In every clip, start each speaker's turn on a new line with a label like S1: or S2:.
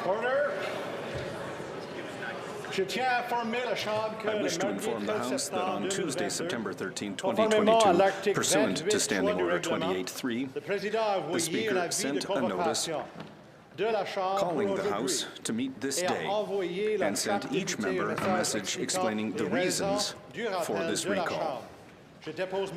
S1: Order. I
S2: wish to inform the House that on Tuesday, September 13, 2022, pursuant to Standing Order 28.3, the Speaker sent a notice calling the House to meet this day and sent each member a message explaining the reasons for this recall.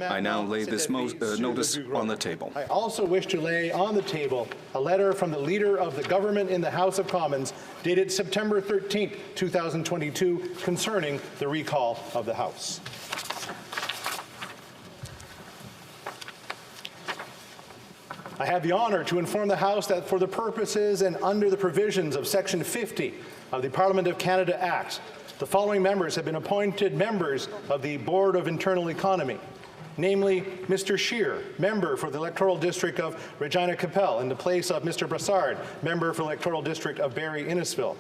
S2: I now lay this notice on the table.
S1: I also wish to lay on the table a letter from the Leader of the Government in the House of Commons dated September 13, 2022 concerning the recall of the House. I have the honour to inform the House that for the purposes and under the provisions of Section 50 of the Parliament of Canada Act, the following members have been appointed members of the Board of Internal Economy, namely Mr. Scheer, member for the electoral district of Regina Capel, in the place of Mr. Brassard, member for the electoral district of Barrie-Innisfil,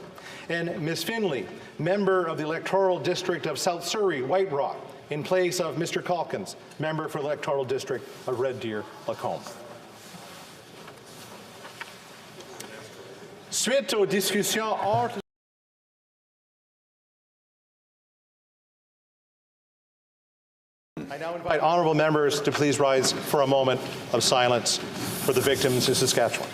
S1: and Ms. Finley, member of the electoral district of South Surrey, White Rock, in place of Mr. Calkins, member for the electoral district of Red Deer-Lacombe. Suite aux discussions hors I now invite honourable members to please rise for a moment of silence for the victims in Saskatchewan.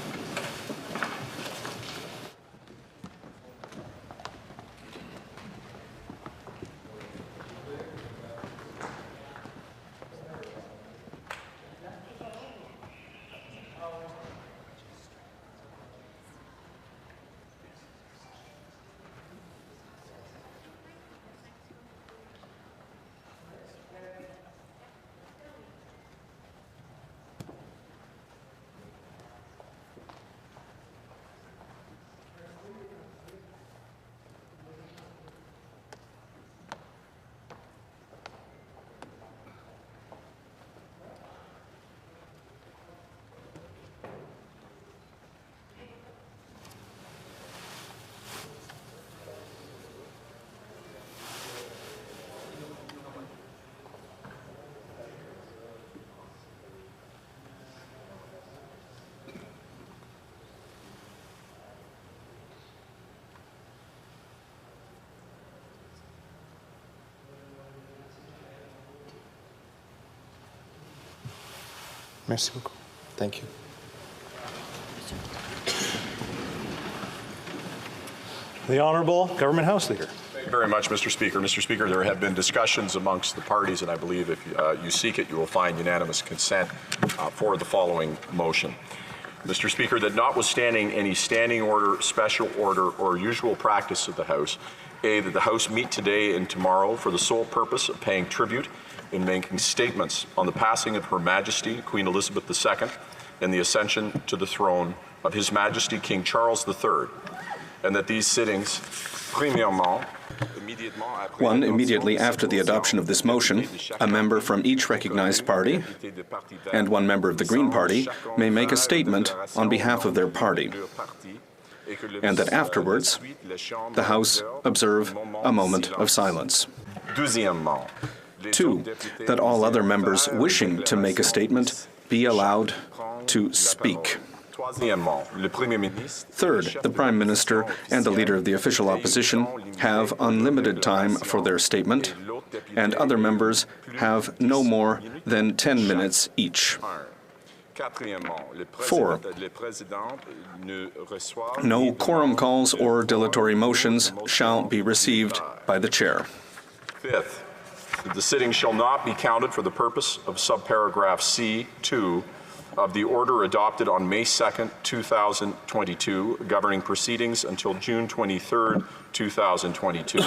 S1: Merci beaucoup. Thank you. The Honourable Government House Leader.
S3: Thank you very much, Mr. Speaker. Mr. Speaker, there have been discussions amongst the parties, and I believe if you seek it, you will find unanimous consent for the following motion. Mr. Speaker, that notwithstanding any standing order, special order, or usual practice of the House, that the House meet today and tomorrow for the sole purpose of paying tribute in making statements on the passing of Her Majesty Queen Elizabeth II and the ascension to the throne of His Majesty King Charles III, and that these sittings,
S2: one, immediately after the adoption of this motion, a member from each recognized party and one member of the Green Party may make a statement on behalf of their party, and that afterwards the House observe a moment of silence. Two, that all other members wishing to make a statement be allowed to speak. Third, the Prime Minister and the Leader of the Official Opposition have unlimited time for their statement, and other members have no more than 10 minutes each. 4. No quorum calls or dilatory motions shall be received by the Chair.
S3: 5th, the sitting shall not be counted for the purpose of subparagraph C2 of the order adopted on May 2nd, 2022, governing proceedings until June 23rd, 2022,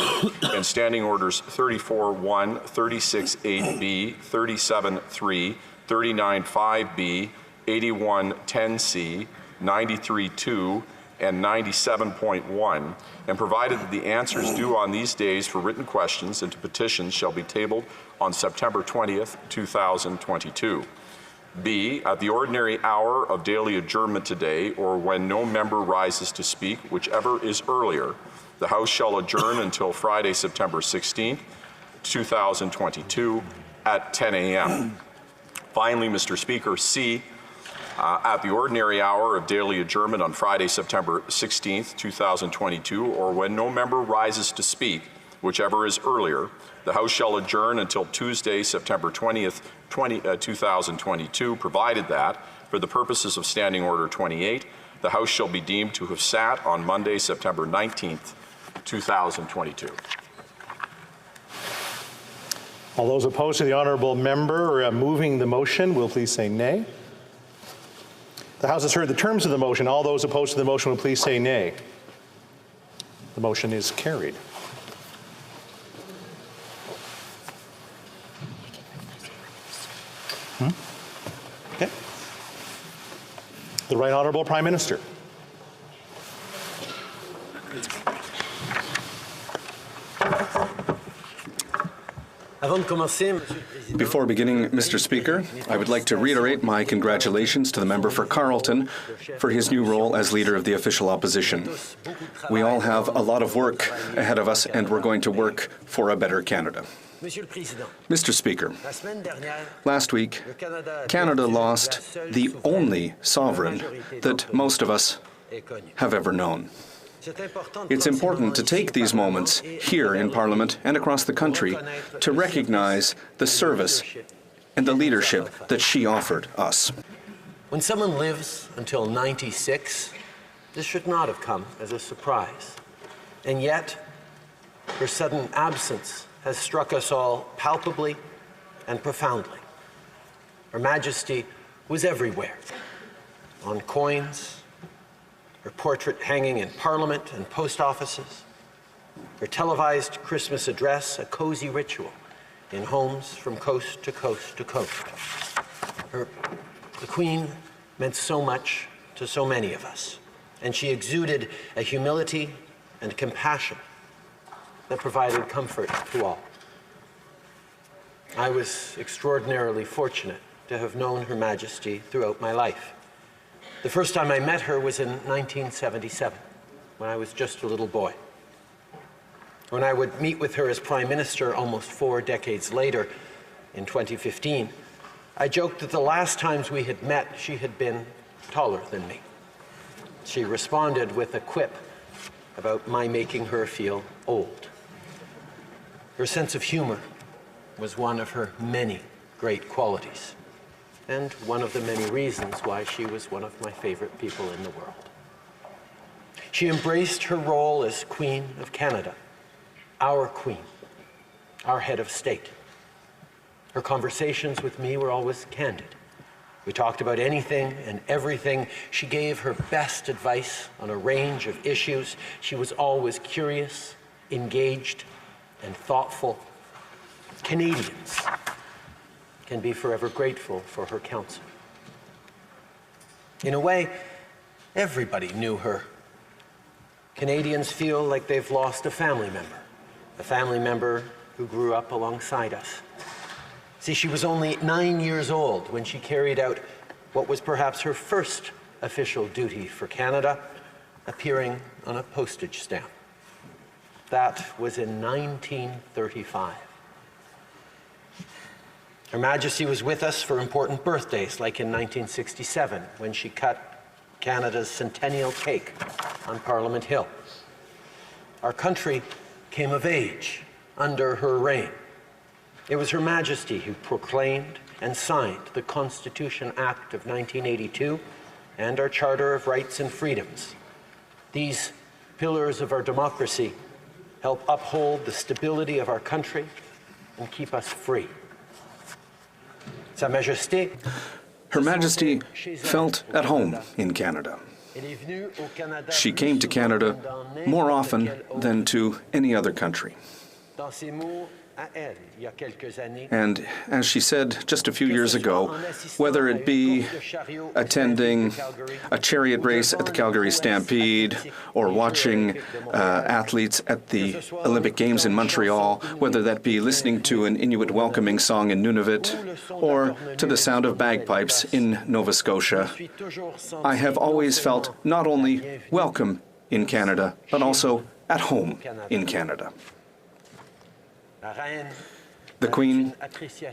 S3: and Standing Orders 34.1, 36.8b, 37.3, 39.5b, 81.10c, 93.2, and 97.1, and provided that the answers due on these days for written questions and to petitions shall be tabled on September 20th, 2022. B, at the ordinary hour of daily adjournment today, or when no member rises to speak, whichever is earlier, the House shall adjourn until Friday, September 16th, 2022 at 10 a.m. Finally, Mr. Speaker, C, at the ordinary hour of daily adjournment on Friday, September 16th, 2022, or when no member rises to speak, whichever is earlier, the House shall adjourn until Tuesday, September 20th, 2022, provided that, for the purposes of Standing Order 28, the House shall be deemed to have sat on Monday, September 19th, 2022.
S1: All those opposed to the honourable member moving the motion will please say nay. The House has heard the terms of the motion. All those opposed to the motion will please say nay. The motion is carried. Okay. The Right Honourable Prime Minister.
S2: Before beginning, Mr. Speaker, I would like to reiterate my congratulations to the member for Carleton for his new role as Leader of the Official Opposition. We all have a lot of work ahead of us, and we're going to work for a better Canada. Mr. Speaker, last week, Canada lost the only sovereign that most of us have ever known. It's important to take these moments here in Parliament and across the country to recognize the service and the leadership that she offered us.
S4: When someone lives until 96, this should not have come as a surprise. And yet, her sudden absence has struck us all palpably and profoundly. Her Majesty was everywhere, on coins, her portrait hanging in Parliament and post offices, her televised Christmas address a cozy ritual in homes from coast to coast to coast. The Queen meant so much to so many of us, and she exuded a humility and compassion that provided comfort to all. I was extraordinarily fortunate to have known Her Majesty throughout my life. The first time I met her was in 1977, when I was just a little boy. When I would meet with her as Prime Minister almost 4 decades later, in 2015, I joked that the last times we had met, she had been taller than me. She responded with a quip about my making her feel old. Her sense of humor was one of her many great qualities, and one of the many reasons why she was one of my favorite people in the world. She embraced her role as Queen of Canada, our Queen, our head of state. Her conversations with me were always candid. We talked about anything and everything. She gave her best advice on a range of issues. She was always curious, engaged, and thoughtful. Canadians can be forever grateful for her counsel. In a way, everybody knew her. Canadians feel like they've lost a family member who grew up alongside us. See, she was only 9 years old when she carried out what was perhaps her first official duty for Canada, appearing on a postage stamp. That was in 1935. Her Majesty was with us for important birthdays, like in 1967, when she cut Canada's centennial cake on Parliament Hill. Our country came of age under her reign. It was Her Majesty who proclaimed and signed the Constitution Act of 1982 and our Charter of Rights and Freedoms. These pillars of our democracy help uphold the stability of our country and keep us free. Sa Majesté,
S2: Her Majesty felt at home in Canada. She came to Canada more often than to any other country. And as she said just a few years ago, whether it be attending a chariot race at the Calgary Stampede or watching athletes at the Olympic Games in Montreal, whether that be listening to an Inuit welcoming song in Nunavut or to the sound of bagpipes in Nova Scotia, I have always felt not only welcome in Canada, but also at home in Canada. The Queen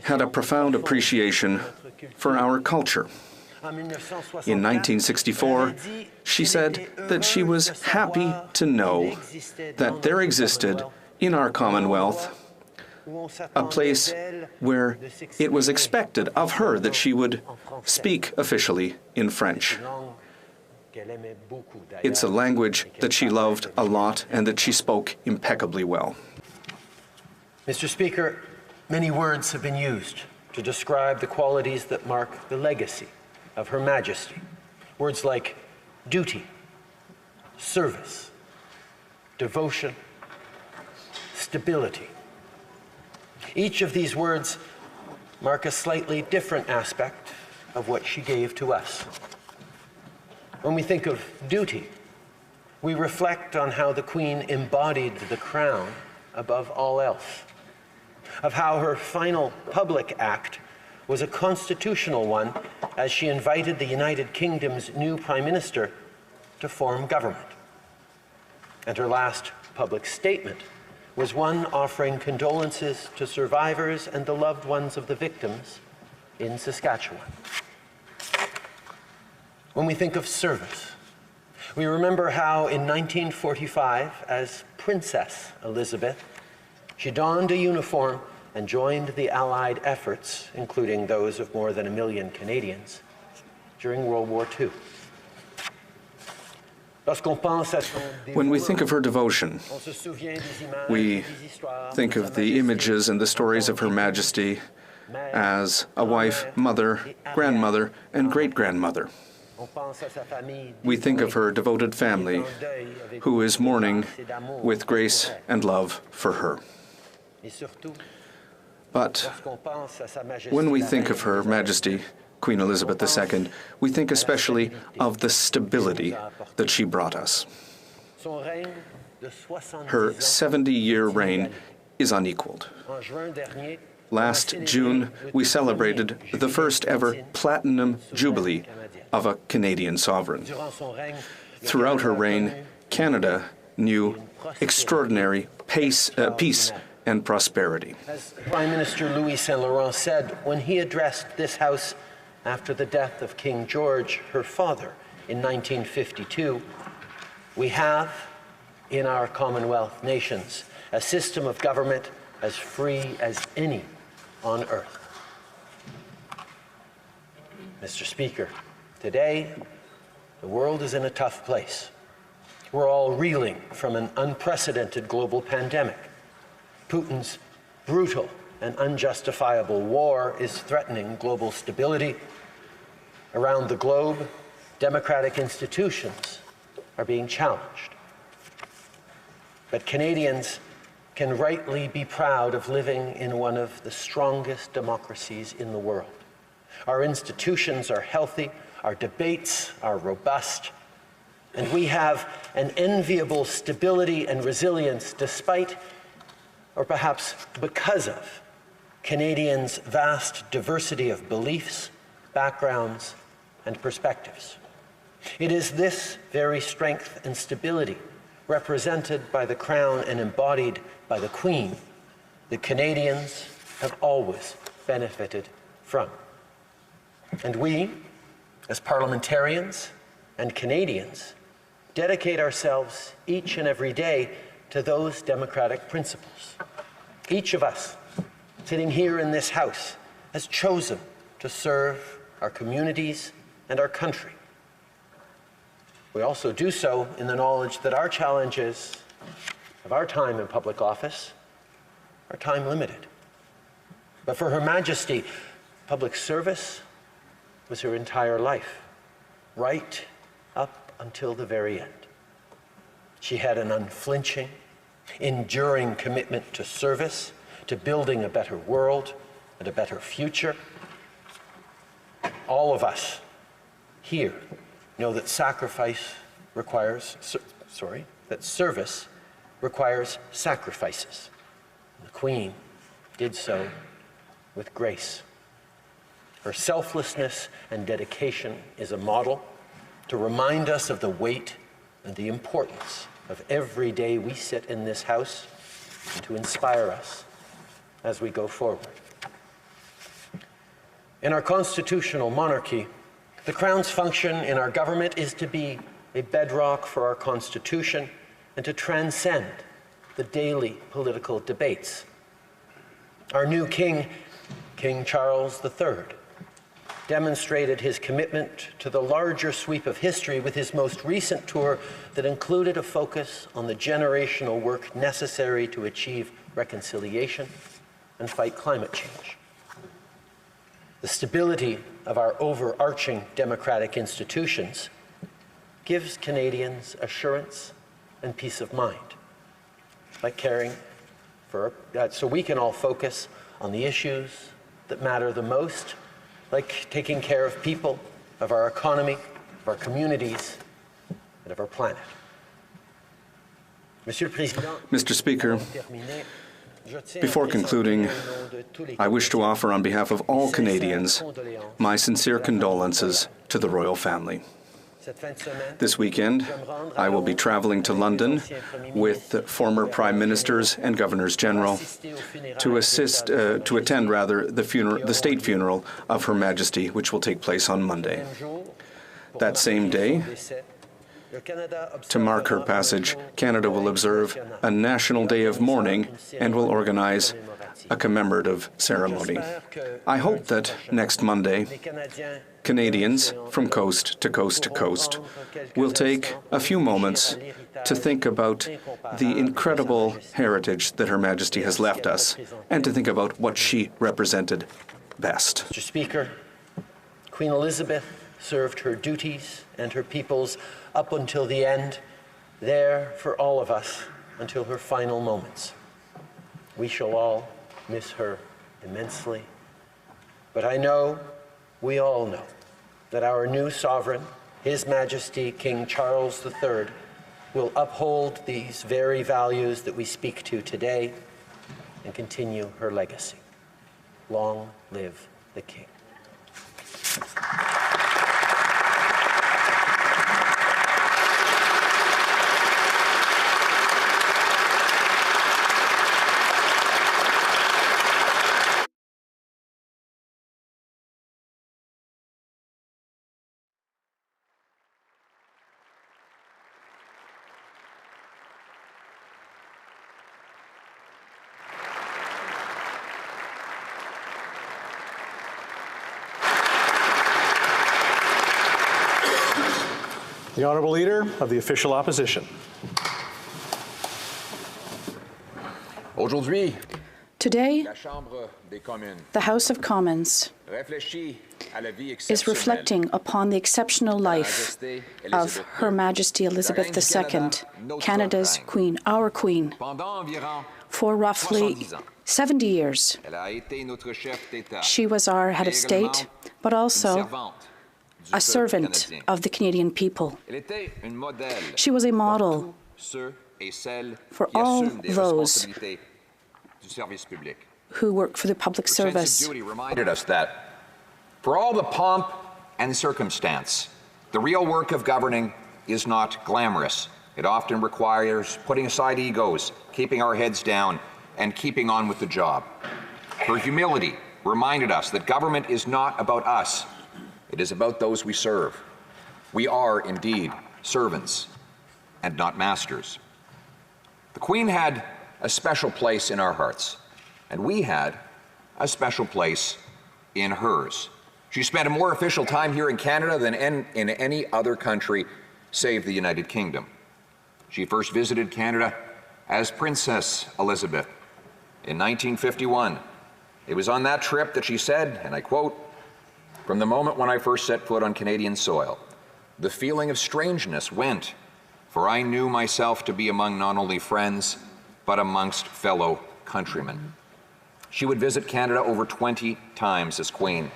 S2: had a profound appreciation for our culture, In 1964, she said that she was happy to know that there existed in our Commonwealth a place where it was expected of her that she would speak officially in French. It's a language that she loved a lot and that she spoke impeccably well.
S4: Mr. Speaker, many words have been used to describe the qualities that mark the legacy of Her Majesty. Words like duty, service, devotion, stability. Each of these words mark a slightly different aspect of what she gave to us. When we think of duty, we reflect on how the Queen embodied the crown above all else, of how her final public act was a constitutional one as she invited the United Kingdom's new Prime Minister to form government. And her last public statement was one offering condolences to survivors and the loved ones of the victims in Saskatchewan. When we think of service, we remember how in 1945, as Princess Elizabeth, she donned a uniform and joined the Allied efforts, including those of more than 1 million Canadians, during World War II.
S2: When we think of her devotion, we think of the images and the stories of Her Majesty as a wife, mother, grandmother, and great-grandmother. We think of her devoted family, who is mourning with grace and love for her. But when we think of Her Majesty, Queen Elizabeth II, we think especially of the stability that she brought us. Her 70-year reign is unequaled. Last June, we celebrated the first ever Platinum Jubilee of a Canadian sovereign. Throughout her reign, Canada knew extraordinary peace and prosperity.
S4: As Prime Minister Louis Saint Laurent said when he addressed this House after the death of King George, her father, in 1952, we have in our Commonwealth nations a system of government as free as any on earth. Mr. Speaker, today the world is in a tough place. We're all reeling from an unprecedented global pandemic. Putin's brutal and unjustifiable war is threatening global stability. Around the globe, democratic institutions are being challenged. But Canadians can rightly be proud of living in one of the strongest democracies in the world. Our institutions are healthy, our debates are robust, and we have an enviable stability and resilience despite, or perhaps because of, Canadians' vast diversity of beliefs, backgrounds, and perspectives. It is this very strength and stability, represented by the Crown and embodied by the Queen, that Canadians have always benefited from. And we, as parliamentarians and Canadians, dedicate ourselves each and every day to those democratic principles. Each of us, sitting here in this House, has chosen to serve our communities and our country. We also do so in the knowledge that our challenges of our time in public office are time limited. But for Her Majesty, public service was her entire life, right up until the very end. She had an unflinching, enduring commitment to service, to building a better world and a better future. All of us here know that service requires sacrifices. And the Queen did so with grace. Her selflessness and dedication is a model to remind us of the weight and the importance of every day we sit in this House, and to inspire us as we go forward. In our constitutional monarchy, The Crown's function in our government is to be a bedrock for our Constitution and to transcend the daily political debates. Our new King, King Charles III, demonstrated his commitment to the larger sweep of history with his most recent tour that included a focus on the generational work necessary to achieve reconciliation and fight climate change. The stability of our overarching democratic institutions gives Canadians assurance and peace of mind by caring for, so we can all focus on the issues that matter the most, like taking care of people, of our economy, of our communities, and of our planet.
S2: Mr. Speaker, before concluding, I wish to offer on behalf of all Canadians my sincere condolences to the royal family. This weekend, I will be traveling to London with former Prime Ministers and Governors General to attend the state funeral of Her Majesty, which will take place on Monday. That same day, to mark her passage, Canada will observe a National Day of Mourning and will organize a commemorative ceremony. I hope that next Monday, Canadians from coast to coast to coast will take a few moments to think about the incredible heritage that Her Majesty has left us and to think about what she represented best.
S4: Mr. Speaker, Queen Elizabeth served her duties and her peoples up until the end, there for all of us until her final moments. We shall all miss her immensely, but I know, we all know, that our new sovereign, His Majesty King Charles III, will uphold these very values that we speak to today and continue her legacy. Long live the King.
S1: The Honourable Leader of the Official Opposition.
S5: Today, the House of Commons is reflecting upon the exceptional life of Her Majesty Elizabeth II, Canada's Queen, our Queen. For roughly 70 years, she was our head of state, but also a servant of the Canadian people. She was a model for all those who work for the public service.
S6: Duty reminded us that, for all the pomp and circumstance, the real work of governing is not glamorous. It often requires putting aside egos, keeping our heads down, and keeping on with the job. Her humility reminded us that government is not about us. It is about those we serve. We are, indeed, servants and not masters. The Queen had a special place in our hearts, and we had a special place in hers. She spent a more official time here in Canada than in any other country save the United Kingdom. She first visited Canada as Princess Elizabeth in 1951. It was on that trip that she said, and I quote, "From the moment when I first set foot on Canadian soil, the feeling of strangeness went, for I knew myself to be among not only friends, but amongst fellow countrymen." She would visit Canada over 20 times as Queen,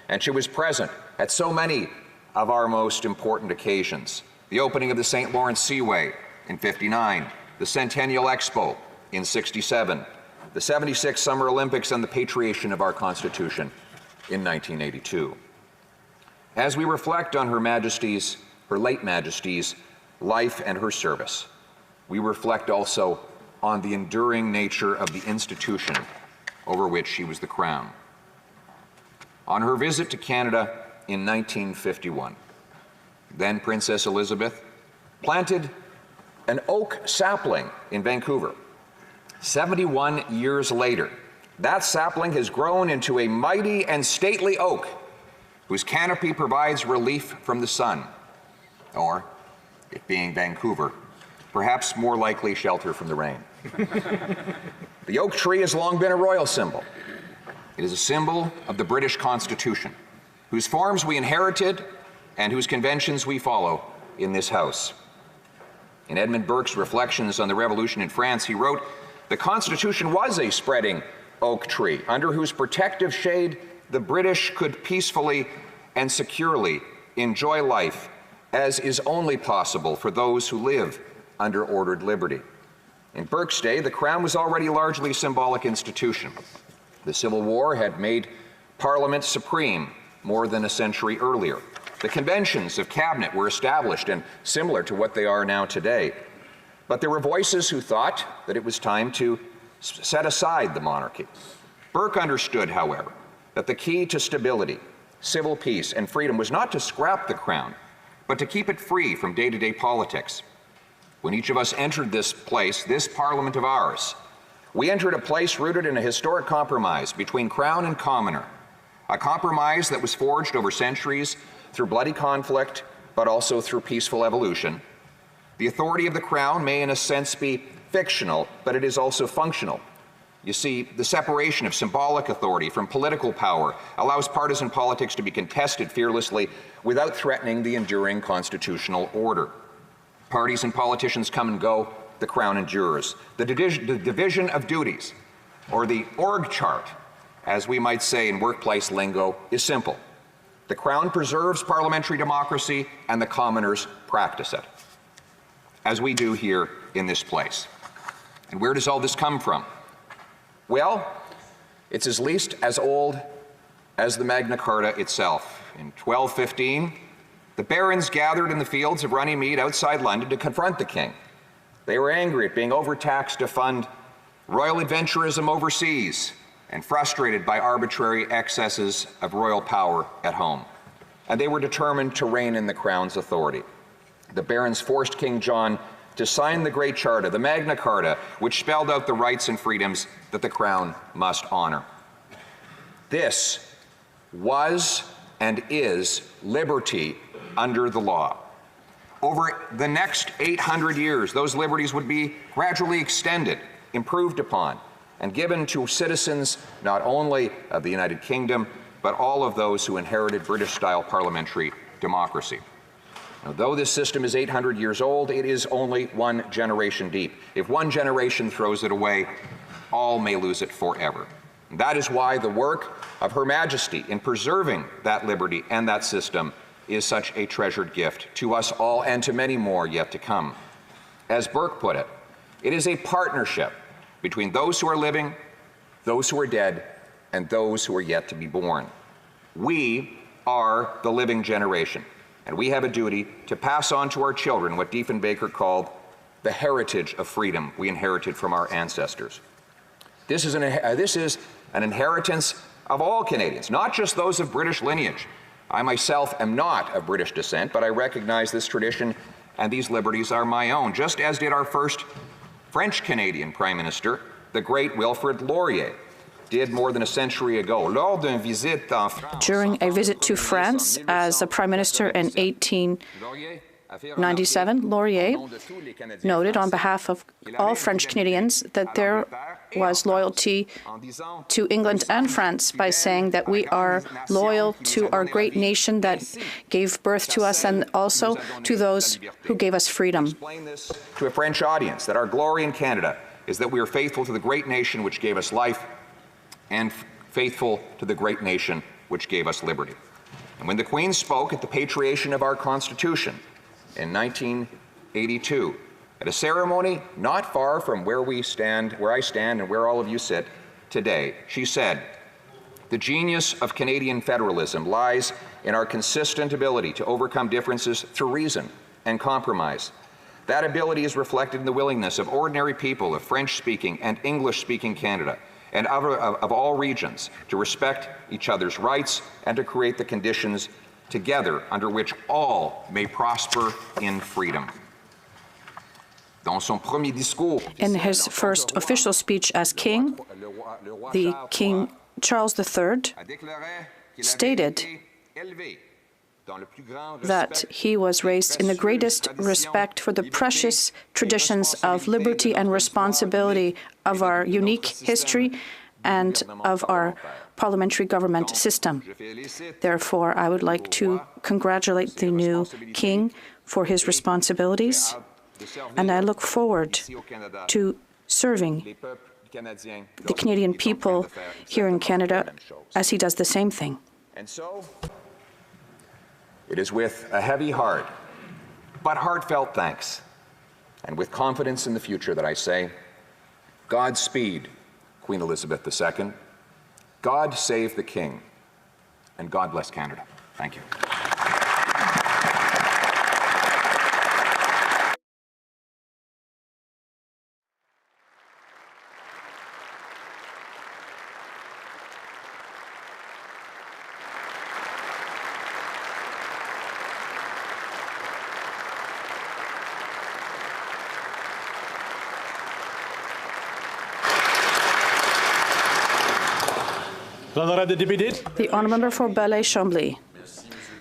S6: and she was present at so many of our most important occasions. The opening of the St. Lawrence Seaway in '59, the Centennial Expo in '67, the '76 Summer Olympics, and the patriation of our Constitution in 1982. As we reflect on Her late Majesty's life and her service, we reflect also on the enduring nature of the institution over which she was the crown. On her visit to Canada in 1951. Then Princess Elizabeth planted an oak sapling in Vancouver. 71 years later, that sapling has grown into a mighty and stately oak whose canopy provides relief from the sun, or, it being Vancouver, perhaps more likely shelter from the rain. The oak tree has long been a royal symbol. It is a symbol of the British Constitution, whose forms we inherited and whose conventions we follow in this House. In Edmund Burke's Reflections on the Revolution in France, he wrote, "The Constitution was a spreading oak tree, under whose protective shade the British could peacefully and securely enjoy life, as is only possible for those who live under ordered liberty." In Burke's day, the Crown was already a largely symbolic institution. The Civil War had made Parliament supreme more than a century earlier. The conventions of cabinet were established and similar to what they are now today. But there were voices who thought that it was time to set aside the monarchy. Burke understood, however, that the key to stability, civil peace, and freedom was not to scrap the Crown, but to keep it free from day-to-day politics. When each of us entered this place, this Parliament of ours, we entered a place rooted in a historic compromise between Crown and Commoner, a compromise that was forged over centuries through bloody conflict, but also through peaceful evolution. The authority of the Crown may in a sense be fictional, but it is also functional. You see, the separation of symbolic authority from political power allows partisan politics to be contested fearlessly without threatening the enduring constitutional order. Parties and politicians come and go, the Crown endures. The division of duties, or the org chart, as we might say in workplace lingo, is simple. The Crown preserves parliamentary democracy, and the commoners practice it, as we do here in this place. And where does all this come from? Well, it's at least as old as the Magna Carta itself. In 1215, the barons gathered in the fields of Runnymede outside London to confront the king. They were angry at being overtaxed to fund royal adventurism overseas and frustrated by arbitrary excesses of royal power at home. And they were determined to rein in the Crown's authority. The barons forced King John to sign the Great Charter, the Magna Carta, which spelled out the rights and freedoms that the Crown must honor. This was and is liberty under the law. Over the next 800 years, those liberties would be gradually extended, improved upon, and given to citizens not only of the United Kingdom, but all of those who inherited British-style parliamentary democracy. Now, though this system is 800 years old, it is only one generation deep. If one generation throws it away, all may lose it forever. And that is why the work of Her Majesty in preserving that liberty and that system is such a treasured gift to us all and to many more yet to come. As Burke put it, it is a partnership between those who are living, those who are dead, and those who are yet to be born. We are the living generation, and we have a duty to pass on to our children what Diefenbaker called the heritage of freedom we inherited from our ancestors. This is an inheritance of all Canadians, not just those of British lineage. I myself am not of British descent, but I recognize this tradition and these liberties are my own, just as did our first French-Canadian Prime Minister, the great Wilfrid Laurier, did more than a century ago.
S5: During a visit to France as a Prime Minister in 1897, Laurier noted on behalf of all French Canadians that there was loyalty to England and France by saying that we are loyal to our great nation that gave birth to us and also to those who gave us freedom.
S6: Explain this to a French audience, that our glory in Canada is that we are faithful to the great nation which gave us life and faithful to the great nation which gave us liberty. And when the Queen spoke at the patriation of our Constitution in 1982, at a ceremony not far from where I stand and where all of you sit today, she said, "The genius of Canadian federalism lies in our consistent ability to overcome differences through reason and compromise. That ability is reflected in the willingness of ordinary people of French-speaking and English-speaking Canada and of all regions to respect each other's rights and to create the conditions together, under which all may prosper in freedom.
S5: In his first official speech as king, the King Charles III stated that he was raised in the greatest respect for the precious traditions of liberty and responsibility of our unique history and of our parliamentary government system. Therefore, I would like to congratulate the new king for his responsibilities, and I look forward to serving the Canadian people here in Canada as he does the same thing.
S6: And so, it is with a heavy heart, but heartfelt thanks, and with confidence in the future that I say, Godspeed, Queen Elizabeth II, God save the King, and God bless Canada. Thank you.
S5: The honourable member for Belleuil-Chambly.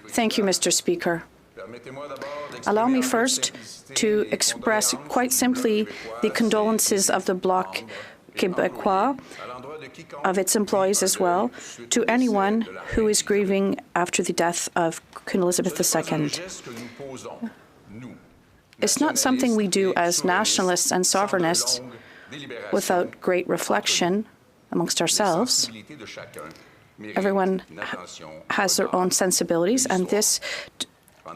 S5: Thank you, Mr. Speaker. Allow me first to express quite simply the condolences of the Bloc Quebecois, of its employees as well, to anyone who is grieving after the death of Queen Elizabeth II. It's not something we do as nationalists and sovereignists without great reflection amongst ourselves. Everyone has their own sensibilities, and this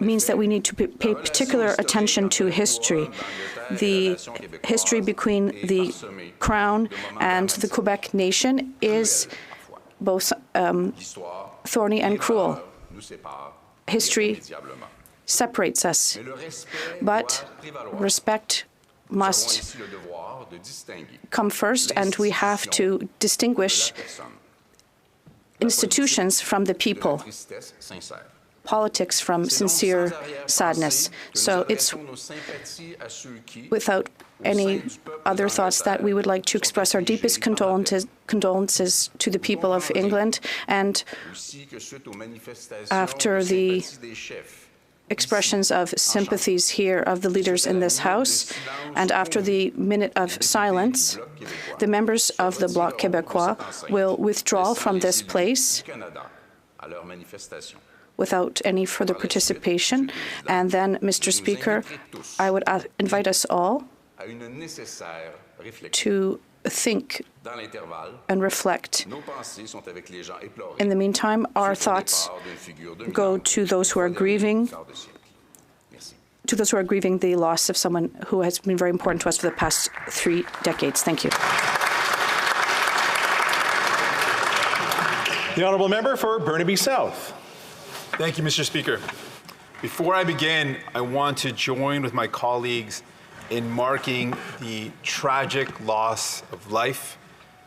S5: means that we need to pay particular attention to history. The history between the Crown and the Quebec nation is both thorny and cruel. History separates us, but respect must come first, and we have to distinguish institutions from the people, politics from sincere sadness. So it's without any other thoughts that we would like to express our deepest condolences to the people of England, and after the expressions of sympathies here of the leaders in this House, and after the minute of silence, the members of the Bloc Québécois will withdraw from this place without any further participation. And then, Mr. Speaker, I would invite us all to think and reflect. In the meantime, our thoughts go to those who are grieving, the loss of someone who has been very important to us for the past 3 decades. Thank you.
S1: The honourable member for Burnaby South.
S7: Thank you, Mr. Speaker. Before I begin, I want to join with my colleagues in marking the tragic loss of life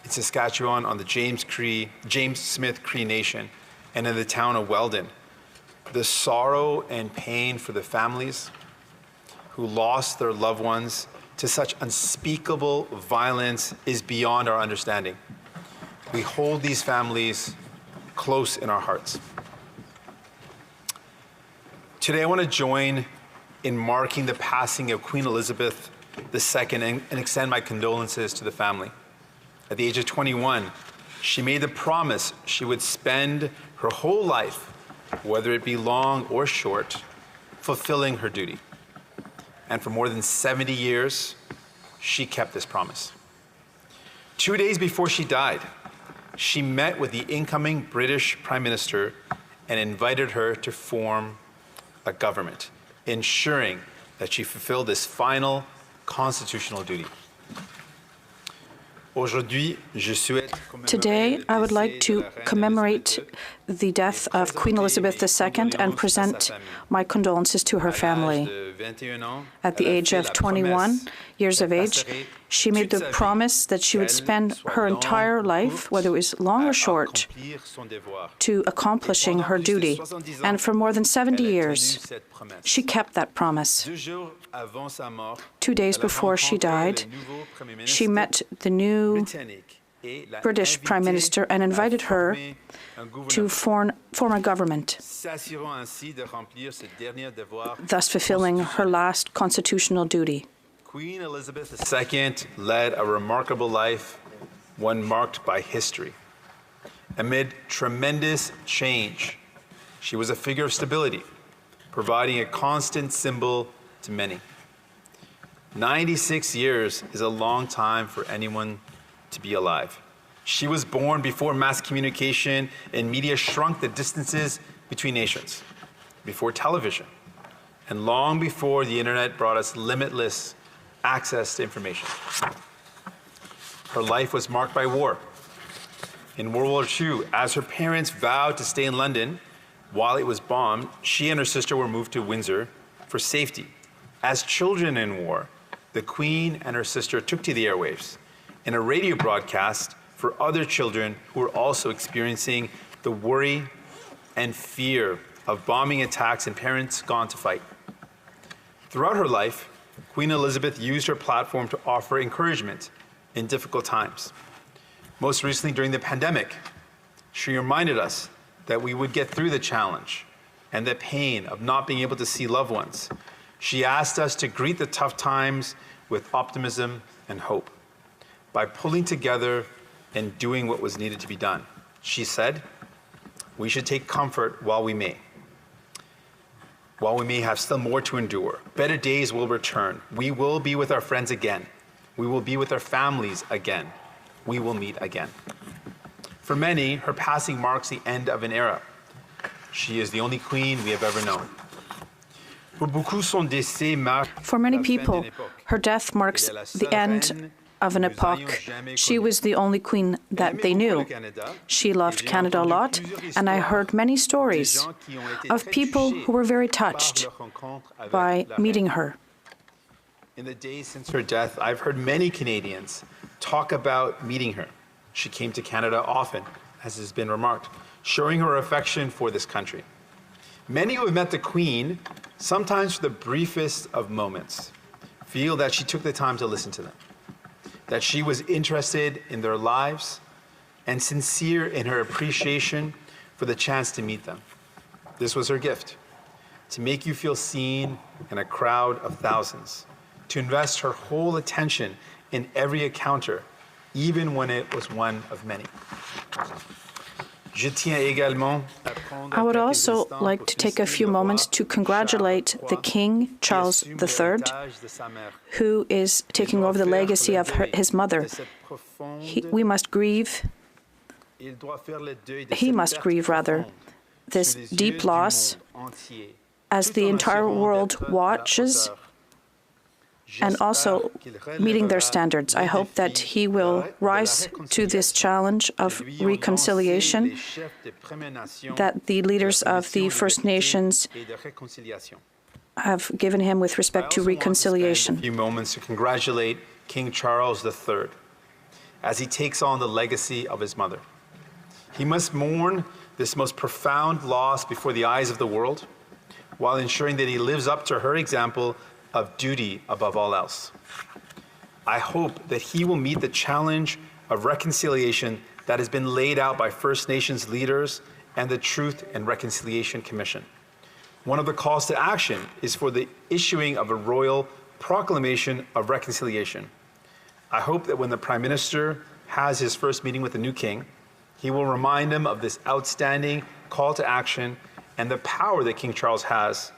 S7: in Saskatchewan on the James Smith Cree Nation and in the town of Weldon. The sorrow and pain for the families who lost their loved ones to such unspeakable violence is beyond our understanding. We hold these families close in our hearts. Today I want to join in marking the passing of Queen Elizabeth II and extend my condolences to the family. At the age of 21, she made the promise she would spend her whole life, whether it be long or short, fulfilling her duty. And for more than 70 years, she kept this promise. 2 days before she died, she met with the incoming British Prime Minister and invited her to form a government, ensuring that she fulfilled this final constitutional duty.
S5: Today, I would like to commemorate the death of Queen Elizabeth II and present my condolences to her family. At the age of 21 years of age, She made the promise that she would spend her entire life, whether it was long or short, to accomplishing her duty. And for more than 70 years, she kept that promise. 2 days before she died, she met the new British Prime Minister and invited her to form a government, thus fulfilling her last constitutional duty.
S7: Queen Elizabeth II led a remarkable life, one marked by history. Amid tremendous change, she was a figure of stability, providing a constant symbol to many. 96 years is a long time for anyone to be alive. She was born before mass communication and media shrunk the distances between nations, before television, and long before the internet brought us limitless access to information. Her life was marked by war. In World War II, as her parents vowed to stay in London while it was bombed, she and her sister were moved to Windsor for safety. As children in war, the Queen and her sister took to the airwaves in a radio broadcast for other children who were also experiencing the worry and fear of bombing attacks and parents gone to fight. Throughout her life, Queen Elizabeth used her platform to offer encouragement in difficult times. Most recently, during the pandemic, she reminded us that we would get through the challenge and the pain of not being able to see loved ones. She asked us to greet the tough times with optimism and hope by pulling together and doing what was needed to be done. She said, "We should take comfort while we may. While we may have still more to endure, better days will return. We will be with our friends again. We will be with our families again. We will meet again." For many, her passing marks the end of an era. She is the only queen we have ever known.
S5: For many people, her death marks the end of an epoch. She was the only queen that they knew. She loved Canada a lot, and I heard many stories of people who were very touched by meeting her.
S7: In the days since her death, I've heard many Canadians talk about meeting her. She came to Canada often, as has been remarked, showing her affection for this country. Many who have met the Queen, sometimes for the briefest of moments, feel that she took the time to listen to them, that she was interested in their lives and sincere in her appreciation for the chance to meet them. This was her gift, to make you feel seen in a crowd of thousands, to invest her whole attention in every encounter, even when it was one of many.
S5: I would also like to take a few moments to congratulate the King, Charles III, who is taking over the legacy of his mother. He must grieve, this deep loss as the entire world watches and also meeting their standards. I hope that he will rise to this challenge of reconciliation that the leaders of the First Nations have given him with respect to reconciliation.
S7: A few moments to congratulate King Charles III as he takes on the legacy of his mother. He must mourn this most profound loss before the eyes of the world, while ensuring that he lives up to her example of duty above all else. I hope that he will meet the challenge of reconciliation that has been laid out by First Nations leaders and the Truth and Reconciliation Commission. One of the calls to action is for the issuing of a royal proclamation of reconciliation. I hope that when the Prime Minister has his first meeting with the new king, he will remind him of this outstanding call to action and the power that King Charles has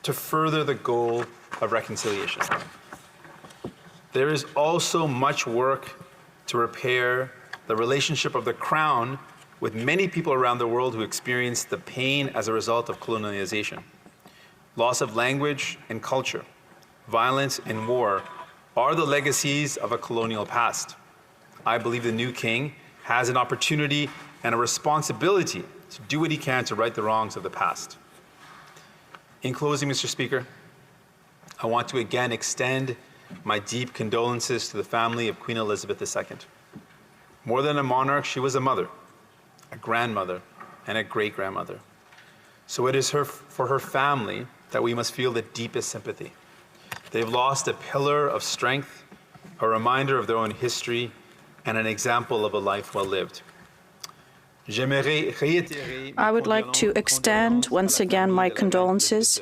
S7: to further the goal of reconciliation. There is also much work to repair the relationship of the Crown with many people around the world who experience the pain as a result of colonialization. Loss of language and culture, violence and war are the legacies of a colonial past. I believe the new king has an opportunity and a responsibility to do what he can to right the wrongs of the past. In closing, Mr. Speaker, I want to again extend my deep condolences to the family of Queen Elizabeth II. More than a monarch, she was a mother, a grandmother, and a great-grandmother. So it is for her family that we must feel the deepest sympathy. They've lost a pillar of strength, a reminder of their own history, and an example of a life well lived.
S5: I would like to extend once again my condolences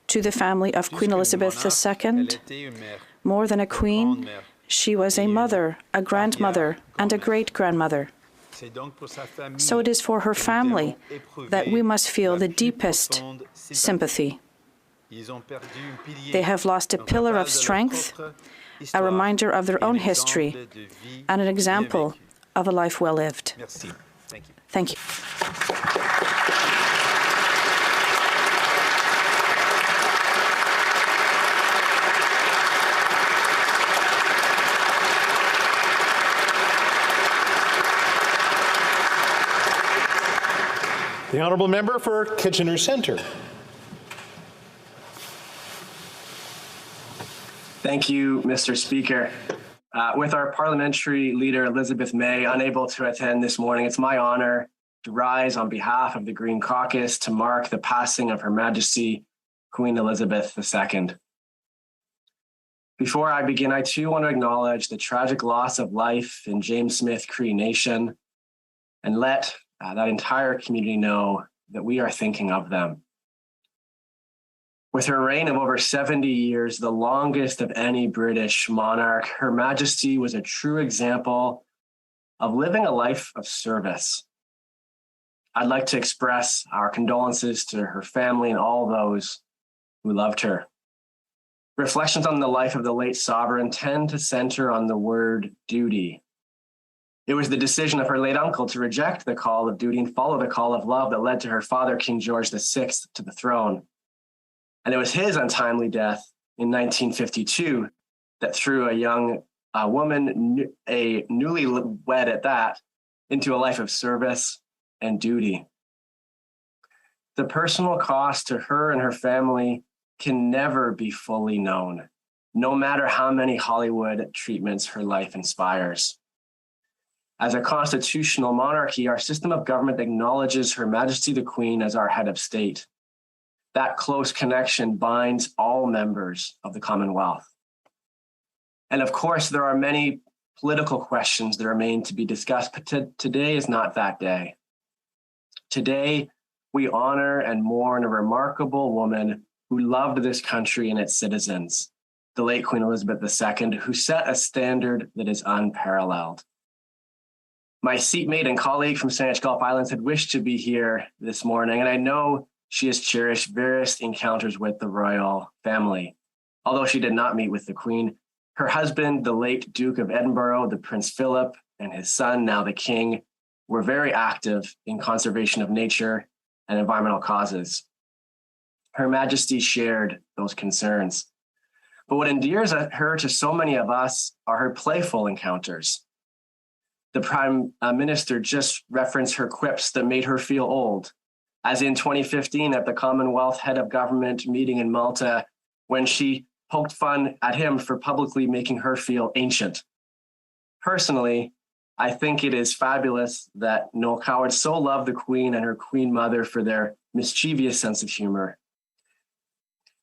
S5: to the family of Queen Elizabeth II. More than a queen, she was a mother, a grandmother, and a great-grandmother. So it is for her family that we must feel the deepest sympathy. They have lost a pillar of strength, a reminder of their own history, and an example of a life well lived. Thank you.
S1: The honourable member for Kitchener Centre.
S8: Thank you, Mr. Speaker. With our parliamentary leader, Elizabeth May, unable to attend this morning, it's my honour to rise on behalf of the Green Caucus to mark the passing of Her Majesty Queen Elizabeth II. Before I begin, I too want to acknowledge the tragic loss of life in James Smith Cree Nation and let that entire community know that we are thinking of them. With her reign of over 70 years, the longest of any British monarch, Her Majesty was a true example of living a life of service. I'd like to express our condolences to her family and all those who loved her. Reflections on the life of the late sovereign tend to center on the word duty. It was the decision of her late uncle to reject the call of duty and follow the call of love that led to her father, King George VI, to the throne. And it was his untimely death in 1952 that threw a young woman, a newlywed at that, into a life of service and duty. The personal cost to her and her family can never be fully known, no matter how many Hollywood treatments her life inspires. As a constitutional monarchy, our system of government acknowledges Her Majesty the Queen as our head of state. That close connection binds all members of the Commonwealth. And of course, there are many political questions that remain to be discussed, but today is not that day. Today, we honor and mourn a remarkable woman who loved this country and its citizens, the late Queen Elizabeth II, who set a standard that is unparalleled. My seatmate and colleague from Saanich Gulf Islands had wished to be here this morning, and I know she has cherished various encounters with the royal family. Although she did not meet with the Queen, her husband, the late Duke of Edinburgh, the Prince Philip, and his son, now the King, were very active in conservation of nature and environmental causes. Her Majesty shared those concerns. But what endears her to so many of us are her playful encounters. The Prime Minister just referenced her quips that made her feel old, as in 2015 at the Commonwealth Head of Government meeting in Malta, when she poked fun at him for publicly making her feel ancient. Personally, I think it is fabulous that Noel Coward so loved the Queen and her Queen Mother for their mischievous sense of humor.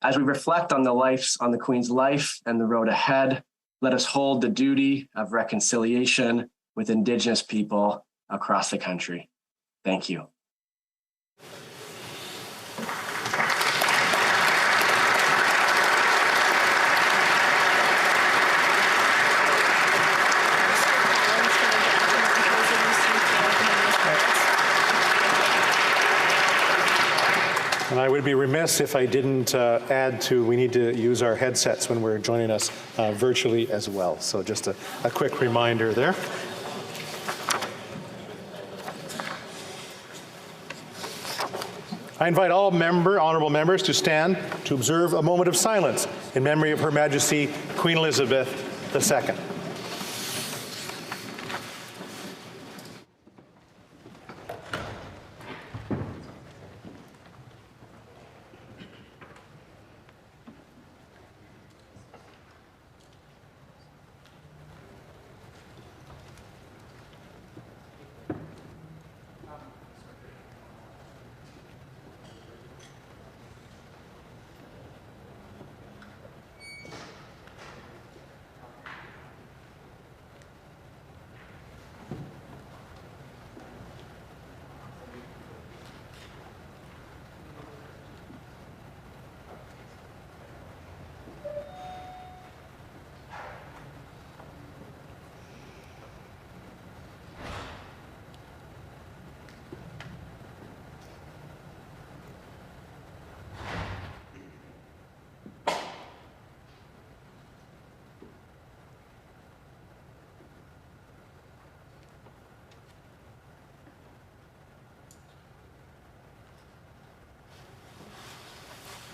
S8: As we reflect on the Queen's life and the road ahead, let us hold the duty of reconciliation with Indigenous people across the country. Thank you.
S1: And I would be remiss if I didn't add to, we need to use our headsets when we're joining us virtually as well. So just a quick reminder there. I invite all honourable members to stand to observe a moment of silence in memory of Her Majesty Queen Elizabeth II.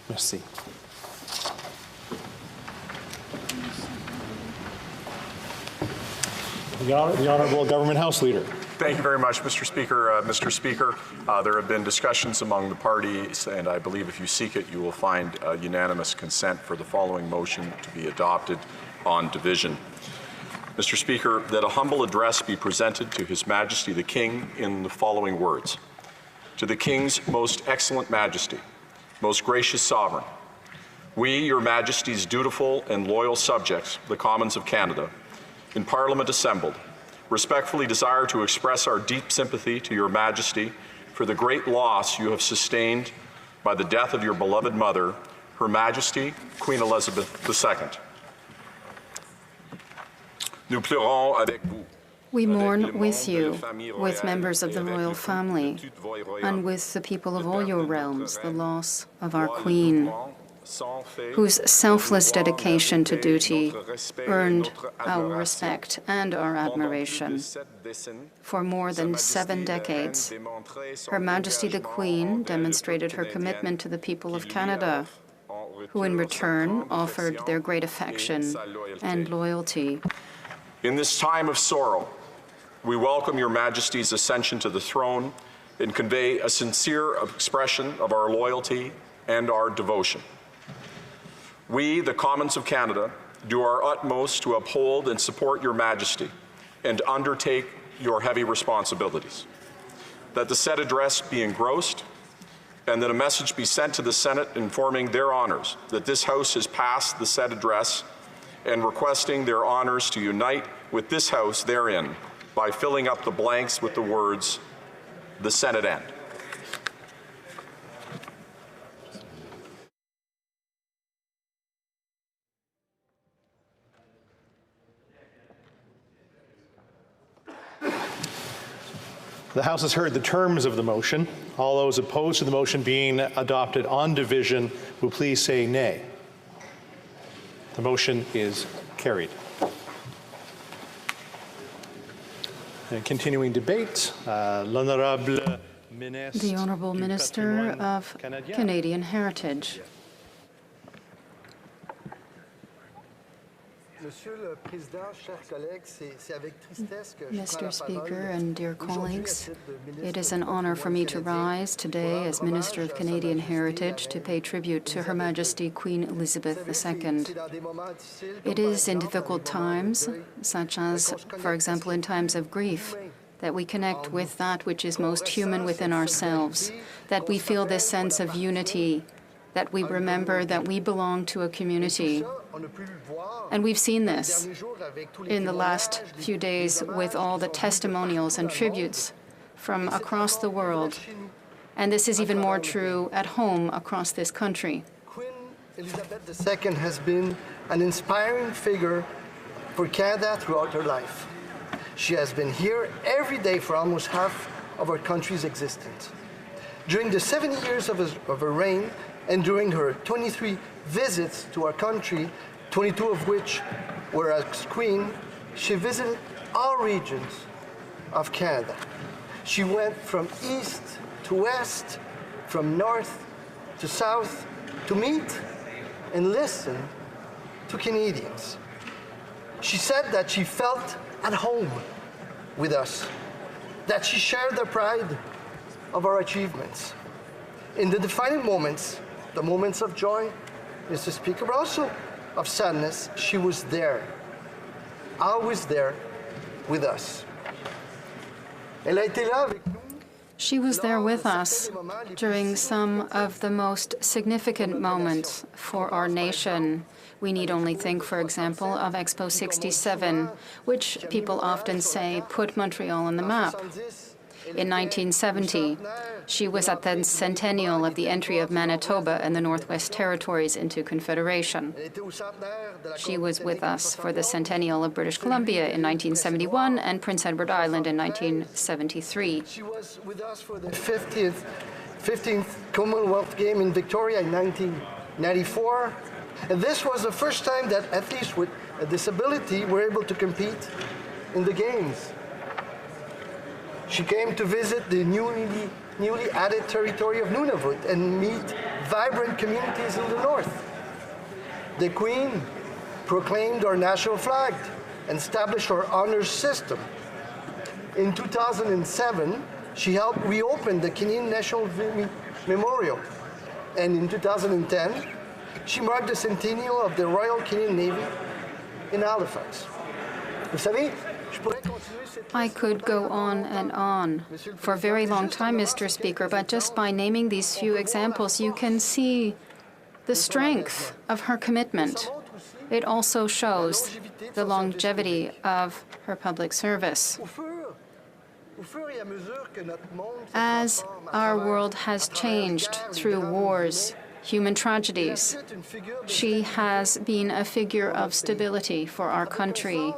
S1: Merci. The Honourable Government House Leader.
S3: Thank you very much, Mr. Speaker. Mr. Speaker, there have been discussions among the parties, and I believe if you seek it, you will find unanimous consent for the following motion to be adopted on division. Mr. Speaker, that a humble address be presented to His Majesty the King in the following words. To the King's most excellent Majesty, most gracious Sovereign, we, Your Majesty's dutiful and loyal subjects, the Commons of Canada, in Parliament assembled, respectfully desire to express our deep sympathy to Your Majesty for the great loss you have sustained by the death of your beloved mother, Her Majesty, Queen Elizabeth II.
S9: We mourn with you, with members of the royal family, and with the people of all your realms, the loss of our Queen, whose selfless dedication to duty earned our respect and our admiration. For more than 7 decades, Her Majesty the Queen demonstrated her commitment to the people of Canada, who in return offered their great affection and loyalty.
S3: In this time of sorrow, we welcome Your Majesty's ascension to the throne and convey a sincere expression of our loyalty and our devotion. We, the Commons of Canada, do our utmost to uphold and support Your Majesty and undertake your heavy responsibilities. That the said address be engrossed and that a message be sent to the Senate informing their honours that this House has passed the said address and requesting their honours to unite with this House therein by filling up the blanks with the words, the Senate end.
S1: The House has heard the terms of the motion. All those opposed to the motion being adopted on division will please say nay. The motion is carried. And continuing debate, the
S9: Honourable Minister of Canadian Heritage. Mr. Speaker and dear colleagues, it is an honour for me to rise today as Minister of Canadian Heritage to pay tribute to Her Majesty Queen Elizabeth II. It is in difficult times, such as, for example, in times of grief, that we connect with that which is most human within ourselves, that we feel this sense of unity, that we remember that we belong to a community. And we've seen this in the last few days with all the testimonials and tributes from across the world. And this is even more true at home across this country.
S10: Queen Elizabeth II has been an inspiring figure for Canada throughout her life. She has been here every day for almost half of our country's existence. During the 70 years of her reign, and during her 23 visits to our country, 22 of which were as Queen, she visited all regions of Canada. She went from east to west, from north to south, to meet and listen to Canadians. She said that she felt at home with us, that she shared the pride of our achievements. In the defining moments, the moments of joy, Mr. Speaker, but also of sadness, she was there, always there with us.
S9: She was there with us during some of the most significant moments for our nation. We need only think, for example, of Expo 67, which people often say put Montreal on the map. In 1970, she was at the centennial of the entry of Manitoba and the Northwest Territories into Confederation. She was with us for the centennial of British Columbia in 1971 and Prince Edward Island in 1973.
S10: She was with us for the 15th Commonwealth Game in Victoria in 1994. And this was the first time that athletes with a disability were able to compete in the Games. She came to visit the newly newly added territory of Nunavut and meet vibrant communities in the north. The Queen proclaimed our national flag and established our honors system. In 2007, she helped reopen the Canadian National Memorial. And in 2010, she marked the centennial of the Royal Canadian Navy in Halifax. Vous savez,
S9: I could go on and on for a very long time, Mr. Speaker, but just by naming these few examples, you can see the strength of her commitment. It also shows the longevity of her public service. As our world has changed through wars, human tragedies, she has been a figure of stability for our country,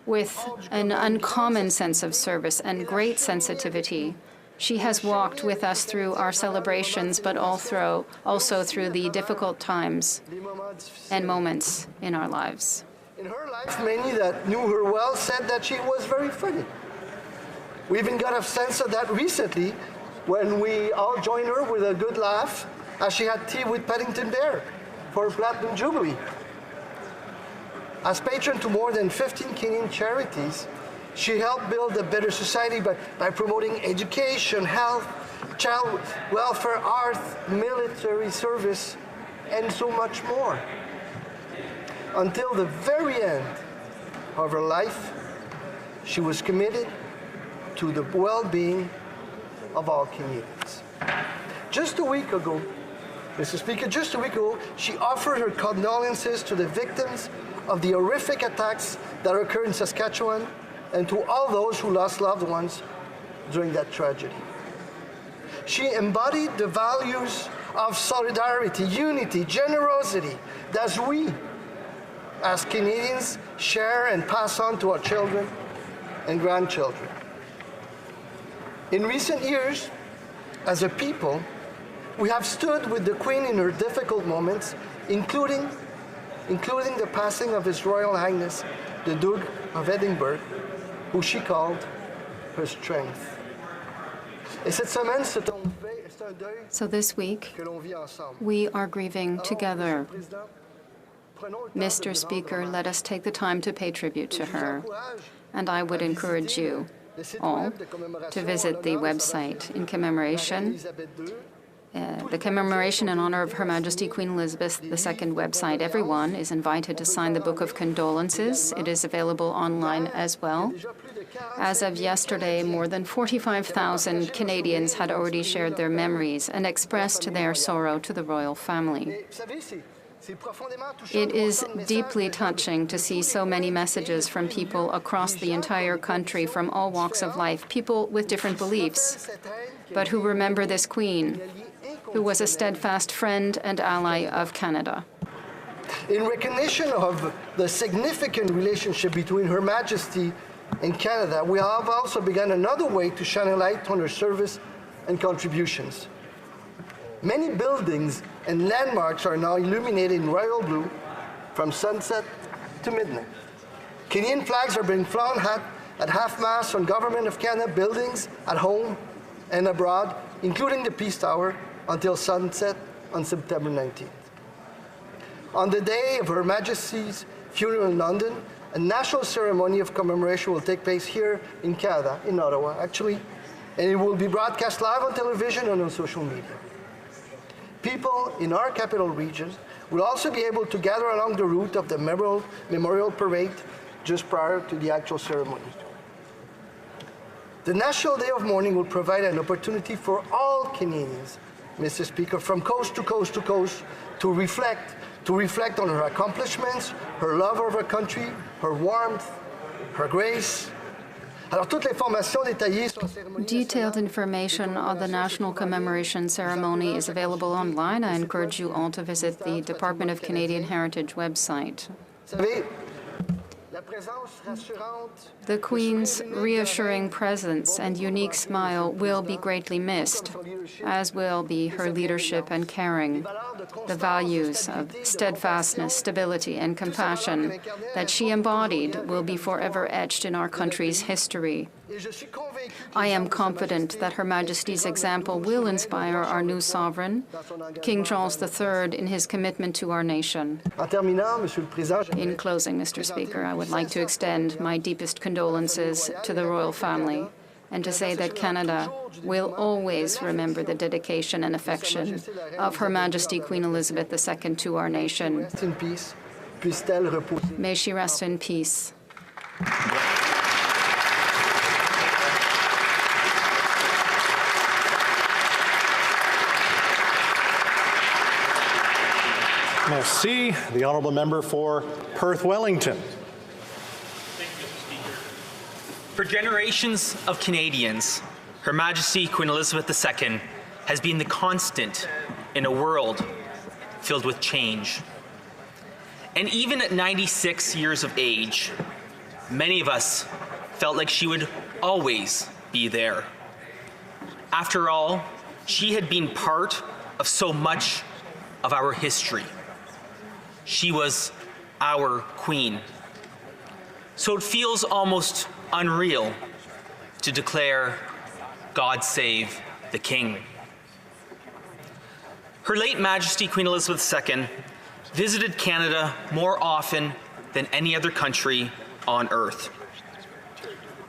S9: with an uncommon sense of service and great sensitivity. She has walked with us through our celebrations, but also through the difficult times and moments in our lives.
S10: In her life, many that knew her well said that she was very funny. We even got a sense of that recently when we all joined her with a good laugh as she had tea with Paddington Bear for her Platinum Jubilee. As patron to more than 15 Canadian charities, she helped build a better society by promoting education, health, child welfare, art, military service, and so much more. Until the very end of her life, she was committed to the well-being of all Canadians. Just a week ago, Mr. Speaker, just a week ago, she offered her condolences to the victims of the horrific attacks that occurred in Saskatchewan and to all those who lost loved ones during that tragedy. She embodied the values of solidarity, unity, generosity that we, as Canadians, share and pass on to our children and grandchildren. In recent years, as a people, we have stood with the Queen in her difficult moments, including the passing of His Royal Highness, the Duke of Edinburgh, who she called her strength.
S9: So this week, we are grieving together. Mr. Speaker, let us take the time to pay tribute to her, and I would encourage you all to visit the website in commemoration. The commemoration in honor of Her Majesty Queen Elizabeth II website. Everyone is invited to sign the Book of Condolences. It is available online as well. As of yesterday, more than 45,000 Canadians had already shared their memories and expressed their sorrow to the royal family. It is deeply touching to see so many messages from people across the entire country, from all walks of life, people with different beliefs, but who remember this Queen, who was a steadfast friend and ally of Canada.
S10: In recognition of the significant relationship between Her Majesty and Canada, we have also begun another way to shine a light on her service and contributions. Many buildings and landmarks are now illuminated in royal blue from sunset to midnight. Canadian flags are being flown at half-mast on Government of Canada buildings at home and abroad, including the Peace Tower, until sunset on September 19th. On the day of Her Majesty's funeral in London, a national ceremony of commemoration will take place here in Canada, in Ottawa, actually, and it will be broadcast live on television and on social media. People in our capital region will also be able to gather along the route of the memorial parade just prior to the actual ceremony. The National Day of Mourning will provide an opportunity for all Canadians, Mr. Speaker, from coast to coast to coast, to reflect on her accomplishments, her love of her country, her warmth, her grace.
S9: Detailed information on the National Commemoration Ceremony is available online. I encourage you all to visit the Department of Canadian Heritage website. The Queen's reassuring presence and unique smile will be greatly missed, as will be her leadership and caring. The values of steadfastness, stability, and compassion that she embodied will be forever etched in our country's history. I am confident that Her Majesty's example will inspire our new sovereign, King Charles III, in his commitment to our nation. In closing, Mr. Speaker, I would like to extend my deepest condolences to the royal family and to say that Canada will always remember the dedication and affection of Her Majesty Queen Elizabeth II to our nation. May she rest in peace.
S1: Merci. The honourable member for Perth-Wellington.
S11: Thank you, Mr. Speaker. For generations of Canadians, Her Majesty Queen Elizabeth II has been the constant in a world filled with change. And even at 96 years of age, many of us felt like she would always be there. After all, she had been part of so much of our history. She was our queen. So it feels almost unreal to declare, God save the King. Her late Majesty Queen Elizabeth II visited Canada more often than any other country on earth.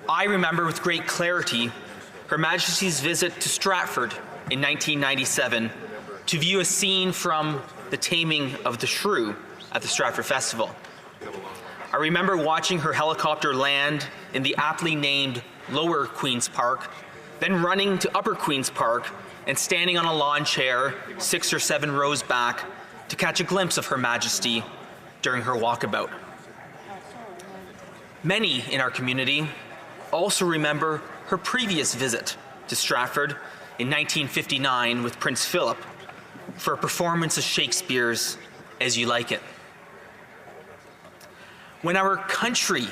S11: I remember with great clarity Her Majesty's visit to Stratford in 1997 to view a scene from The Taming of the Shrew at the Stratford Festival. I remember watching her helicopter land in the aptly named Lower Queen's Park, then running to Upper Queen's Park and standing on a lawn chair 6 or 7 rows back to catch a glimpse of Her Majesty during her walkabout. Many in our community also remember her previous visit to Stratford in 1959 with Prince Philip for a performance of Shakespeare's As You Like It. When our country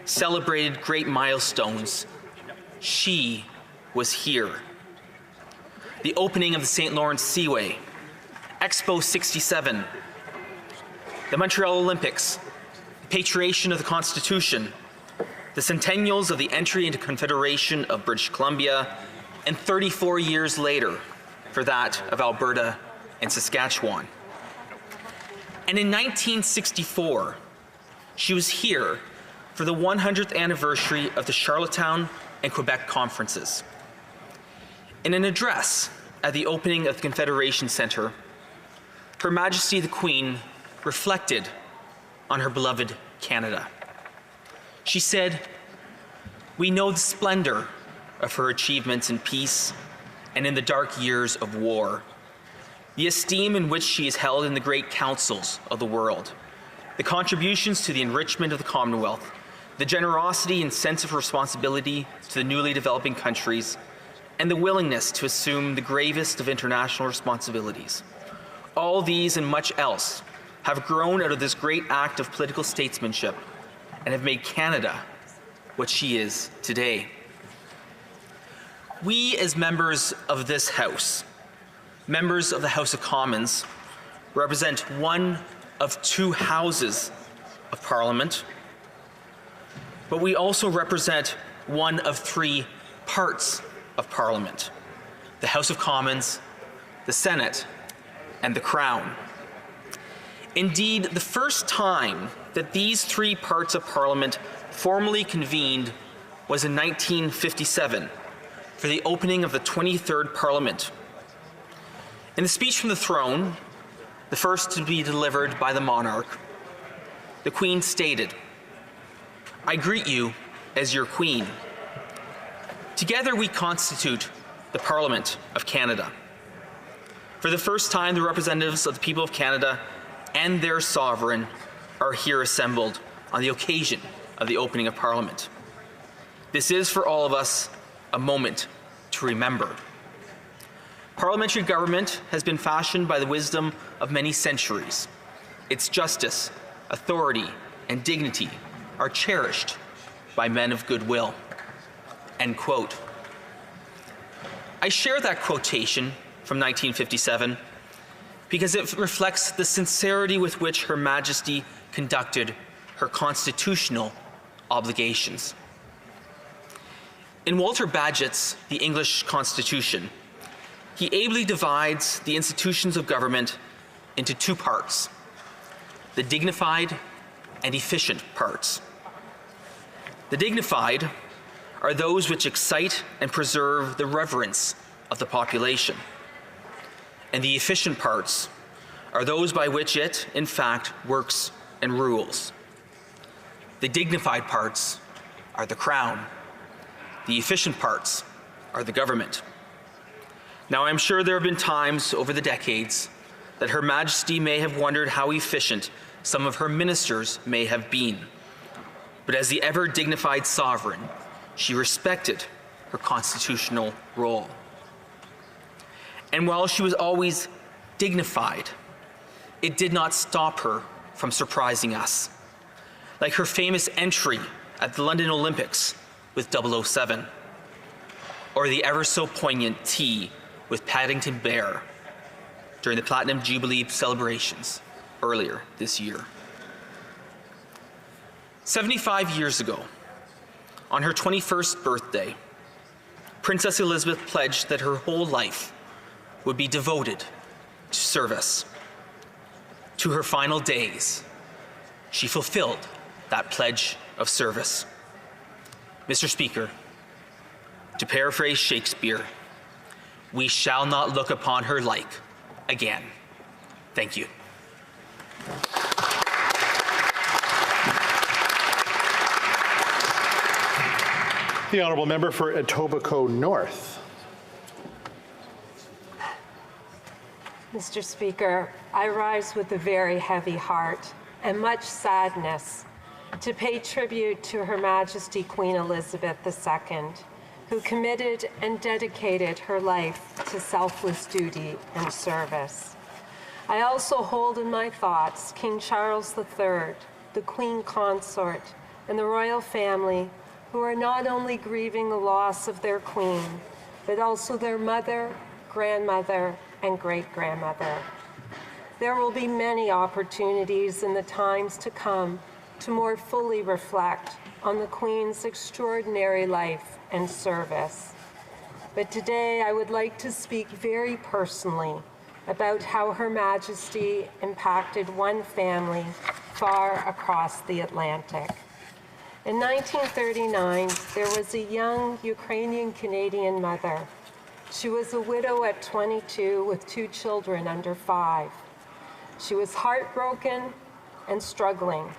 S11: celebrated great milestones, she was here. The opening of the St. Lawrence Seaway, Expo 67, the Montreal Olympics, the patriation of the Constitution, the centennials of the entry into Confederation of British Columbia, and 34 years later for that of Alberta and Saskatchewan. And in 1964, she was here for the 100th anniversary of the Charlottetown and Quebec conferences. In an address at the opening of the Confederation Centre, Her Majesty the Queen reflected on her beloved Canada. She said, "We know the splendor of her achievements in peace and in the dark years of war, the esteem in which she is held in the great councils of the world, the contributions to the enrichment of the Commonwealth, the generosity and sense of responsibility to the newly developing countries, and the willingness to assume the gravest of international responsibilities. All these and much else have grown out of this great act of political statesmanship and have made Canada what she is today." We, as members of this House, members of the House of Commons, represent one of 2 houses of Parliament, but we also represent one of 3 parts of Parliament: the House of Commons, the Senate, and the Crown. Indeed, the first time that these 3 parts of Parliament formally convened was in 1957 for the opening of the 23rd Parliament. In the speech from the throne, the first to be delivered by the monarch, the Queen stated, "I greet you as your Queen. Together we constitute the Parliament of Canada. For the first time, the representatives of the people of Canada and their sovereign are here assembled on the occasion of the opening of Parliament. This is, for all of us, a moment to remember. Parliamentary government has been fashioned by the wisdom of many centuries. Its justice, authority, and dignity are cherished by men of goodwill." End quote. I share that quotation from 1957 because it reflects the sincerity with which Her Majesty conducted her constitutional obligations. In Walter Bagehot's The English Constitution, he ably divides the institutions of government into two parts: the dignified and efficient parts. The dignified are those which excite and preserve the reverence of the population, and the efficient parts are those by which it, in fact, works and rules. The dignified parts are the Crown. The efficient parts are the government. Now, I'm sure there have been times over the decades that Her Majesty may have wondered how efficient some of her ministers may have been. But as the ever dignified sovereign, she respected her constitutional role. And while she was always dignified, it did not stop her from surprising us. Like her famous entry at the London Olympics with 007, or the ever so poignant tea with Paddington Bear during the Platinum Jubilee celebrations earlier this year. 75 years ago, on her 21st birthday, Princess Elizabeth pledged that her whole life would be devoted to service. To her final days, she fulfilled that pledge of service. Mr. Speaker, to paraphrase Shakespeare, we shall not look upon her like again. Thank you.
S1: The honourable member for Etobicoke North.
S12: Mr. Speaker, I rise with a very heavy heart and much sadness to pay tribute to Her Majesty Queen Elizabeth II, who committed and dedicated her life to selfless duty and service. I also hold in my thoughts King Charles III, the Queen Consort, and the royal family, who are not only grieving the loss of their queen, but also their mother, grandmother, and great-grandmother. There will be many opportunities in the times to come to more fully reflect on the Queen's extraordinary life and service. But today I would like to speak very personally about how Her Majesty impacted one family far across the Atlantic. In 1939, there was a young Ukrainian-Canadian mother. She was a widow at 22 with 2 children under 5. She was heartbroken and struggling.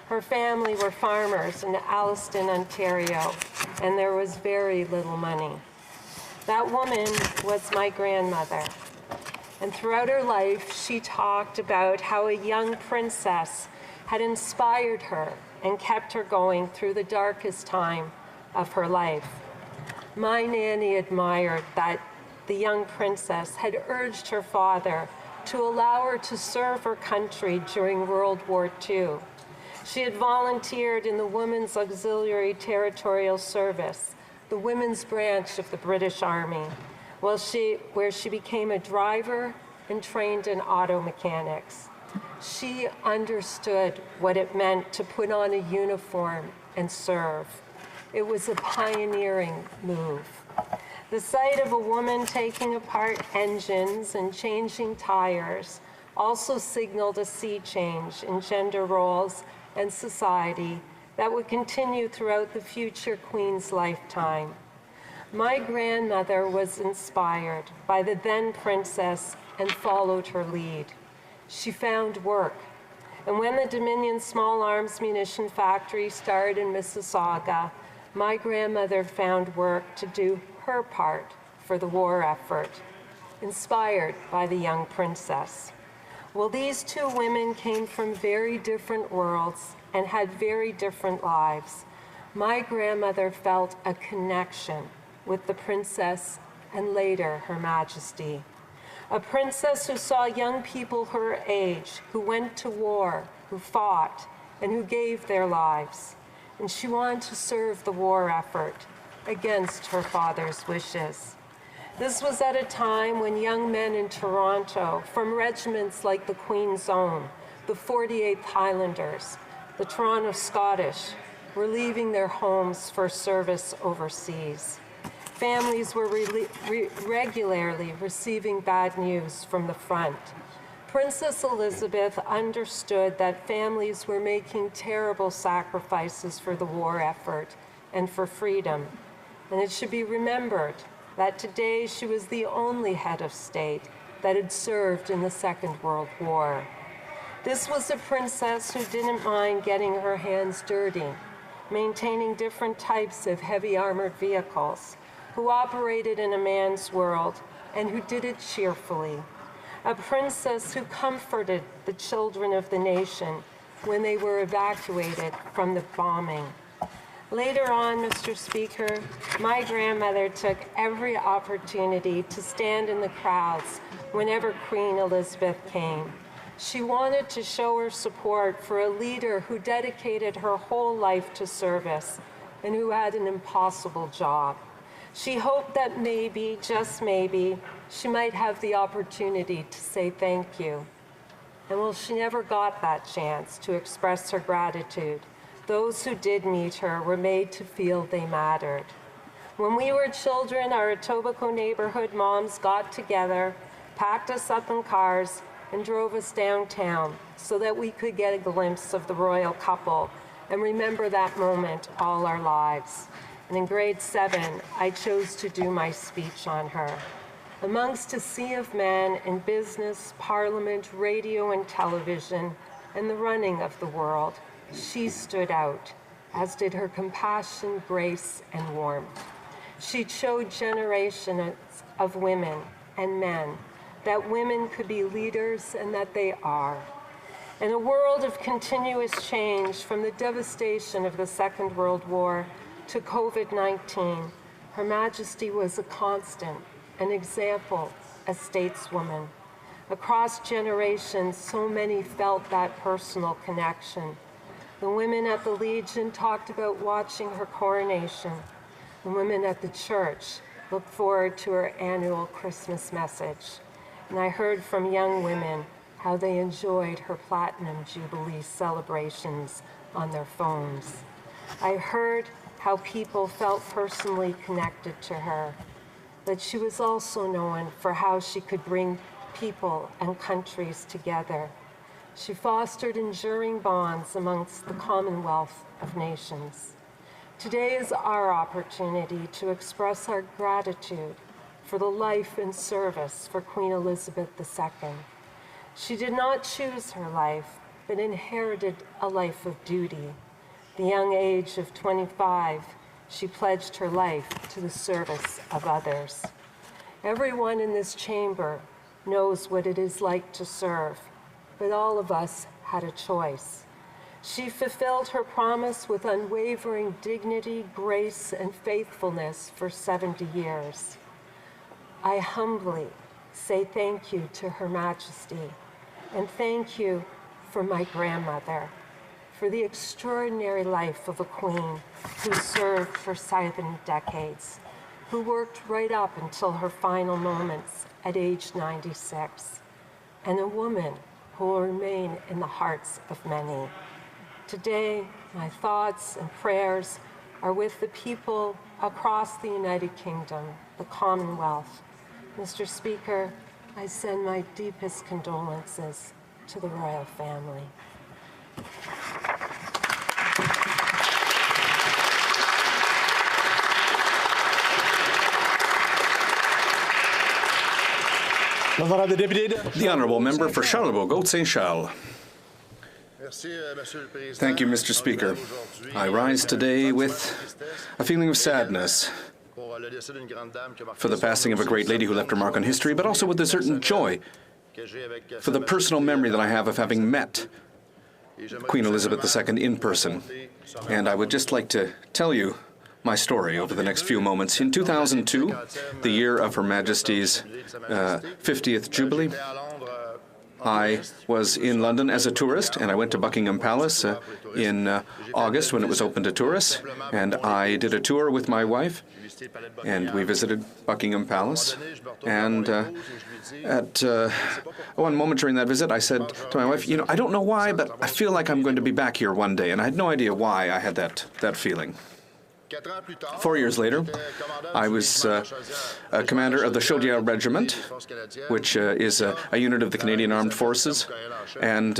S12: Her family were farmers in Alliston, Ontario, and there was very little money. That woman was my grandmother. And throughout her life, she talked about how a young princess had inspired her and kept her going through the darkest time of her life. My nanny admired that the young princess had urged her father to allow her to serve her country during World War II. She had volunteered in the Women's Auxiliary Territorial Service, the women's branch of the British Army, where she became a driver and trained in auto mechanics. She understood what it meant to put on a uniform and serve. It was a pioneering move. The sight of a woman taking apart engines and changing tires also signaled a sea change in gender roles and society that would continue throughout the future Queen's lifetime. My grandmother was inspired by the then princess and followed her lead. She found work, and when the Dominion Small Arms Munition Factory started in Mississauga, my grandmother found work to do her part for the war effort, inspired by the young princess. Well, these 2 women came from very different worlds and had very different lives. My grandmother felt a connection with the princess and later Her Majesty. A princess who saw young people her age, who went to war, who fought, and who gave their lives. And she wanted to serve the war effort against her father's wishes. This was at a time when young men in Toronto, from regiments like the Queen's Own, the 48th Highlanders, the Toronto Scottish, were leaving their homes for service overseas. Families were regularly receiving bad news from the front. Princess Elizabeth understood that families were making terrible sacrifices for the war effort and for freedom. And it should be remembered that today she was the only head of state that had served in the Second World War. This was a princess who didn't mind getting her hands dirty, maintaining different types of heavy armored vehicles, who operated in a man's world and who did it cheerfully. A princess who comforted the children of the nation when they were evacuated from the bombing. Later on, Mr. Speaker, my grandmother took every opportunity to stand in the crowds whenever Queen Elizabeth came. She wanted to show her support for a leader who dedicated her whole life to service and who had an impossible job. She hoped that maybe, just maybe, she might have the opportunity to say thank you. And while she never got that chance to express her gratitude, those who did meet her were made to feel they mattered. When we were children, our Etobicoke neighborhood moms got together, packed us up in cars, and drove us downtown so that we could get a glimpse of the royal couple and remember that moment all our lives. And in grade 7, I chose to do my speech on her. Amongst a sea of men in business, parliament, radio, and television, and the running of the world, she stood out, as did her compassion, grace, and warmth. She showed generations of women and men that women could be leaders and that they are. In a world of continuous change, from the devastation of the Second World War to COVID-19, Her Majesty was a constant, an example, a stateswoman. Across generations, so many felt that personal connection. The women at the Legion talked about watching her coronation. The women at the church looked forward to her annual Christmas message. And I heard from young women how they enjoyed her Platinum Jubilee celebrations on their phones. I heard how people felt personally connected to her, but she was also known for how she could bring people and countries together. She fostered enduring bonds amongst the Commonwealth of Nations. Today is our opportunity to express our gratitude for the life and service for Queen Elizabeth II. She did not choose her life, but inherited a life of duty. At the young age of 25, she pledged her life to the service of others. Everyone in this chamber knows what it is like to serve, but all of us had a choice. She fulfilled her promise with unwavering dignity, grace, and faithfulness for 70 years. I humbly say thank you to Her Majesty, and thank you for my grandmother, for the extraordinary life of a queen who served for 7 decades, who worked right up until her final moments at age 96, and a woman who will remain in the hearts of many. Today, my thoughts and prayers are with the people across the United Kingdom, the Commonwealth. Mr. Speaker, I send my deepest condolences to the royal family.
S2: The Honourable Member for Charlebourg-Gaulte-Saint-Charles. Thank you, Mr. Speaker. I rise today with a feeling of sadness for the passing of a great lady who left her mark on history, but also with a certain joy for the personal memory that I have of having met Queen Elizabeth II in person. And I would just like to tell you my story over the next few moments. In 2002, the year of Her Majesty's 50th Jubilee, I was in London as a tourist, and I went to Buckingham Palace in August when it was open to tourists, and I did a tour with my wife, and we visited Buckingham Palace. And at one moment during that visit, I said to my wife, I don't know why, but I feel like I'm going to be back here one day, and I had no idea why I had that feeling. 4 years later, I was a commander of the Chaudière Regiment, which is a unit of the Canadian Armed Forces, and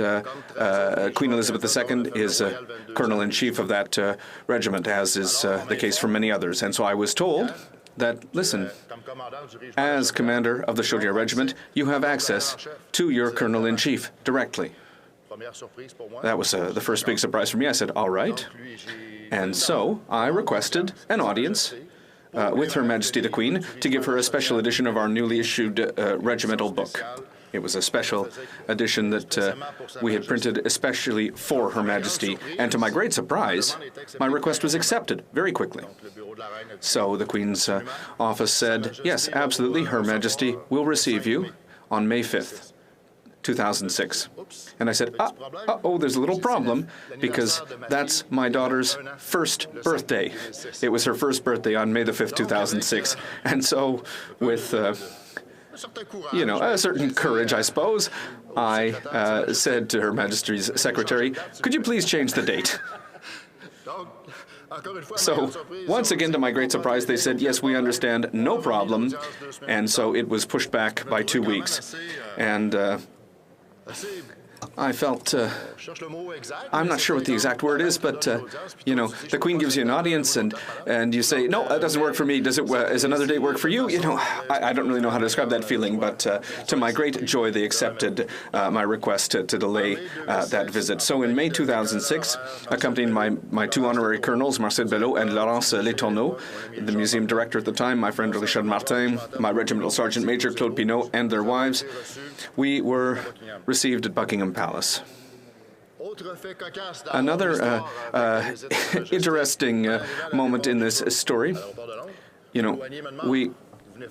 S2: Queen Elizabeth II is Colonel-in-Chief of that regiment, as is the case for many others. And so I was told that, listen, as commander of the Chaudière Regiment, you have access to your Colonel-in-Chief directly. That was the first big surprise for me. I said, all right. And so I requested an audience with Her Majesty the Queen to give her a special edition of our newly issued regimental book. It was a special edition that we had printed especially for Her Majesty. And to my great surprise, my request was accepted very quickly. So the Queen's office said, yes, absolutely, Her Majesty will receive you on May 5th. 2006. And I said, there's a little problem, because that's my daughter's first birthday. It was her first birthday on May the 5th, 2006. And so with, a certain courage, I suppose, I said to Her Majesty's secretary, could you please change the date? So, once again, to my great surprise, they said, yes, we understand, no problem. And so it was pushed back by 2 weeks. And I felt, I'm not sure what the exact word is, but, the Queen gives you an audience and you say, no, that doesn't work for me. Does another date work for you? I don't really know how to describe that feeling, but to my great joy, they accepted my request to delay that visit. So in May 2006, accompanying my two honorary colonels, Marcel Belot and Laurence Letourneau, the museum director at the time, my friend Richard Martin, my regimental sergeant major Claude Pinault, and their wives, we were received at Buckingham Palace. Another interesting moment in this story,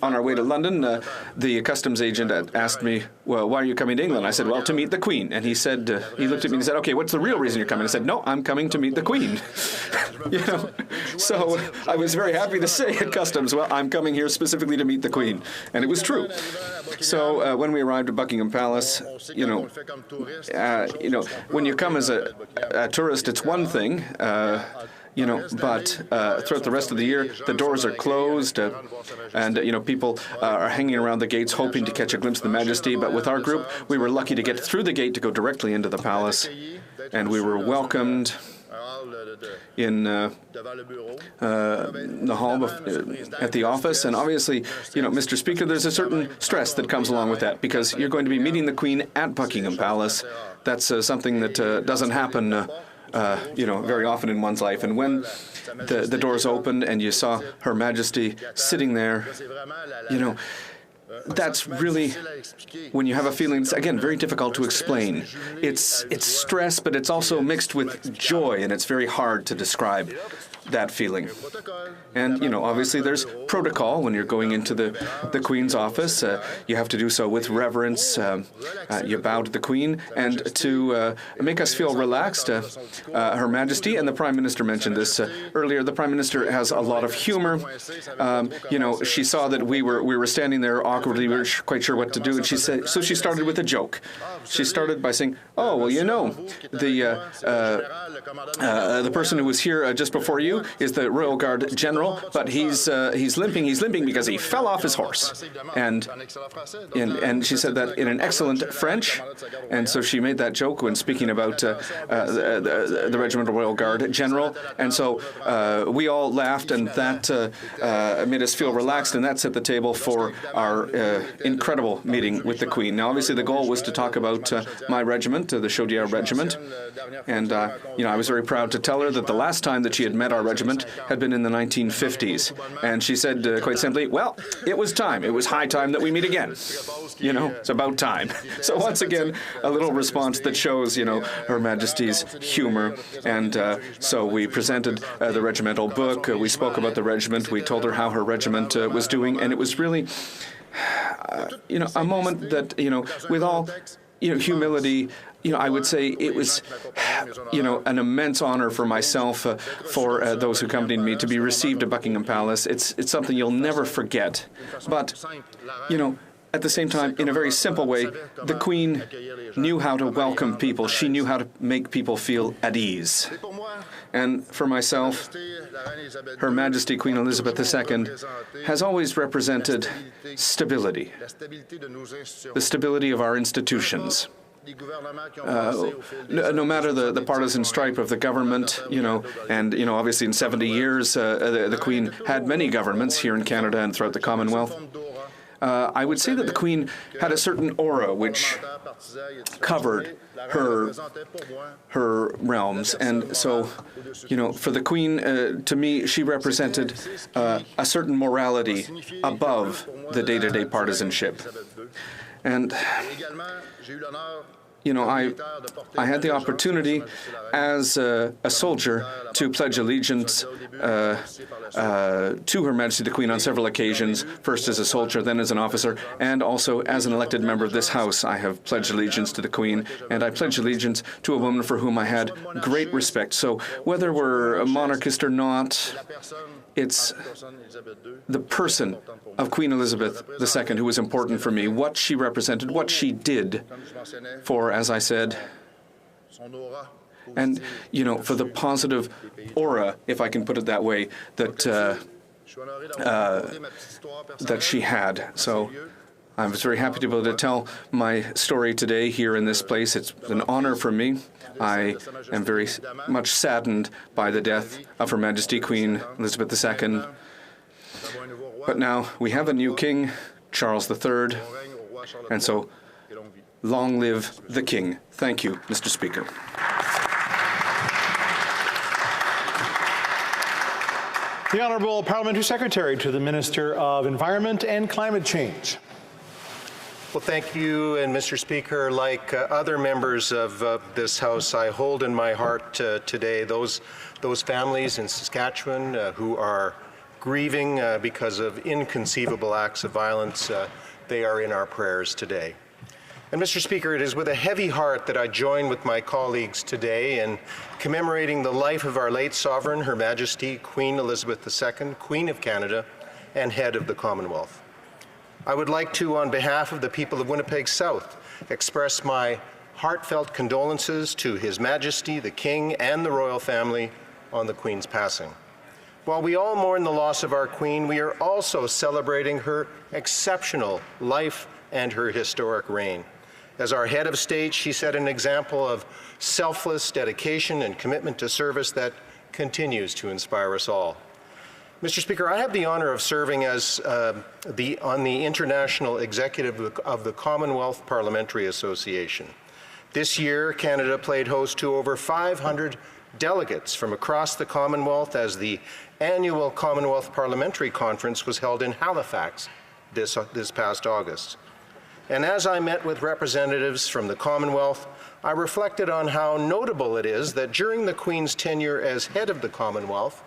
S2: on our way to London, the customs agent asked me, well, why are you coming to England? I said, well, to meet the Queen. And he said, he looked at me and said, okay, what's the real reason you're coming? I said, no, I'm coming to meet the Queen. So I was very happy to say at customs, well, I'm coming here specifically to meet the Queen. And it was true. So when we arrived at Buckingham Palace, when you come as a tourist, it's one thing. But throughout the rest of the year, the doors are closed, and people are hanging around the gates hoping to catch a glimpse of the Majesty. But with our group, we were lucky to get through the gate to go directly into the palace, and we were welcomed in the hall at the office. And obviously, Mr. Speaker, there's a certain stress that comes along with that, because you're going to be meeting the Queen at Buckingham Palace. That's something that doesn't happen very often in one's life. And when the doors opened and you saw Her Majesty sitting there, that's really, when you have a feeling, it's, again, very difficult to explain. It's stress, but it's also mixed with joy, and it's very hard to describe that feeling. And, obviously there's protocol when you're going into the Queen's office. You have to do so with reverence. You bow to the Queen. And to make us feel relaxed, Her Majesty and the Prime Minister mentioned this earlier. The Prime Minister has a lot of humor. She saw that we were standing there awkwardly. We weren't quite sure what to do. And she said, so she started with a joke. She started by saying, oh, well, the person who was here just before you is the Royal Guard General, but he's limping. He's limping because he fell off his horse. And she said that in an excellent French. And so she made that joke when speaking about the Regimental Royal Guard General. And so we all laughed, and that made us feel relaxed, and that set the table for our incredible meeting with the Queen. Now, obviously, the goal was to talk about my regiment, the Chaudière Regiment. And, I was very proud to tell her that the last time that she had met our regiment had been in the 1950s. And she said quite simply, well, it was time. It was high time that we meet again. It's about time. So once again, a little response that shows, Her Majesty's humor. And so we presented the regimental book. We spoke about the regiment. We told her how her regiment was doing. And it was really, a moment that, with all humility, I would say it was, an immense honor for myself, for those who accompanied me, to be received at Buckingham Palace. It's something you'll never forget. But, at the same time, in a very simple way, the Queen knew how to welcome people. She knew how to make people feel at ease. And for myself, Her Majesty Queen Elizabeth II has always represented stability, the stability of our institutions. No matter the partisan stripe of the government, and obviously in 70 years, the Queen had many governments here in Canada and throughout the Commonwealth. I would say that the Queen had a certain aura which covered her realms, and so, for the Queen, to me, she represented a certain morality above the day-to-day partisanship. And I had the opportunity as a soldier to pledge allegiance to Her Majesty the Queen on several occasions, first as a soldier, then as an officer, and also as an elected member of this House. I have pledged allegiance to the Queen, and I pledge allegiance to a woman for whom I had great respect. So whether we're a monarchist or not, it's the person of Queen Elizabeth II who was important for me, what she represented, what she did for, as I said, and, for the positive aura, if I can put it that way, that she had. So I was very happy to be able to tell my story today here in this place. It's an honor for me. I am very much saddened by the death of Her Majesty Queen Elizabeth II. But now we have a new king, Charles III, and so long live the king. Thank you, Mr. Speaker.
S1: The Honourable Parliamentary Secretary to the Minister of Environment and Climate Change.
S13: Well, thank you, and Mr. Speaker, like other members of this House, I hold in my heart today those families in Saskatchewan who are grieving because of inconceivable acts of violence. They are in our prayers today. And Mr. Speaker, it is with a heavy heart that I join with my colleagues today in commemorating the life of our late Sovereign, Her Majesty Queen Elizabeth II, Queen of Canada and Head of the Commonwealth. I would like to, on behalf of the people of Winnipeg South, express my heartfelt condolences to His Majesty, the King, and the royal family on the Queen's passing. While we all mourn the loss of our Queen, we are also celebrating her exceptional life and her historic reign. As our head of state, she set an example of selfless dedication and commitment to service that continues to inspire us all. Mr. Speaker, I have the honor of serving as on the International Executive of the Commonwealth Parliamentary Association. This year, Canada played host to over 500 delegates from across the Commonwealth as the annual Commonwealth Parliamentary Conference was held in Halifax this past August. And as I met with representatives from the Commonwealth, I reflected on how notable it is that during the Queen's tenure as head of the Commonwealth,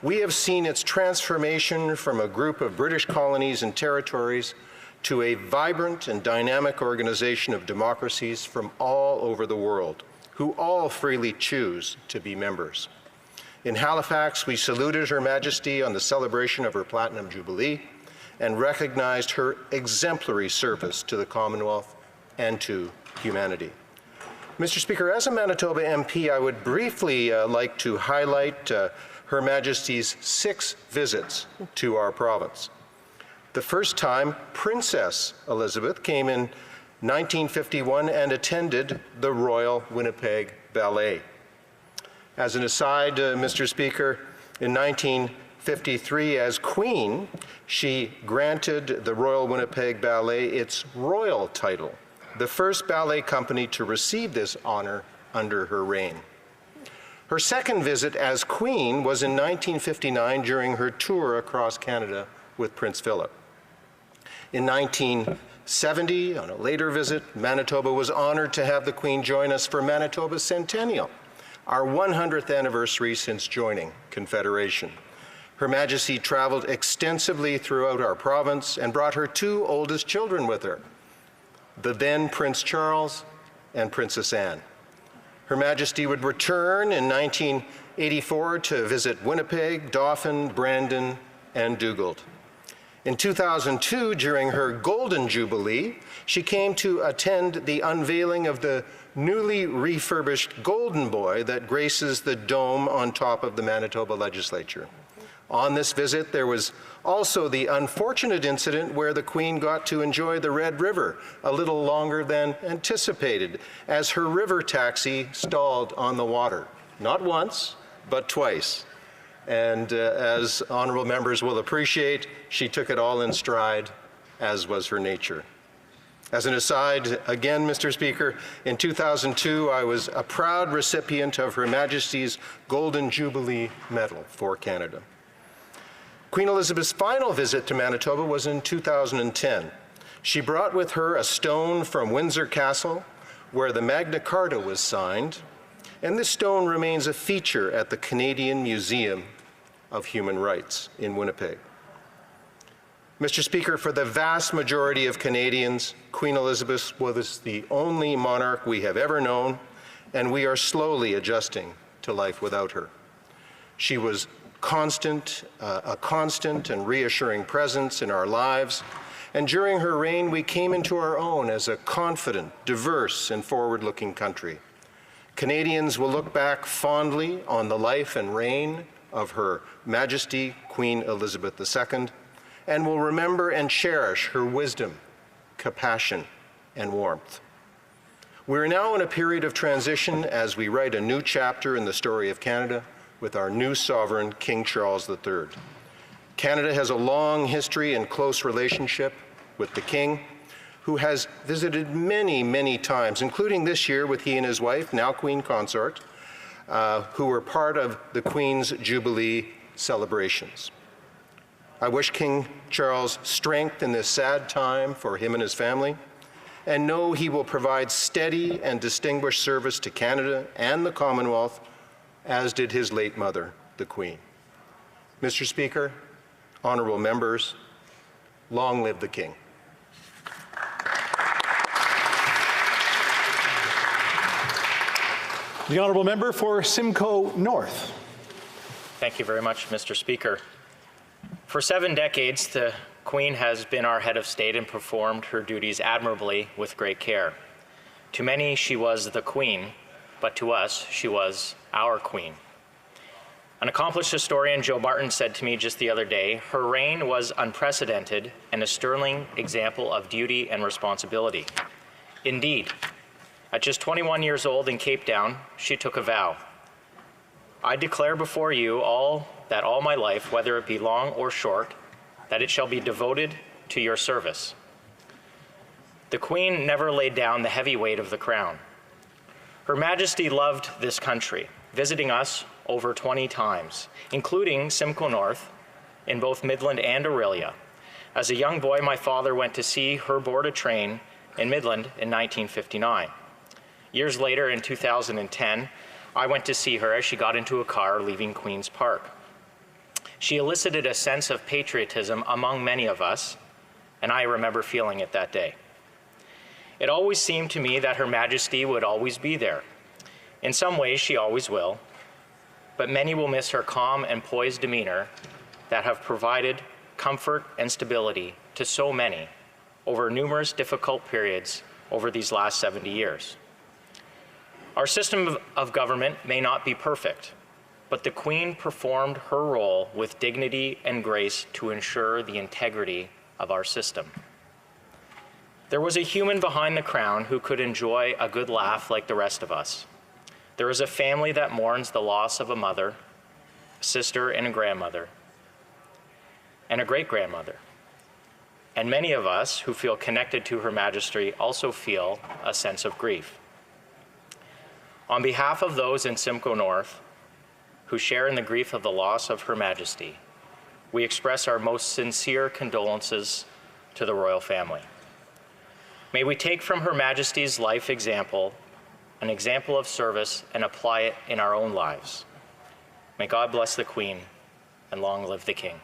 S13: we have seen its transformation from a group of British colonies and territories to a vibrant and dynamic organization of democracies from all over the world, who all freely choose to be members. In Halifax, we saluted Her Majesty on the celebration of her Platinum Jubilee and recognized her exemplary service to the Commonwealth and to humanity. Mr. Speaker, as a Manitoba MP, I would briefly like to highlight Her Majesty's 6 visits to our province. The first time, Princess Elizabeth came in 1951 and attended the Royal Winnipeg Ballet. As an aside, Mr. Speaker, in 1953, as Queen, she granted the Royal Winnipeg Ballet its royal title, the first ballet company to receive this honor under her reign. Her second visit as Queen was in 1959 during her tour across Canada with Prince Philip. In 1970, on a later visit, Manitoba was honored to have the Queen join us for Manitoba's centennial, our 100th anniversary since joining Confederation. Her Majesty traveled extensively throughout our province and brought her 2 oldest children with her. the then Prince Charles and Princess Anne. Her Majesty would return in 1984 to visit Winnipeg, Dauphin, Brandon, and Dugald. In 2002, during her Golden Jubilee, she came to attend the unveiling of the newly refurbished Golden Boy that graces the dome on top of the Manitoba Legislature. On this visit, there was also the unfortunate incident where the Queen got to enjoy the Red River a little longer than anticipated, as her river taxi stalled on the water. Not once, but twice. And as honorable members will appreciate, she took it all in stride, as was her nature. As an aside, again, Mr. Speaker, in 2002, I was a proud recipient of Her Majesty's Golden Jubilee Medal for Canada. Queen Elizabeth's final visit to Manitoba was in 2010. She brought with her a stone from Windsor Castle, where the Magna Carta was signed, and this stone remains a feature at the Canadian Museum of Human Rights in Winnipeg. Mr. Speaker, for the vast majority of Canadians, Queen Elizabeth was the only monarch we have ever known, and we are slowly adjusting to life without her. She was a constant and reassuring presence in our lives, and during her reign, we came into our own as a confident, diverse, and forward-looking country. Canadians will look back fondly on the life and reign of Her Majesty Queen Elizabeth II, and will remember and cherish her wisdom, compassion, and warmth. We are now in a period of transition as we write a new chapter in the story of Canada with our new sovereign, King Charles III. Canada has a long history and close relationship with the King, who has visited many, many times, including this year with he and his wife, now Queen Consort, who were part of the Queen's Jubilee celebrations. I wish King Charles strength in this sad time for him and his family, and know he will provide steady and distinguished service to Canada and the Commonwealth, as did his late mother, the Queen. Mr. Speaker, honorable members, long live the King.
S1: The honourable member for Simcoe North.
S14: Thank you very much, Mr. Speaker. For 7 decades, the Queen has been our head of state and performed her duties admirably with great care. To many, she was the Queen, but to us, she was our Queen. An accomplished historian, Joe Martin, said to me just the other day, her reign was unprecedented and a sterling example of duty and responsibility. Indeed, at just 21 years old in Cape Town, she took a vow. I declare before you all that all my life, whether it be long or short, that it shall be devoted to your service. The Queen never laid down the heavy weight of the crown. Her Majesty loved this country, visiting us over 20 times, including Simcoe North in both Midland and Orillia. As a young boy, my father went to see her board a train in Midland in 1959. Years later, in 2010, I went to see her as she got into a car leaving Queen's Park. She elicited a sense of patriotism among many of us, and I remember feeling it that day. It always seemed to me that Her Majesty would always be there. In some ways, she always will, but many will miss her calm and poised demeanor that have provided comfort and stability to so many over numerous difficult periods over these last 70 years. Our system of government may not be perfect, but the Queen performed her role with dignity and grace to ensure the integrity of our system. There was a human behind the crown who could enjoy a good laugh like the rest of us. There is a family that mourns the loss of a mother, a sister, and a grandmother, and a great-grandmother. And many of us who feel connected to Her Majesty also feel a sense of grief. On behalf of those in Simcoe North who share in the grief of the loss of Her Majesty, we express our most sincere condolences to the royal family. May we take from Her Majesty's life example, an example of service, and apply it in our own lives. May God bless the Queen, and long live the King.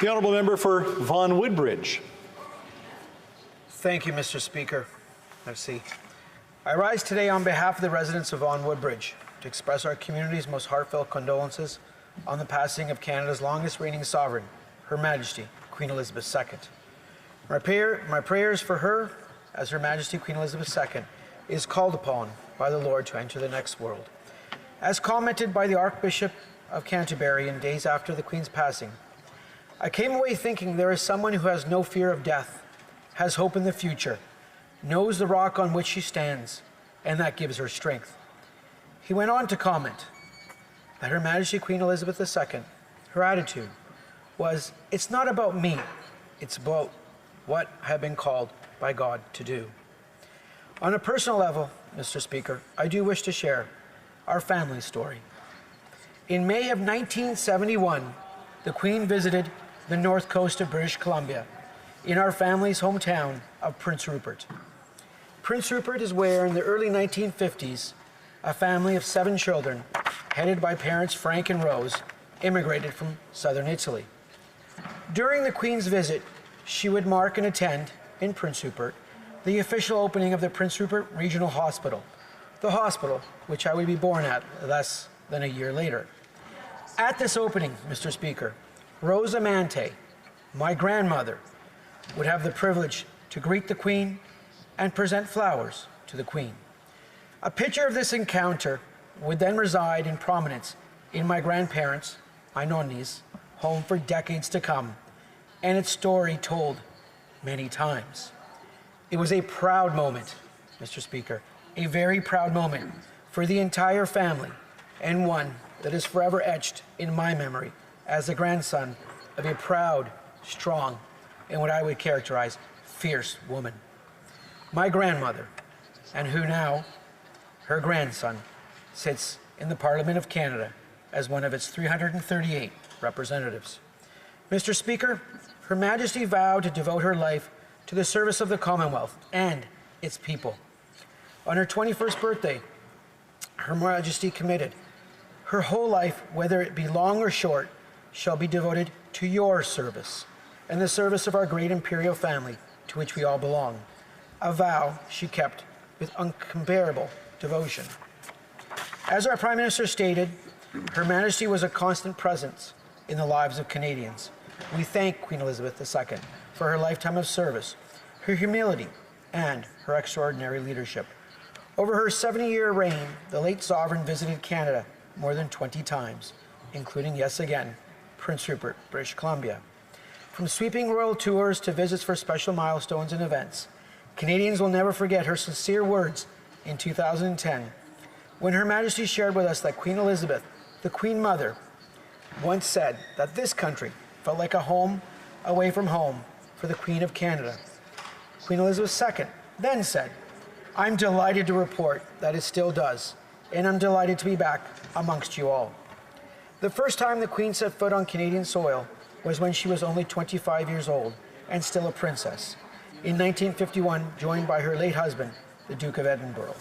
S1: The honourable member for Vaughan Woodbridge.
S15: Thank you, Mr. Speaker. Merci. I rise today on behalf of the residents of Vaughan Woodbridge to express our community's most heartfelt condolences on the passing of Canada's longest reigning sovereign, Her Majesty Queen Elizabeth II. My prayers for her, as Her Majesty Queen Elizabeth II is called upon by the Lord to enter the next world. As commented by the Archbishop of Canterbury in days after the Queen's passing, I came away thinking there is someone who has no fear of death, has hope in the future, knows the rock on which she stands, and that gives her strength. He went on to comment that Her Majesty Queen Elizabeth II, her attitude was, it's not about me, it's about what I have been called by God to do. On a personal level, Mr. Speaker, I do wish to share our family story. In May of 1971, the Queen visited the north coast of British Columbia in our family's hometown of Prince Rupert. Prince Rupert is where, in the early 1950s, a family of 7 children, headed by parents Frank and Rose, immigrated from southern Italy. During the Queen's visit, she would mark and attend, in Prince Rupert, the official opening of the Prince Rupert Regional Hospital, the hospital which I would be born at less than a year later. At this opening, Mr. Speaker, Rosa Mante, my grandmother, would have the privilege to greet the Queen and present flowers to the Queen. A picture of this encounter would then reside in prominence in my grandparents', my nonnies, home for decades to come, and its story told many times. It was a proud moment, Mr. Speaker, a very proud moment for the entire family, and one that is forever etched in my memory as the grandson of a proud, strong, and what I would characterize fierce woman. My grandmother, and who now, her grandson, sits in the Parliament of Canada as one of its 338 representatives. Mr. Speaker, Her Majesty vowed to devote her life to the service of the Commonwealth and its people. On her 21st birthday, Her Majesty committed, her whole life, whether it be long or short, shall be devoted to your service and the service of our great imperial family to which we all belong, a vow she kept with incomparable devotion. As our Prime Minister stated, Her Majesty was a constant presence in the lives of Canadians. We thank Queen Elizabeth II for her lifetime of service, her humility, and her extraordinary leadership. Over her 70-year reign, the late sovereign visited Canada more than 20 times, including, yes again, Prince Rupert, British Columbia. From sweeping royal tours to visits for special milestones and events, Canadians will never forget her sincere words in 2010, when Her Majesty shared with us that Queen Elizabeth, the Queen Mother, once said that this country felt like a home away from home for the Queen of Canada. Queen Elizabeth II then said, I'm delighted to report that it still does, and I'm delighted to be back amongst you all. The first time the Queen set foot on Canadian soil was when she was only 25 years old and still a princess, in 1951, joined by her late husband, the Duke of Edinburgh.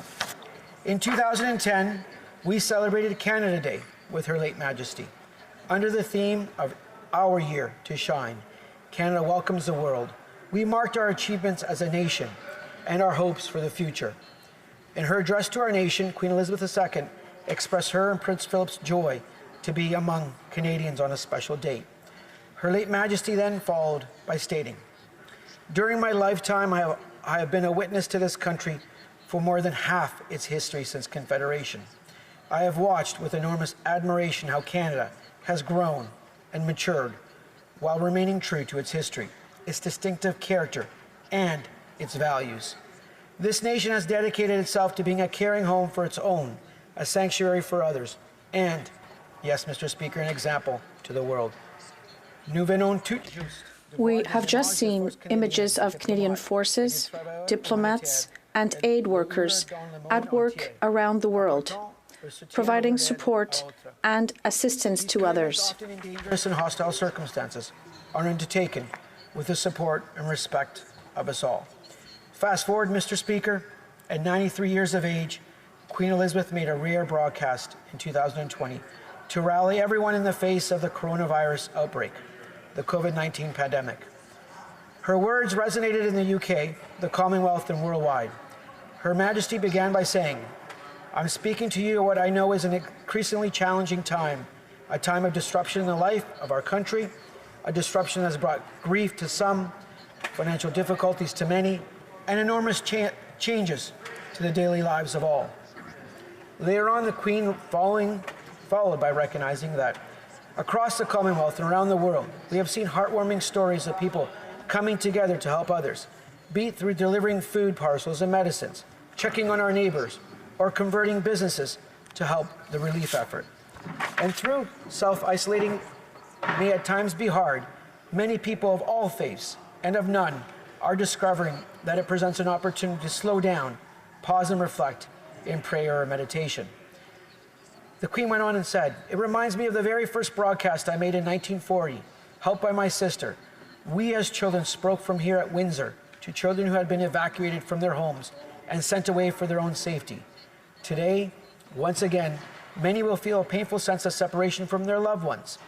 S15: In 2010, we celebrated Canada Day with Her late Majesty. Under the theme of Our Year to Shine, Canada welcomes the world, we marked our achievements as a nation and our hopes for the future. In her address to our nation, Queen Elizabeth II expressed her and Prince Philip's joy to be among Canadians on a special date. Her late Majesty then followed by stating, during my lifetime, I have been a witness to this country for more than half its history since Confederation. I have watched with enormous admiration how Canada has grown and matured while remaining true to its history, its distinctive character, and its values. This nation has dedicated itself to being a caring home for its own, a sanctuary for others, and, yes, Mr. Speaker, an example to the world. Nous venons tout juste.
S5: We have just seen images of Canadian forces, diplomats, and aid workers at work around the world, providing support and assistance to others.
S15: Often in dangerous and hostile circumstances are undertaken with the support and respect of us all. Fast forward, Mr. Speaker, at 93 years of age, Queen Elizabeth made a rare broadcast in 2020 to rally everyone in the face of the coronavirus outbreak. the COVID-19 pandemic. Her words resonated in the UK, the Commonwealth, and worldwide. Her Majesty began by saying, "I'm speaking to you at what I know is an increasingly challenging time, a time of disruption in the life of our country, a disruption that has brought grief to some, financial difficulties to many, and enormous changes to the daily lives of all." Later on, the Queen followed by recognizing that across the Commonwealth and around the world, we have seen heartwarming stories of people coming together to help others, be it through delivering food parcels and medicines, checking on our neighbors, or converting businesses to help the relief effort. And through self-isolating may at times be hard, many people of all faiths and of none are discovering that it presents an opportunity to slow down, pause and reflect in prayer or meditation. The Queen went on and said, "It reminds me of the very first broadcast I made in 1940, helped by my sister. We as children spoke from here at Windsor to children who had been evacuated from their homes and sent away for their own safety. Today, once again, many will feel a painful sense of separation from their loved ones.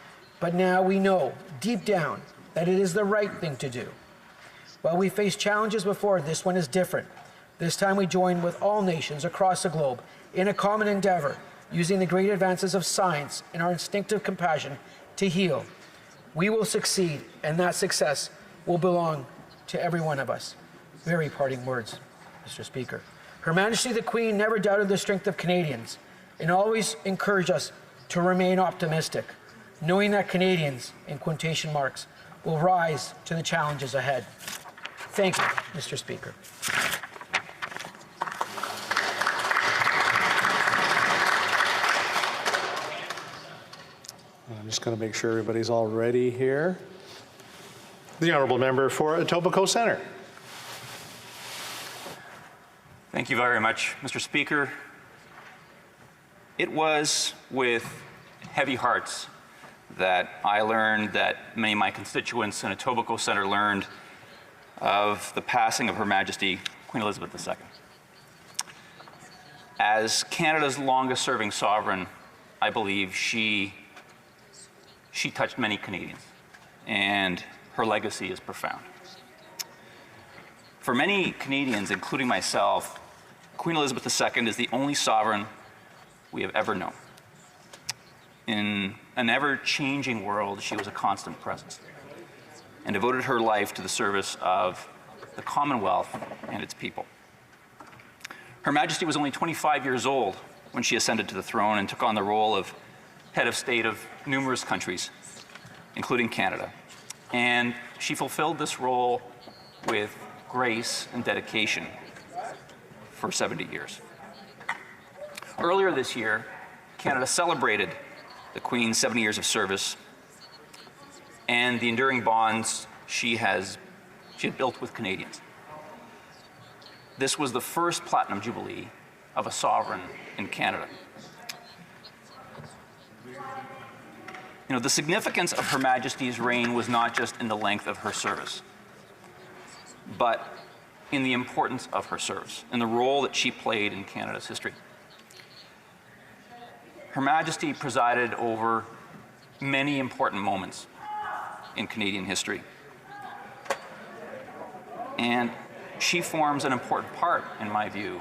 S15: But now we know, deep down, that it is the right thing to do. While we faced challenges before, this one is different. This time we join with all nations across the globe in a common endeavor, using the great advances of science and our instinctive compassion to heal. We will succeed, and that success will belong to every one of us." Very parting words, Mr. Speaker. Her Majesty the Queen never doubted the strength of Canadians and always encouraged us to remain optimistic, knowing that Canadians, in quotation marks, will rise to the challenges ahead. Thank you, Mr. Speaker.
S1: I'm just going to make sure everybody's all ready here. The Honourable Member for Etobicoke Centre.
S16: Thank you very much, Mr. Speaker. It was with heavy hearts that I learned, that many of my constituents in Etobicoke Centre learned of the passing of Her Majesty Queen Elizabeth II. As Canada's longest-serving sovereign, I believe she touched many Canadians, and her legacy is profound. For many Canadians, including myself, Queen Elizabeth II is the only sovereign we have ever known. In an ever-changing world, she was a constant presence and devoted her life to the service of the Commonwealth and its people. Her Majesty was only 25 years old when she ascended to the throne and took on the role of head of state of numerous countries, including Canada. And she fulfilled this role with grace and dedication for 70 years. Earlier this year, Canada celebrated the Queen's 70 years of service and the enduring bonds she had built with Canadians. This was the first Platinum Jubilee of a sovereign in Canada. You know, the significance of Her Majesty's reign was not just in the length of her service, but in the importance of her service and the role that she played in Canada's history. Her Majesty presided over many important moments in Canadian history, and she forms an important part, in my view,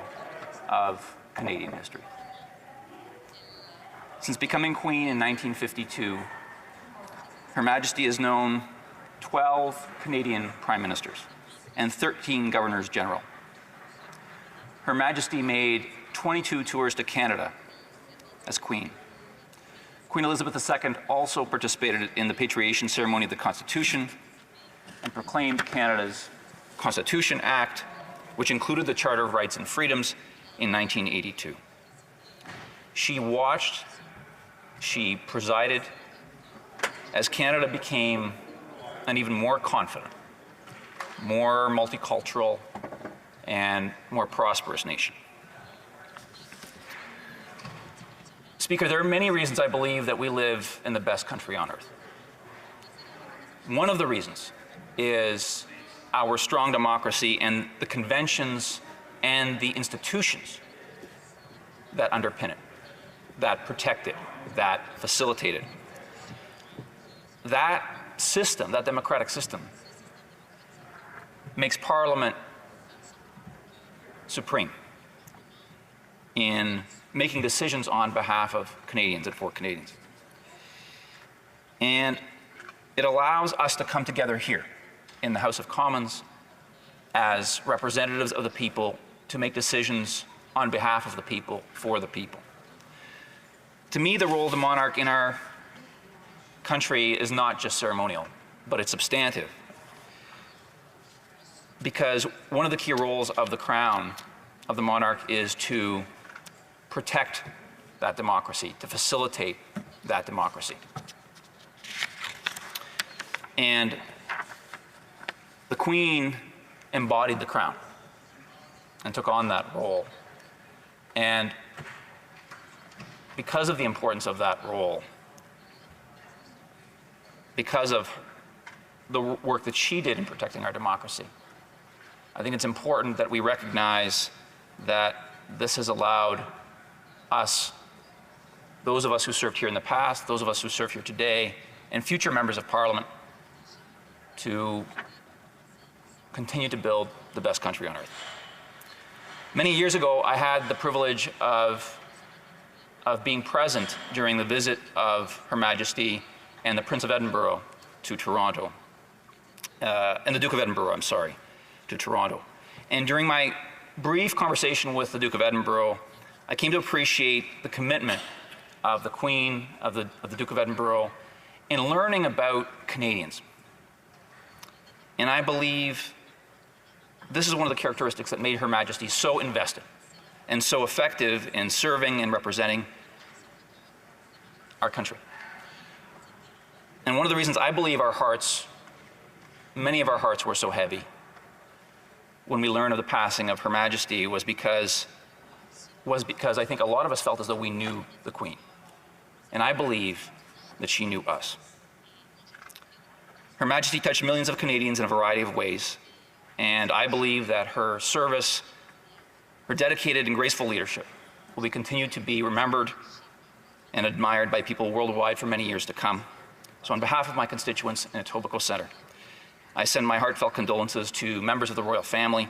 S16: of Canadian history. Since becoming Queen in 1952, Her Majesty has known 12 Canadian Prime Ministers and 13 Governors General. Her Majesty made 22 tours to Canada as Queen. Queen Elizabeth II also participated in the patriation ceremony of the Constitution and proclaimed Canada's Constitution Act, which included the Charter of Rights and Freedoms, in 1982. She watched, she presided as Canada became an even more confident, more multicultural, and more prosperous nation. Speaker, there are many reasons I believe that we live in the best country on earth. One of the reasons is our strong democracy and the conventions and the institutions that underpin it, that protect it, that facilitate it. That system, that democratic system, makes Parliament supreme in making decisions on behalf of Canadians and for Canadians. And it allows us to come together here in the House of Commons as representatives of the people to make decisions on behalf of the people, for the people. To me, the role of the monarch in our country is not just ceremonial, but it's substantive. Because one of the key roles of the Crown, of the monarch, is to protect that democracy, to facilitate that democracy. And the Queen embodied the Crown and took on that role. And because of the importance of that role, because of the work that she did in protecting our democracy, I think it's important that we recognize that this has allowed us, those of us who served here in the past, those of us who serve here today, and future members of Parliament, to continue to build the best country on earth. Many years ago, I had the privilege of being present during the visit of Her Majesty and the Prince of Edinburgh to Toronto, and the Duke of Edinburgh, I'm sorry, to Toronto. And during my brief conversation with the Duke of Edinburgh, I came to appreciate the commitment of the Queen, of the Duke of Edinburgh, in learning about Canadians. And I believe this is one of the characteristics that made Her Majesty so invested and so effective in serving and representing our country. And one of the reasons I believe our hearts, many of our hearts, were so heavy when we learned of the passing of Her Majesty was because I think a lot of us felt as though we knew the Queen. And I believe that she knew us. Her Majesty touched millions of Canadians in a variety of ways, and I believe that her service, her dedicated and graceful leadership, will be continued to be remembered and admired by people worldwide for many years to come. So on behalf of my constituents in Etobicoke Centre, I send my heartfelt condolences to members of the royal family,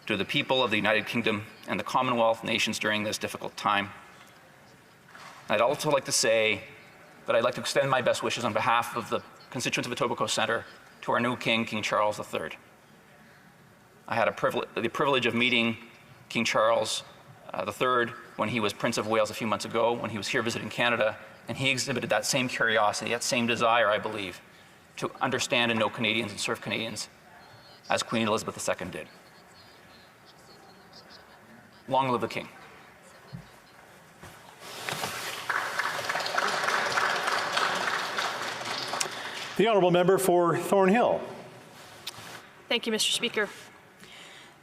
S16: to the people of the United Kingdom and the Commonwealth nations during this difficult time. I'd also like to say that I'd like to extend my best wishes on behalf of the constituents of Etobicoke Centre to our new King, King Charles III. I had the privilege of meeting King Charles III when he was Prince of Wales a few months ago, when he was here visiting Canada, and he exhibited that same curiosity, that same desire, I believe, to understand and know Canadians and serve Canadians as Queen Elizabeth II did. Long live the King.
S1: The honourable member for Thornhill.
S17: Thank you, Mr. Speaker.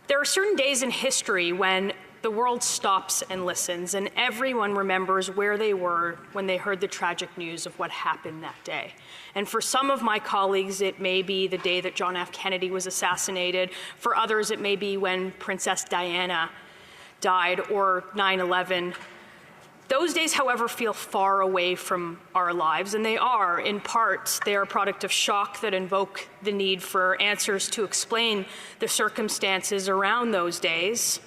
S17: There are certain days in history when the world stops and listens, and everyone remembers where they were when they heard the tragic news of what happened that day. And for some of my colleagues, it may be the day that John F. Kennedy was assassinated. For others, it may be when Princess Diana died, or 9/11. Those days, however, feel far away from our lives, and they are, in part, they are a product of shock that invoke the need for answers to explain the circumstances around those days.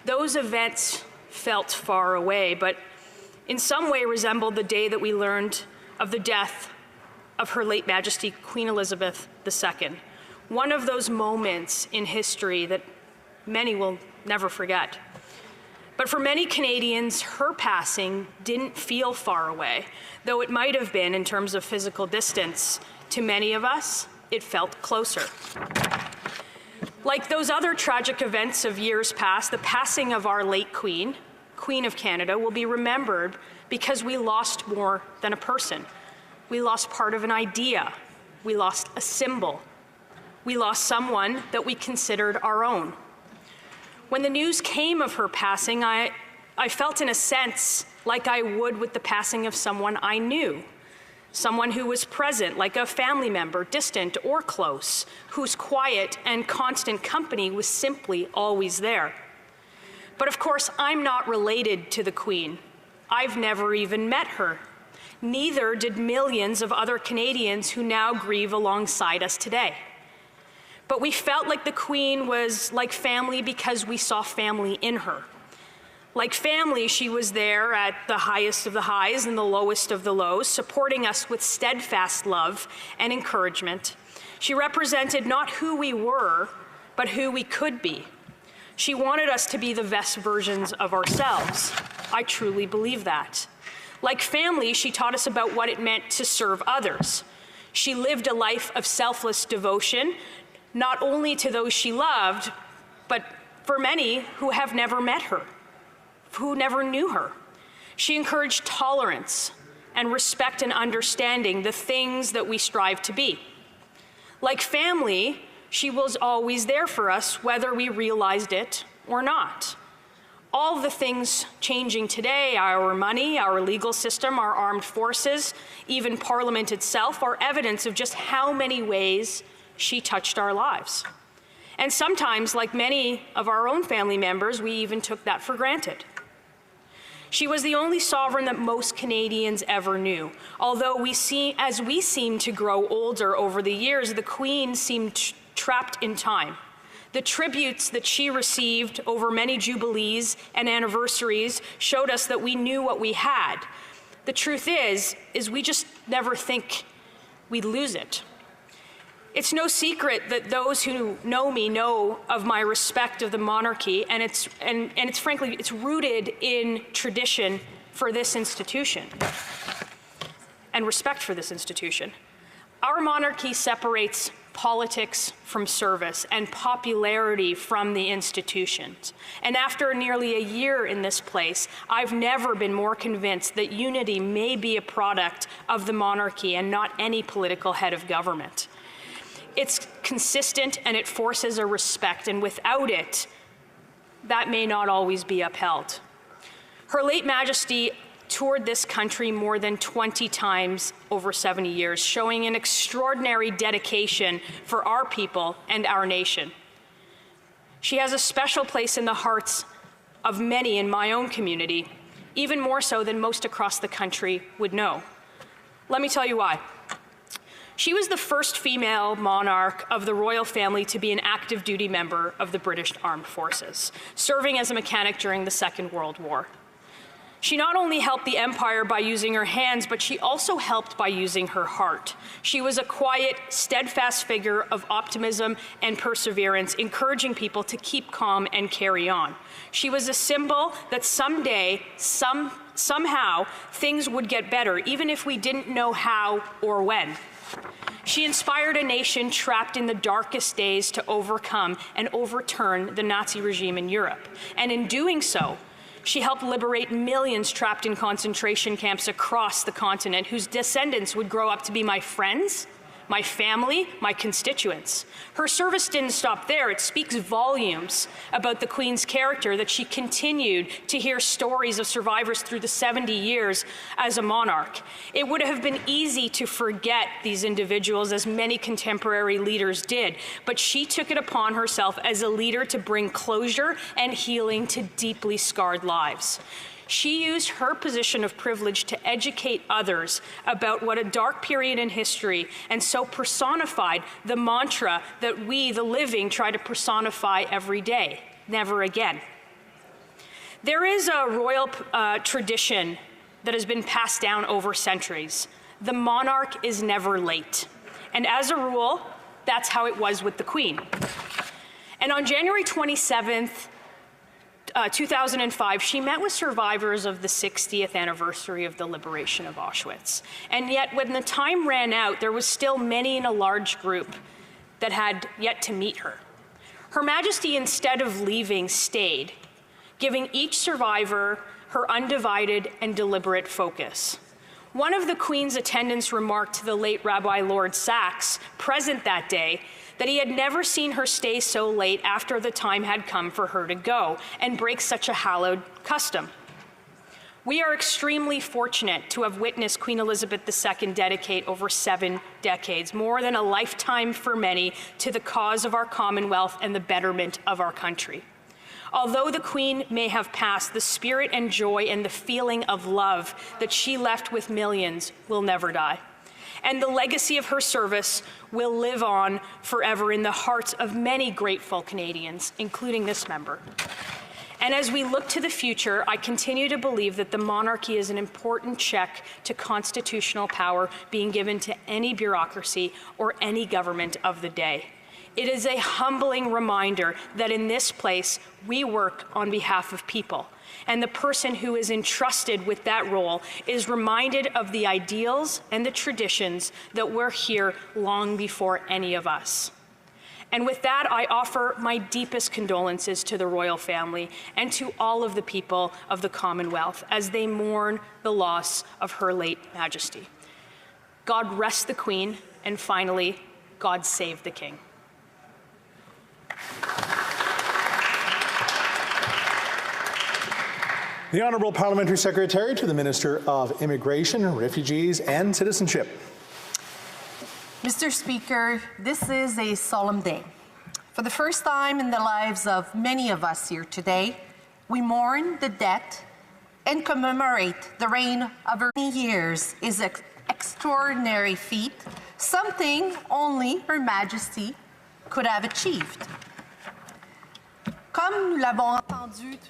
S17: Those events felt far away, but in some way resembled the day that we learned of the death of Her late Majesty Queen Elizabeth II. One of those moments in history that many will never forget. But for many Canadians, her passing didn't feel far away, though it might have been in terms of physical distance. To many of us, it felt closer. Like those other tragic events of years past, the passing of our late Queen, Queen of Canada, will be remembered because we lost more than a person. We lost part of an idea. We lost a symbol. We lost someone that we considered our own. When the news came of her passing, I felt in a sense like I would with the passing of someone I knew. Someone who was present, like a family member, distant or close, whose quiet and constant company was simply always there. But of course, I'm not related to the Queen. I've never even met her. Neither did millions of other Canadians who now grieve alongside us today. But we felt like the Queen was like family because we saw family in her. Like family, she was there at the highest of the highs and the lowest of the lows, supporting us with steadfast love and encouragement. She represented not who we were, but who we could be. She wanted us to be the best versions of ourselves. I truly believe that. Like family, she taught us about what it meant to serve others. She lived a life of selfless devotion, not only to those she loved, but for many who have never met her, who never knew her. She encouraged tolerance and respect and understanding, the things that we strive to be. Like family, she was always there for us, whether we realized it or not. All the things changing today, our money, our legal system, our armed forces, even Parliament itself, are evidence of just how many ways she touched our lives. And sometimes, like many of our own family members, we even took that for granted. She was the only sovereign that most Canadians ever knew. Although as we seem to grow older over the years, the Queen seemed trapped in time. The tributes that she received over many jubilees and anniversaries showed us that we knew what we had. The truth is we just never think we'd lose it. It's no secret that those who know me know of my respect of the monarchy, and it's frankly, it's rooted in tradition for this institution and respect for this institution. Our monarchy separates politics from service and popularity from the institutions. And after nearly a year in this place, I've never been more convinced that unity may be a product of the monarchy and not any political head of government. It's consistent and it forces a respect, and without it, that may not always be upheld. Her late Majesty toured this country more than 20 times over 70 years, showing an extraordinary dedication for our people and our nation. She has a special place in the hearts of many in my own community, even more so than most across the country would know. Let me tell you why. She was the first female monarch of the royal family to be an active duty member of the British Armed Forces, serving as a mechanic during the Second World War. She not only helped the empire by using her hands, but she also helped by using her heart. She was a quiet, steadfast figure of optimism and perseverance, encouraging people to keep calm and carry on. She was a symbol that someday, somehow, things would get better, even if we didn't know how or when. She inspired a nation trapped in the darkest days to overcome and overturn the Nazi regime in Europe. And in doing so, she helped liberate millions trapped in concentration camps across the continent, whose descendants would grow up to be my friends, my family, my constituents. Her service didn't stop there. It speaks volumes about the Queen's character that she continued to hear stories of survivors through the 70 years as a monarch. It would have been easy to forget these individuals, as many contemporary leaders did, but she took it upon herself as a leader to bring closure and healing to deeply scarred lives. She used her position of privilege to educate others about what a dark period in history, and so personified the mantra that we, the living, try to personify every day: never again. There is a royal tradition that has been passed down over centuries. The monarch is never late. And as a rule, that's how it was with the Queen. And on January 27th, 2005, she met with survivors of the 60th anniversary of the liberation of Auschwitz. And yet, when the time ran out, there was still many in a large group that had yet to meet her. Her Majesty, instead of leaving, stayed, giving each survivor her undivided and deliberate focus. One of the Queen's attendants remarked to the late Rabbi Lord Sachs, present that day, that he had never seen her stay so late after the time had come for her to go and break such a hallowed custom. We are extremely fortunate to have witnessed Queen Elizabeth II dedicate over 7 decades, more than a lifetime for many, to the cause of our Commonwealth and the betterment of our country. Although the Queen may have passed, the spirit and joy and the feeling of love that she left with millions will never die. And the legacy of her service will live on forever in the hearts of many grateful Canadians, including this member. And as we look to the future, I continue to believe that the monarchy is an important check to constitutional power being given to any bureaucracy or any government of the day. It is a humbling reminder that in this place, we work on behalf of people. And the person who is entrusted with that role is reminded of the ideals and the traditions that were here long before any of us. And with that, I offer my deepest condolences to the royal family and to all of the people of the Commonwealth as they mourn the loss of Her late Majesty. God rest the Queen, and finally, God save the King.
S1: The Honourable Parliamentary Secretary to the Minister of Immigration, Refugees and Citizenship.
S18: Mr. Speaker, this is a solemn day. For the first time in the lives of many of us here today, we mourn the death and commemorate the reign of her many years is an extraordinary feat, something only Her Majesty could have achieved.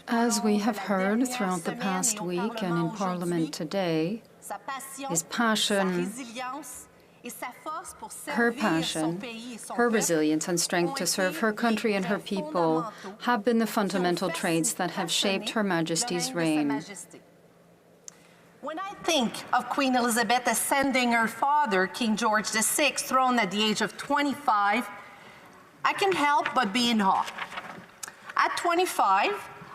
S5: As we have heard throughout the past week and in Parliament today, his passion, her passion, her resilience and strength to serve her country and her people have been the fundamental traits that have shaped Her Majesty's reign.
S18: When I think of Queen Elizabeth ascending her father, King George VI, throne at the age of 25, I can help but be in awe. At 25,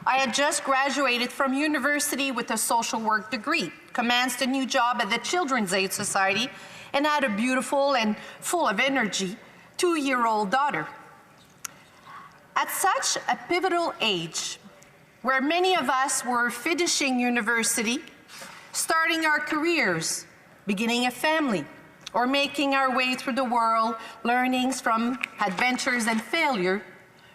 S18: I had just graduated from university with a social work degree, commenced a new job at the Children's Aid Society, and had a beautiful and full of energy 2-year-old daughter. At such a pivotal age, where many of us were finishing university, starting our careers, beginning a family, or making our way through the world, learnings from adventures and failure,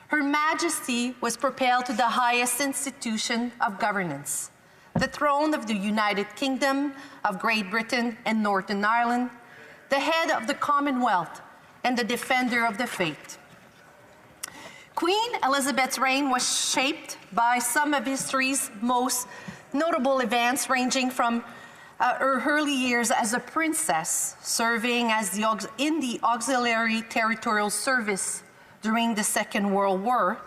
S18: Her Majesty was propelled to the highest institution of governance, the throne of the United Kingdom of Great Britain and Northern Ireland, the head of the Commonwealth, and the defender of the faith. Queen Elizabeth's reign was shaped by some of history's most notable events, ranging from her early years as a princess, serving as in the Auxiliary Territorial Service during the Second World War,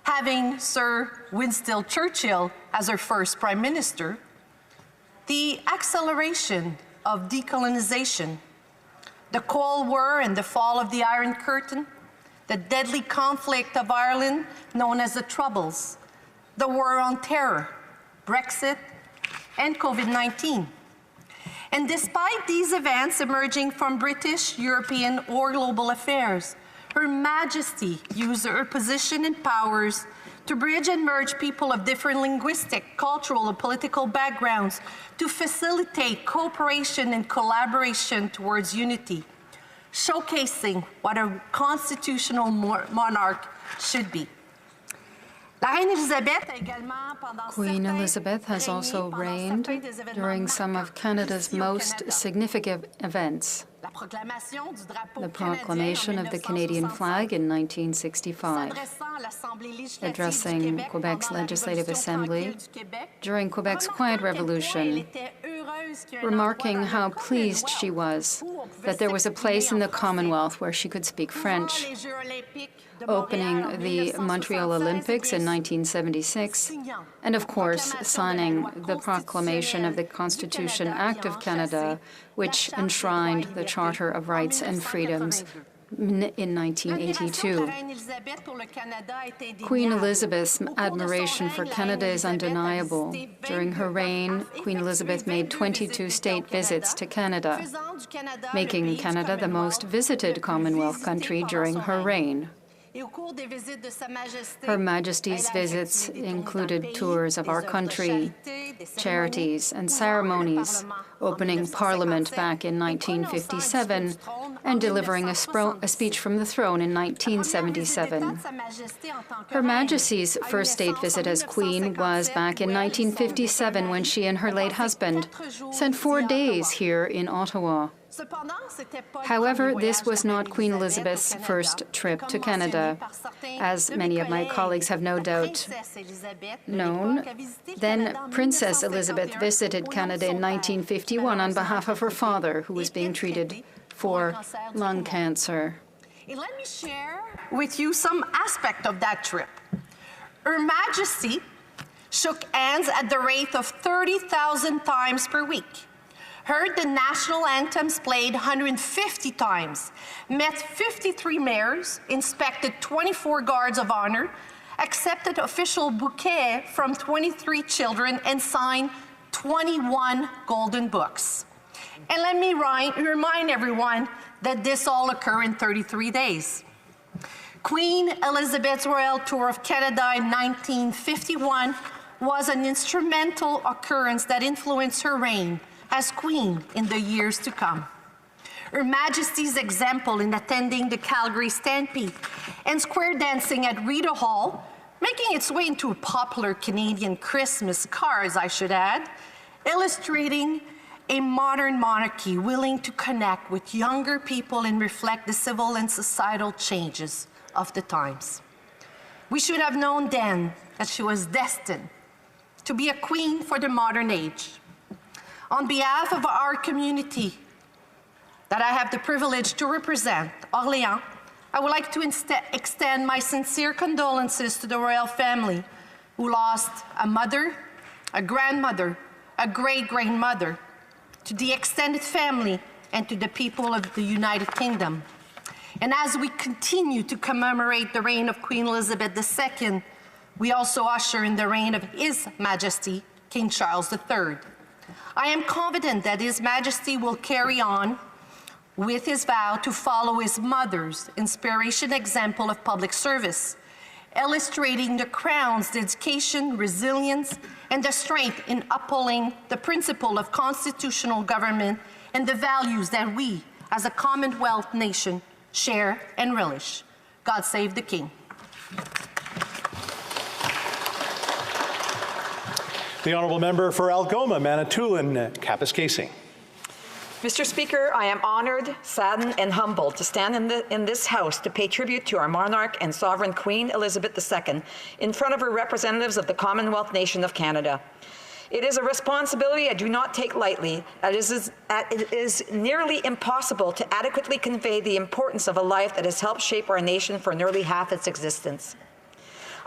S18: having Sir Winston Churchill as her first Prime Minister, the acceleration of decolonization, the Cold War and the fall of the Iron Curtain, the deadly conflict of Ireland known as the Troubles, the War on Terror, Brexit, and COVID-19. And despite these events emerging from British, European, or global affairs, Her Majesty used her position and powers to bridge and merge people of different linguistic, cultural, and political backgrounds to facilitate cooperation and collaboration towards unity, showcasing what a constitutional monarch should be.
S5: Queen Elizabeth has also reigned during some of Canada's most significant events. The proclamation of the Canadian flag in 1965, addressing Quebec's Legislative Assembly during Quebec's Quiet Revolution, remarking how pleased she was that there was a place in the Commonwealth where she could speak French, opening the Montreal Olympics in 1976, and of course signing the proclamation of the Constitution Act of Canada, which enshrined the Charter of Rights and Freedoms in 1982. Queen Elizabeth's admiration for Canada is undeniable. During her reign, Queen Elizabeth made 22 state visits to Canada, making Canada the most visited Commonwealth country during her reign. Her Majesty's visits included tours of our country, charities and ceremonies, opening Parliament back in 1957,
S9: and delivering a speech from the throne in 1977. Her Majesty's first state visit as Queen was back in 1957 when she and her late husband spent 4 days here in Ottawa. However, this was not Queen Elizabeth's first trip to Canada. As many of my colleagues have no doubt known, then Princess Elizabeth visited Canada in 1951 on behalf of her father, who was being treated for lung cancer.
S18: Let me share with you some aspect of that trip. Her Majesty shook hands at the rate of 30,000 times per week, heard the national anthems played 150 times, met 53 mayors, inspected 24 guards of honor, accepted official bouquet from 23 children, and signed 21 golden books. And let me remind everyone that this all occurred in 33 days. Queen Elizabeth's royal tour of Canada in 1951 was an instrumental occurrence that influenced her reign as Queen in the years to come. Her Majesty's example in attending the Calgary Stampede and square dancing at Rita Hall, making its way into popular Canadian Christmas cards, I should add, illustrating a modern monarchy willing to connect with younger people and reflect the civil and societal changes of the times. We should have known then that she was destined to be a queen for the modern age. On behalf of our community that I have the privilege to represent, Orléans, I would like to extend my sincere condolences to the royal family who lost a mother, a grandmother, a great-grandmother, to the extended family, and to the people of the United Kingdom. And as we continue to commemorate the reign of Queen Elizabeth II, we also usher in the reign of His Majesty, King Charles III. I am confident that His Majesty will carry on with his vow to follow his mother's inspiration example of public service, illustrating the Crown's dedication, resilience, and the strength in upholding the principle of constitutional government and the values that we, as a Commonwealth nation, share and relish. God save the King.
S1: The honourable member for Algoma, Manitoulin, Kapuskasing.
S19: Mr. Speaker, I am honoured, saddened, and humbled to stand in this House to pay tribute to our monarch and sovereign Queen Elizabeth II in front of her representatives of the Commonwealth nation of Canada. It is a responsibility I do not take lightly, as it is nearly impossible to adequately convey the importance of a life that has helped shape our nation for nearly half its existence.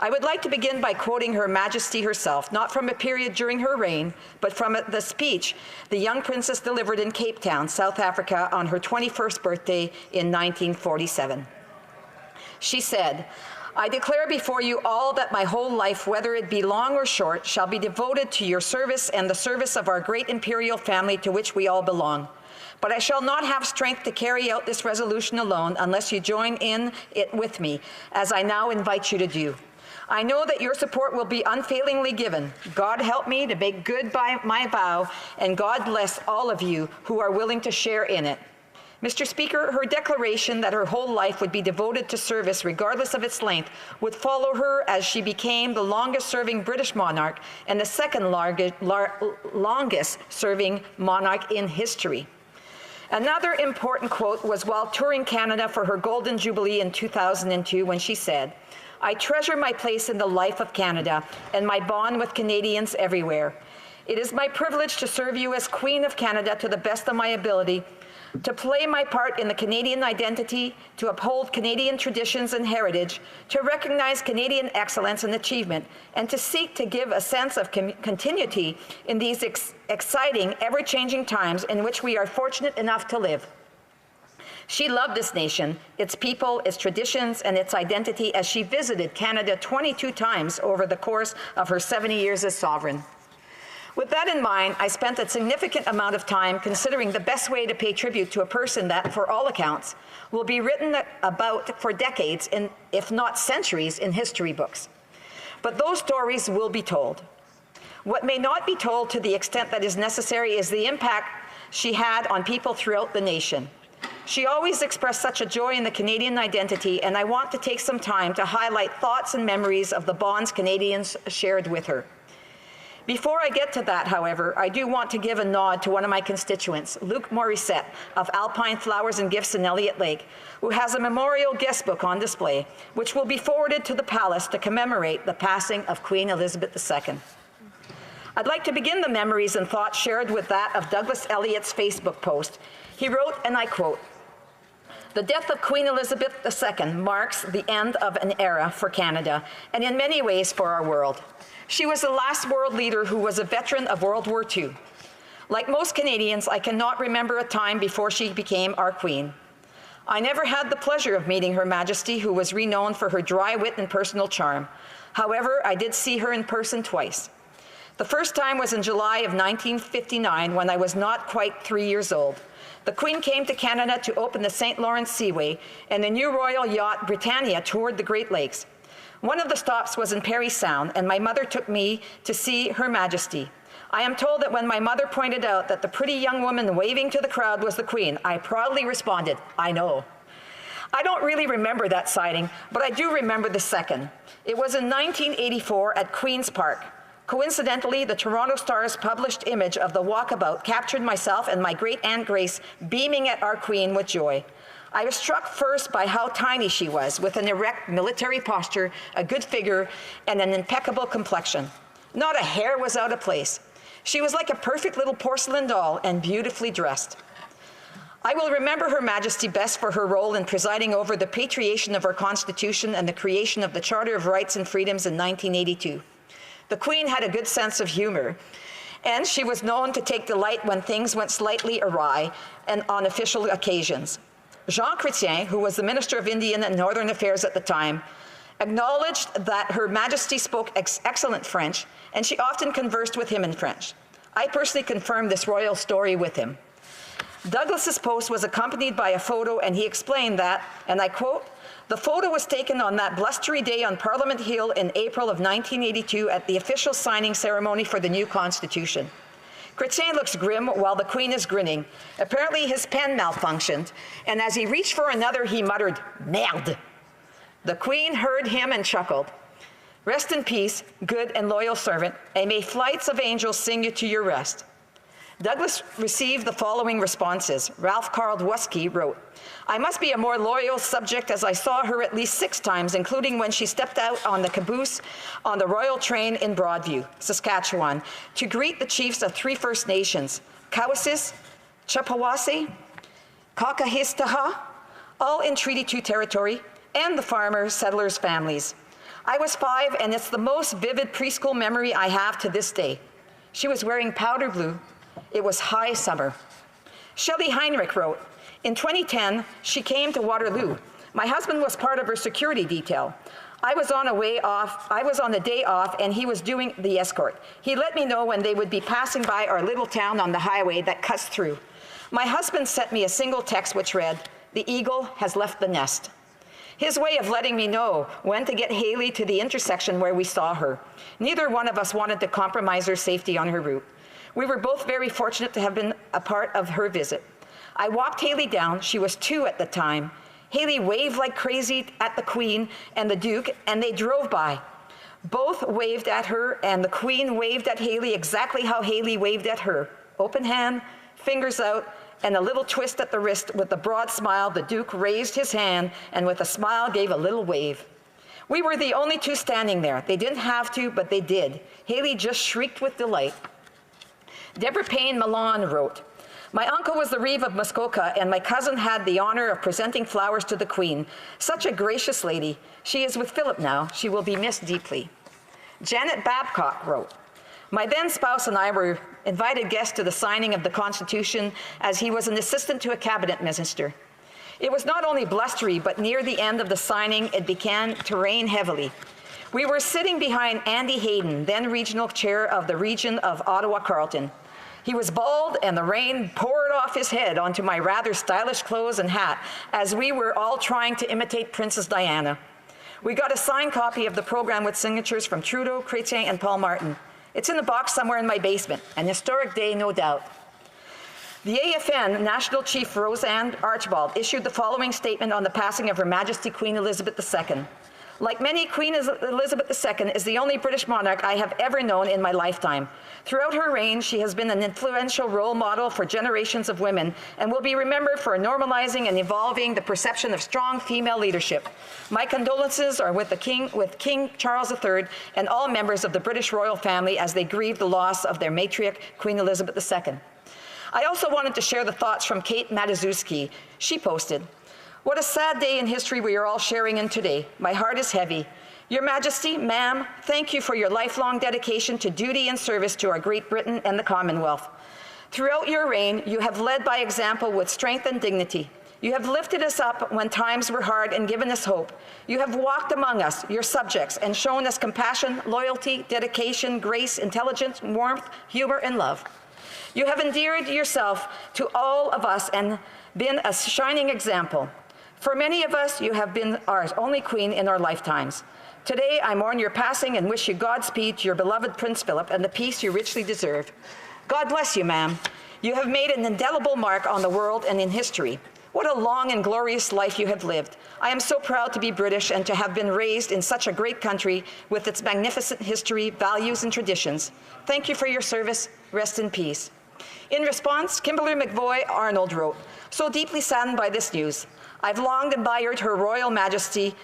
S19: I would like to begin by quoting Her Majesty herself, not from a period during her reign, but from the speech the young princess delivered in Cape Town, South Africa, on her 21st birthday in 1947. She said, "I declare before you all that my whole life, whether it be long or short, shall be devoted to your service and the service of our great imperial family to which we all belong. But I shall not have strength to carry out this resolution alone unless you join in it with me, as I now invite you to do. I know that your support will be unfailingly given. God help me to make good by my vow, and God bless all of you who are willing to share in it." Mr. Speaker, her declaration that her whole life would be devoted to service, regardless of its length, would follow her as she became the longest-serving British monarch and the second longest-serving monarch in history. Another important quote was while touring Canada for her Golden Jubilee in 2002 when she said, "I treasure my place in the life of Canada and my bond with Canadians everywhere. It is my privilege to serve you as Queen of Canada to the best of my ability, to play my part in the Canadian identity, to uphold Canadian traditions and heritage, to recognize Canadian excellence and achievement, and to seek to give a sense of continuity in these exciting, ever-changing times in which we are fortunate enough to live." She loved this nation, its people, its traditions, and its identity as she visited Canada 22 times over the course of her 70 years as sovereign. With that in mind, I spent a significant amount of time considering the best way to pay tribute to a person that, for all accounts, will be written about for decades, if not centuries, in history books. But those stories will be told. What may not be told to the extent that is necessary is the impact she had on people throughout the nation. She always expressed such a joy in the Canadian identity, and I want to take some time to highlight thoughts and memories of the bonds Canadians shared with her. Before I get to that, however, I do want to give a nod to one of my constituents, Luc Morissette of Alpine Flowers and Gifts in Elliott Lake, who has a memorial guest book on display, which will be forwarded to the Palace to commemorate the passing of Queen Elizabeth II. I'd like to begin the memories and thoughts shared with that of Douglas Elliott's Facebook post. He wrote, and I quote, "The death of Queen Elizabeth II marks the end of an era for Canada, and in many ways for our world. She was the last world leader who was a veteran of World War II. Like most Canadians, I cannot remember a time before she became our Queen. I never had the pleasure of meeting Her Majesty, who was renowned for her dry wit and personal charm. However, I did see her in person twice. The first time was in July of 1959, when I was not quite 3 years old. The Queen came to Canada to open the St. Lawrence Seaway, and the new royal yacht Britannia toured the Great Lakes. One of the stops was in Parry Sound, and my mother took me to see Her Majesty. I am told that when my mother pointed out that the pretty young woman waving to the crowd was the Queen, I proudly responded, 'I know.' I don't really remember that sighting, but I do remember the second. It was in 1984 at Queen's Park. Coincidentally, the Toronto Star's published image of the walkabout captured myself and my great-aunt Grace beaming at our Queen with joy. I was struck first by how tiny she was, with an erect military posture, a good figure, and an impeccable complexion. Not a hair was out of place. She was like a perfect little porcelain doll and beautifully dressed. I will remember Her Majesty best for her role in presiding over the patriation of our Constitution and the creation of the Charter of Rights and Freedoms in 1982. The Queen had a good sense of humor, and she was known to take delight when things went slightly awry and on official occasions. Jean Chrétien, who was the Minister of Indian and Northern Affairs at the time, acknowledged that Her Majesty spoke excellent French, and she often conversed with him in French. I personally confirmed this royal story with him. Douglas's post was accompanied by a photo, and he explained that, and I quote, "The photo was taken on that blustery day on Parliament Hill in April of 1982 at the official signing ceremony for the new Constitution. Chrétien looks grim while the Queen is grinning. Apparently his pen malfunctioned, and as he reached for another, he muttered, 'Merde.' The Queen heard him and chuckled. Rest in peace, good and loyal servant, and may flights of angels sing you to your rest." Douglas received the following responses. Ralph Kardwuski wrote, "I must be a more loyal subject, as I saw her at least 6 times, including when she stepped out on the caboose on the royal train in Broadview, Saskatchewan, to greet the chiefs of 3 First Nations, Cowessess, Chippewassee, Kakahistaha, all in Treaty 2 territory, and the farmer settlers' families. I was 5, and it's the most vivid preschool memory I have to this day. She was wearing powder blue. It was high summer." Shelley Heinrich wrote, "In 2010, she came to Waterloo. My husband was part of her security detail. I was on a day off, and he was doing the escort. He let me know when they would be passing by our little town on the highway that cuts through. My husband sent me a single text which read, 'The eagle has left the nest.' His way of letting me know when to get Haley to the intersection where we saw her. Neither one of us wanted to compromise her safety on her route. We were both very fortunate to have been a part of her visit. I walked Haley down. She was 2 at the time. Haley waved like crazy at the Queen and the Duke, and they drove by. Both waved at her, and the Queen waved at Haley exactly how Haley waved at her. Open hand, fingers out, and a little twist at the wrist. With a broad smile, the Duke raised his hand and with a smile gave a little wave. We were the only 2 standing there. They didn't have to, but they did. Haley just shrieked with delight." Deborah Payne Milan wrote, "My uncle was the Reeve of Muskoka, and my cousin had the honor of presenting flowers to the Queen. Such a gracious lady. She is with Philip now. She will be missed deeply." Janet Babcock wrote, "My then spouse and I were invited guests to the signing of the Constitution, as he was an assistant to a cabinet minister. It was not only blustery, but near the end of the signing, it began to rain heavily. We were sitting behind Andy Hayden, then regional chair of the region of Ottawa-Carleton. He was bald, and the rain poured off his head onto my rather stylish clothes and hat, as we were all trying to imitate Princess Diana. We got a signed copy of the program with signatures from Trudeau, Chrétien, and Paul Martin. It's in the box somewhere in my basement. An historic day, no doubt." The AFN National Chief Roseanne Archibald issued the following statement on the passing of Her Majesty Queen Elizabeth II. Like many, Queen Elizabeth II is the only British monarch I have ever known in my lifetime. Throughout her reign, she has been an influential role model for generations of women and will be remembered for normalizing and evolving the perception of strong female leadership. My condolences are with King Charles III and all members of the British royal family as they grieve the loss of their matriarch, Queen Elizabeth II. I also wanted to share the thoughts from Kate Matuszewski. She posted, "What a sad day in history we are all sharing in today. My heart is heavy. Your Majesty, ma'am, thank you for your lifelong dedication to duty and service to our Great Britain and the Commonwealth. Throughout your reign, you have led by example with strength and dignity. You have lifted us up when times were hard and given us hope. You have walked among us, your subjects, and shown us compassion, loyalty, dedication, grace, intelligence, warmth, humor, and love. You have endeared yourself to all of us and been a shining example. For many of us, you have been our only queen in our lifetimes. Today, I mourn your passing and wish you Godspeed to your beloved Prince Philip and the peace you richly deserve. God bless you, ma'am. You have made an indelible mark on the world and in history. What a long and glorious life you have lived. I am so proud to be British and to have been raised in such a great country with its magnificent history, values, and traditions. Thank you for your service. Rest in peace." In response, Kimberly McVoy Arnold wrote, "So deeply saddened by this news. I've long admired Her Royal Majesty.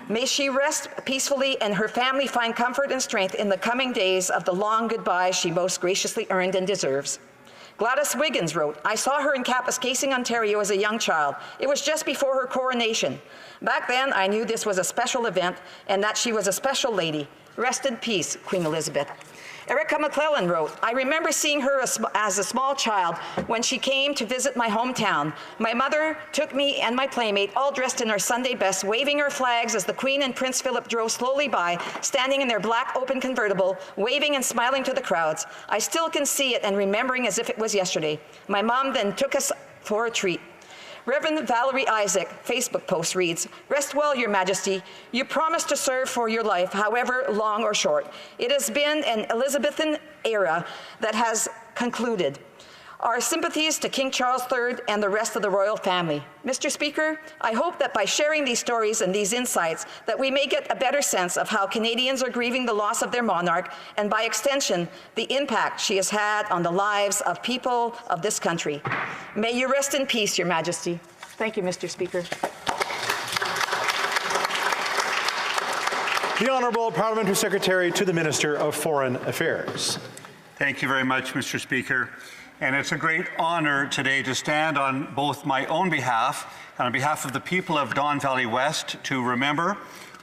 S19: May she rest peacefully and her family find comfort and strength in the coming days of the long goodbye she most graciously earned and deserves." Gladys Wiggins wrote, "I saw her in Kapuskasing, Ontario as a young child. It was just before her coronation. Back then, I knew this was a special event and that she was a special lady. Rest in peace, Queen Elizabeth." Erica McClellan wrote, "I remember seeing her as a small child when she came to visit my hometown. My mother took me and my playmate, all dressed in our Sunday best, waving our flags as the Queen and Prince Philip drove slowly by, standing in their black open convertible, waving and smiling to the crowds. I still can see it and remembering as if it was yesterday. My mom then took us for a treat." Reverend Valerie Isaac Facebook post reads, "Rest well, Your Majesty. You promised to serve for your life, however long or short. It has been an Elizabethan era that has concluded. Our sympathies to King Charles III and the rest of the royal family." Mr. Speaker, I hope that by sharing these stories and these insights that we may get a better sense of how Canadians are grieving the loss of their monarch and by extension the impact she has had on the lives of people of this country. May you rest in peace, Your Majesty. Thank you, Mr. Speaker.
S1: The Honourable Parliamentary Secretary to the Minister of Foreign Affairs.
S20: Thank you very much, Mr. Speaker. And it's a great honour today to stand on both my own behalf and on behalf of the people of Don Valley West to remember,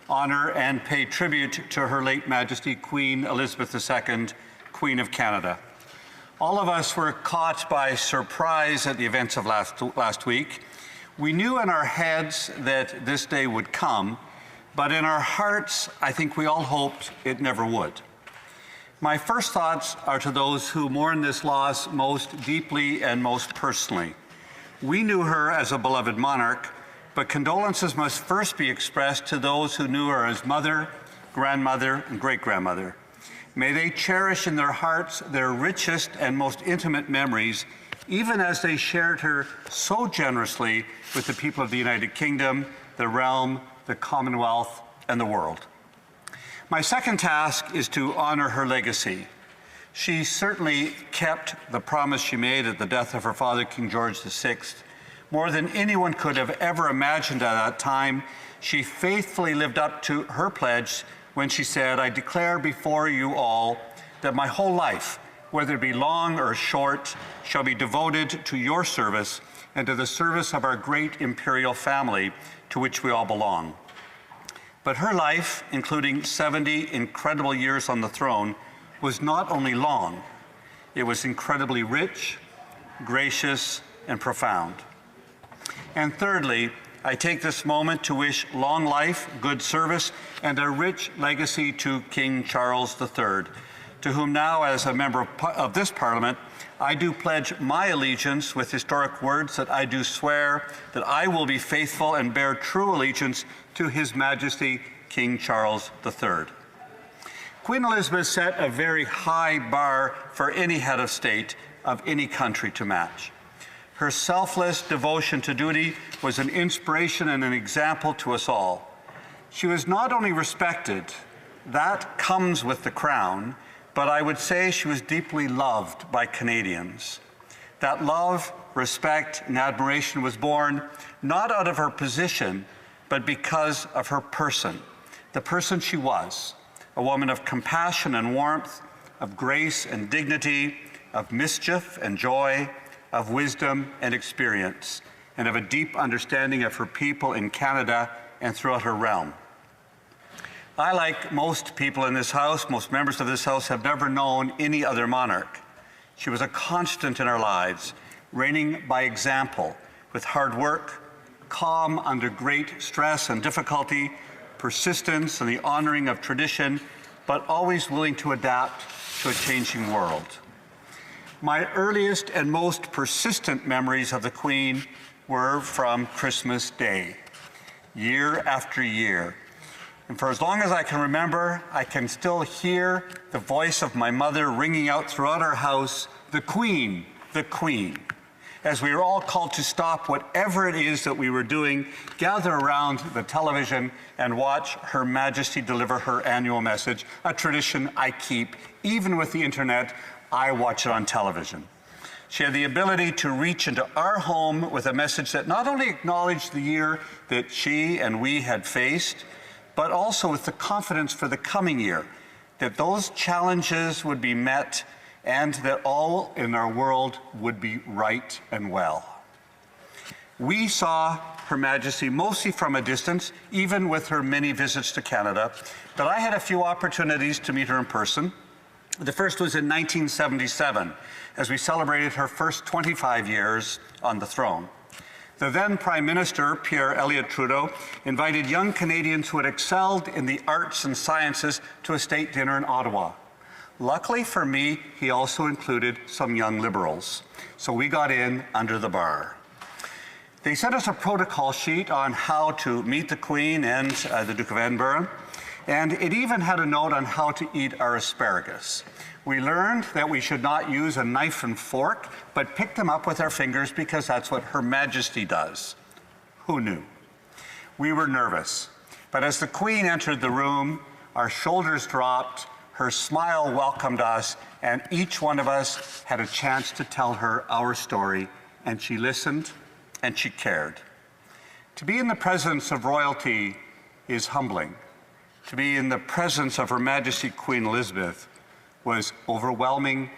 S20: honour and pay tribute to Her late Majesty Queen Elizabeth II, Queen of Canada. All of us were caught by surprise at the events of last week. We knew in our heads that this day would come, but in our hearts, I think we all hoped it never would. My first thoughts are to those who mourn this loss most deeply and most personally. We knew her as a beloved monarch, but condolences must first be expressed to those who knew her as mother, grandmother, and great-grandmother. May they cherish in their hearts their richest and most intimate memories, even as they shared her so generously with the people of the United Kingdom, the realm, the Commonwealth, and the world. My second task is to honor her legacy. She certainly kept the promise she made at the death of her father, King George VI. More than anyone could have ever imagined at that time, she faithfully lived up to her pledge when she said, "I declare before you all that my whole life, whether it be long or short, shall be devoted to your service and to the service of our great imperial family to which we all belong." But her life, including 70 incredible years on the throne, was not only long, it was incredibly rich, gracious, and profound. And thirdly, I take this moment to wish long life, good service, and a rich legacy to King Charles III, to whom now, as a member of this Parliament, I do pledge my allegiance with historic words that I do swear that I will be faithful and bear true allegiance to His Majesty King Charles III. Queen Elizabeth set a very high bar for any head of state of any country to match. Her selfless devotion to duty was an inspiration and an example to us all. She was not only respected, that comes with the crown, but I would say she was deeply loved by Canadians. That love, respect, and admiration was born not out of her position, but because of her person, the person she was, a woman of compassion and warmth, of grace and dignity, of mischief and joy, of wisdom and experience, and of a deep understanding of her people in Canada and throughout her realm. I, like most people in this House, most members of this House, have never known any other monarch. She was a constant in our lives, reigning by example, with hard work, calm under great stress and difficulty, persistence and the honoring of tradition, but always willing to adapt to a changing world. My earliest and most persistent memories of the Queen were from Christmas Day, year after year. And for as long as I can remember, I can still hear the voice of my mother ringing out throughout our house, "The Queen, the Queen," as we were all called to stop whatever it is that we were doing, gather around the television and watch Her Majesty deliver her annual message, a tradition I keep. Even with the internet, I watch it on television. She had the ability to reach into our home with a message that not only acknowledged the year that she and we had faced, but also with the confidence for the coming year, that those challenges would be met and that all in our world would be right and well. We saw Her Majesty mostly from a distance, even with her many visits to Canada, but I had a few opportunities to meet her in person. The first was in 1977, as we celebrated her first 25 years on the throne. The then Prime Minister, Pierre Trudeau, invited young Canadians who had excelled in the arts and sciences to a state dinner in Ottawa. Luckily for me, he also included some young Liberals, so we got in under the bar. They sent us a protocol sheet on how to meet the Queen and the Duke of Edinburgh, and it even had a note on how to eat our asparagus. We learned that we should not use a knife and fork, but pick them up with our fingers because that's what Her Majesty does. Who knew? We were nervous, but as the Queen entered the room, our shoulders dropped, her smile welcomed us, and each one of us had a chance to tell her our story, and she listened and she cared. To be in the presence of royalty is humbling. To be in the presence of Her Majesty Queen Elizabeth was overwhelming,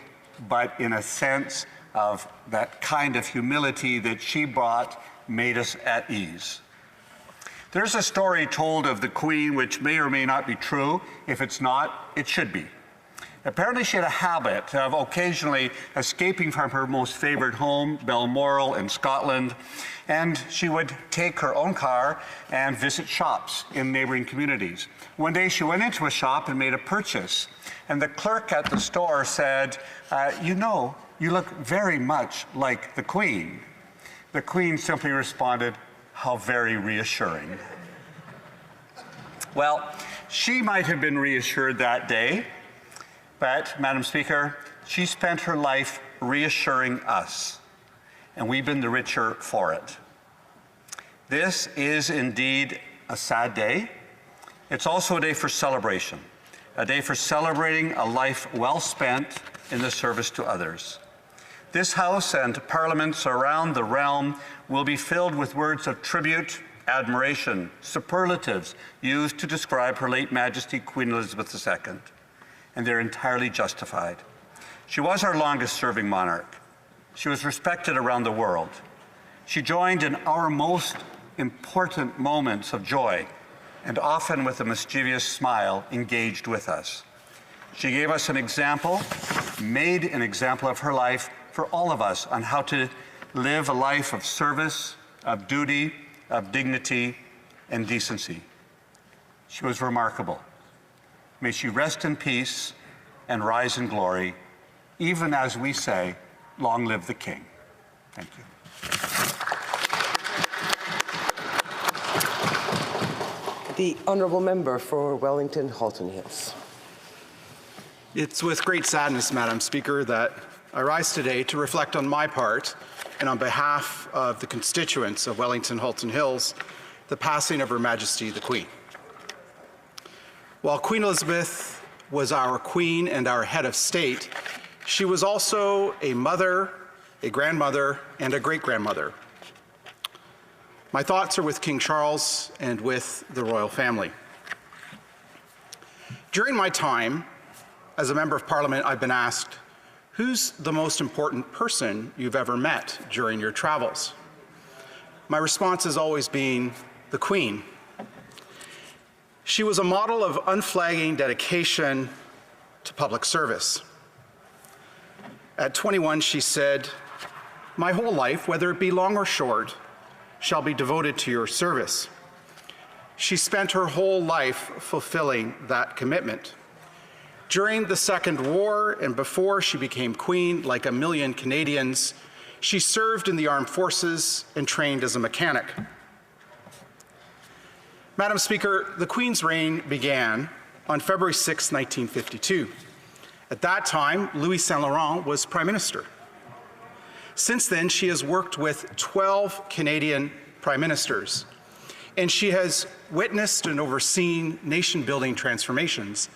S20: but in a sense of that kind of humility that she brought made us at ease. There's a story told of the Queen which may or may not be true. If it's not, it should be. Apparently she had a habit of occasionally escaping from her most favorite home, Balmoral in Scotland, and she would take her own car and visit shops in neighboring communities. One day she went into a shop and made a purchase, and the clerk at the store said, "You know, you look very much like the Queen." The Queen simply responded, "How very reassuring." Well, she might have been reassured that day, but, Madam Speaker, she spent her life reassuring us, and we've been the richer for it. This is indeed a sad day. It's also a day for celebration, a day for celebrating a life well spent in the service to others. This House and parliaments around the realm will be filled with words of tribute, admiration, superlatives used to describe Her late Majesty Queen Elizabeth II, and they're entirely justified. She was our longest-serving monarch. She was respected around the world. She joined in our most important moments of joy, and often with a mischievous smile engaged with us. She gave us an example, made an example of her life for all of us on how to live a life of service, of duty, of dignity, and decency. She was remarkable. May she rest in peace and rise in glory, even as we say, long live the King. Thank you.
S21: The Honourable Member for Wellington Halton Hills.
S22: It's with great sadness, Madam Speaker, that I rise today to reflect on my part
S4: and on behalf of the constituents of Wellington-Halton Hills, the passing of Her Majesty the Queen. While Queen Elizabeth was our Queen and our head of state, she was also a mother, a grandmother, and a great-grandmother. My thoughts are with King Charles and with the royal family. During my time as a member of Parliament, I've been asked, who's the most important person you've ever met during your travels? My response has always been the Queen. She was a model of unflagging dedication to public service. At 21, she said, "My whole life, whether it be long or short, shall be devoted to your service." She spent her whole life fulfilling that commitment. During the Second War and before she became Queen, like a million Canadians, she served in the armed forces and trained as a mechanic. Madam Speaker, the Queen's reign began on February 6, 1952. At that time, Louis Saint Laurent was Prime Minister. Since then, she has worked with 12 Canadian Prime Ministers, and she has witnessed and overseen nation-building transformations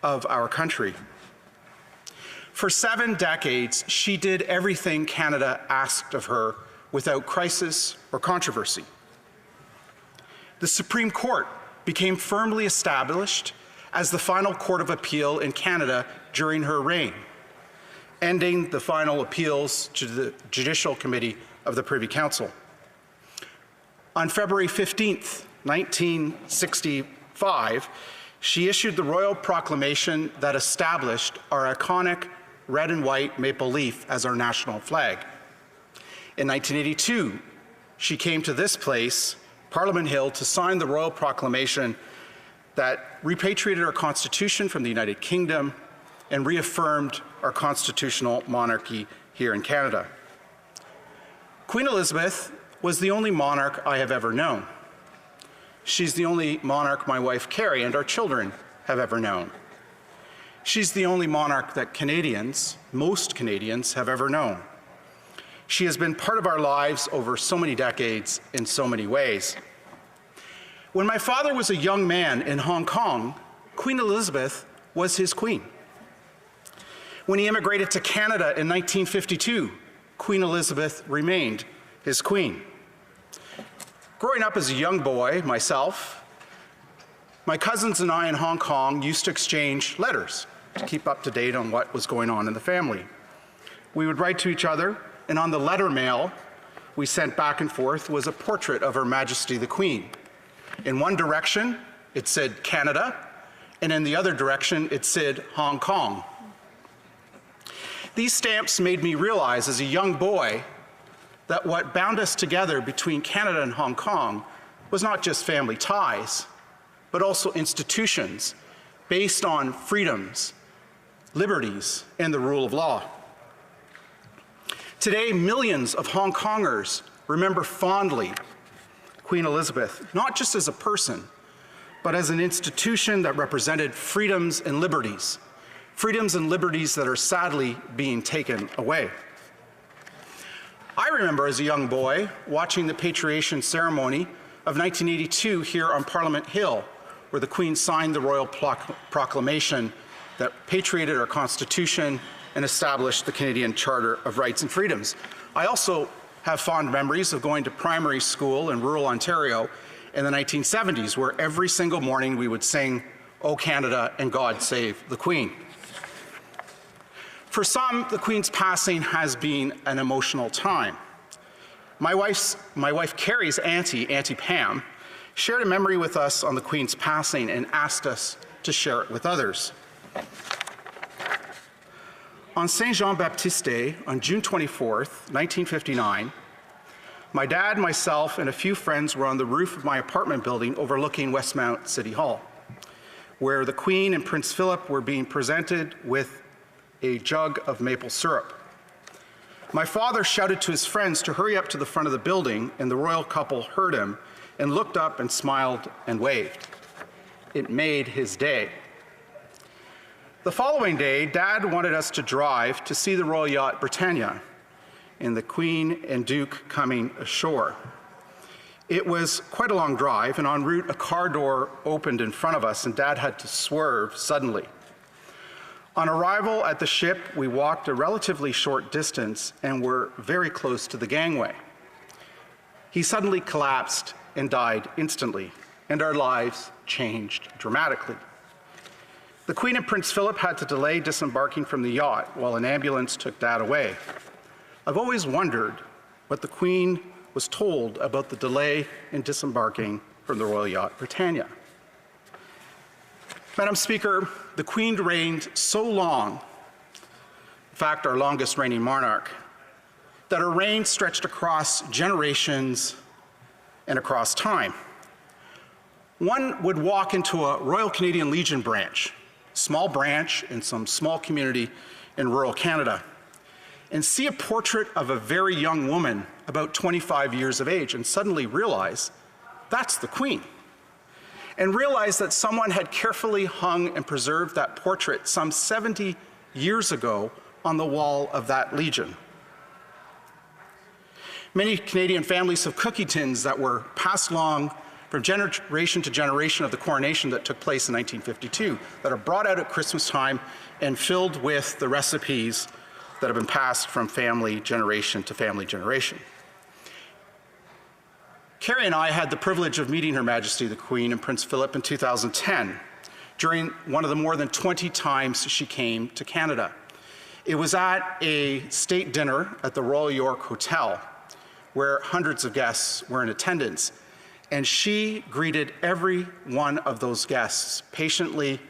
S4: of our country. For 7 decades, she did everything Canada asked of her without crisis or controversy. The Supreme Court became firmly established as the final court of appeal in Canada during her reign, ending the final appeals to the Judicial Committee of the Privy Council. On February 15th, 1965, she issued the royal proclamation that established our iconic red and white maple leaf as our national flag. In 1982, she came to this place, Parliament Hill, to sign the royal proclamation that repatriated our Constitution from the United Kingdom and reaffirmed our constitutional monarchy here in Canada. Queen Elizabeth was the only monarch I have ever known. She's the only monarch my wife Carrie and our children have ever known. She's the only monarch that Canadians, most Canadians, have ever known. She has been part of our lives over so many decades in so many ways. When my father was a young man in Hong Kong, Queen Elizabeth was his queen. When he immigrated to Canada in 1952, Queen Elizabeth remained his queen. Growing up as a young boy, myself, my cousins and I in Hong Kong used to exchange letters to keep up to date on what was going on in the family. We would write to each other, and on the letter mail we sent back and forth was a portrait of Her Majesty the Queen. In one direction, it said Canada, and in the other direction, it said Hong Kong. These stamps made me realize as a young boy that what bound us together between Canada and Hong Kong was not just family ties, but also institutions based on freedoms, liberties, and the rule of law. Today, millions of Hong Kongers remember fondly Queen Elizabeth, not just as a person, but as an institution that represented freedoms and liberties that are sadly being taken away. I remember as a young boy watching the patriation ceremony of 1982 here on Parliament Hill, where the Queen signed the royal proclamation that patriated our Constitution and established the Canadian Charter of Rights and Freedoms. I also have fond memories of going to primary school in rural Ontario in the 1970s, where every single morning we would sing, "O Canada and God Save the Queen." For some, the Queen's passing has been an emotional time. My wife Carrie's auntie, Auntie Pam, shared a memory with us on the Queen's passing and asked us to share it with others. On Saint Jean-Baptiste Day, on June 24th, 1959, my dad, myself, and a few friends were on the roof of my apartment building overlooking Westmount City Hall, where the Queen and Prince Philip were being presented with a jug of maple syrup. My father shouted to his friends to hurry up to the front of the building, and the royal couple heard him and looked up and smiled and waved. It made his day. The following day, Dad wanted us to drive to see the royal yacht Britannia. in the Queen and Duke coming ashore. It was quite a long drive, and en route, a car door opened in front of us, and Dad had to swerve suddenly. On arrival at the ship, we walked a relatively short distance and were very close to the gangway. He suddenly collapsed and died instantly, and our lives changed dramatically. The Queen and Prince Philip had to delay disembarking from the yacht while an ambulance took Dad away. I've always wondered what the Queen was told about the delay in disembarking from the Royal Yacht Britannia. Madam Speaker, the Queen reigned so long, in fact, our longest reigning monarch, that her reign stretched across generations and across time. One would walk into a Royal Canadian Legion branch, small branch in some small community in rural Canada, and see a portrait of a very young woman about 25 years of age and suddenly realize that's the Queen. And realize that someone had carefully hung and preserved that portrait some 70 years ago on the wall of that Legion. Many Canadian families have cookie tins that were passed along from generation to generation of the coronation that took place in 1952 that are brought out at Christmas time and filled with the recipes that have been passed from family generation to family generation. Carrie and I had the privilege of meeting Her Majesty the Queen and Prince Philip in 2010 during one of the more than 20 times she came to Canada. It was at a state dinner at the Royal York Hotel where hundreds of guests were in attendance, and she greeted every one of those guests, patiently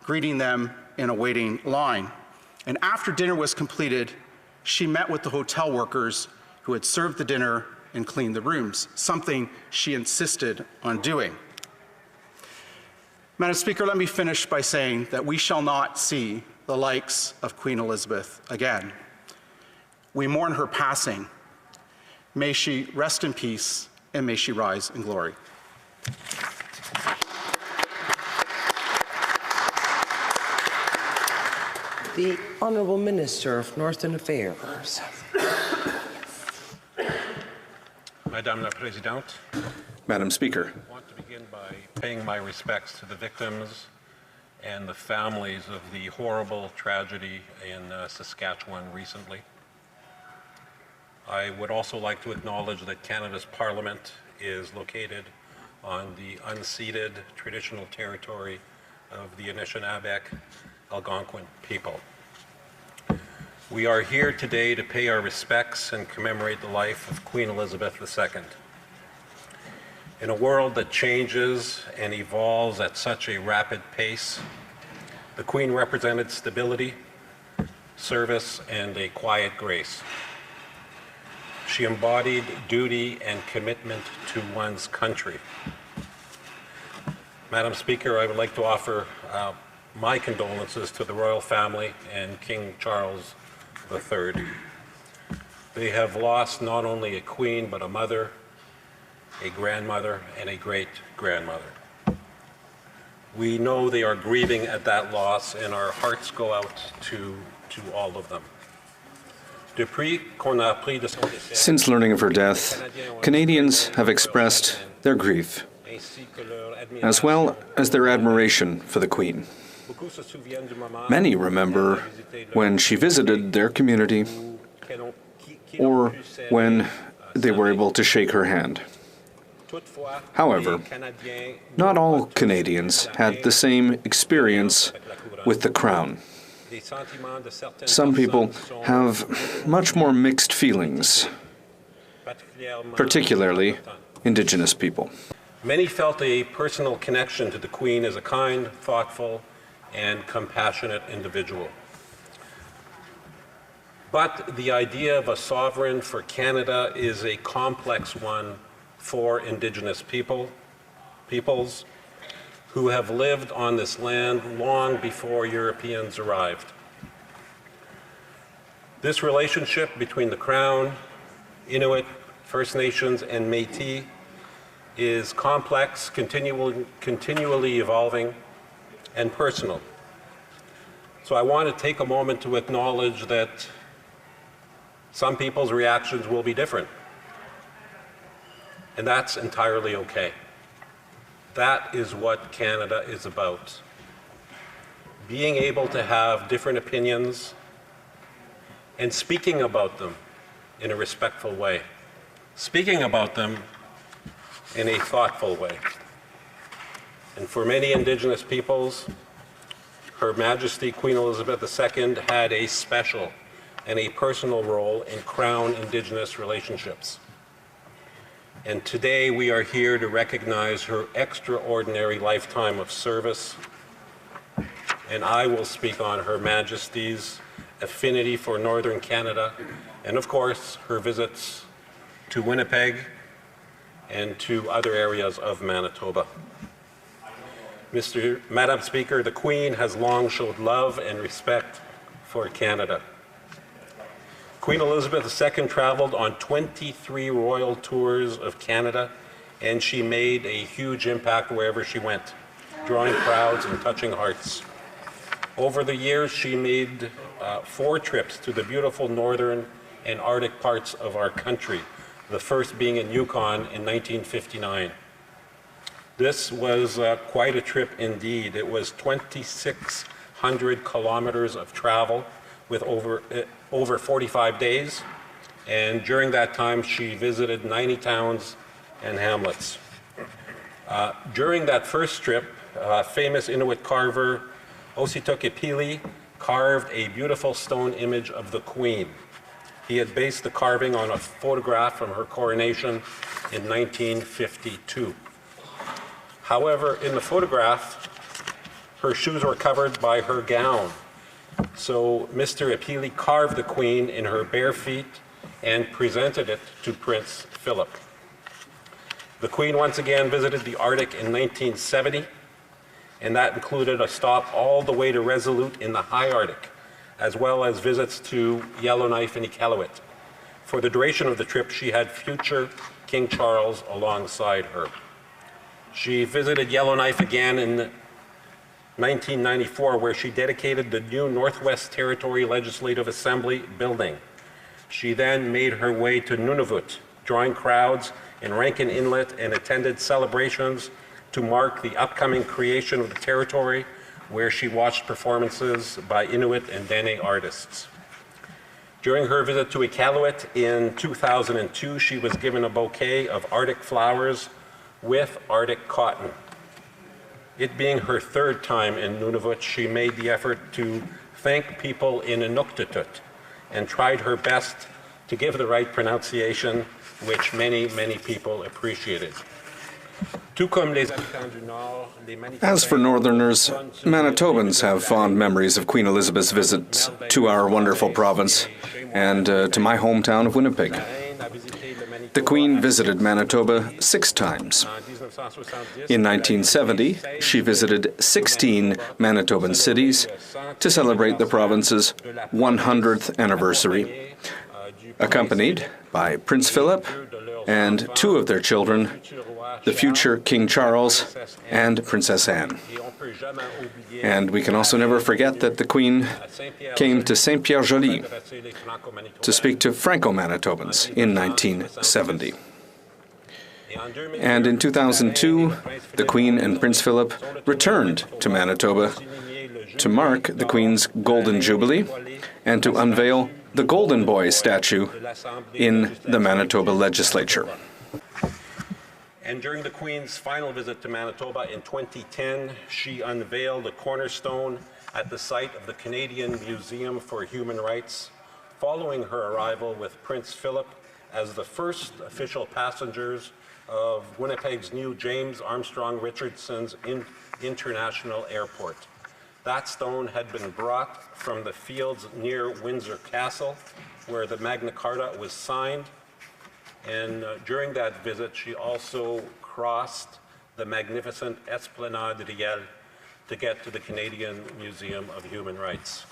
S4: greeting them in a waiting line. And after dinner was completed, she met with the hotel workers who had served the dinner and cleaned the rooms, something she insisted on doing. Madam Speaker, let me finish by saying that we shall not see the likes of Queen Elizabeth again. We mourn her passing. May she rest in peace, and may she rise in glory.
S21: The Honourable Minister of Northern Affairs.
S6: Madame la Présidente.
S2: Madam Speaker.
S6: I want to begin by paying my respects to the victims and the families of the horrible tragedy in Saskatchewan recently. I would also like to acknowledge that Canada's Parliament is located on the unceded traditional territory of the Anishinaabe Algonquin people. We are here today to pay our respects and commemorate the life of Queen Elizabeth II. In a world that changes and evolves at such a rapid pace, the Queen represented stability, service, and a quiet grace. She embodied duty and commitment to one's country. Madam Speaker, I would like to offer my condolences to the royal family and King Charles III. They have lost not only a queen, but a mother, a grandmother, and a great-grandmother. We know they are grieving at that loss, and our hearts go out to all of them.
S2: Since learning of her death, Canadians have expressed their grief, as well as their admiration for the Queen. Many remember when she visited their community or when they were able to shake her hand. However, not all Canadians had the same experience with the Crown. Some people have much more mixed feelings, particularly Indigenous people.
S6: Many felt a personal connection to the Queen as a kind, thoughtful, and compassionate individual. But the idea of a sovereign for Canada is a complex one for Indigenous peoples who have lived on this land long before Europeans arrived. This relationship between the Crown, Inuit, First Nations, and Métis is complex, continually evolving, and personal. So I want to take a moment to acknowledge that Some people's reactions will be different, and that's entirely okay. That is what Canada is about. Being able to have different opinions and speaking about them in a respectful way, speaking about them in a thoughtful way. And for many Indigenous peoples, Her Majesty Queen Elizabeth II had a special and a personal role in Crown Indigenous relationships. And today we are here to recognize her extraordinary lifetime of service. And I will speak on Her Majesty's affinity for Northern Canada, and of course, her visits to Winnipeg and to other areas of Manitoba. Madam Speaker, the Queen has long showed love and respect for Canada. Queen Elizabeth II traveled on 23 royal tours of Canada, and she made a huge impact wherever she went, drawing crowds and touching hearts. Over the years, she made 4 trips to the beautiful northern and Arctic parts of our country, the first being in Yukon in 1959. This was quite a trip indeed. It was 2,600 kilometers of travel with over 45 days, and during that time she visited 90 towns and hamlets. During that first trip, famous Inuit carver Ositokeapili carved a beautiful stone image of the Queen. He had based the carving on a photograph from her coronation in 1952. However, in the photograph, her shoes were covered by her gown. So Mr. Apili carved the Queen in her bare feet and presented it to Prince Philip. The Queen once again visited the Arctic in 1970, and that included a stop all the way to Resolute in the high Arctic, as well as visits to Yellowknife and Iqaluit. For the duration of the trip, she had future King Charles alongside her. She visited Yellowknife again in 1994, where she dedicated the new Northwest Territory Legislative Assembly building. She then made her way to Nunavut, drawing crowds in Rankin Inlet, and attended celebrations to mark the upcoming creation of the territory, where she watched performances by Inuit and Dene artists. During her visit to Iqaluit in 2002, she was given a bouquet of Arctic flowers with Arctic cotton. It being her 3rd time in Nunavut, she made the effort to thank people in Inuktitut and tried her best to give the right pronunciation, which many, many people appreciated.
S7: As for Northerners, Manitobans have fond memories of Queen Elizabeth's visits to our wonderful province and to my hometown of Winnipeg. The Queen visited Manitoba 6 times. In 1970, she visited 16 Manitoban cities to celebrate the province's 100th anniversary, accompanied by Prince Philip and 2 of their children, the future King Charles and Princess Anne. And we can also never forget that the Queen came to Saint-Pierre-Joli to speak to Franco-Manitobans in 1970. And in 2002, the Queen and Prince Philip returned to Manitoba to mark the Queen's Golden Jubilee and to unveil the Golden Boy statue in the Manitoba Legislature.
S6: And during the Queen's final visit to Manitoba in 2010, she unveiled a cornerstone at the site of the Canadian Museum for Human Rights, following her arrival with Prince Philip as the first official passengers of Winnipeg's new James Armstrong Richardson's International Airport. That stone had been brought from the fields near Windsor Castle, where the Magna Carta was signed. And during that visit, she also crossed the magnificent Esplanade Riel to get to the Canadian Museum of Human Rights.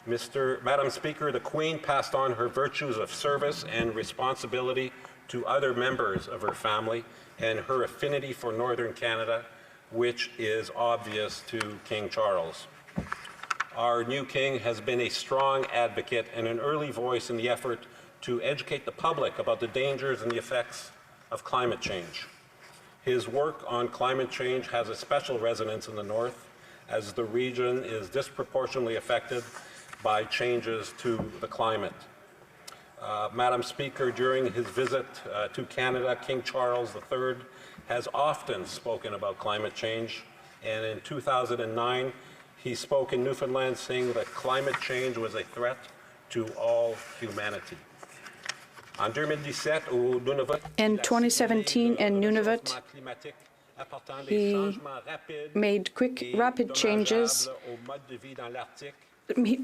S6: Madam Speaker, the Queen passed on her virtues of service and responsibility to other members of her family, and her affinity for Northern Canada, which is obvious to King Charles. Our new king has been a strong advocate and an early voice in the effort to educate the public about the dangers and the effects of climate change. His work on climate change has a special resonance in the North, as the region is disproportionately affected by changes to the climate. Madam Speaker, during his visit to Canada, King Charles III has often spoken about climate change, and in 2009, he spoke in Newfoundland saying that climate change was a threat to all humanity.
S5: In 2017 in Nunavut, he made rapid changes.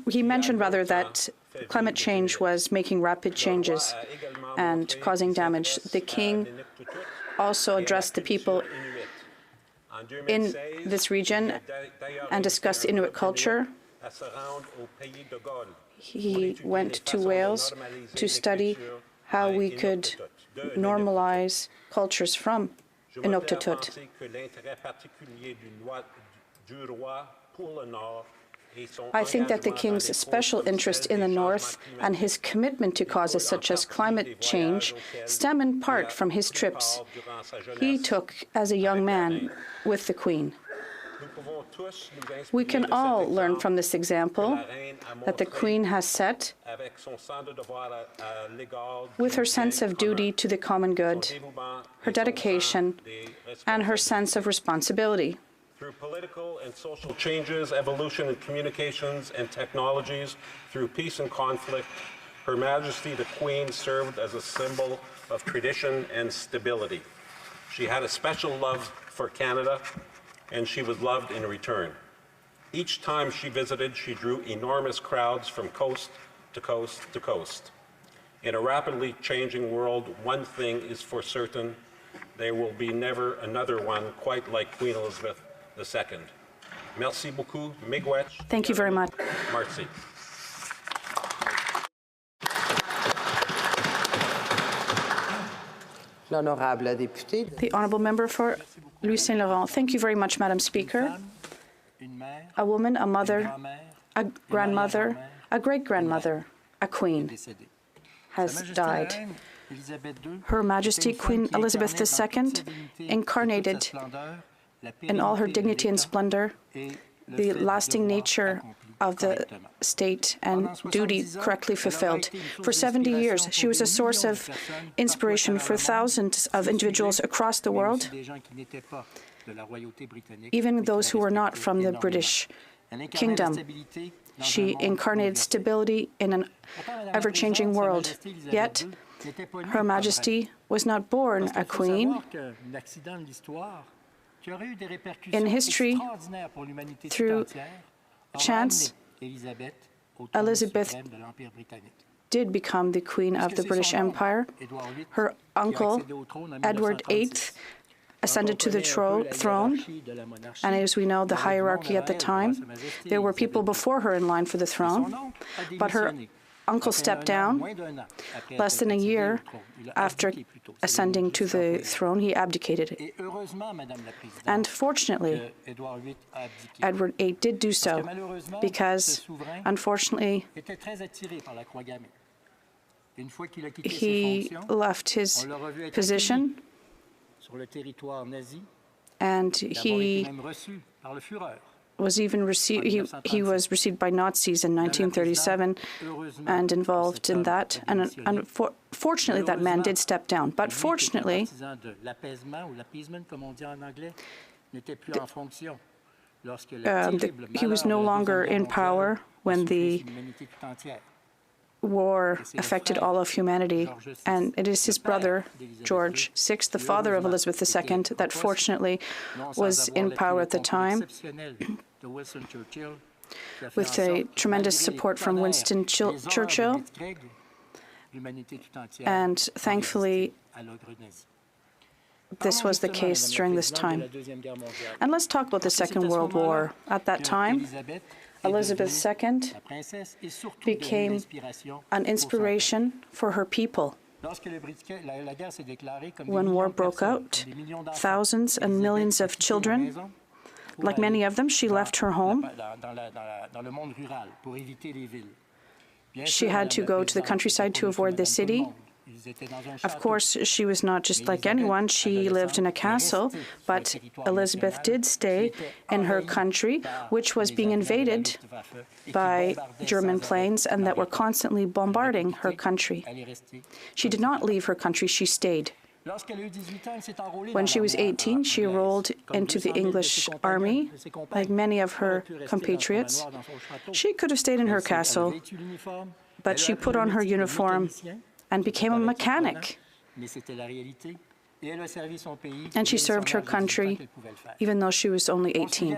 S5: He mentioned rather that climate change was making rapid changes and causing damage. The king also addressed the people in this region and discussed Inuit culture. He went to Wales to study how we could normalize cultures from Inuktitut. I think that the king's special interest in the North and his commitment to causes such as climate change stem in part from his trips he took as a young man with the Queen. We can all learn from this example that the Queen has set with her sense of duty to the common good, her dedication, and her sense of responsibility.
S6: Through political and social changes, evolution in communications and technologies, through peace and conflict, Her Majesty the Queen served as a symbol of tradition and stability. She had a special love for Canada, and she was loved in return. Each time she visited, she drew enormous crowds from coast to coast to coast. In a rapidly changing world, one thing is for certain: there will be never another one quite like Queen Elizabeth II. Merci beaucoup. Miigwech.
S5: Thank you very much.
S6: Merci.
S5: The honourable member for Louis Saint Laurent. Thank you very much, Madam Speaker. A woman, a mother, a grandmother, a great-grandmother, a queen has died. Her Majesty Queen Elizabeth II incarnated in all her dignity and splendor the lasting nature of the state and duty correctly fulfilled. For 70 years, she was a source of inspiration for thousands of individuals across the world, even those who were not from the British Kingdom. She incarnated stability in an ever-changing world. Yet, Her Majesty was not born a queen. In history, through chance, Elizabeth did become the Queen of the British Empire. Her uncle, Edward VIII, ascended to the throne, and as we know, the hierarchy at the time, there were people before her in line for the throne, but her uncle stepped down. Less than a year after ascending to the throne, he abdicated. And fortunately, Edward VIII did do so, because unfortunately, he left his position and he was even received. He was received by Nazis in 1937 and involved in that. And unfortunately, that man did step down. But fortunately, he was no longer in power when the war affected all of humanity, and it is his brother, George VI, the father of Elizabeth II, that fortunately was in power at the time, with a tremendous support from Winston Churchill, and thankfully this was the case during this time. And let's talk about the Second World War. At that time, Elizabeth II became an inspiration for her people. When war broke out, thousands and millions of children Like many of them, she left her home. She had to go to the countryside to avoid the city. Of course, she was not just like anyone. She lived in a castle, but Elizabeth did stay in her country, which was being invaded by German planes and that were constantly bombarding her country. She did not leave her country, she stayed. When she was 18, she enrolled into the English army, like many of her compatriots. She could have stayed in her castle, but she put on her uniform and became a mechanic. And she served her country even though she was only 18.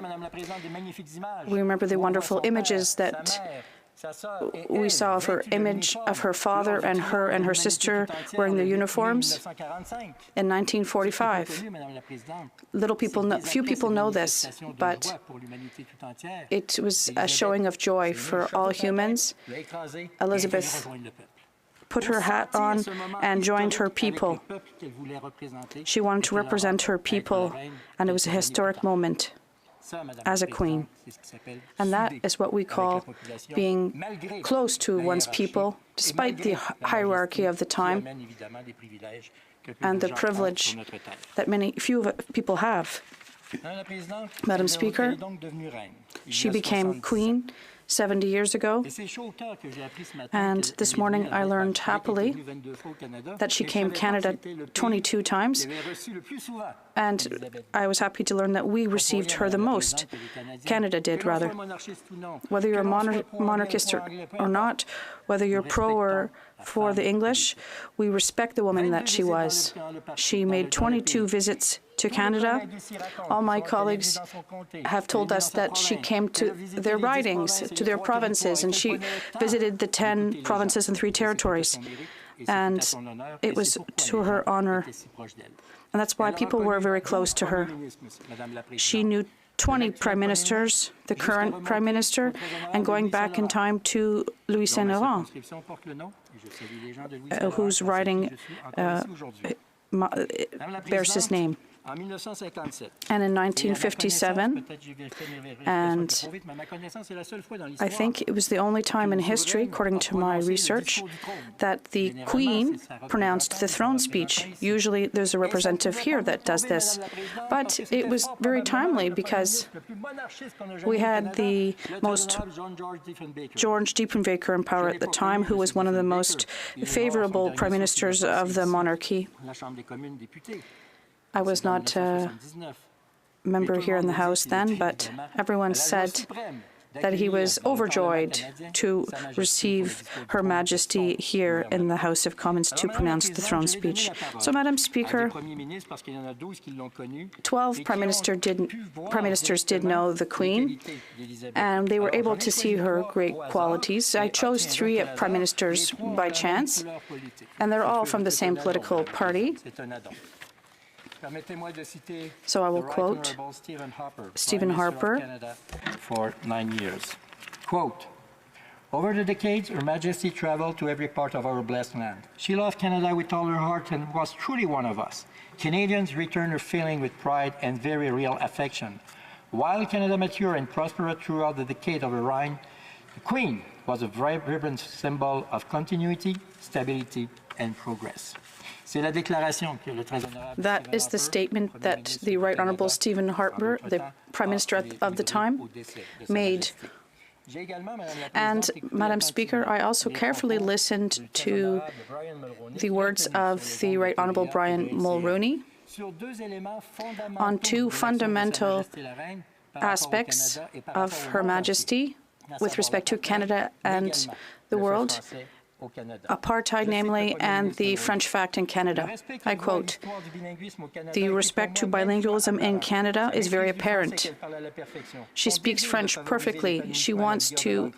S5: We remember the wonderful images that we saw of her image of her father and her sister wearing their uniforms in 1945. Few people know this, but it was a showing of joy for all humans. Elizabeth put her hat on and joined her people. She wanted to represent her people, and it was a historic moment as a queen. And that is what we call being close to one's people, despite the hierarchy of the time and the privilege that few people have. Madam Speaker, she became queen 70 years ago, and this morning I learned happily that she came Canada 22 times, and I was happy to learn that we received her the most. Canada did, rather. Whether you're a monarchist or not, whether you're pro or for the English, we respect the woman that she was. She made 22 visits to Canada. All my colleagues have told us that she came to their ridings, to their provinces, and she visited the 10 provinces and 3 territories. And it was to her honor. And that's why people were very close to her. She knew 20 prime ministers, the current prime minister, and going back in time to Louis Saint Laurent, whose writing bears his name. And in 1957, and I think it was the only time in history, according to my research, that the Queen pronounced the throne speech. Usually there's a representative here that does this, but it was very timely because we had the most George Diefenbaker in power at the time, who was one of the most favorable prime ministers of the monarchy. I was not a member here in the House then, but everyone said that he was overjoyed to receive Her Majesty here in the House of Commons to pronounce the throne speech. So, Madam Speaker, 12 prime ministers did know the Queen, and they were able to see her great qualities. I chose 3 prime ministers by chance, and they're all from the same political party. So I will quote Stephen Harper.
S8: For 9 years. Quote, over the decades, Her Majesty traveled to every part of our blessed land. She loved Canada with all her heart and was truly one of us. Canadians returned her feeling with pride and very real affection. While Canada matured and prospered throughout the decade of her reign, the Queen was a vibrant symbol of continuity, stability, and progress.
S5: That is the statement that the Right Honourable Stephen Harper, the Prime Minister of the time, made. And, Madam Speaker, I also carefully listened to the words of the Right Honourable Brian Mulroney on 2 fundamental aspects of Her Majesty with respect to Canada and the world. Apartheid, namely, and the French fact in Canada. I quote, the respect to bilingualism in Canada is very apparent. She speaks French perfectly. She wants to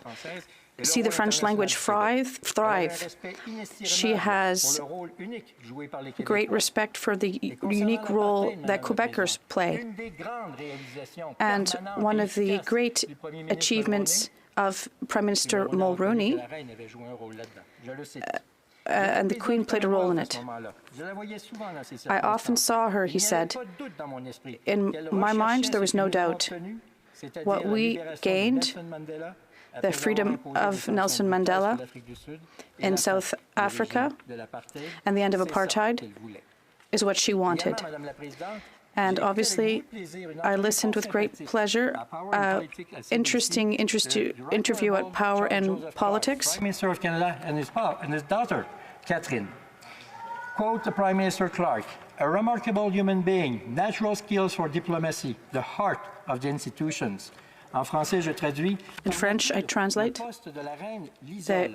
S5: see the French language thrive. She has great respect for the unique role that Quebecers play. And one of the great achievements of Prime Minister Mulroney and the Queen played a role in it. I often saw her, he said. In my mind, there was no doubt. What we gained, the freedom of Nelson Mandela in South Africa and the end of apartheid, is what she wanted. And obviously, I listened with great pleasure. Interesting interview at Power and Politics.
S8: Prime Minister of Canada and his daughter, Catherine. Quote the Prime Minister Clark, a remarkable human being, natural skills for diplomacy, the heart of the institutions. En français, je traduis.
S5: In French, I translate. The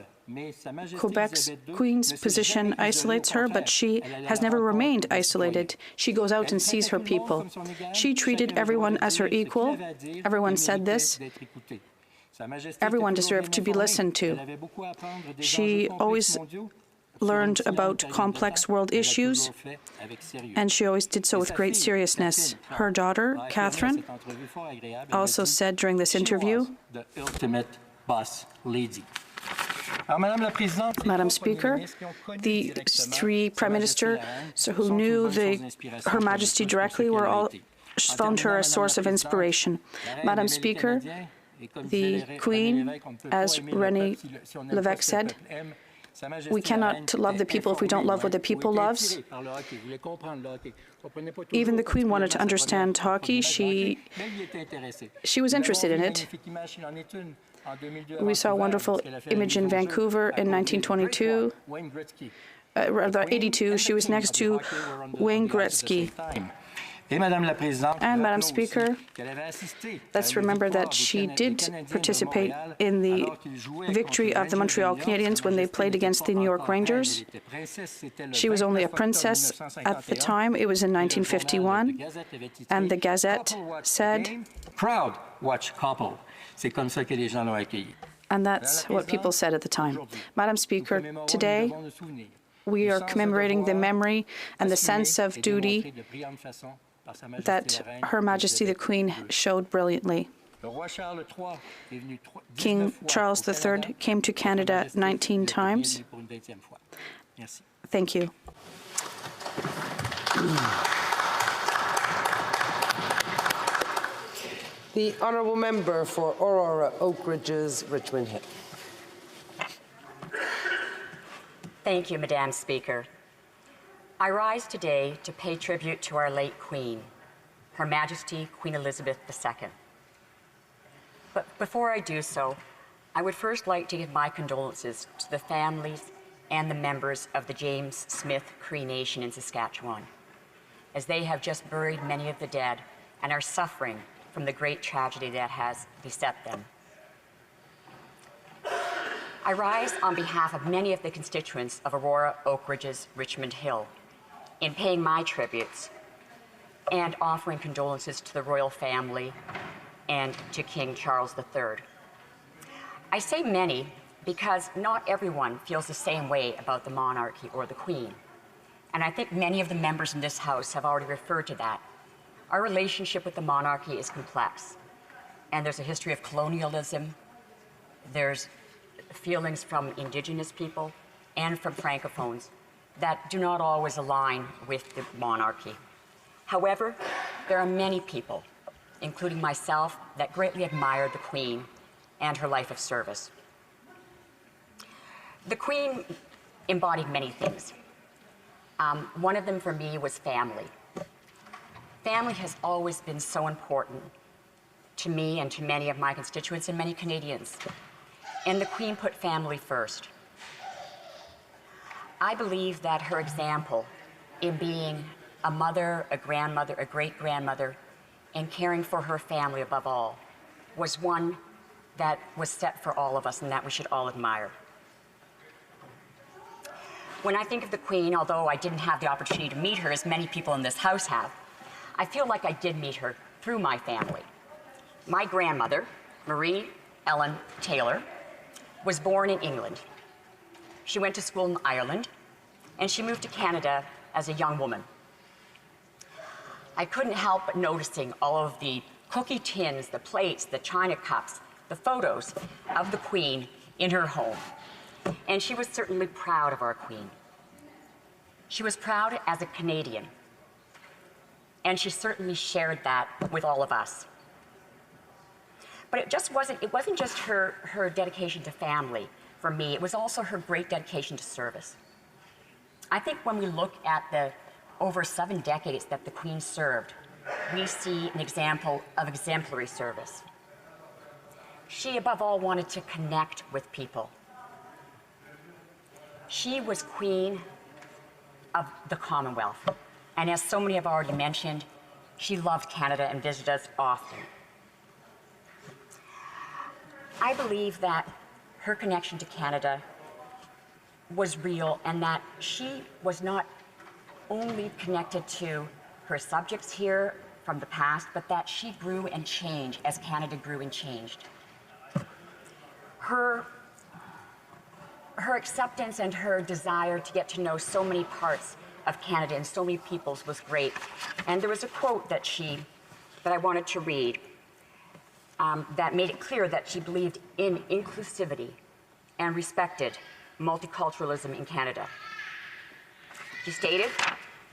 S5: Quebec's Queen's position isolates her, but she has never remained isolated. She goes out and sees her people. She treated everyone as her equal. Everyone said this. Everyone deserved to be listened to. She always learned about complex world issues, and she always did so with great seriousness. Her daughter, Catherine, also said during this interview,
S8: the ultimate boss lady.
S5: Madam Speaker, the three Prime Ministers who knew Her Majesty directly were all found her a source of inspiration. Madam Speaker, the Queen, as René Lévesque said, we cannot love the people if we don't love what the people loves. Even the Queen wanted to understand hockey. She was interested in it. We saw a wonderful image in Vancouver in 1922. Rather, 82. She was next to Wayne Gretzky. And Madam Speaker, let's remember that she did participate in the victory of the Montreal Canadiens when they played against the New York Rangers. She was only a princess at the time. It was in 1951. And the Gazette said,
S8: "Proud watch couple." C'est comme ça que les gens l'ont accueilli.
S5: And that's what people said at the time. Madam Speaker, today we are commemorating the memory and the sense of duty that Her Majesty the Queen showed brilliantly. King Charles III came to Canada 19 times. Thank you.
S21: The honourable member for Aurora Oak Ridges, Richmond Hill.
S3: Thank you, Madam Speaker. I rise today to pay tribute to our late Queen, Her Majesty Queen Elizabeth II. But before I do so, I would first like to give my condolences to the families and the members of the James Smith Cree Nation in Saskatchewan, as they have just buried many of the dead and are suffering from the great tragedy that has beset them. I rise on behalf of many of the constituents of Aurora, Oak Ridges, Richmond Hill in paying my tributes and offering condolences to the royal family and to King Charles III. I say many because not everyone feels the same way about the monarchy or the Queen. And I think many of the members in this House have already referred to that. Our relationship with the monarchy is complex, and there's a history of colonialism, there's feelings from Indigenous people and from Francophones that do not always align with the monarchy. However, there are many people, including myself, that greatly admire the Queen and her life of service. The Queen embodied many things. One of them for me was family. Family has always been so important to me and to many of my constituents and many Canadians. And the Queen put family first. I believe that her example in being a mother, a grandmother, a great-grandmother, and caring for her family above all was one that was set for all of us and that we should all admire. When I think of the Queen, although I didn't have the opportunity to meet her as many people in this House have, I feel like I did meet her through my family. My grandmother, Marie Ellen Taylor, was born in England. She went to school in Ireland, and she moved to Canada as a young woman. I couldn't help but noticing all of the cookie tins, the plates, the china cups, the photos of the Queen in her home. And she was certainly proud of our Queen. She was proud as a Canadian, and she certainly shared that with all of us. But it wasn't just her dedication to family for me, it was also her great dedication to service. I think when we look at the over 7 decades that the Queen served, we see an example of exemplary service. She, above all, wanted to connect with people. She was Queen of the Commonwealth, and as so many have already mentioned, she loved Canada and visited us often. I believe that her connection to Canada was real, and that she was not only connected to her subjects here from the past, but that she grew and changed as Canada grew and changed. Her acceptance and her desire to get to know so many parts of Canada and so many peoples was great. And there was a quote that I wanted to read that made it clear that she believed in inclusivity and respected multiculturalism in Canada. She stated,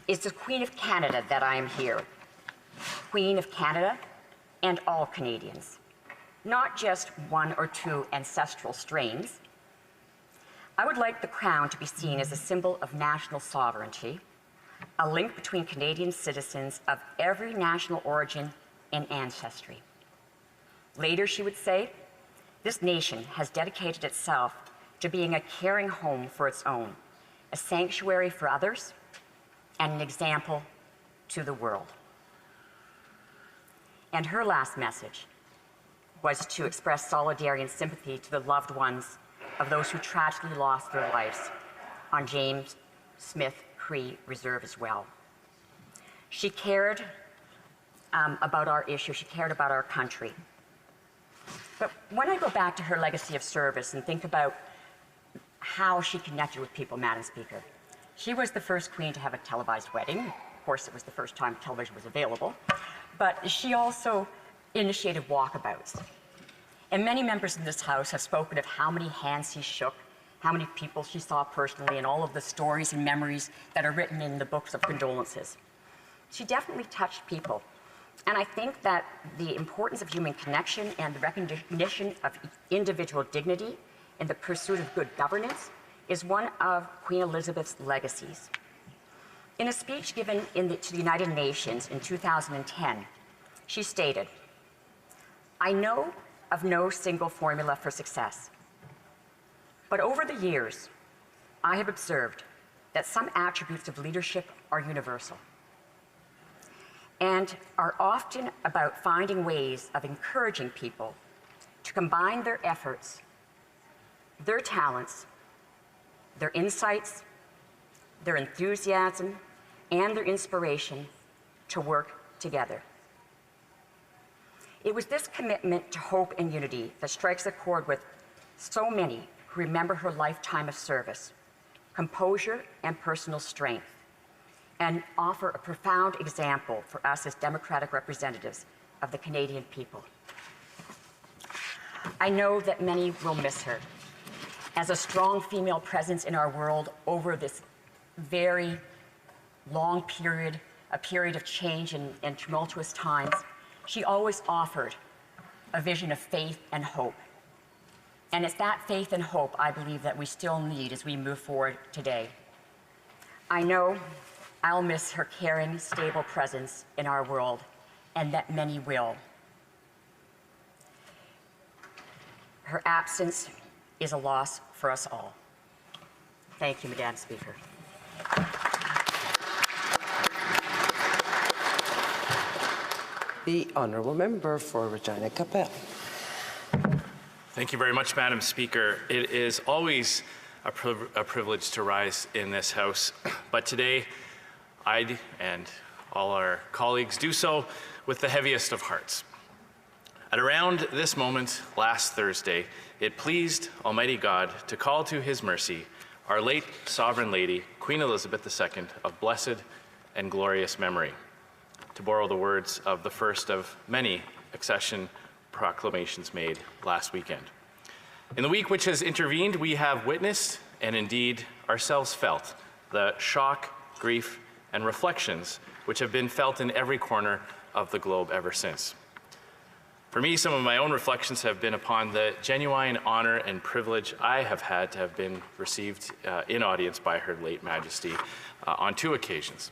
S3: "It's the Queen of Canada that I am here. Queen of Canada and all Canadians, not just 1 or 2 ancestral strains. I would like the crown to be seen as a symbol of national sovereignty, a link between Canadian citizens of every national origin and ancestry." Later, she would say, "This nation has dedicated itself to being a caring home for its own, a sanctuary for others, and an example to the world." And her last message was to express solidarity and sympathy to the loved ones of those who tragically lost their lives on James Smith Cree Reserve as well. She cared about our issue, she cared about our country. But when I go back to her legacy of service and think about how she connected with people, Madam Speaker, she was the first Queen to have a televised wedding. Of course, it was the first time television was available. But she also initiated walkabouts. And many members in this House have spoken of how many hands she shook, how many people she saw personally, and all of the stories and memories that are written in the books of condolences. She definitely touched people. And I think that the importance of human connection and the recognition of individual dignity in the pursuit of good governance is one of Queen Elizabeth's legacies. In a speech given to the United Nations in 2010, she stated, "I know of no single formula for success, but over the years, I have observed that some attributes of leadership are universal and are often about finding ways of encouraging people to combine their efforts, their talents, their insights, their enthusiasm, and their inspiration to work together." It was this commitment to hope and unity that strikes a chord with so many who remember her lifetime of service, composure, and personal strength, and offer a profound example for us as democratic representatives of the Canadian people. I know that many will miss her as a strong female presence in our world over this very long period, a period of change and tumultuous times. She always offered a vision of faith and hope. And it's that faith and hope I believe that we still need as we move forward today. I know I'll miss her caring, stable presence in our world, and that many will. Her absence is a loss for us all. Thank you, Madam Speaker.
S21: The Honourable Member for Regina Capel.
S10: Thank you very much, Madam Speaker. It is always a privilege to rise in this House, but today I and all our colleagues do so with the heaviest of hearts. At around this moment last Thursday, it pleased Almighty God to call to His mercy our late Sovereign Lady, Queen Elizabeth II, of blessed and glorious memory, to borrow the words of the first of many accession proclamations made last weekend. In the week which has intervened, we have witnessed, and indeed ourselves felt, the shock, grief, and reflections which have been felt in every corner of the globe ever since. For me, some of my own reflections have been upon the genuine honor and privilege I have had to have been received in audience by Her late Majesty on 2 occasions.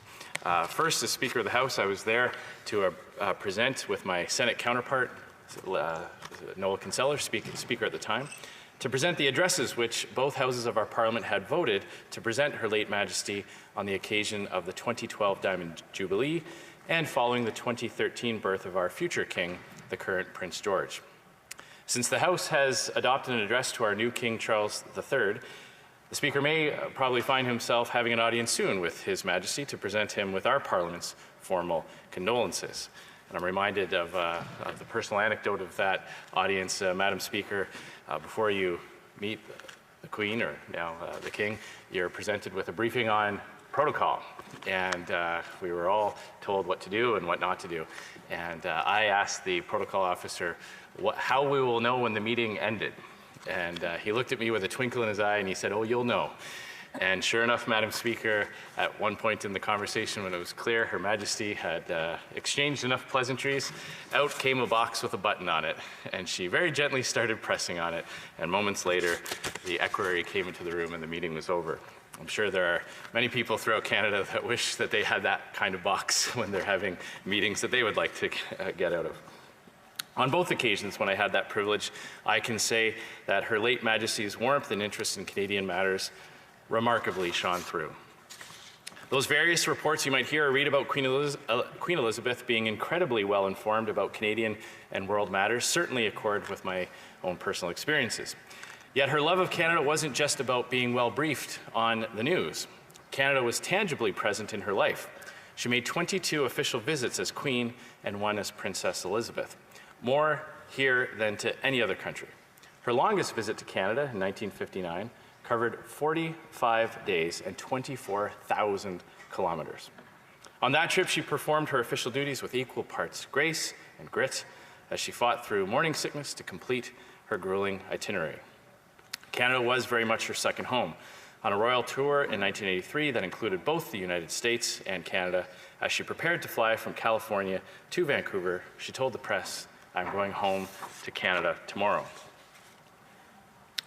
S10: First, as Speaker of the House, I was there to present with my Senate counterpart, Noel Kinsella, Speaker at the time, to present the addresses which both houses of our Parliament had voted to present Her late Majesty on the occasion of the 2012 Diamond Jubilee and following the 2013 birth of our future King, the current Prince George. Since the House has adopted an address to our new King Charles III, the Speaker may probably find himself having an audience soon with His Majesty to present him with our Parliament's formal condolences. And I'm reminded of the personal anecdote of that audience, Madam Speaker. Before you meet the Queen, or now the King, you're presented with a briefing on protocol. And we were all told what to do and what not to do. And I asked the protocol officer how we will know when the meeting ended. And he looked at me with a twinkle in his eye and he said, "Oh, you'll know." And sure enough, Madam Speaker, at one point in the conversation when it was clear Her Majesty had exchanged enough pleasantries, out came a box with a button on it. And she very gently started pressing on it. And moments later, the equerry came into the room and the meeting was over. I'm sure there are many people throughout Canada that wish that they had that kind of box when they're having meetings that they would like to get out of. On both occasions when I had that privilege, I can say that Her late Majesty's warmth and interest in Canadian matters remarkably shone through. Those various reports you might hear or read about Queen Elizabeth being incredibly well informed about Canadian and world matters certainly accord with my own personal experiences. Yet her love of Canada wasn't just about being well briefed on the news. Canada was tangibly present in her life. She made 22 official visits as Queen and 1 as Princess Elizabeth, more here than to any other country. Her longest visit to Canada in 1959 covered 45 days and 24,000 kilometers. On that trip, she performed her official duties with equal parts grace and grit as she fought through morning sickness to complete her grueling itinerary. Canada was very much her second home. On a royal tour in 1983 that included both the United States and Canada, as she prepared to fly from California to Vancouver, she told the press, "I'm going home to Canada tomorrow."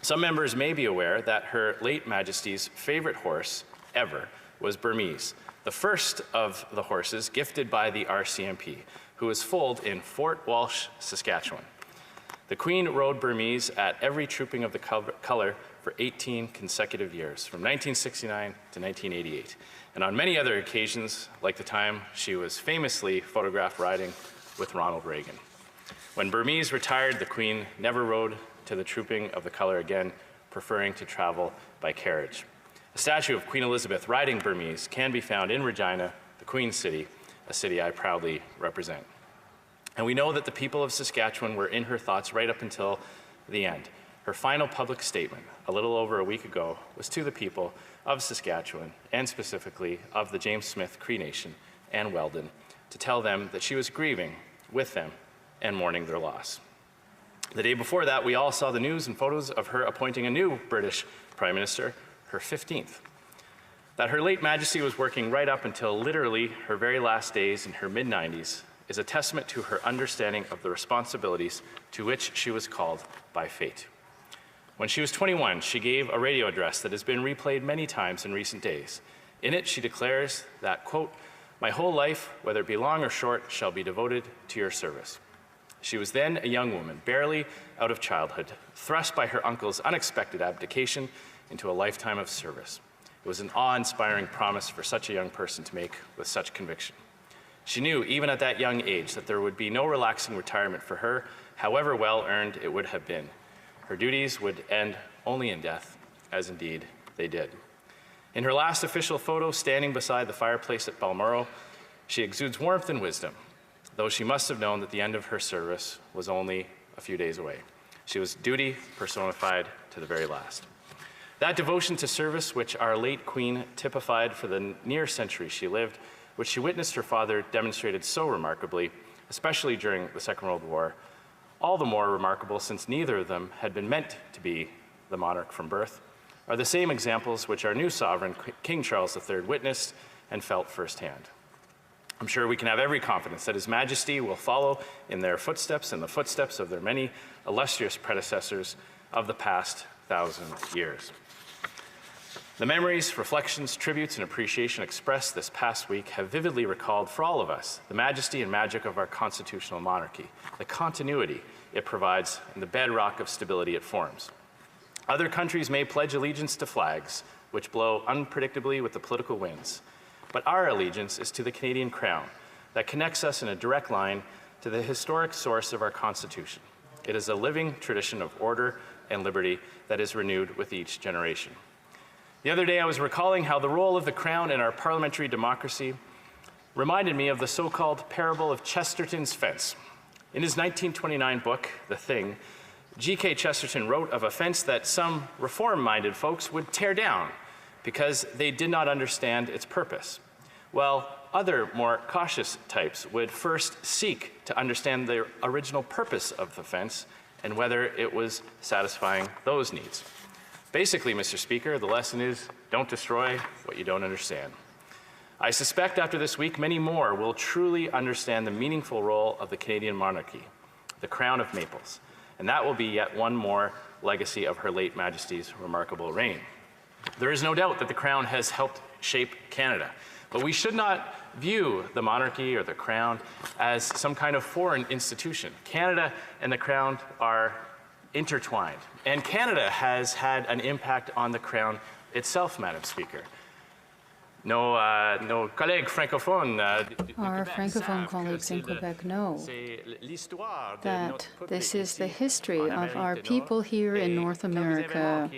S10: Some members may be aware that Her late Majesty's favorite horse ever was Burmese, the first of the horses gifted by the RCMP, who was foaled in Fort Walsh, Saskatchewan. The Queen rode Burmese at every trooping of the colour for 18 consecutive years, from 1969 to 1988, and on many other occasions, like the time she was famously photographed riding with Ronald Reagan. When Burmese retired, the Queen never rode to the trooping of the colour again, preferring to travel by carriage. A statue of Queen Elizabeth riding Burmese can be found in Regina, the Queen's city, a city I proudly represent. And we know that the people of Saskatchewan were in her thoughts right up until the end. Her final public statement, a little over a week ago, was to the people of Saskatchewan, and specifically of the James Smith Cree Nation and Weldon, to tell them that she was grieving with them and mourning their loss. The day before that, we all saw the news and photos of her appointing a new British Prime Minister, her 15th. That Her late Majesty was working right up until literally her very last days in her mid-90s is a testament to her understanding of the responsibilities to which she was called by fate. When she was 21, she gave a radio address that has been replayed many times in recent days. In it, she declares that, quote, "My whole life, whether it be long or short, shall be devoted to your service." She was then a young woman, barely out of childhood, thrust by her uncle's unexpected abdication into a lifetime of service. It was an awe-inspiring promise for such a young person to make with such conviction. She knew, even at that young age, that there would be no relaxing retirement for her, however well earned it would have been. Her duties would end only in death, as indeed they did. In her last official photo, standing beside the fireplace at Balmoral, she exudes warmth and wisdom, though she must have known that the end of her service was only a few days away. She was duty personified to the very last. That devotion to service, which our late Queen typified for the near century she lived, which she witnessed her father demonstrated so remarkably, especially during the Second World War, all the more remarkable since neither of them had been meant to be the monarch from birth, are the same examples which our new sovereign, King Charles III, witnessed and felt firsthand. I'm sure we can have every confidence that His Majesty will follow in their footsteps and the footsteps of their many illustrious predecessors of the past 1,000 years. The memories, reflections, tributes, and appreciation expressed this past week have vividly recalled for all of us the majesty and magic of our constitutional monarchy, the continuity it provides, and the bedrock of stability it forms. Other countries may pledge allegiance to flags which blow unpredictably with the political winds, but our allegiance is to the Canadian Crown that connects us in a direct line to the historic source of our Constitution. It is a living tradition of order and liberty that is renewed with each generation. The other day I was recalling how the role of the Crown in our parliamentary democracy reminded me of the so-called parable of Chesterton's fence. In his 1929 book, The Thing, G.K. Chesterton wrote of a fence that some reform-minded folks would tear down because they did not understand its purpose, while other, more cautious types would first seek to understand the original purpose of the fence and whether it was satisfying those needs. Basically, Mr. Speaker, the lesson is don't destroy what you don't understand. I suspect after this week, many more will truly understand the meaningful role of the Canadian monarchy, the Crown of Maples, and that will be yet one more legacy of Her late Majesty's remarkable reign. There is no doubt that the Crown has helped shape Canada, but we should not view the monarchy or the Crown as some kind of foreign institution. Canada and the Crown are intertwined, and Canada has had an impact on the Crown itself, Madam Speaker. Nos collègues francophones
S5: Our francophone colleagues in Quebec know that this is the history of our people here in North America.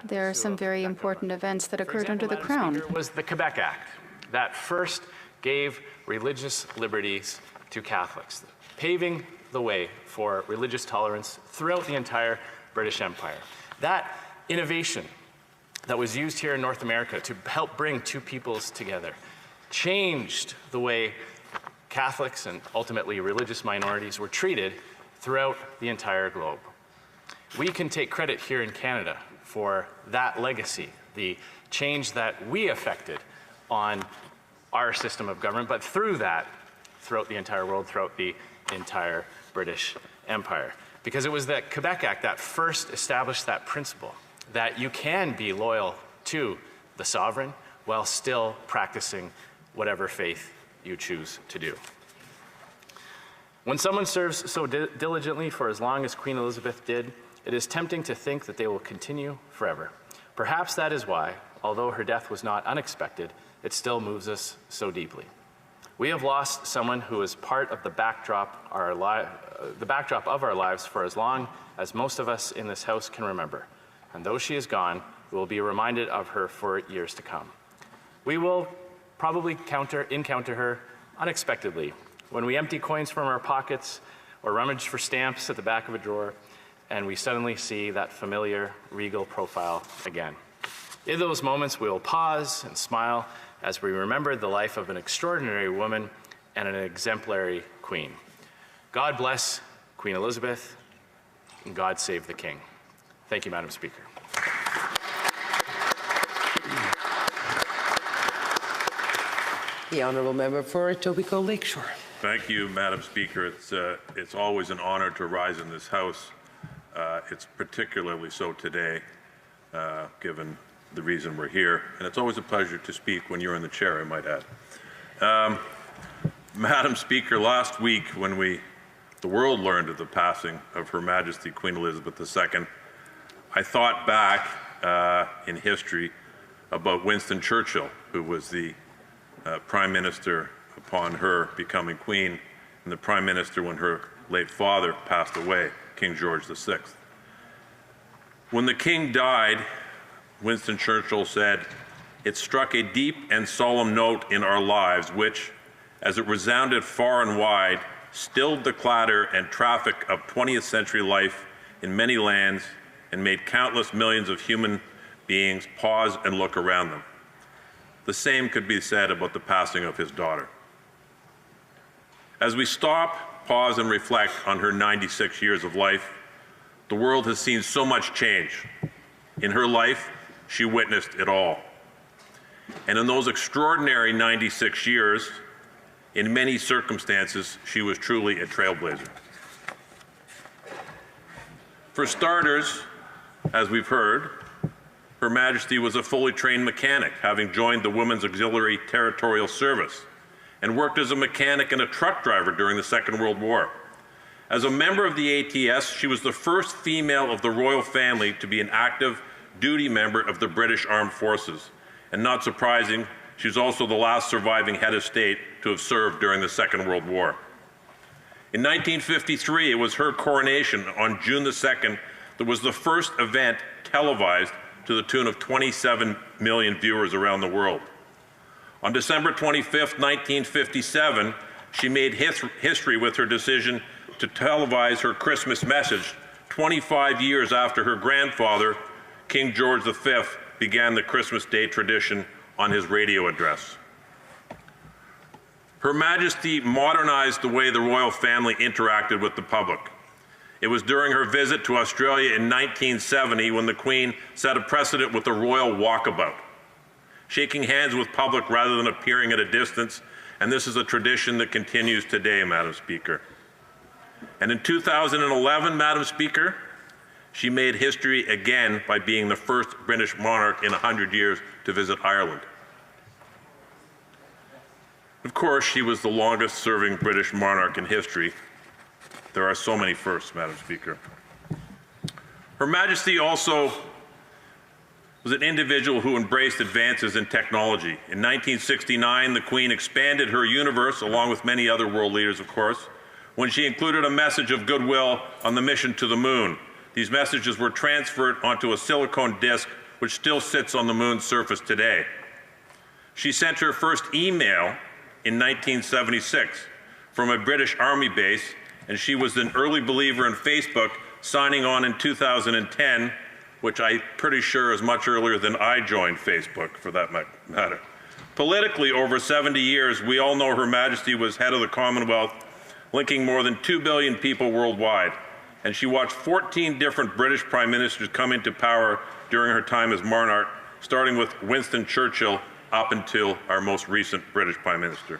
S5: There are some very important events that occurred under the Crown.
S10: Was the Quebec Act that first gave religious liberties to Catholics, paving the way for religious tolerance throughout the entire British Empire. That innovation that was used here in North America to help bring two peoples together changed the way Catholics and ultimately religious minorities were treated throughout the entire globe. We can take credit here in Canada for that legacy, the change that we effected on our system of government, but through that, throughout the entire world, throughout the entire British Empire. Because it was that Quebec Act that first established that principle, that you can be loyal to the sovereign while still practicing whatever faith you choose to do. When someone serves so diligently for as long as Queen Elizabeth did, it is tempting to think that they will continue forever. Perhaps that is why, although her death was not unexpected, it still moves us so deeply. We have lost someone who is part of the backdrop of our lives for as long as most of us in this House can remember. And though she is gone, we will be reminded of her for years to come. We will probably encounter her unexpectedly when we empty coins from our pockets or rummage for stamps at the back of a drawer, and we suddenly see that familiar regal profile again. In those moments, we will pause and smile as we remember the life of an extraordinary woman and an exemplary queen. God bless Queen Elizabeth, and God save the King. Thank you, Madam Speaker.
S21: The Honourable Member for Etobicoke Lakeshore.
S11: Thank you, Madam Speaker. It's always an honour to rise in this House. It's particularly so today, given the reason we're here. And it's always a pleasure to speak when you're in the chair, I might add. Madam Speaker, last week when the world learned of the passing of Her Majesty Queen Elizabeth II, I thought back in history about Winston Churchill, who was the Prime Minister upon her becoming Queen, and the Prime Minister when her late father passed away, King George VI. When the King died, Winston Churchill said, "It struck a deep and solemn note in our lives, which, as it resounded far and wide, stilled the clatter and traffic of 20th century life in many lands and made countless millions of human beings pause and look around them." The same could be said about the passing of his daughter. As we stop pause and reflect on her 96 years of life. The world has seen so much change. In her life, she witnessed it all. And in those extraordinary 96 years, in many circumstances, she was truly a trailblazer. For starters, as we've heard, Her Majesty was a fully trained mechanic, having joined the Women's Auxiliary Territorial Service, and worked as a mechanic and a truck driver during the Second World War. As a member of the ATS, she was the first female of the royal family to be an active duty member of the British Armed Forces. And not surprising, she was also the last surviving head of state to have served during the Second World War. In 1953, it was her coronation on June the 2nd that was the first event televised to the tune of 27 million viewers around the world. On December 25, 1957, she made history with her decision to televise her Christmas message 25 years after her grandfather, King George V, began the Christmas Day tradition on his radio address. Her Majesty modernized the way the royal family interacted with the public. It was during her visit to Australia in 1970 when the Queen set a precedent with the royal walkabout, shaking hands with public rather than appearing at a distance, and this is a tradition that continues today, Madam Speaker. And in 2011, Madam Speaker, she made history again by being the first British monarch in 100 years to visit Ireland. Of course, she was the longest-serving British monarch in history. There are so many firsts, Madam Speaker. Her Majesty also was an individual who embraced advances in technology. In 1969, the Queen expanded her universe, along with many other world leaders, of course, when she included a message of goodwill on the mission to the moon. These messages were transferred onto a silicone disc, which still sits on the moon's surface today. She sent her first email in 1976 from a British Army base, and she was an early believer in Facebook, signing on in 2010, which I'm pretty sure is much earlier than I joined Facebook, for that matter. Politically, over 70 years, we all know Her Majesty was head of the Commonwealth, linking more than 2 billion people worldwide. And she watched 14 different British Prime Ministers come into power during her time as monarch, starting with Winston Churchill up until our most recent British Prime Minister.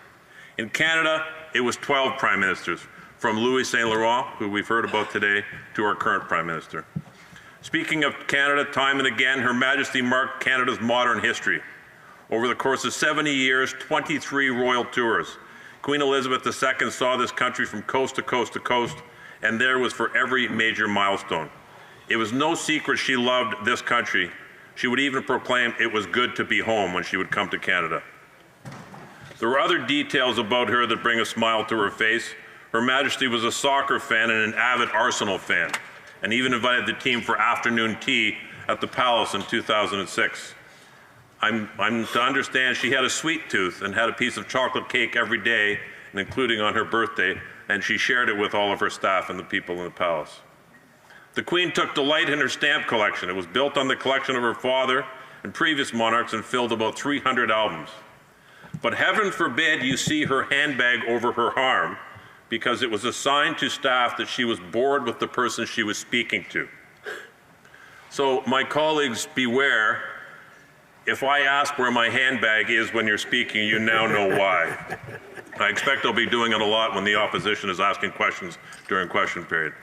S11: In Canada, it was 12 Prime Ministers, from Louis St. Laurent, who we've heard about today, to our current Prime Minister. Speaking of Canada, time and again, Her Majesty marked Canada's modern history. Over the course of 70 years, 23 royal tours. Queen Elizabeth II saw this country from coast to coast to coast, and there was for every major milestone. It was no secret she loved this country. She would even proclaim it was good to be home when she would come to Canada. There are other details about her that bring a smile to her face. Her Majesty was a soccer fan and an avid Arsenal fan, and even invited the team for afternoon tea at the Palace in 2006. I'm to understand she had a sweet tooth and had a piece of chocolate cake every day, and including on her birthday, and she shared it with all of her staff and the people in the Palace. The Queen took delight in her stamp collection. It was built on the collection of her father and previous monarchs and filled about 300 albums. But heaven forbid you see her handbag over her arm, because it was a sign to staff that she was bored with the person she was speaking to. So my colleagues, beware. If I ask where my handbag is when you're speaking, you now know why. I expect I'll be doing it a lot when the opposition is asking questions during question period.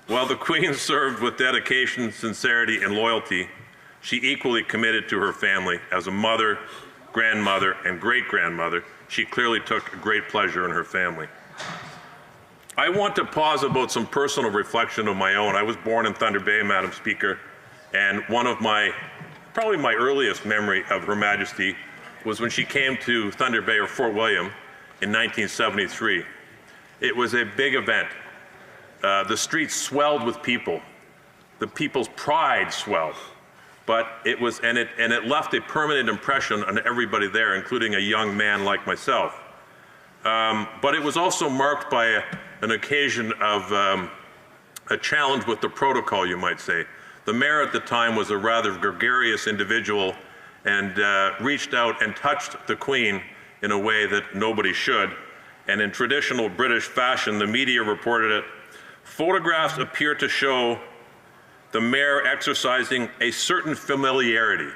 S11: While the Queen served with dedication, sincerity, and loyalty, she equally committed to her family. As a mother, grandmother, and great-grandmother, she clearly took great pleasure in her family. I want to pause about some personal reflection of my own. I was born in Thunder Bay, Madam Speaker, and one of probably my earliest memory of Her Majesty was when she came to Thunder Bay or Fort William in 1973. It was a big event. The streets swelled with people. The people's pride swelled. But it was, and it left a permanent impression on everybody there, including a young man like myself. But it was also marked by an occasion of a challenge with the protocol, you might say. The mayor at the time was a rather gregarious individual and reached out and touched the Queen in a way that nobody should. and in traditional British fashion, the media reported it. Photographs appear to show the mayor exercising a certain familiarity.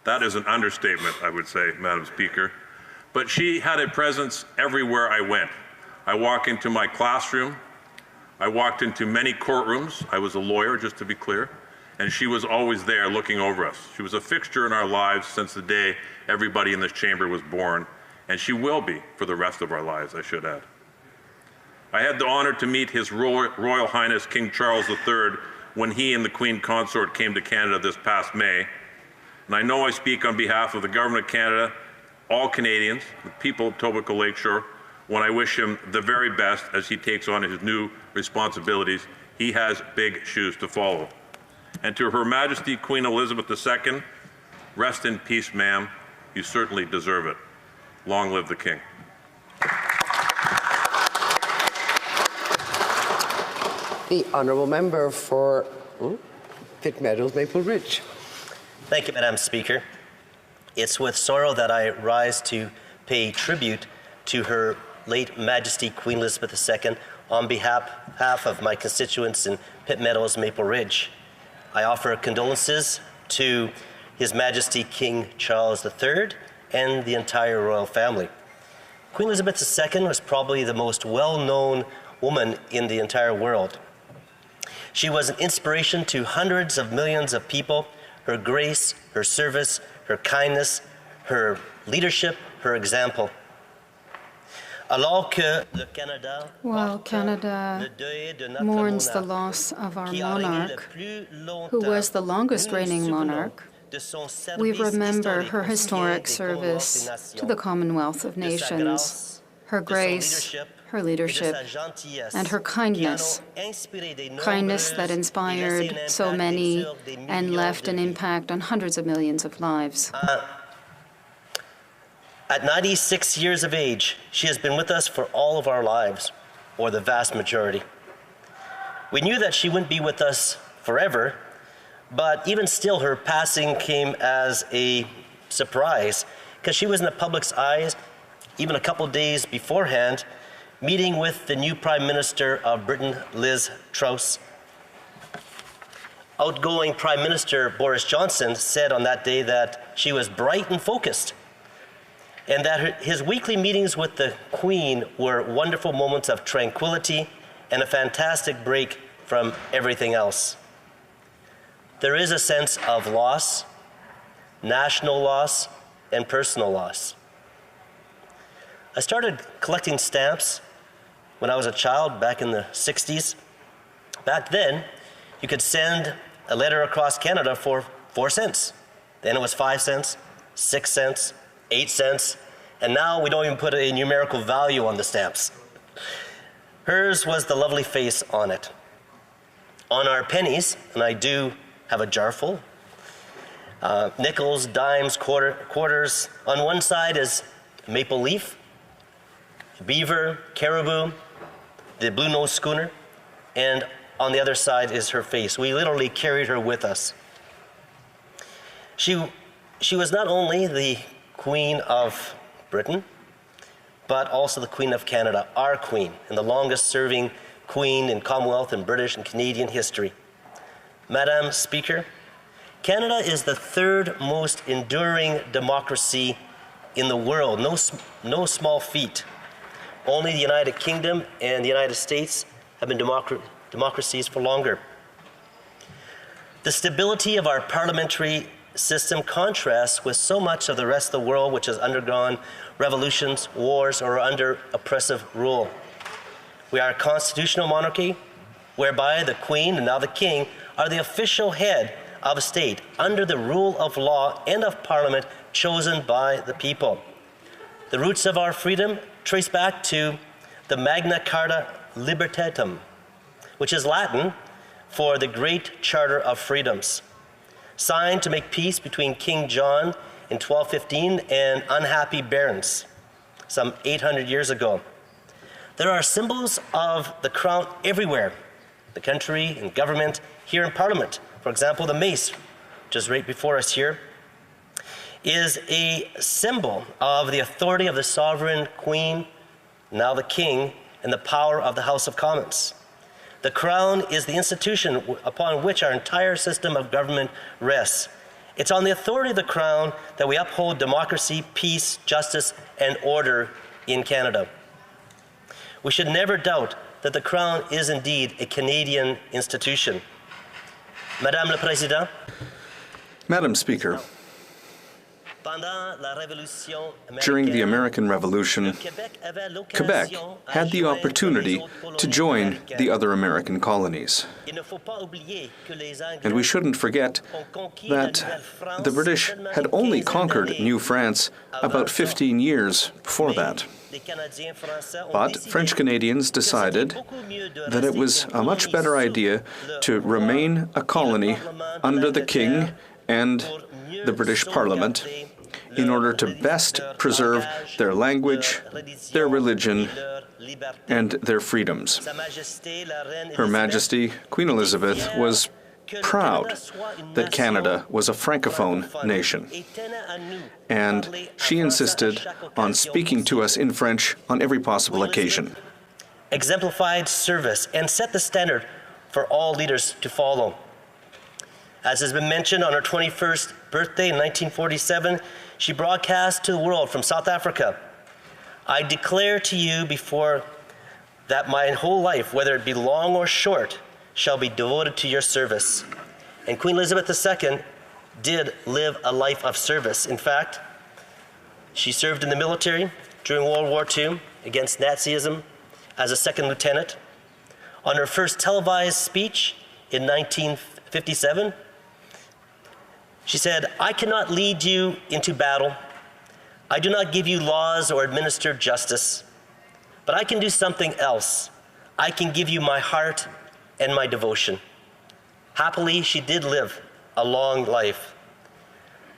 S11: That is an understatement, I would say, Madam Speaker. But she had a presence everywhere I went. I walked into my classroom. I walked into many courtrooms. I was a lawyer, just to be clear. And she was always there looking over us. She was a fixture in our lives since the day everybody in this chamber was born. And she will be for the rest of our lives, I should add. I had the honor to meet His Royal Highness King Charles III when he and the Queen Consort came to Canada this past May. And I know I speak on behalf of the Government of Canada, all Canadians, the people of Etobicoke Lakeshore, when I wish him the very best as he takes on his new responsibilities. He has big shoes to follow. And to Her Majesty Queen Elizabeth II, rest in peace, ma'am. You certainly deserve it. Long live the King.
S21: The honourable member for Pitt Meadows, Maple Ridge.
S12: Thank you, Madam Speaker. It's with sorrow that I rise to pay tribute to Her late Majesty Queen Elizabeth II on behalf of my constituents in Pitt Meadows, Maple Ridge. I offer condolences to His Majesty King Charles III and the entire royal family. Queen Elizabeth II was probably the most well-known woman in the entire world. She was an inspiration to hundreds of millions of people. Her grace, her service, her kindness, her leadership, her example.
S5: While Canada mourns the loss of our monarch, who was the longest reigning monarch, we remember her historic service to the Commonwealth of Nations, her grace, her leadership, and her kindness. Kindness that inspired so many and left an impact on hundreds of millions of lives.
S12: At 96 years of age, she has been with us for all of our lives, or the vast majority. We knew that she wouldn't be with us forever, but even still, her passing came as a surprise, because she was in the public's eyes even a couple days beforehand, meeting with the new Prime Minister of Britain, Liz Truss. Outgoing Prime Minister Boris Johnson said on that day that she was bright and focused, and that his weekly meetings with the Queen were wonderful moments of tranquility and a fantastic break from everything else. There is a sense of loss, national loss, and personal loss. I started collecting stamps when I was a child back in the 60s. Back then, you could send a letter across Canada for 4 cents. Then it was 5 cents, 6 cents, 8 cents, and now we don't even put a numerical value on the stamps. Hers was the lovely face on it. On our pennies, and I do have a jar full, nickels, dimes, quarters. On one side is maple leaf, beaver, caribou, the blue nose schooner, and on the other side is her face. We literally carried her with us. She was not only the Queen of Britain, but also the Queen of Canada, our Queen, and the longest serving Queen in Commonwealth and British and Canadian history. Madam Speaker, Canada is the third most enduring democracy in the world. No small feat. Only the United Kingdom and the United States have been democracies for longer. The stability of our parliamentary system contrasts with so much of the rest of the world which has undergone revolutions, wars, or under oppressive rule. We are a constitutional monarchy whereby the Queen and now the King are the official head of a state under the rule of law and of Parliament chosen by the people. The roots of our freedom trace back to the Magna Carta Libertatum, which is Latin for the Great Charter of Freedoms, signed to make peace between King John in 1215 and unhappy barons some 800 years ago. There are symbols of the crown everywhere, the country and government, here in Parliament. For example, the mace, which is right before us here, is a symbol of the authority of the sovereign Queen now the King, and the power of the House of Commons. The Crown is the institution upon which our entire system of government rests. It's on the authority of the Crown that we uphold democracy, peace, justice, and order in Canada. We should never doubt that the Crown is indeed a Canadian institution. Madame le Président.
S7: Madam Speaker, during the American Revolution, Quebec had the opportunity to join the other American colonies. And we shouldn't forget that the British had only conquered New France about 15 years before that. But French Canadians decided that it was a much better idea to remain a colony under the King and the British Parliament in order to best preserve their language, their religion, and their freedoms. Her Majesty Queen Elizabeth was proud that Canada was a francophone nation, and she insisted on speaking to us in French on every possible occasion.
S12: Exemplified service and set the standard for all leaders to follow. As has been mentioned, on her 21st birthday in 1947, she broadcast to the world from South Africa, "I declare to you before that my whole life, whether it be long or short, shall be devoted to your service." And Queen Elizabeth II did live a life of service. In fact, she served in the military during World War II against Nazism as a second lieutenant. On her first televised speech in 1957, she said, "I cannot lead you into battle. I do not give you laws or administer justice, but I can do something else. I can give you my heart and my devotion." Happily, she did live a long life.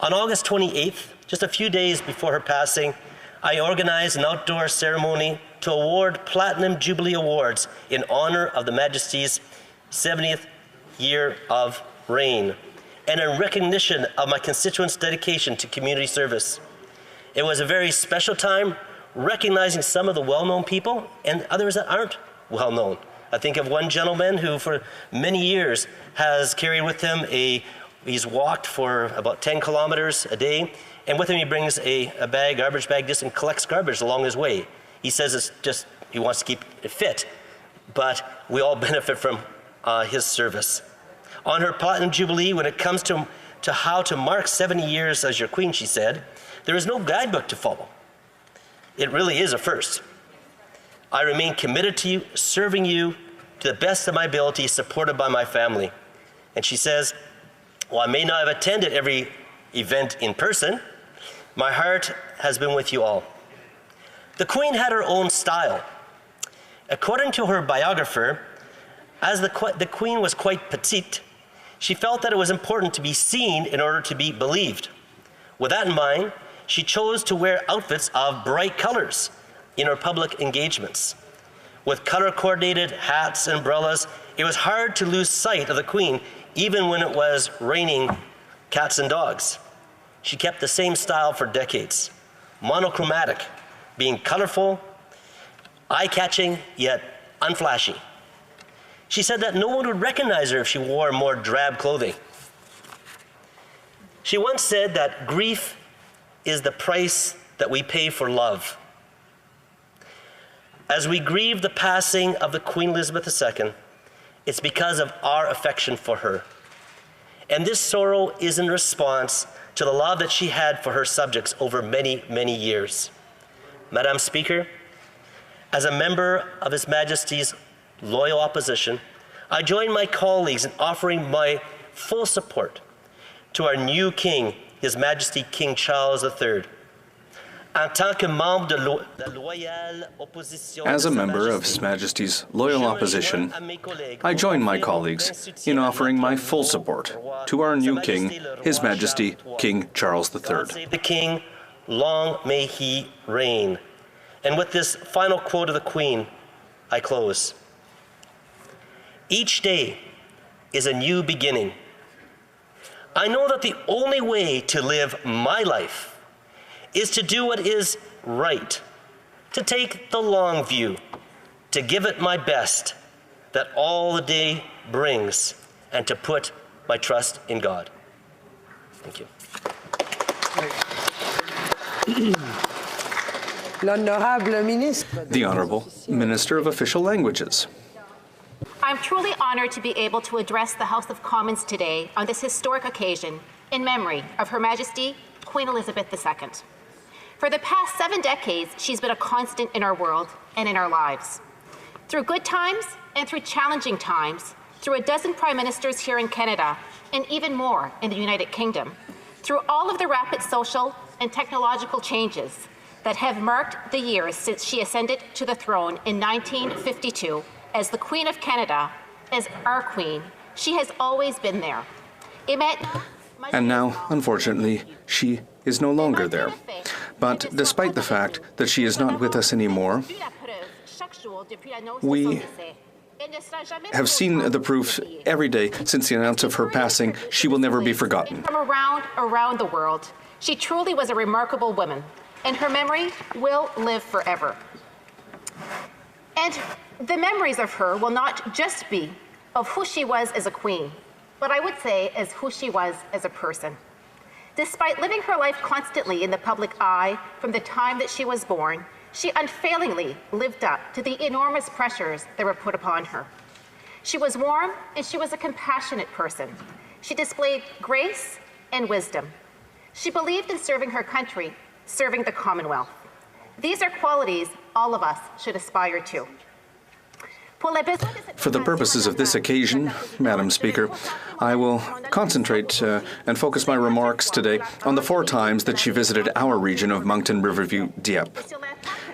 S12: On August 28th, just a few days before her passing, I organized an outdoor ceremony to award Platinum Jubilee Awards in honor of the Majesty's 70th year of reign, and in recognition of my constituents' dedication to community service. It was a very special time, recognizing some of the well-known people and others that aren't well-known. I think of one gentleman who for many years has carried with him he's walked for about 10 kilometers a day, and with him he brings a garbage bag just and collects garbage along his way. He says it's just, he wants to keep it fit, but we all benefit from his service. On her Platinum Jubilee, when it comes to how to mark 70 years as your Queen, she said, there is no guidebook to follow. It really is a first. I remain committed to you, serving you to the best of my ability, supported by my family. And she says, while I may not have attended every event in person, my heart has been with you all. The Queen had her own style. According to her biographer, as the Queen was quite petite, she felt that it was important to be seen in order to be believed. With that in mind, she chose to wear outfits of bright colors in her public engagements. With color-coordinated hats and umbrellas, it was hard to lose sight of the Queen, even when it was raining cats and dogs. She kept the same style for decades, monochromatic, being colorful, eye-catching, yet unflashy. She said that no one would recognize her if she wore more drab clothing. She once said that grief is the price that we pay for love. As we grieve the passing of the Queen Elizabeth II, it's because of our affection for her. And this sorrow is in response to the love that she had for her subjects over many, many years. Madam Speaker, as a member of His Majesty's loyal opposition, I join my colleagues in offering my full support to our new King, His Majesty King Charles III.
S7: As a member of His Majesty's loyal opposition, I join my colleagues in offering my full support to our new King, His Majesty King Charles III.
S12: The King, long may he reign. And with this final quote of the Queen, I close. Each day is a new beginning. I know that the only way to live my life is to do what is right, to take the long view, to give it my best that all the day brings, and to put my trust in God. Thank you.
S7: The Honourable Minister of Official Languages.
S13: I'm truly honoured to be able to address the House of Commons today on this historic occasion in memory of Her Majesty Queen Elizabeth II. For the past 7 decades, she's been a constant in our world and in our lives. Through good times and through challenging times, through a dozen Prime Ministers here in Canada and even more in the United Kingdom, through all of the rapid social and technological changes that have marked the years since she ascended to the throne in 1952 as the Queen of Canada, as our Queen, she has always been there.
S7: And now, unfortunately, she is no longer there. But despite the fact that she is not with us anymore, we have seen the proof every day since the announcement of her passing. She will never be forgotten.
S13: From around the world, she truly was a remarkable woman, and her memory will live forever. And the memories of her will not just be of who she was as a queen, but I would say as who she was as a person. Despite living her life constantly in the public eye from the time that she was born, she unfailingly lived up to the enormous pressures that were put upon her. She was warm and she was a compassionate person. She displayed grace and wisdom. She believed in serving her country, serving the Commonwealth. These are qualities all of us should aspire to.
S7: For the purposes of this occasion, Madam Speaker, I will concentrate and focus my remarks today on the 4 times that she visited our region of Moncton, Riverview, Dieppe,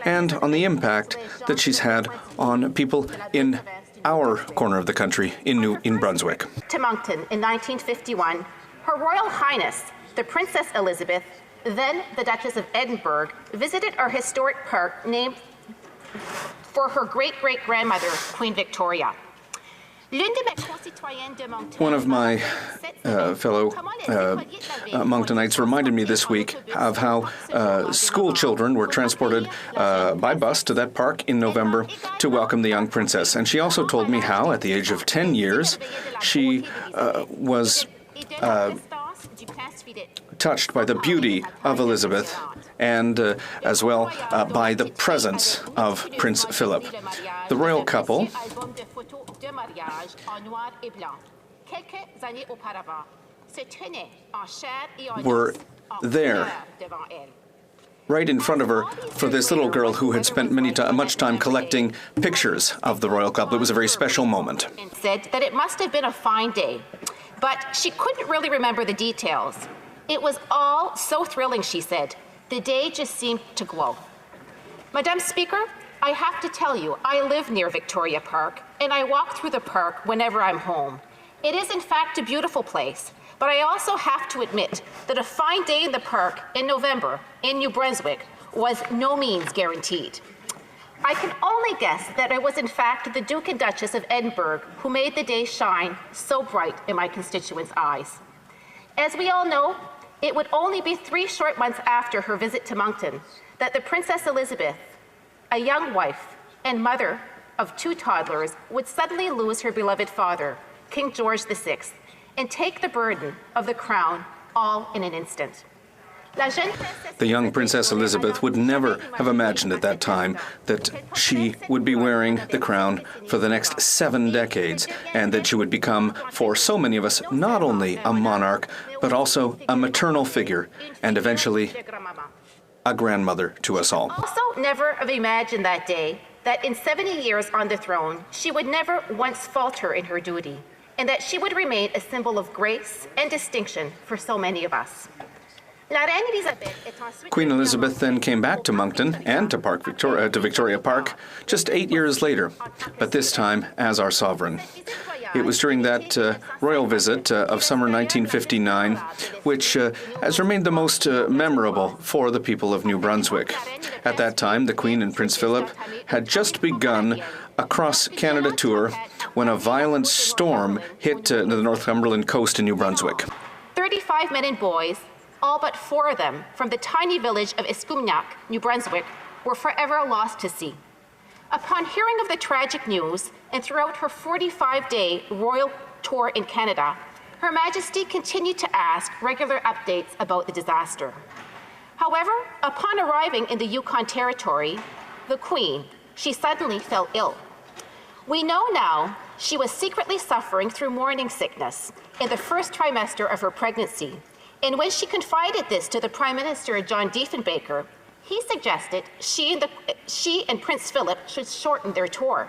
S7: and on the impact that she's had on people in our corner of the country in New Brunswick.
S13: To Moncton in 1951, Her Royal Highness, the Princess Elizabeth, then the Duchess of Edinburgh, visited our historic park named for her great-great-grandmother, Queen Victoria.
S7: One of my fellow Monktonites reminded me this week of how school children were transported by bus to that park in November to welcome the young princess. And she also told me how, at the age of 10 years, she was touched by the beauty of Elizabeth and as well by the presence of Prince Philip. The royal couple were there right in front of her for this little girl who had spent much time collecting pictures of the royal couple. It was a very special moment.
S13: Said that it must have been a fine day, but she couldn't really remember the details. It was all so thrilling, she said. The day just seemed to glow. Madam Speaker, I have to tell you, I live near Victoria Park, and I walk through the park whenever I'm home. It is, in fact, a beautiful place, but I also have to admit that a fine day in the park in November in New Brunswick was no means guaranteed. I can only guess that it was, in fact, the Duke and Duchess of Edinburgh who made the day shine so bright in my constituents' eyes. As we all know, it would only be 3 short months after her visit to Moncton that the Princess Elizabeth, a young wife and mother of 2 toddlers, would suddenly lose her beloved father, King George VI, and take the burden of the crown all in an instant.
S7: The young Princess Elizabeth would never have imagined at that time that she would be wearing the crown for the next 7 decades, and that she would become, for so many of us, not only a monarch, but also a maternal figure, and eventually a grandmother to us all.
S13: Also never have imagined that day that in 70 years on the throne, she would never once falter in her duty, and that she would remain a symbol of grace and distinction for so many of us.
S7: Queen Elizabeth then came back to Moncton and to Victoria Park just 8 years later, but this time as our sovereign. It was during that royal visit of summer 1959, which has remained the most memorable for the people of New Brunswick. At that time, the Queen and Prince Philip had just begun a cross-Canada tour when a violent storm hit the Northumberland coast in New Brunswick.
S13: 35 men and boys, all but 4 of them from the tiny village of Escumnac, New Brunswick, were forever lost to sea. Upon hearing of the tragic news, and throughout her 45-day royal tour in Canada, Her Majesty continued to ask regular updates about the disaster. However, upon arriving in the Yukon Territory, the Queen, she suddenly fell ill. We know now she was secretly suffering through morning sickness in the first trimester of her pregnancy, and when she confided this to the Prime Minister, John Diefenbaker, he suggested she and Prince Philip should shorten their tour.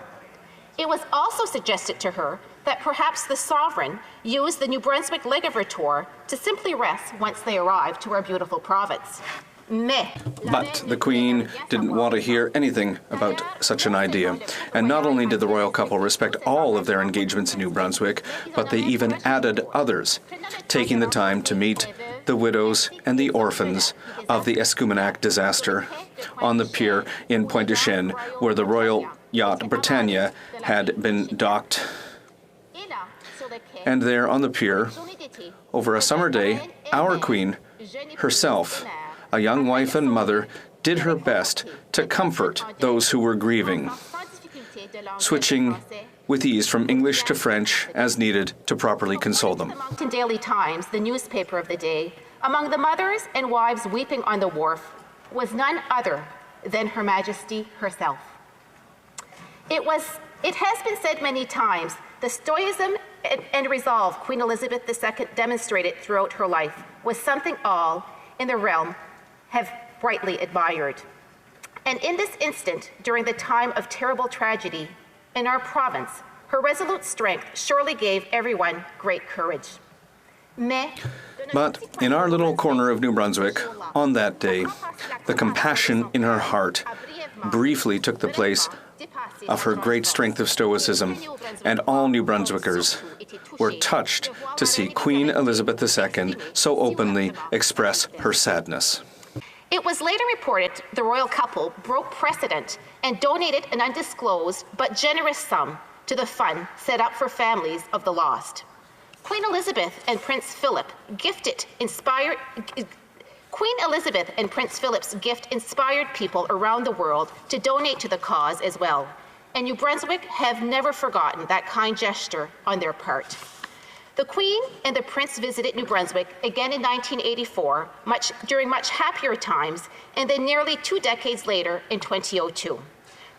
S13: It was also suggested to her that perhaps the Sovereign use the New Brunswick leg of her tour to simply rest once they arrived to our beautiful province.
S7: But the Queen didn't want to hear anything about such an idea. And not only did the royal couple respect all of their engagements in New Brunswick, but they even added others, taking the time to meet the widows and the orphans of the Escumenac disaster on the pier in Pointe-du-Chêne, where the royal yacht Britannia had been docked. And there on the pier, over a summer day, our Queen herself, a young wife and mother, did her best to comfort those who were grieving, switching with ease from English to French as needed to properly console them.
S13: The Moncton Daily Times, the newspaper of the day, among the mothers and wives weeping on the wharf was none other than Her Majesty herself. It has been said many times, the stoicism and resolve Queen Elizabeth II demonstrated throughout her life was something all in the realm have brightly admired. And in this instant, during the time of terrible tragedy in our province, her resolute strength surely gave everyone great courage.
S7: But in our little corner of New Brunswick, on that day, the compassion in her heart briefly took the place of her great strength of stoicism, and all New Brunswickers were touched to see Queen Elizabeth II so openly express her sadness.
S13: It was later reported the royal couple broke precedent and donated an undisclosed but generous sum to the fund set up for families of the lost. Queen Elizabeth and Prince Philip's gift inspired people around the world to donate to the cause as well. And New Brunswick have never forgotten that kind gesture on their part. The Queen and the Prince visited New Brunswick again in 1984, during much happier times, and then nearly 2 decades later in 2002.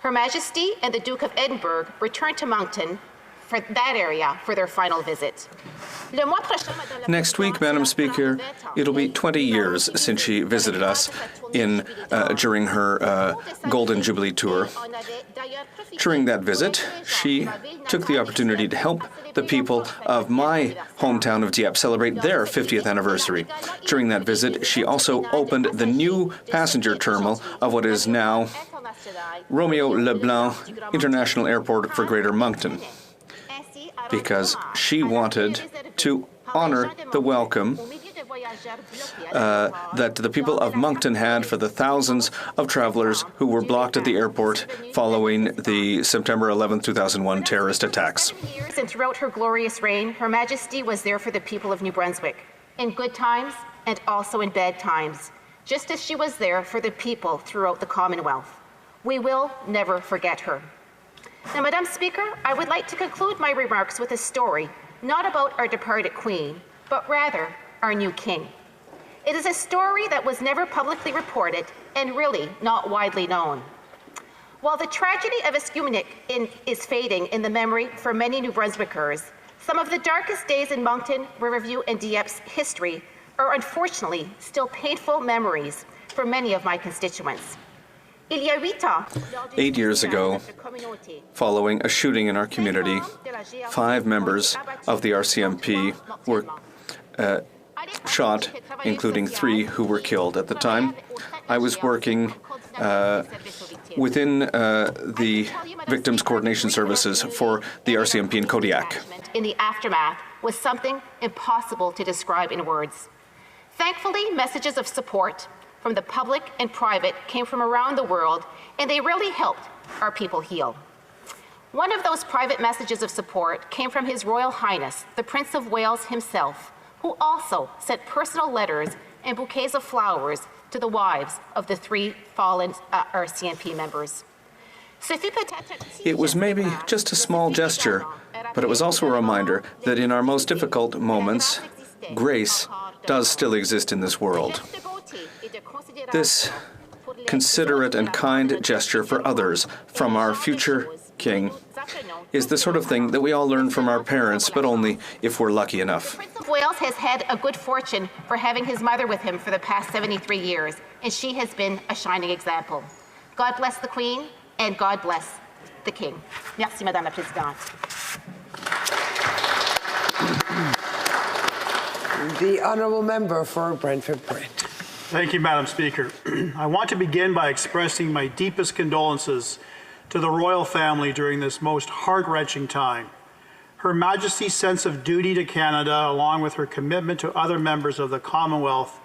S13: Her Majesty and the Duke of Edinburgh returned to Moncton for that area for their final visit.
S7: Next week, Madam Speaker, it'll be 20 years since she visited us during her Golden Jubilee tour. During that visit, she took the opportunity to help the people of my hometown of Dieppe celebrate their 50th anniversary. During that visit, she also opened the new passenger terminal of what is now Romeo Leblanc International Airport for Greater Moncton, because she wanted to honor the welcome that the people of Moncton had for the thousands of travelers who were blocked at the airport following the September 11, 2001 terrorist attacks.
S13: And throughout her glorious reign, Her Majesty was there for the people of New Brunswick, in good times and also in bad times, just as she was there for the people throughout the Commonwealth. We will never forget her. Now, Madam Speaker, I would like to conclude my remarks with a story, not about our departed Queen, but rather our new King. It is a story that was never publicly reported and really not widely known. While the tragedy of Escumenac is fading in the memory for many New Brunswickers, some of the darkest days in Moncton, Riverview, and Dieppe's history are unfortunately still painful memories for many of my constituents.
S7: 8 years ago, following a shooting in our community, 5 members of the RCMP were shot, including 3 who were killed. At the time, I was working within the Victims Coordination Services for the RCMP in Kodiak.
S13: In the aftermath was something impossible to describe in words. Thankfully, messages of support from the public and private came from around the world, and they really helped our people heal. One of those private messages of support came from His Royal Highness, the Prince of Wales himself, who also sent personal letters and bouquets of flowers to the wives of the 3 fallen RCMP members.
S7: It was maybe just a small gesture, but it was also a reminder that in our most difficult moments, grace does still exist in this world. This considerate and kind gesture for others from our future king is the sort of thing that we all learn from our parents, but only if we're lucky enough.
S13: Prince of Wales has had a good fortune for having his mother with him for the past 73 years, and she has been a shining example. God bless the Queen, and God bless the King. Merci, Madame la Présidente.
S21: The honourable member for Brantford-Brant.
S14: Thank you, Madam Speaker. I want to begin by expressing my deepest condolences to the royal family during this most heart-wrenching time. Her Majesty's sense of duty to Canada, along with her commitment to other members of the Commonwealth,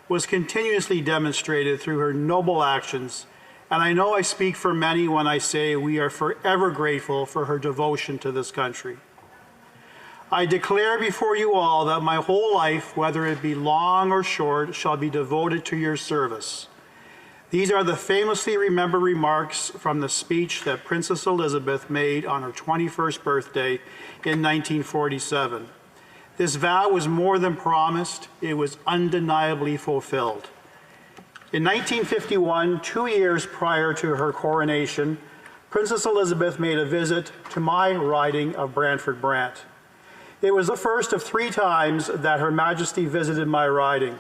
S14: was continuously demonstrated through her noble actions, and I know I speak for many when I say we are forever grateful for her devotion to this country. I declare before you all that my whole life, whether it be long or short, shall be devoted to your service. These are the famously remembered remarks from the speech that Princess Elizabeth made on her 21st birthday in 1947. This vow was more than promised, it was undeniably fulfilled. In 1951, 2 years prior to her coronation, Princess Elizabeth made a visit to my riding of Brantford-Brant. It was the first of 3 times that Her Majesty visited my riding.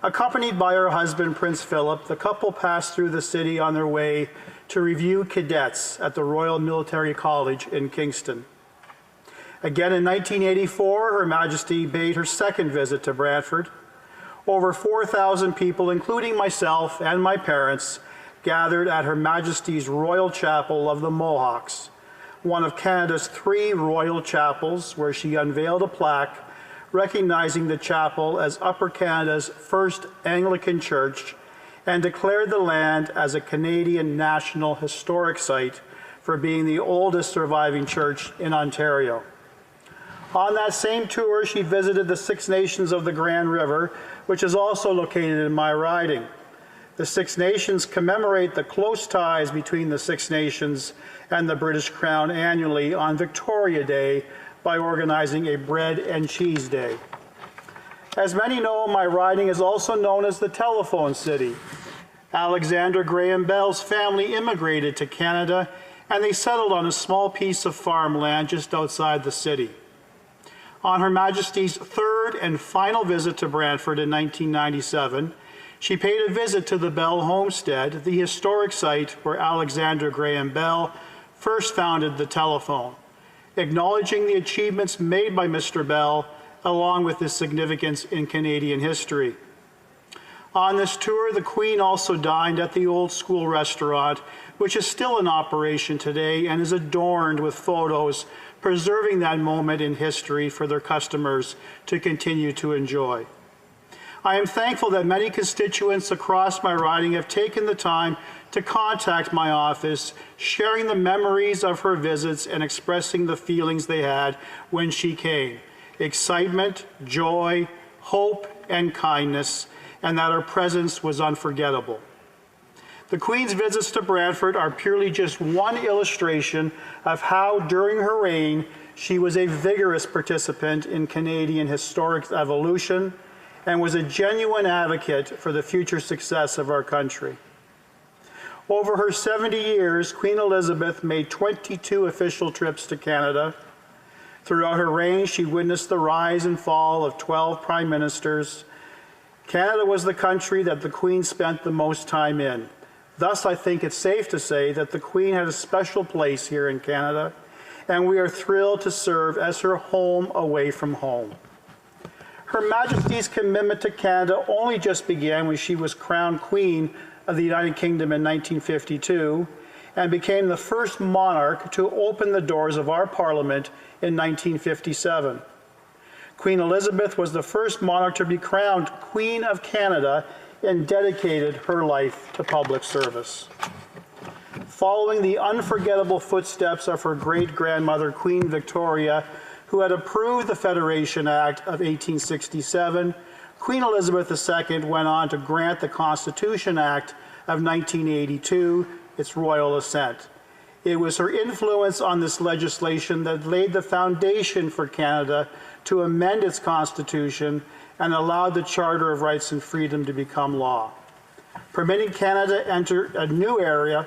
S14: Accompanied by her husband, Prince Philip, the couple passed through the city on their way to review cadets at the Royal Military College in Kingston. Again in 1984, Her Majesty made her second visit to Brantford. Over 4,000 people, including myself and my parents, gathered at Her Majesty's Royal Chapel of the Mohawks, one of Canada's 3 royal chapels, where she unveiled a plaque recognizing the chapel as Upper Canada's first Anglican church and declared the land as a Canadian National Historic Site for being the oldest surviving church in Ontario. On that same tour, she visited the Six Nations of the Grand River, which is also located in my riding. The Six Nations commemorate the close ties between the Six Nations and the British Crown annually on Victoria Day by organizing a bread and cheese day. As many know, my riding is also known as the Telephone City. Alexander Graham Bell's family immigrated to Canada, and they settled on a small piece of farmland just outside the city. On Her Majesty's 3rd and final visit to Brantford in 1997, she paid a visit to the Bell Homestead, the historic site where Alexander Graham Bell first founded the telephone, acknowledging the achievements made by Mr. Bell along with his significance in Canadian history. On this tour, the Queen also dined at the Old School restaurant, which is still in operation today and is adorned with photos preserving that moment in history for their customers to continue to enjoy. I am thankful that many constituents across my riding have taken the time to contact my office, sharing the memories of her visits and expressing the feelings they had when she came. Excitement, joy, hope, and kindness, and that her presence was unforgettable. The Queen's visits to Brantford are purely just one illustration of how, during her reign, she was a vigorous participant in Canadian historic evolution and was a genuine advocate for the future success of our country. Over her 70 years, Queen Elizabeth made 22 official trips to Canada. Throughout her reign, she witnessed the rise and fall of 12 prime ministers. Canada was the country that the Queen spent the most time in. Thus, I think it's safe to say that the Queen had a special place here in Canada, and we are thrilled to serve as her home away from home. Her Majesty's commitment to Canada only just began when she was crowned Queen of the United Kingdom in 1952 and became the first monarch to open the doors of our Parliament in 1957. Queen Elizabeth was the first monarch to be crowned Queen of Canada and dedicated her life to public service. Following the unforgettable footsteps of her great-grandmother, Queen Victoria, who had approved the Federation Act of 1867, Queen Elizabeth II went on to grant the Constitution Act of 1982 its royal assent. It was her influence on this legislation that laid the foundation for Canada to amend its constitution and allowed the Charter of Rights and Freedom to become law, permitting Canada to enter a new era,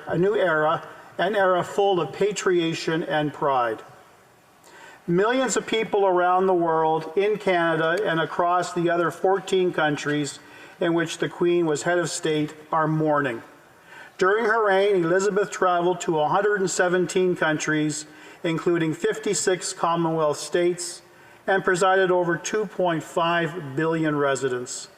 S14: an era full of patriotism and pride. Millions of people around the world, in Canada and across the other 14 countries in which the Queen was head of state, are mourning. During her reign, Elizabeth traveled to 117 countries, including 56 Commonwealth states, and presided over 2.5 billion residents.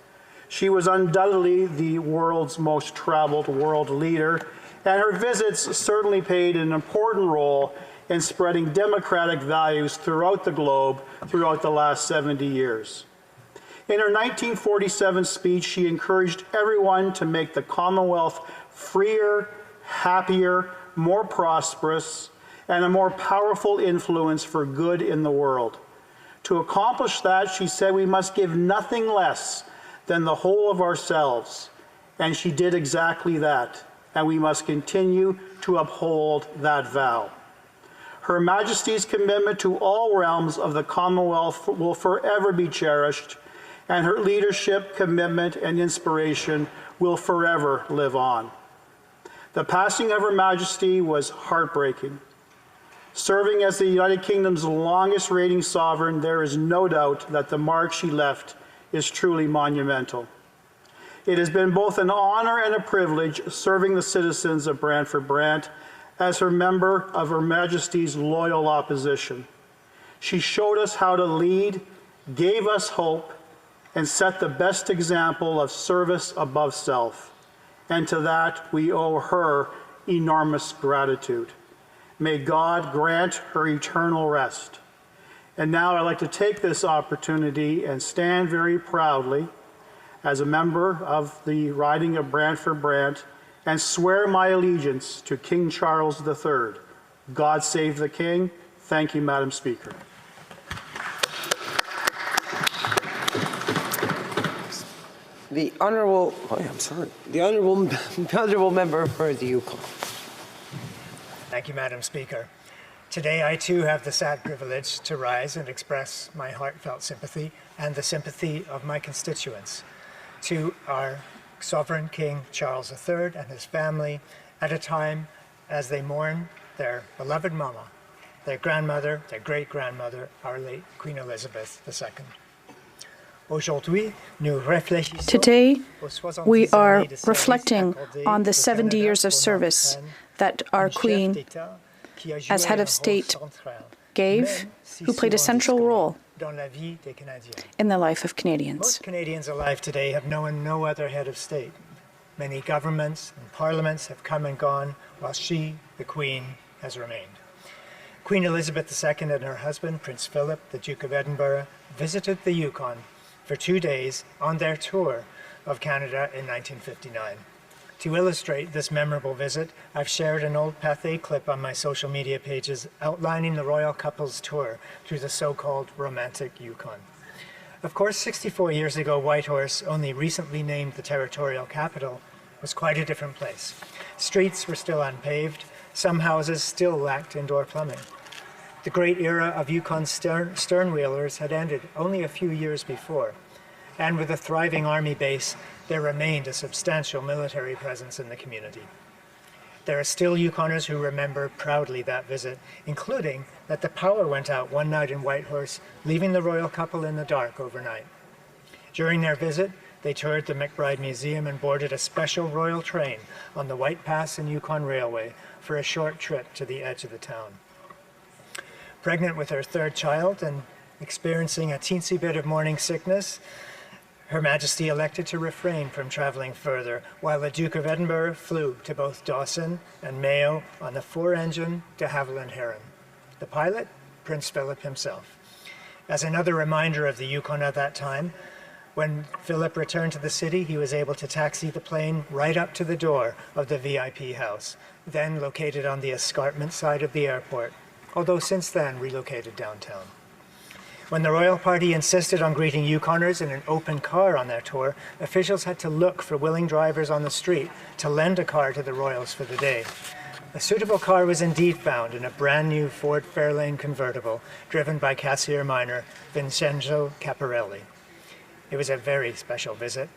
S14: She was undoubtedly the world's most traveled world leader, and her visits certainly played an important role in spreading democratic values throughout the globe throughout the last 70 years. In her 1947 speech, she encouraged everyone to make the Commonwealth freer, happier, more prosperous, and a more powerful influence for good in the world. To accomplish that, she said we must give nothing less than the whole of ourselves, and she did exactly that, and we must continue to uphold that vow. Her Majesty's commitment to all realms of the Commonwealth will forever be cherished, and her leadership, commitment, and inspiration will forever live on. The passing of Her Majesty was heartbreaking. Serving as the United Kingdom's longest reigning sovereign, there is no doubt that the mark she left is truly monumental. It has been both an honor and a privilege serving the citizens of Brantford Brant as her member of Her Majesty's loyal opposition. She showed us how to lead, gave us hope, and set the best example of service above self. And to that, we owe her enormous gratitude. May God grant her eternal rest. And now I'd like to take this opportunity and stand very proudly as a member of the riding of Brantford Brant and swear my allegiance to King Charles III. God save the King. Thank you, Madam Speaker.
S21: The honourable member for the Yukon.
S15: Thank you, Madam Speaker. Today, I too have the sad privilege to rise and express my heartfelt sympathy and the sympathy of my constituents to our Sovereign King Charles III and his family at a time as they mourn their beloved mama, their grandmother, their great-grandmother, our late Queen Elizabeth II.
S5: Today, we are reflecting on the 70 years of service that our Queen, as head of state, gave, who played a central role in the life of Canadians.
S15: Most Canadians alive today have known no other head of state. Many governments and parliaments have come and gone, while she, the Queen, has remained. Queen Elizabeth II and her husband, Prince Philip, the Duke of Edinburgh, visited the Yukon for 2 days on their tour of Canada in 1959. To illustrate this memorable visit, I've shared an old Pathé clip on my social media pages outlining the royal couple's tour through the so-called romantic Yukon. Of course, 64 years ago, Whitehorse, only recently named the territorial capital, was quite a different place. Streets were still unpaved, some houses still lacked indoor plumbing. The great era of Yukon sternwheelers had ended only a few years before, and with a thriving army base, there remained a substantial military presence in the community. There are still Yukoners who remember proudly that visit, including that the power went out one night in Whitehorse, leaving the royal couple in the dark overnight. During their visit, they toured the McBride Museum and boarded a special royal train on the White Pass and Yukon Railway for a short trip to the edge of the town. Pregnant with her third child and experiencing a teensy bit of morning sickness, Her Majesty elected to refrain from traveling further, while the Duke of Edinburgh flew to both Dawson and Mayo on the 4-engine de Havilland Heron. The pilot, Prince Philip himself. As another reminder of the Yukon at that time, when Philip returned to the city, he was able to taxi the plane right up to the door of the VIP house, then located on the escarpment side of the airport, although since then relocated downtown. When the royal party insisted on greeting Yukoners in an open car on their tour, officials had to look for willing drivers on the street to lend a car to the royals for the day. A suitable car was indeed found in a brand new Ford Fairlane convertible driven by cashier miner Vincenzo Caparelli. It was a very special visit.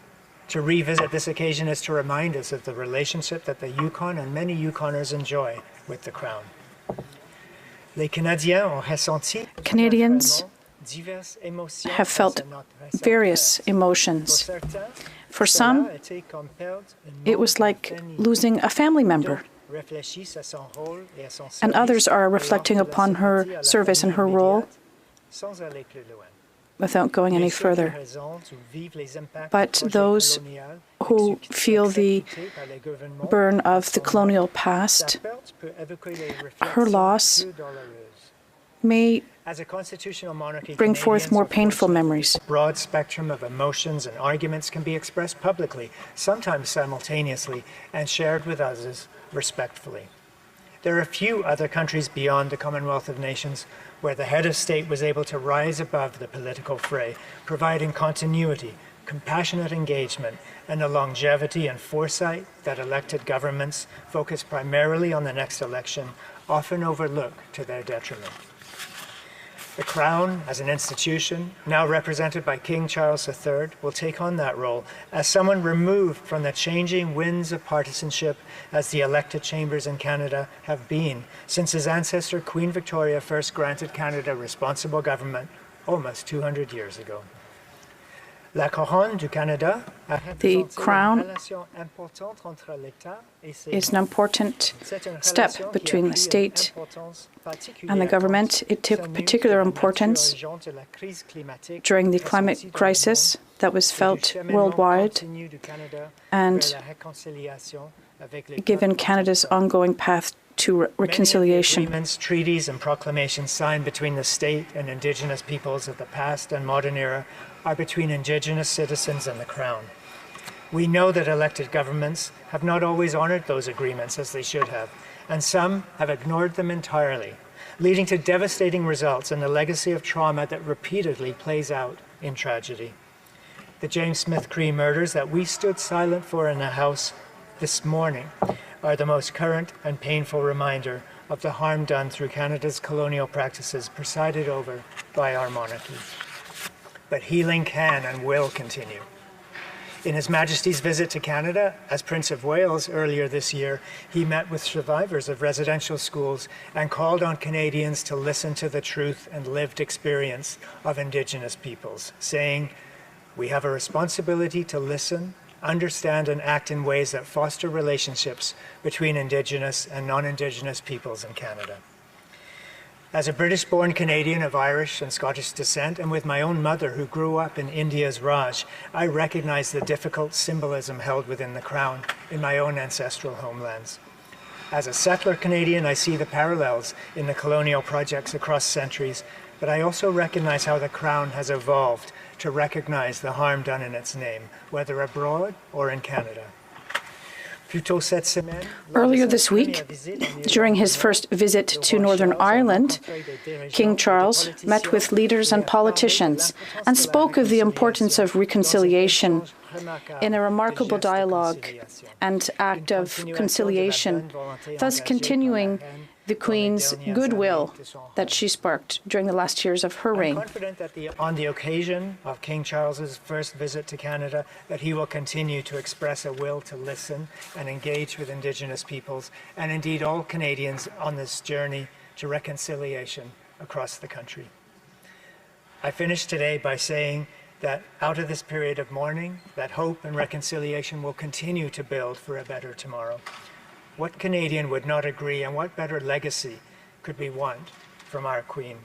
S15: To revisit this occasion is to remind us of the relationship that the Yukon and many Yukoners enjoy with the Crown.
S5: Canadians have felt various emotions. For some, it was like losing a family member. And others are reflecting upon her service and her role without going any further. But those who feel the burn of the colonial past, her loss may bring forth more painful memories.
S15: A broad spectrum of emotions and arguments can be expressed publicly, sometimes simultaneously, and shared with others respectfully. There are few other countries beyond the Commonwealth of Nations where the head of state was able to rise above the political fray, providing continuity, compassionate engagement, and a longevity and foresight that elected governments focus primarily on the next election often overlook to their detriment. The Crown, as an institution, now represented by King Charles III, will take on that role as someone removed from the changing winds of partisanship as the elected chambers in Canada have been since his ancestor Queen Victoria first granted Canada responsible government almost 200 years ago. La Couronne du Canada
S5: The Crown is an important step between the state and the government. It took particular importance during the climate crisis that was felt worldwide, and given Canada's ongoing path to reconciliation.
S15: Agreements, treaties, and proclamations signed between the state and Indigenous peoples of the past and modern era are between Indigenous citizens and the Crown. We know that elected governments have not always honoured those agreements as they should have, and some have ignored them entirely, leading to devastating results and a legacy of trauma that repeatedly plays out in tragedy. The James Smith Cree murders that we stood silent for in the House this morning are the most current and painful reminder of the harm done through Canada's colonial practices presided over by our monarchy. But healing can and will continue. In His Majesty's visit to Canada as Prince of Wales earlier this year, he met with survivors of residential schools and called on Canadians to listen to the truth and lived experience of Indigenous peoples, saying, "We have a responsibility to listen, understand, and act in ways that foster relationships between Indigenous and non-Indigenous peoples in Canada." As a British-born Canadian of Irish and Scottish descent, and with my own mother who grew up in India's Raj, I recognize the difficult symbolism held within the Crown in my own ancestral homelands. As a settler Canadian, I see the parallels in the colonial projects across centuries, but I also recognize how the Crown has evolved to recognize the harm done in its name, whether abroad or in Canada.
S5: Earlier this week, during his first visit to Northern Ireland, King Charles met with leaders and politicians and spoke of the importance of reconciliation in a remarkable dialogue and act of conciliation, thus continuing the Queen's goodwill that she sparked during the last years of her reign.
S15: I'm confident that on the occasion of King Charles's first visit to Canada, that he will continue to express a will to listen and engage with Indigenous peoples, and indeed all Canadians on this journey to reconciliation across the country. I finish today by saying that out of this period of mourning, that hope and reconciliation will continue to build for a better tomorrow. What Canadian would not agree, and what better legacy could we want from our Queen?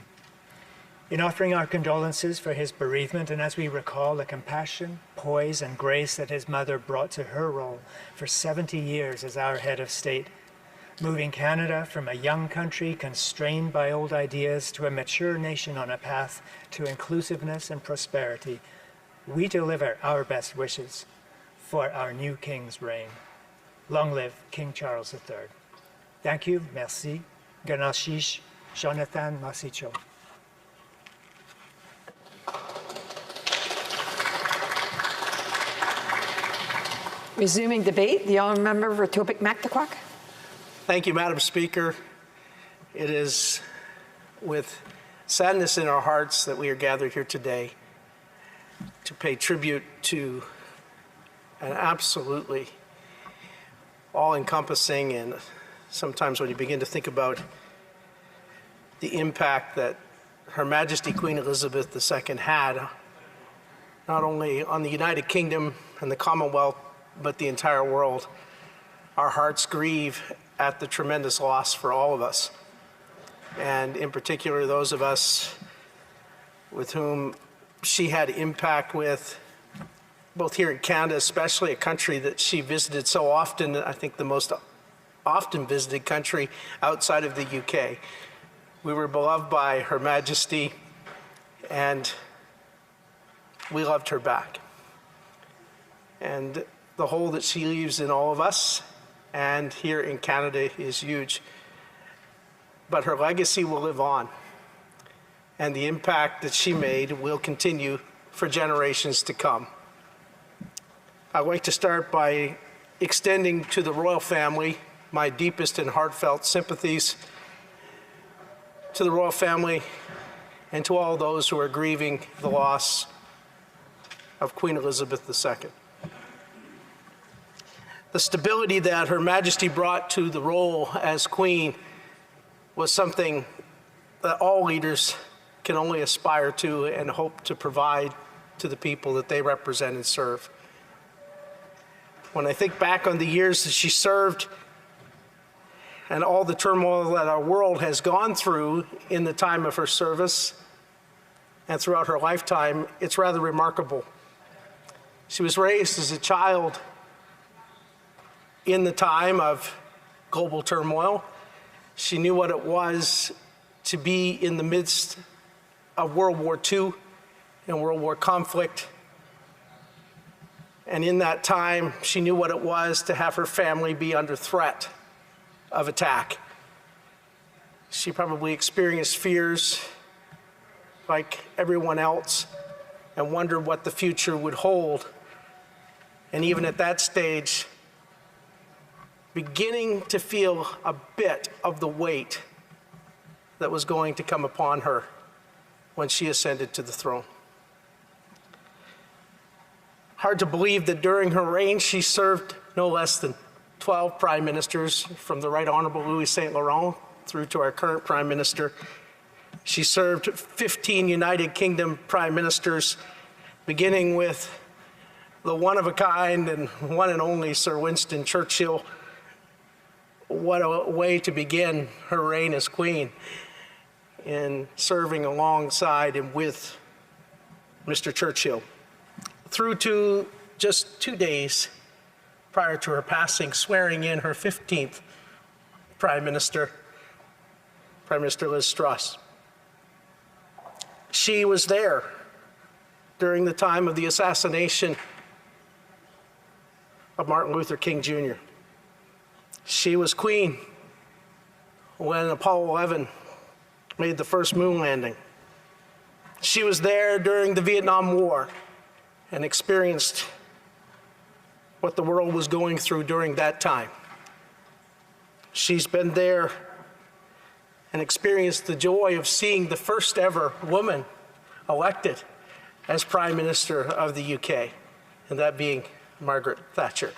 S15: In offering our condolences for his bereavement, and as we recall the compassion, poise, and grace that his mother brought to her role for 70 years as our head of state, moving Canada from a young country constrained by old ideas to a mature nation on a path to inclusiveness and prosperity, we deliver our best wishes for our new King's reign. Long live King Charles III. Thank you, merci, Ganashish, Jonathan Masicho.
S19: Resuming debate, the honourable member for Etobicoke-Mactaquac.
S16: Thank you, Madam Speaker. It is with sadness in our hearts that we are gathered here today to pay tribute to an absolutely all-encompassing, and sometimes when you begin to think about the impact that Her Majesty Queen Elizabeth II had, not only on the United Kingdom and the Commonwealth, but the entire world. Our hearts grieve at the tremendous loss for all of us, and in particular those of us with whom she had impact with, both here in Canada, especially a country that she visited so often, I think the most often visited country outside of the UK. We were beloved by Her Majesty, and we loved her back. And the hole that she leaves in all of us and here in Canada is huge. But her legacy will live on, and the impact that she made will continue for generations to come. I'd like to start by extending to the royal family my deepest and heartfelt sympathies, to the royal family and to all those who are grieving the loss of Queen Elizabeth II. The stability that Her Majesty brought to the role as Queen was something that all leaders can only aspire to and hope to provide to the people that they represent and serve. When I think back on the years that she served and all the turmoil that our world has gone through in the time of her service and throughout her lifetime, it's rather remarkable. She was raised as a child in the time of global turmoil. She knew what it was to be in the midst of World War II and World War conflict. And in that time, she knew what it was to have her family be under threat of attack. She probably experienced fears like everyone else and wondered what the future would hold. And even at that stage, beginning to feel a bit of the weight that was going to come upon her when she ascended to the throne. Hard to believe that during her reign, she served no less than 12 prime ministers, from the Right Honourable Louis St. Laurent through to our current prime minister. She served 15 United Kingdom prime ministers, beginning with the one-of-a-kind and one and only Sir Winston Churchill. What a way to begin her reign as Queen, in serving alongside and with Mr. Churchill, through to just 2 days prior to her passing, swearing in her 15th Prime Minister, Prime Minister Liz Truss. She was there during the time of the assassination of Martin Luther King Jr. She was Queen when Apollo 11 made the first moon landing. She was there during the Vietnam War and experienced what the world was going through during that time. She's been there and experienced the joy of seeing the first ever woman elected as Prime Minister of the UK, and that being Margaret Thatcher.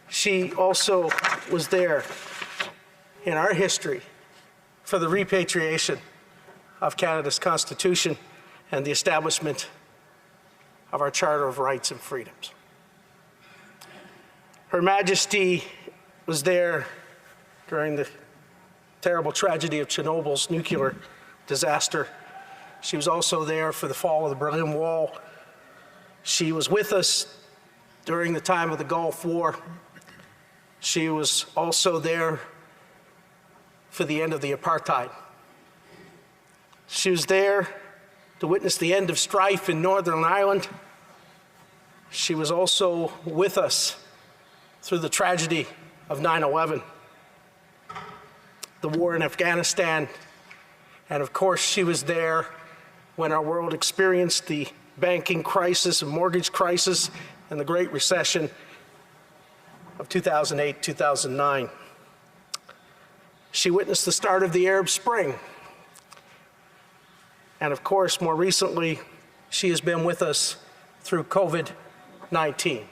S16: She also was there in our history for the repatriation of Canada's Constitution and the establishment of our Charter of Rights and Freedoms. Her Majesty was there during the terrible tragedy of Chernobyl's nuclear disaster. She was also there for the fall of the Berlin Wall. She was with us during the time of the Gulf War. She was also there for the end of the apartheid. She was there to witness the end of strife in Northern Ireland. She was also with us through the tragedy of 9/11, the war in Afghanistan, and of course she was there when our world experienced the banking crisis and mortgage crisis and the Great Recession of 2008-2009. She witnessed the start of the Arab Spring. And of course, more recently, she has been with us through COVID-19.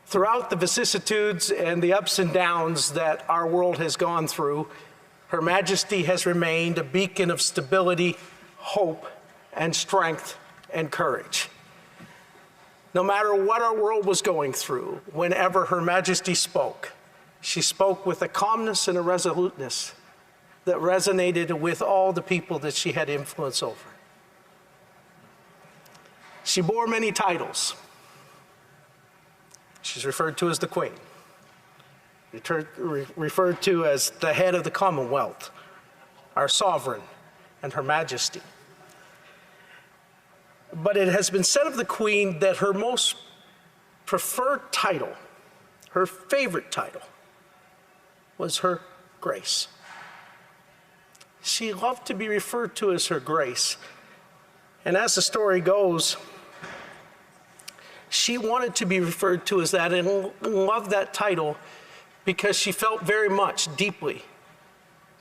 S16: Throughout the vicissitudes and the ups and downs that our world has gone through, Her Majesty has remained a beacon of stability, hope, and strength and courage. No matter what our world was going through, whenever Her Majesty spoke, she spoke with a calmness and a resoluteness that resonated with all the people that she had influence over. She bore many titles. She's referred to as the Queen, referred to as the head of the Commonwealth, our sovereign, and Her Majesty. But it has been said of the Queen that her most preferred title, her favorite title, was Her Grace. She loved to be referred to as Her Grace. And as the story goes, she wanted to be referred to as that and loved that title because she felt very much, deeply,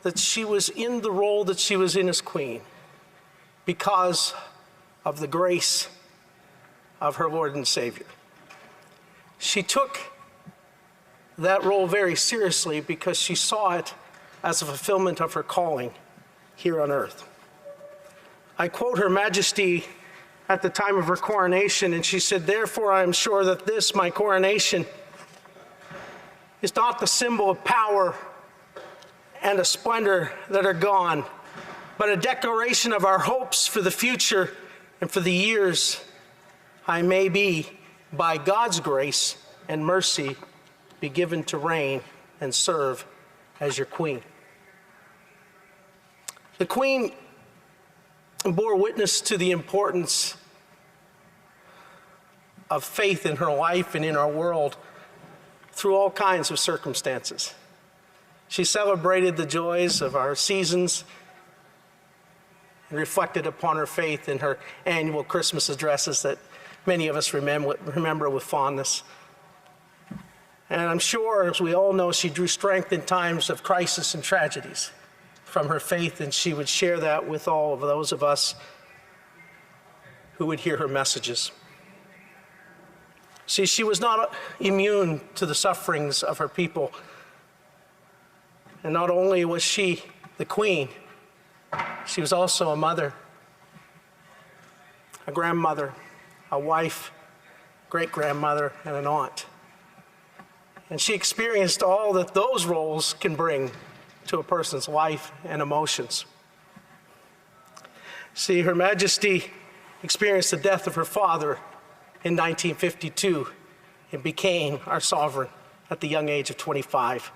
S16: that she was in the role that she was in as Queen because of the grace of her Lord and Savior. She took that role very seriously because she saw it as a fulfillment of her calling here on earth. I quote Her Majesty at the time of her coronation, and she said, "Therefore I am sure that this, my coronation, is not the symbol of power and a splendor that are gone, but a declaration of our hopes for the future and for the years I may be, by God's grace and mercy, be given to reign and serve as your Queen." The Queen bore witness to the importance of faith in her life and in our world through all kinds of circumstances. She celebrated the joys of our seasons and reflected upon her faith in her annual Christmas addresses that many of us remember with fondness. And I'm sure, as we all know, she drew strength in times of crisis and tragedies from her faith, and she would share that with all of those of us who would hear her messages. See, she was not immune to the sufferings of her people. And not only was she the Queen, she was also a mother, a grandmother, a wife, great-grandmother, and an aunt. And she experienced all that those roles can bring to a person's life and emotions. See, Her Majesty experienced the death of her father in 1952 and became our sovereign at the young age of 25.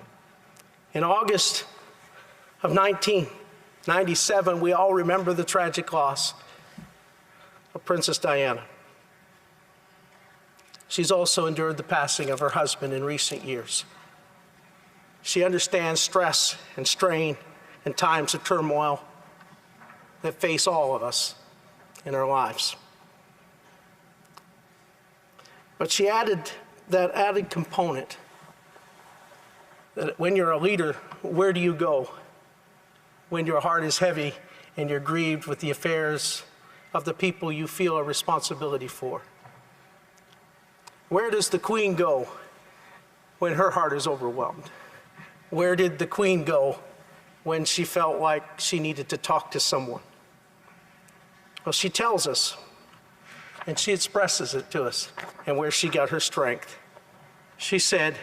S16: In August of 1997, we all remember the tragic loss of Princess Diana. She's also endured the passing of her husband in recent years. She understands stress and strain and times of turmoil that face all of us in our lives. But she added that added component that when you're a leader, where do you go when your heart is heavy and you're grieved with the affairs of the people you feel a responsibility for? Where does the Queen go when her heart is overwhelmed? Where did the Queen go when she felt like she needed to talk to someone? Well, she tells us, and she expresses it to us, and where she got her strength. She said,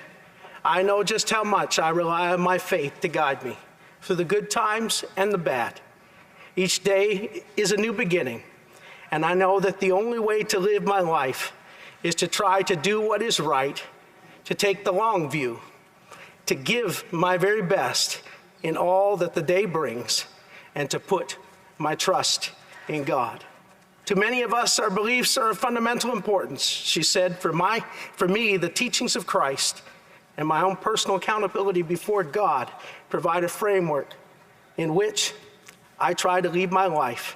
S16: "I know just how much I rely on my faith to guide me through the good times and the bad. Each day is a new beginning, and I know that the only way to live my life is to try to do what is right, to take the long view, to give my very best in all that the day brings, and to put my trust in God. To many of us, our beliefs are of fundamental importance," she said. For me, the teachings of Christ and my own personal accountability before God provide a framework in which I try to lead my life.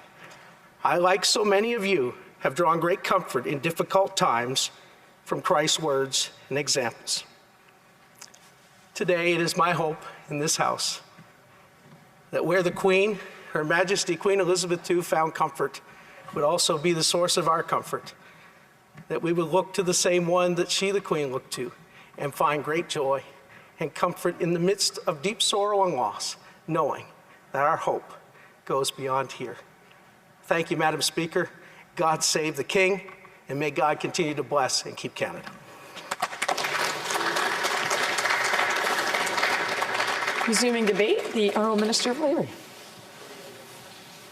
S16: I, like so many of you, have drawn great comfort in difficult times from Christ's words and examples. Today, it is my hope in this House that where the Queen, Her Majesty Queen Elizabeth II, found comfort would also be the source of our comfort, that we would look to the same one that she, the Queen, looked to and find great joy and comfort in the midst of deep sorrow and loss, knowing that our hope goes beyond here. Thank you, Madam Speaker. God save the King, and may God continue to bless and keep Canada.
S19: Resuming debate, the Honourable Minister of Labour.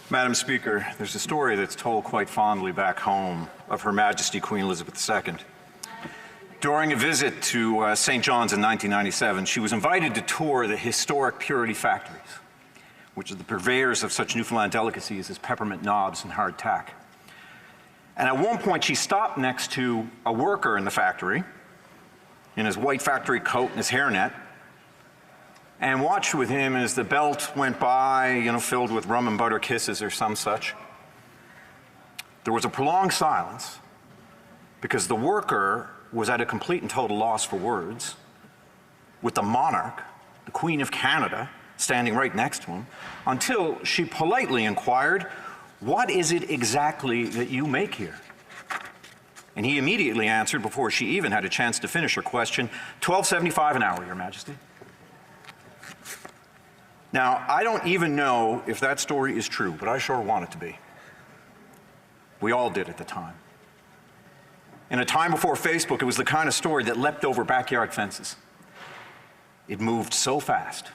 S17: Madam Speaker, there's a story that's told quite fondly back home of Her Majesty Queen Elizabeth II. During a visit to St. John's in 1997, she was invited to tour the historic Purity factories, which are the purveyors of such Newfoundland delicacies as peppermint knobs and hardtack. And at one point, she stopped next to a worker in the factory in his white factory coat and his hairnet, and watched with him as the belt went by, filled with rum and butter kisses or some such. There was a prolonged silence because the worker was at a complete and total loss for words, with the monarch, the Queen of Canada, standing right next to him, until she politely inquired, "What is it exactly that you make here?" And he immediately answered, before she even had a chance to finish her question, $12.75 an hour, Your Majesty. Now, I don't even know if that story is true, but I sure want it to be. We all did at the time. In a time before Facebook, it was the kind of story that leapt over backyard fences. It moved so fast,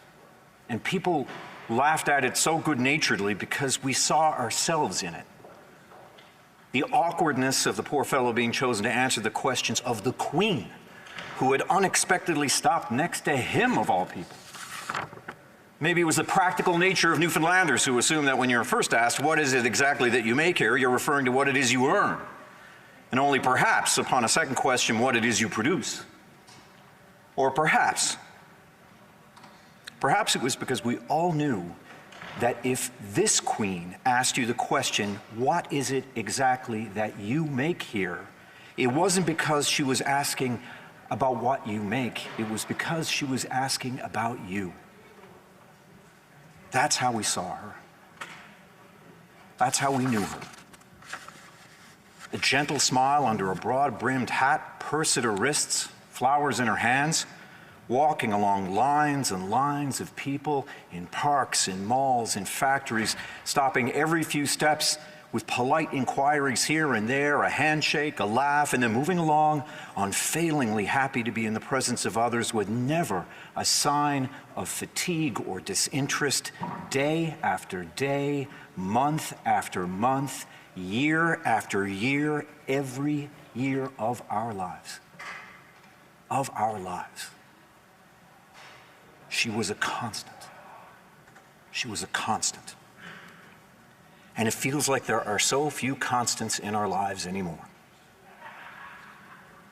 S17: and people laughed at it so good-naturedly because we saw ourselves in it. The awkwardness of the poor fellow being chosen to answer the questions of the Queen, who had unexpectedly stopped next to him, of all people. Maybe it was the practical nature of Newfoundlanders who assume that when you're first asked, "What is it exactly that you make here?" you're referring to what it is you earn. And only perhaps, upon a second question, what it is you produce. Or perhaps it was because we all knew that if this Queen asked you the question, "What is it exactly that you make here?" it wasn't because she was asking about what you make, it was because she was asking about you. That's how we saw her. That's how we knew her. A gentle smile under a broad-brimmed hat, purse at her wrists, flowers in her hands, walking along lines and lines of people in parks, in malls, in factories, stopping every few steps with polite inquiries here and there, a handshake, a laugh, and then moving along, unfailingly happy to be in the presence of others with never a sign of fatigue or disinterest, day after day, month after month, year after year, every year of our lives. Of our lives. She was a constant. She was a constant. And it feels like there are so few constants in our lives anymore.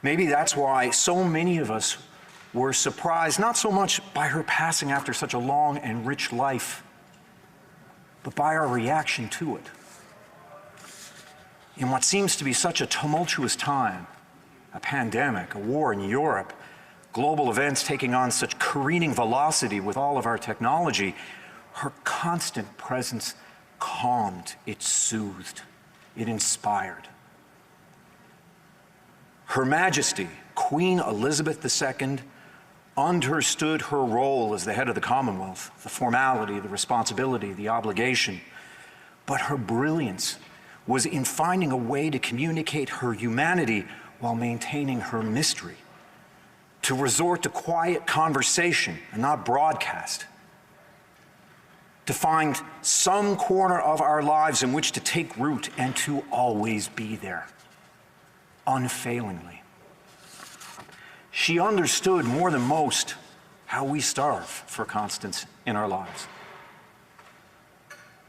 S17: Maybe that's why so many of us were surprised, not so much by her passing after such a long and rich life, but by our reaction to it. In what seems to be such a tumultuous time, a pandemic, a war in Europe, global events taking on such careening velocity with all of our technology, her constant presence calmed, it soothed, it inspired. Her Majesty, Queen Elizabeth II, understood her role as the head of the Commonwealth, the formality, the responsibility, the obligation, but her brilliance was in finding a way to communicate her humanity while maintaining her mystery, to resort to quiet conversation and not broadcast, to find some corner of our lives in which to take root and to always be there, unfailingly. She understood more than most how we starve for constants in our lives.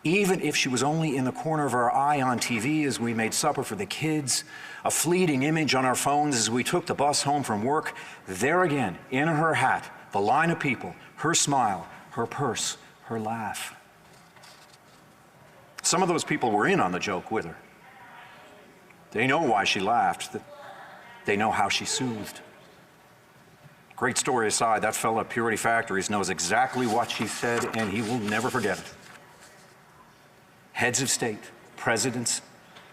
S17: Even if she was only in the corner of our eye on TV as we made supper for the kids, a fleeting image on our phones as we took the bus home from work, there again, in her hat, the line of people, her smile, her purse, her laugh. Some of those people were in on the joke with her. They know why she laughed. They know how she soothed. Great story aside, that fellow at Purity Factories knows exactly what she said, and he will never forget it. Heads of state, presidents,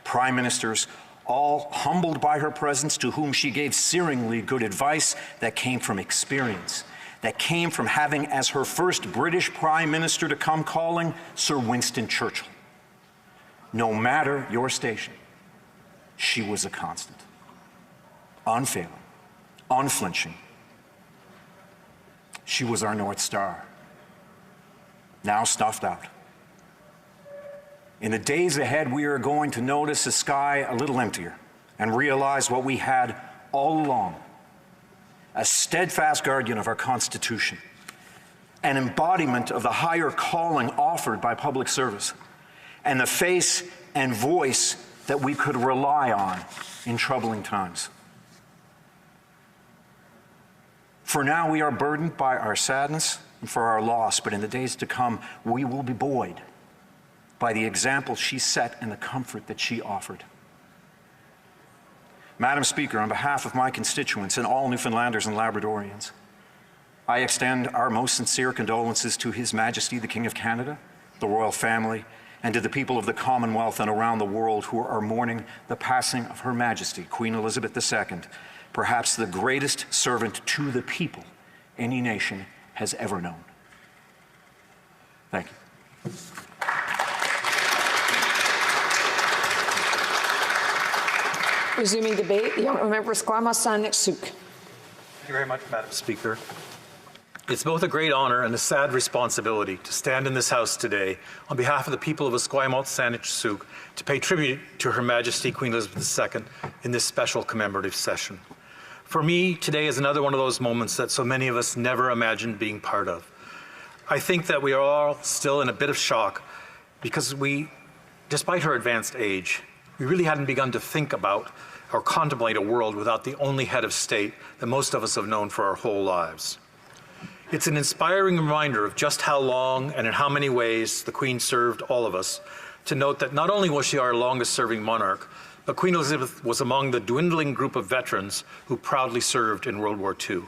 S17: prime ministers, all humbled by her presence, to whom she gave searingly good advice that came from experience, that came from having as her first British prime minister to come calling Sir Winston Churchill. No matter your station, she was a constant, unfailing, unflinching. She was our North Star, now snuffed out. In the days ahead, we are going to notice a sky a little emptier and realize what we had all along: a steadfast guardian of our Constitution, an embodiment of the higher calling offered by public service, and the face and voice that we could rely on in troubling times. For now, we are burdened by our sadness and for our loss, but in the days to come, we will be buoyed by the example she set and the comfort that she offered. Madam Speaker, on behalf of my constituents and all Newfoundlanders and Labradorians, I extend our most sincere condolences to His Majesty the King of Canada, the royal family, and to the people of the Commonwealth and around the world who are mourning the passing of Her Majesty, Queen Elizabeth II, perhaps the greatest servant to the people any nation has ever known. Thank you.
S19: Resuming debate, the honourable member Squamish-Saanich-Sooke.
S9: Thank you very much, Madam Speaker. It's both a great honour and a sad responsibility to stand in this House today on behalf of the people of Esquimalt-Saanich-Sooke to pay tribute to Her Majesty Queen Elizabeth II in this special commemorative session. For me, today is another one of those moments that so many of us never imagined being part of. I think that we are all still in a bit of shock because despite her advanced age, we really hadn't begun to think about or contemplate a world without the only head of state that most of us have known for our whole lives. It's an inspiring reminder of just how long and in how many ways the Queen served all of us, to note that not only was she our longest serving monarch, but Queen Elizabeth was among the dwindling group of veterans who proudly served in World War II.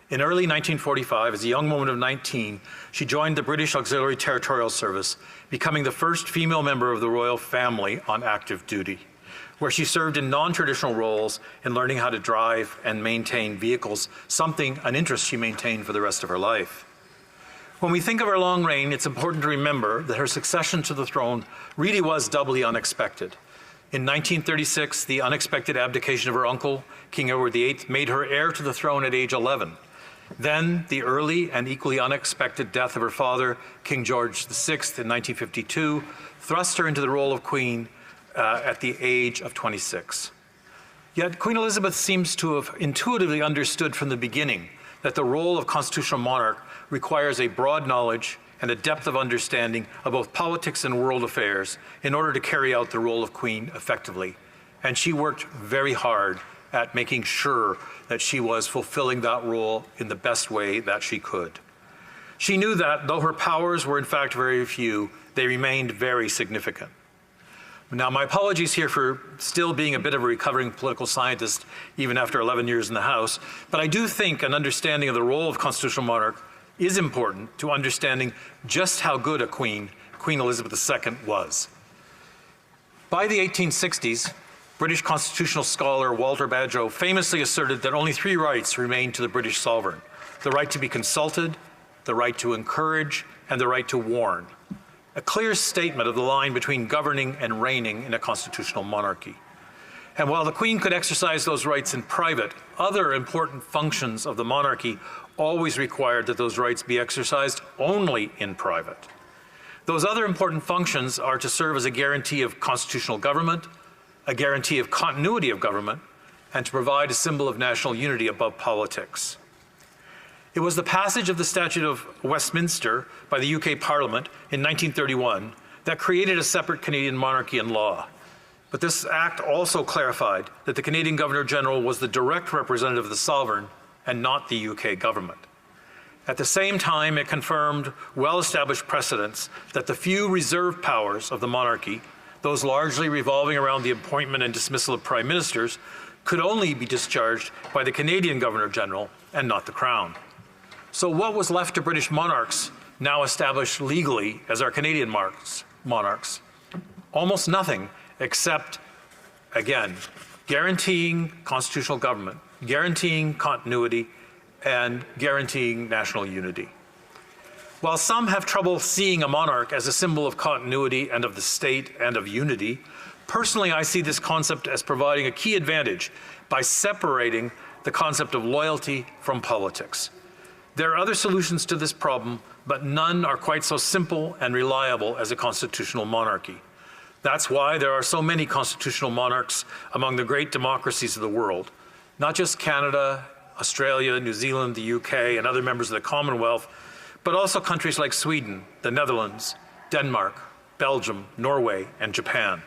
S9: In early 1945, as a young woman of 19, she joined the British Auxiliary Territorial Service, becoming the first female member of the royal family on active duty, where she served in non-traditional roles in learning how to drive and maintain vehicles, an interest she maintained for the rest of her life. When we think of her long reign, it's important to remember that her succession to the throne really was doubly unexpected. In 1936, the unexpected abdication of her uncle, King Edward VIII, made her heir to the throne at age 11. Then, the early and equally unexpected death of her father, King George VI, in 1952, thrust her into the role of Queen at the age of 26. Yet Queen Elizabeth seems to have intuitively understood from the beginning that the role of constitutional monarch requires a broad knowledge and a depth of understanding of both politics and world affairs in order to carry out the role of Queen effectively. And she worked very hard at making sure that she was fulfilling that role in the best way that she could. She knew that, though her powers were in fact very few, they remained very significant. Now, my apologies here for still being a bit of a recovering political scientist, even after 11 years in the House, but I do think an understanding of the role of constitutional monarch is important to understanding just how good a Queen Elizabeth II was. By the 1860s, British constitutional scholar Walter Badgerow famously asserted that only 3 rights remained to the British sovereign: the right to be consulted, the right to encourage, and the right to warn. A clear statement of the line between governing and reigning in a constitutional monarchy. And while the Queen could exercise those rights in private, other important functions of the monarchy always required that those rights be exercised only in private. Those other important functions are to serve as a guarantee of constitutional government, a guarantee of continuity of government, and to provide a symbol of national unity above politics. It was the passage of the Statute of Westminster by the UK Parliament in 1931 that created a separate Canadian monarchy in law. But this act also clarified that the Canadian Governor-General was the direct representative of the sovereign and not the UK government. At the same time, it confirmed well-established precedents that the few reserved powers of the monarchy, those largely revolving around the appointment and dismissal of prime ministers, could only be discharged by the Canadian Governor-General and not the Crown. So what was left to British monarchs, now established legally as our Canadian monarchs? Almost nothing, except, again, guaranteeing constitutional government, guaranteeing continuity, and guaranteeing national unity. While some have trouble seeing a monarch as a symbol of continuity and of the state and of unity, personally I see this concept as providing a key advantage by separating the concept of loyalty from politics. There are other solutions to this problem, but none are quite so simple and reliable as a constitutional monarchy. That's why there are so many constitutional monarchs among the great democracies of the world, not just Canada, Australia, New Zealand, the UK, and other members of the Commonwealth, but also countries like Sweden, the Netherlands, Denmark, Belgium, Norway, and Japan.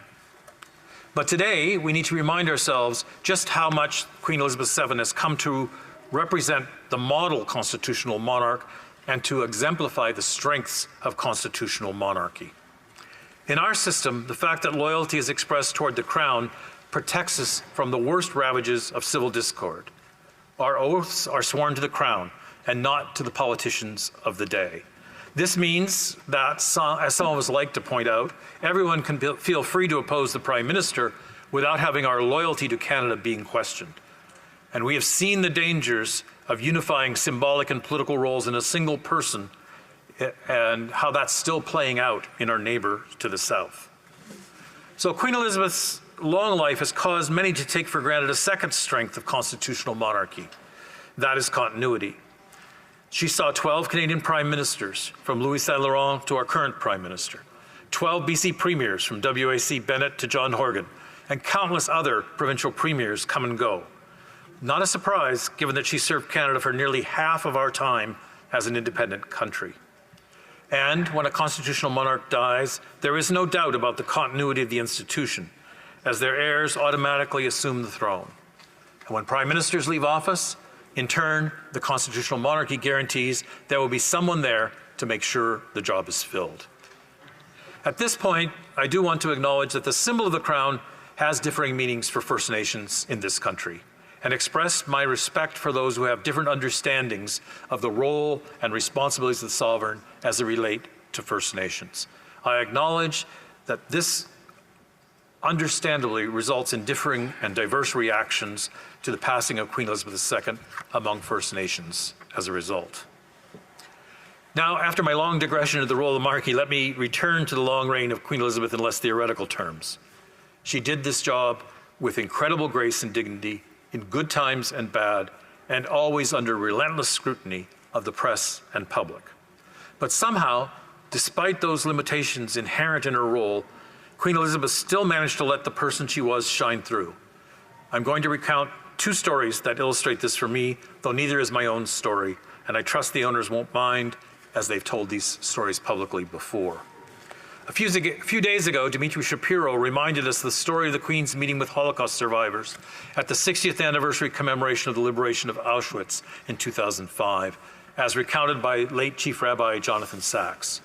S9: But today, we need to remind ourselves just how much Queen Elizabeth VII has come to represent the model constitutional monarch and to exemplify the strengths of constitutional monarchy. In our system, the fact that loyalty is expressed toward the Crown protects us from the worst ravages of civil discord. Our oaths are sworn to the Crown and not to the politicians of the day. This means that, as some of us like to point out, everyone can feel free to oppose the Prime Minister without having our loyalty to Canada being questioned. And we have seen the dangers of unifying symbolic and political roles in a single person and how that's still playing out in our neighbor to the south. So Queen Elizabeth's long life has caused many to take for granted a second strength of constitutional monarchy. That is continuity. She saw 12 Canadian prime ministers, from Louis Saint Laurent to our current prime minister, 12 BC premiers, from W.A.C. Bennett to John Horgan, and countless other provincial premiers come and go. Not a surprise, given that she served Canada for nearly half of our time as an independent country. And when a constitutional monarch dies, there is no doubt about the continuity of the institution, as their heirs automatically assume the throne. And when prime ministers leave office, in turn, the constitutional monarchy guarantees there will be someone there to make sure the job is filled. At this point, I do want to acknowledge that the symbol of the Crown has differing meanings for First Nations in this country, and express my respect for those who have different understandings of the role and responsibilities of the sovereign as they relate to First Nations. I acknowledge that this understandably results in differing and diverse reactions to the passing of Queen Elizabeth II among First Nations as a result. Now, after my long digression into the role of the monarchy, let me return to the long reign of Queen Elizabeth in less theoretical terms. She did this job with incredible grace and dignity, in good times and bad, and always under relentless scrutiny of the press and public. But somehow, despite those limitations inherent in her role, Queen Elizabeth still managed to let the person she was shine through. I'm going to recount two stories that illustrate this for me, though neither is my own story, and I trust the owners won't mind, as they've told these stories publicly before. A few days ago, Dimitri Shapiro reminded us the story of the Queen's meeting with Holocaust survivors at the 60th anniversary commemoration of the liberation of Auschwitz in 2005, as recounted by late Chief Rabbi Jonathan Sachs.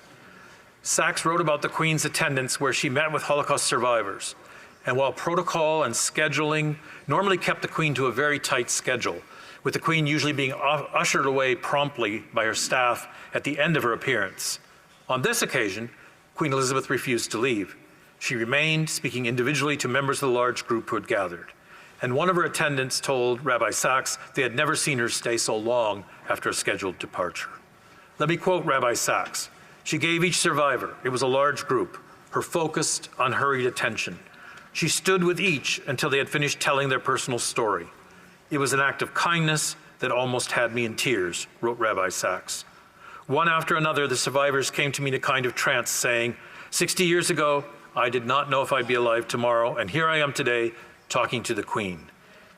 S9: Sachs wrote about the Queen's attendance where she met with Holocaust survivors. And while protocol and scheduling normally kept the Queen to a very tight schedule, with the Queen usually being ushered away promptly by her staff at the end of her appearance, on this occasion, Queen Elizabeth refused to leave. She remained, speaking individually to members of the large group who had gathered. And one of her attendants told Rabbi Sachs they had never seen her stay so long after a scheduled departure. Let me quote Rabbi Sachs. She gave each survivor, it was a large group, her focused, unhurried attention. She stood with each until they had finished telling their personal story. It was an act of kindness that almost had me in tears, wrote Rabbi Sachs. One after another, the survivors came to me in a kind of trance, saying, 60 years ago, I did not know if I'd be alive tomorrow, and here I am today, talking to the Queen.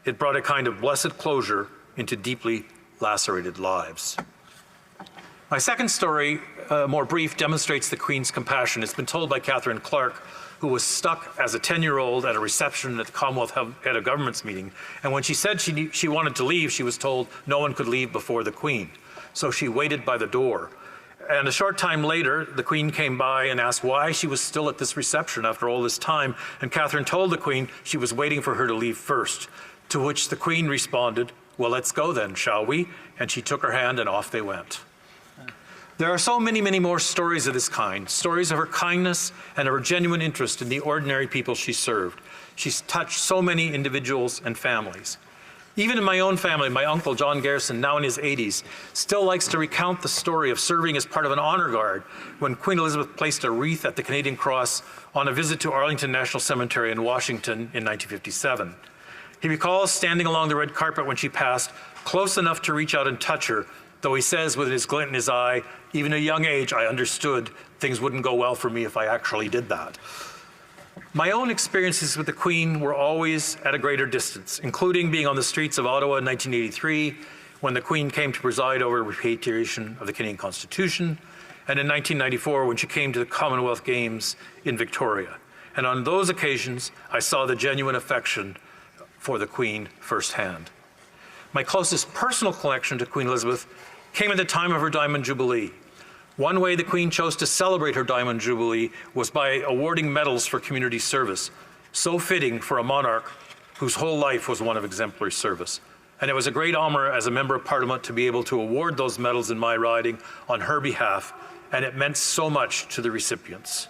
S9: It brought a kind of blessed closure into deeply lacerated lives. My second story, more brief, demonstrates the Queen's compassion. It's been told by Catherine Clark, who was stuck as a 10-year-old at a reception at the Commonwealth Head of Government's meeting. And when she said she wanted to leave, she was told no one could leave before the Queen. So she waited by the door And a short time later, the Queen came by and asked why she was still at this reception after all this time. And Catherine told the Queen she was waiting for her to leave first, to which the Queen responded, "Well, let's go then, shall we?" And she took her hand and off they went. There are so many, many more stories of this kind, stories of her kindness and of her genuine interest in the ordinary people she served. She's touched so many individuals and families. Even in my own family, my uncle, John Garrison, now in his 80s, still likes to recount the story of serving as part of an honor guard when Queen Elizabeth placed a wreath at the Canadian Cross on a visit to Arlington National Cemetery in Washington in 1957. He recalls standing along the red carpet when she passed, close enough to reach out and touch her, though he says with his glint in his eye, "Even at a young age, I understood things wouldn't go well for me if I actually did that." My own experiences with the Queen were always at a greater distance, including being on the streets of Ottawa in 1983, when the Queen came to preside over repatriation of the Canadian Constitution, and in 1994 when she came to the Commonwealth Games in Victoria. And on those occasions, I saw the genuine affection for the Queen firsthand. My closest personal connection to Queen Elizabeth came at the time of her Diamond Jubilee. One way the Queen chose to celebrate her Diamond Jubilee was by awarding medals for community service, so fitting for a monarch whose whole life was one of exemplary service. And it was a great honor as a Member of Parliament to be able to award those medals in my riding on her behalf, and it meant so much to the recipients.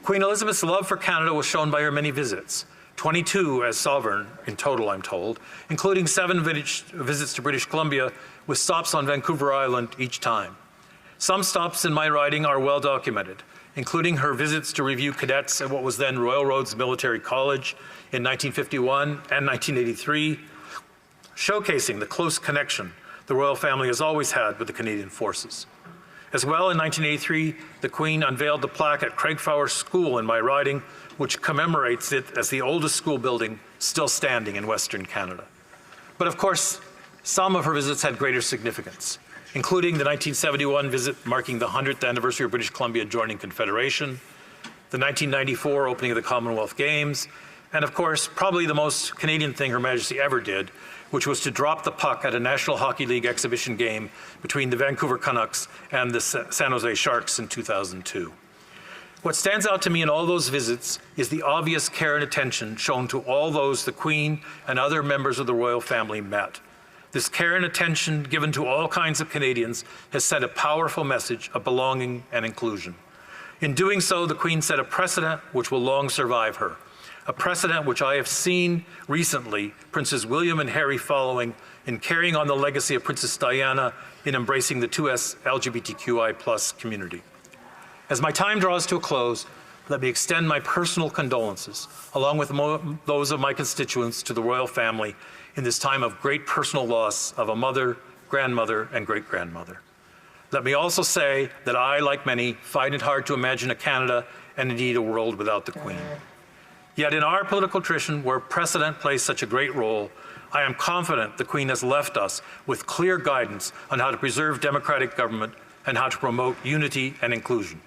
S9: Queen Elizabeth's love for Canada was shown by her many visits, 22 as sovereign in total, I'm told, including 7 visits to British Columbia with stops on Vancouver Island each time. Some stops in my riding are well documented, including her visits to review cadets at what was then Royal Roads Military College in 1951 and 1983, showcasing the close connection the royal family has always had with the Canadian Forces. As well, in 1983, the Queen unveiled the plaque at Craigflower School in my riding, which commemorates it as the oldest school building still standing in Western Canada. But of course, some of her visits had greater significance, including the 1971 visit marking the 100th anniversary of British Columbia joining Confederation, the 1994 opening of the Commonwealth Games, and of course, probably the most Canadian thing Her Majesty ever did, which was to drop the puck at a National Hockey League exhibition game between the Vancouver Canucks and the San Jose Sharks in 2002. What stands out to me in all those visits is the obvious care and attention shown to all those the Queen and other members of the royal family met. This care and attention given to all kinds of Canadians has sent a powerful message of belonging and inclusion. In doing so, the Queen set a precedent which will long survive her, a precedent which I have seen recently Princes William and Harry following in carrying on the legacy of Princess Diana in embracing the 2S LGBTQI+ community. As my time draws to a close, let me extend my personal condolences, along with those of my constituents, to the royal family in this time of great personal loss of a mother, grandmother, and great-grandmother. Let me also say that I, like many, find it hard to imagine a Canada and indeed a world without the Queen. Yet in our political tradition, where precedent plays such a great role, I am confident the Queen has left us with clear guidance on how to preserve democratic government and how to promote unity and inclusion.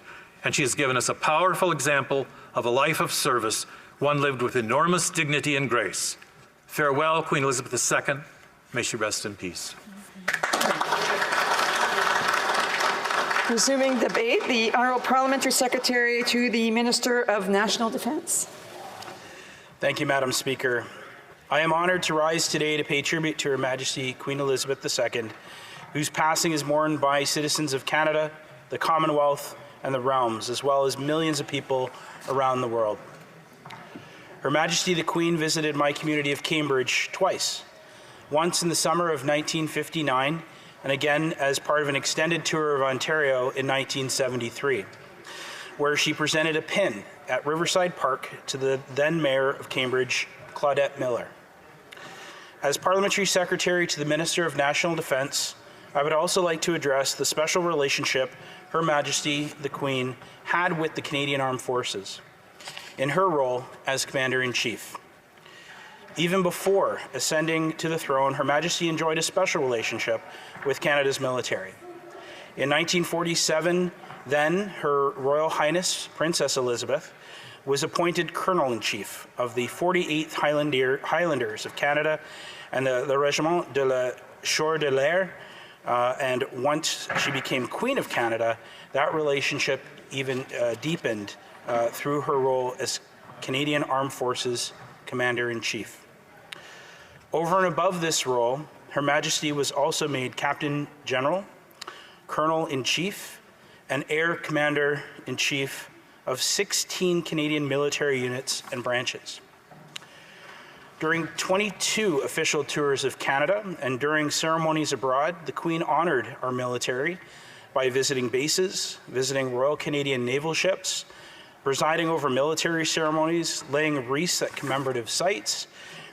S9: And she has given us a powerful example of a life of service, one lived with enormous dignity and grace. Farewell, Queen Elizabeth II. May she rest in peace.
S19: Resuming debate, the Honourable Parliamentary Secretary to the Minister of National Defence.
S18: Thank you, Madam Speaker. I am honoured to rise today to pay tribute to Her Majesty Queen Elizabeth II, whose passing is mourned by citizens of Canada, the Commonwealth, and the realms, as well as millions of people around the world. Her Majesty the Queen visited my community of Cambridge twice, once in the summer of 1959 and again as part of an extended tour of Ontario in 1973, where she presented a pin at Riverside Park to the then Mayor of Cambridge, Claudette Miller. As Parliamentary Secretary to the Minister of National Defence, I would also like to address the special relationship Her Majesty the Queen had with the Canadian Armed Forces in her role as Commander-in-Chief. Even before ascending to the throne, Her Majesty enjoyed a special relationship with Canada's military. In 1947, then Her Royal Highness Princess Elizabeth was appointed Colonel-in-Chief of the 48th Highlanders of Canada and the Régiment de la Chaudière And once she became Queen of Canada, that relationship even deepened through her role as Canadian Armed Forces Commander-in-Chief. Over and above this role, Her Majesty was also made Captain General, Colonel-in-Chief, and Air Commander-in-Chief of 16 Canadian military units and branches. During 22 official tours of Canada and during ceremonies abroad, the Queen honored our military by visiting bases, visiting Royal Canadian naval ships, presiding over military ceremonies, laying wreaths at commemorative sites,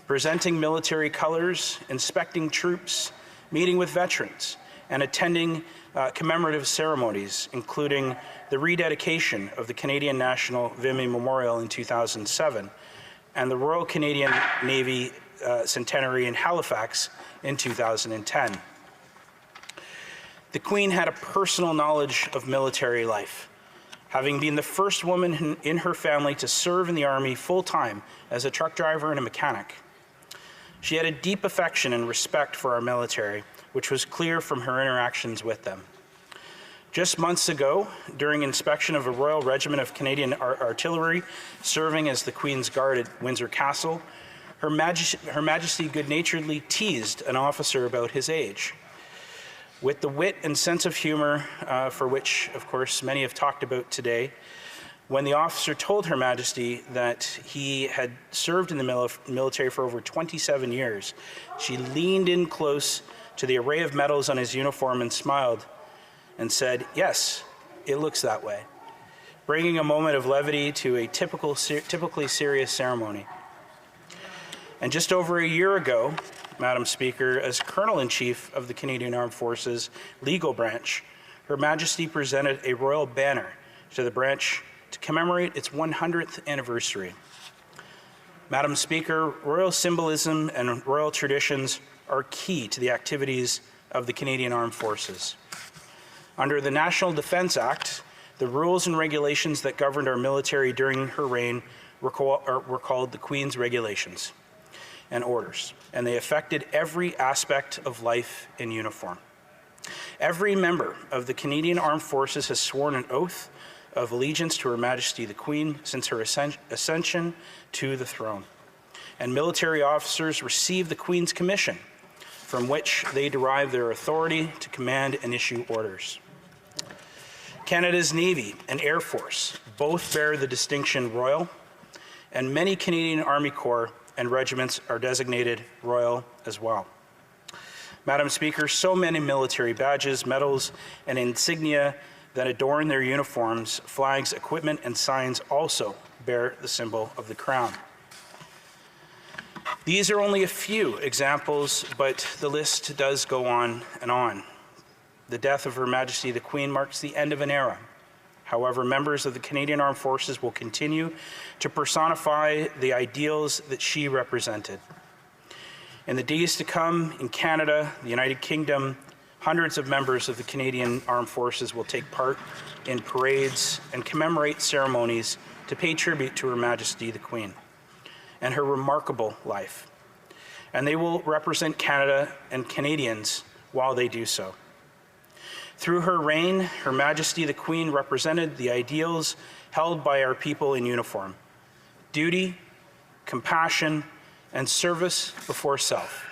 S18: presenting military colors, inspecting troops, meeting with veterans, and attending commemorative ceremonies, including the rededication of the Canadian National Vimy Memorial in 2007 and the Royal Canadian Navy Centenary in Halifax in 2010. The Queen had a personal knowledge of military life, having been the first woman in her family to serve in the Army full-time as a truck driver and a mechanic. She had a deep affection and respect for our military, which was clear from her interactions with them. Just months ago, during inspection of a Royal Regiment of Canadian Artillery serving as the Queen's Guard at Windsor Castle, Her Majesty good-naturedly teased an officer about his age. With the wit and sense of humor, for which, of course, many have talked about today, when the officer told Her Majesty that he had served in the military for over 27 years, she leaned in close to the array of medals on his uniform and smiled and said, "Yes, it looks that way," bringing a moment of levity to a typically serious ceremony. And just over a year ago, Madam Speaker, as Colonel-in-Chief of the Canadian Armed Forces Legal Branch, Her Majesty presented a royal banner to the branch to commemorate its 100th anniversary. Madam Speaker, royal symbolism and royal traditions are key to the activities of the Canadian Armed Forces. Under the National Defence Act, the rules and regulations that governed our military during her reign were called the Queen's Regulations and Orders, and they affected every aspect of life in uniform. Every member of the Canadian Armed Forces has sworn an oath of allegiance to Her Majesty the Queen since her ascension to the throne, and military officers receive the Queen's Commission, from which they derive their authority to command and issue orders. Canada's Navy and Air Force both bear the distinction Royal, and many Canadian Army Corps and regiments are designated Royal as well. Madam Speaker, so many military badges, medals, and insignia that adorn their uniforms, flags, equipment, and signs also bear the symbol of the Crown. These are only a few examples, but the list does go on and on. The death of Her Majesty the Queen marks the end of an era. However, members of the Canadian Armed Forces will continue to personify the ideals that she represented. In the days to come, in Canada, the United Kingdom, hundreds of members of the Canadian Armed Forces will take part in parades and commemorate ceremonies to pay tribute to Her Majesty the Queen and her remarkable life. And they will represent Canada and Canadians while they do so. Through her reign, Her Majesty the Queen represented the ideals held by our people in uniform: duty, compassion, and service before self.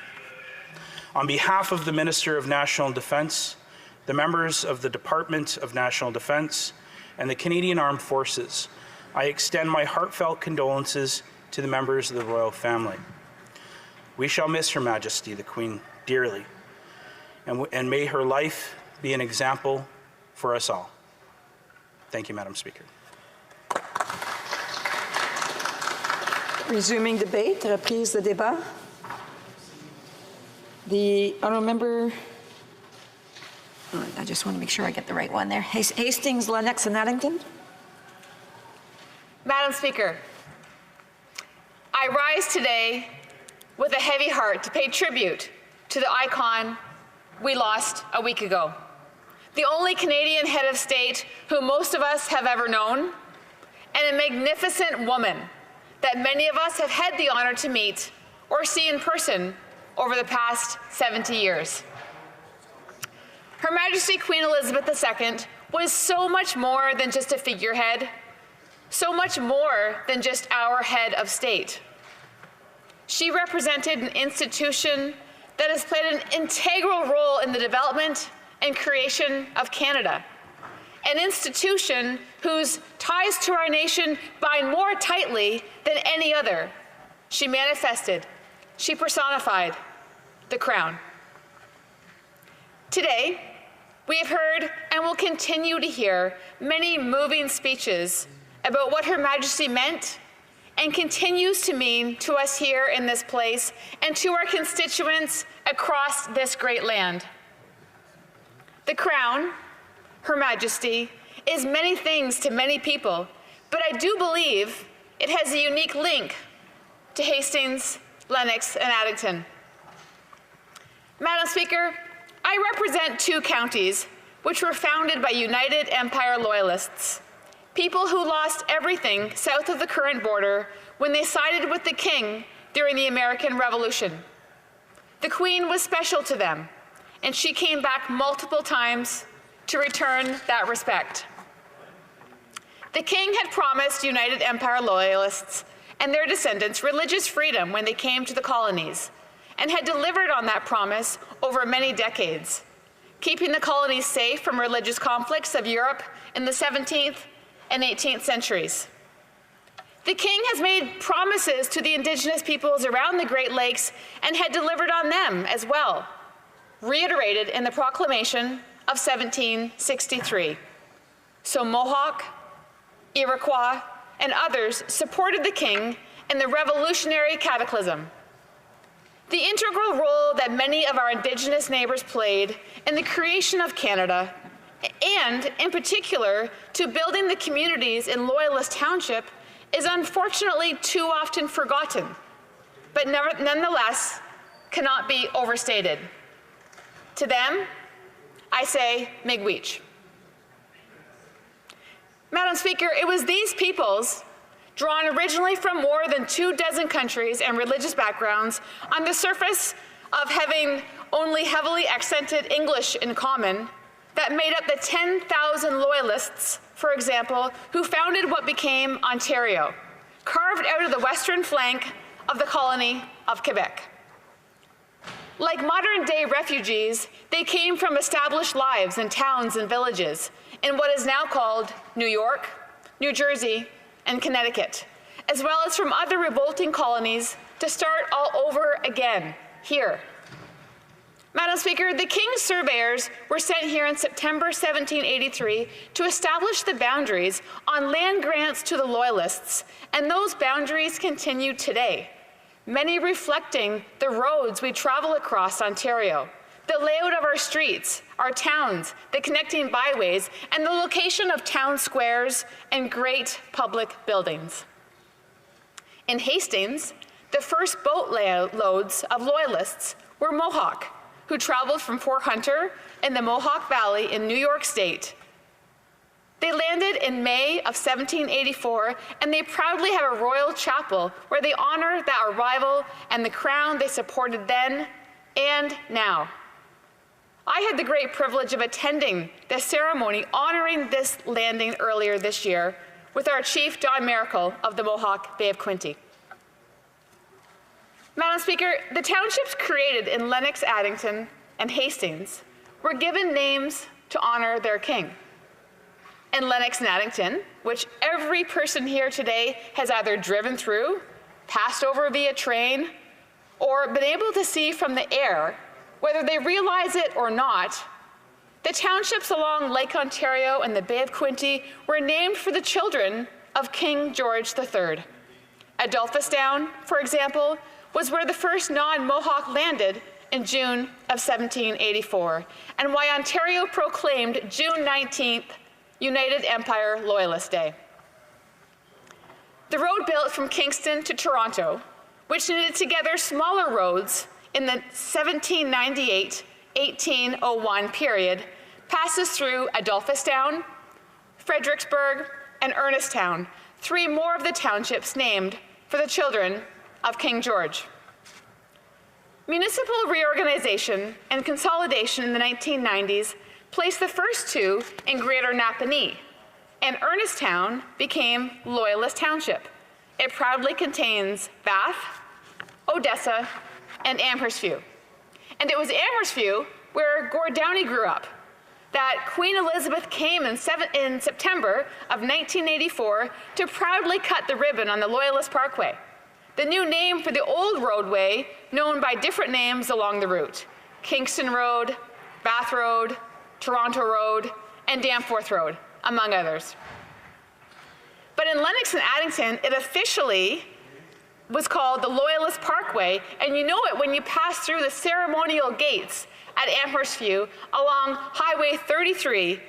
S18: On behalf of the Minister of National Defence, the members of the Department of National Defence, and the Canadian Armed Forces, I extend my heartfelt condolences to the members of the royal family. We shall miss Her Majesty the Queen dearly, and may her life be an example for us all. Thank you, Madam Speaker.
S19: Resuming debate, reprise de débat. The honourable member, I just want to make sure I get the right one there. Hastings, Lennox, and Addington.
S1: Madam Speaker, I rise today with a heavy heart to pay tribute to the icon we lost a week ago. The only Canadian head of state who most of us have ever known, and a magnificent woman that many of us have had the honor to meet or see in person over the past 70 years. Her Majesty Queen Elizabeth II was so much more than just a figurehead, so much more than just our head of state. She represented an institution that has played an integral role in the development and creation of Canada, an institution whose ties to our nation bind more tightly than any other. She manifested, she personified the Crown. Today, we have heard and will continue to hear many moving speeches about what Her Majesty meant and continues to mean to us here in this place and to our constituents across this great land. The Crown, Her Majesty, is many things to many people, but I do believe it has a unique link to Hastings, Lennox, and Addington. Madam Speaker, I represent two counties which were founded by United Empire Loyalists, people who lost everything south of the current border when they sided with the King during the American Revolution. The Queen was special to them, and she came back multiple times to return that respect. The King had promised United Empire Loyalists and their descendants religious freedom when they came to the colonies, and had delivered on that promise over many decades, keeping the colonies safe from religious conflicts of Europe in the 17th and 18th centuries. The King has made promises to the Indigenous peoples around the Great Lakes and had delivered on them as well, reiterated in the Proclamation of 1763. So Mohawk, Iroquois, and others supported the King in the revolutionary cataclysm. The integral role that many of our Indigenous neighbours played in the creation of Canada, and in particular to building the communities in Loyalist Township, is unfortunately too often forgotten, but nonetheless cannot be overstated. To them, I say miigwech. Madam Speaker, it was these peoples, drawn originally from more than 24 countries and religious backgrounds, on the surface of having only heavily accented English in common, that made up the 10,000 Loyalists, for example, who founded what became Ontario, carved out of the western flank of the colony of Quebec. Like modern-day refugees, they came from established lives in towns and villages in what is now called New York, New Jersey, and Connecticut, as well as from other revolting colonies to start all over again here. Madam Speaker, the King's surveyors were sent here in September 1783 to establish the boundaries on land grants to the Loyalists, and those boundaries continue today, many reflecting the roads we travel across Ontario, the layout of our streets, our towns, the connecting byways, and the location of town squares and great public buildings. In Hastings, the first boat loads of Loyalists were Mohawk, who traveled from Fort Hunter in the Mohawk Valley in New York State. They landed in May of 1784, and they proudly have a royal chapel where they honor that arrival and the Crown they supported then and now. I had the great privilege of attending the ceremony honoring this landing earlier this year with our Chief Don Miracle of the Mohawk Bay of Quinte. Madam Speaker, the townships created in Lennox, Addington, and Hastings were given names to honor their king. In Lennox and Addington, which every person here today has either driven through, passed over via train, or been able to see from the air, whether they realize it or not, the townships along Lake Ontario and the Bay of Quinte were named for the children of King George III. Adolphustown, for example, was where the first non-Mohawk landed in June of 1784, and why Ontario proclaimed June 19th United Empire Loyalist Day. The road built from Kingston to Toronto, which knitted together smaller roads in the 1798-1801 period, passes through Adolphustown, Fredericksburg, and Ernestown, three more of the townships named for the children of King George. Municipal reorganization and consolidation in the 1990s placed the first two in Greater Napanee, and Ernesttown became Loyalist Township. It proudly contains Bath, Odessa, and Amherstview. And it was Amherstview where Gord Downie grew up, that Queen Elizabeth came in September of 1984 to proudly cut the ribbon on the Loyalist Parkway, the new name for the old roadway known by different names along the route: Kingston Road, Bath Road, Toronto Road, and Danforth Road, among others. But in Lennox and Addington, it officially was called the Loyalist Parkway, and you know it when you pass through the ceremonial gates at Amherstview along Highway 33.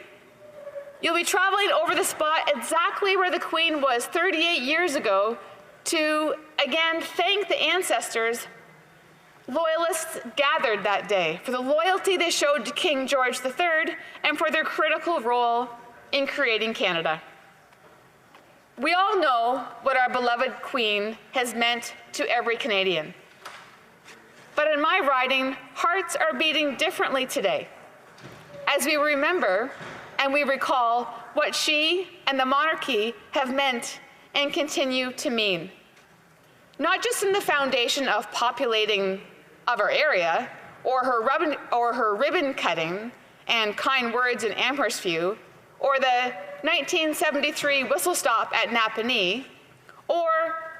S1: You'll be traveling over the spot exactly where the Queen was 38 years ago to, again, thank the ancestors. Loyalists gathered that day for the loyalty they showed to King George III and for their critical role in creating Canada. We all know what our beloved Queen has meant to every Canadian. But in my riding, hearts are beating differently today as we remember and we recall what she and the monarchy have meant and continue to mean. Not just in the foundation of populating of our area, or her ribbon cutting and kind words in Amherstview, or the 1973 whistle stop at Napanee, or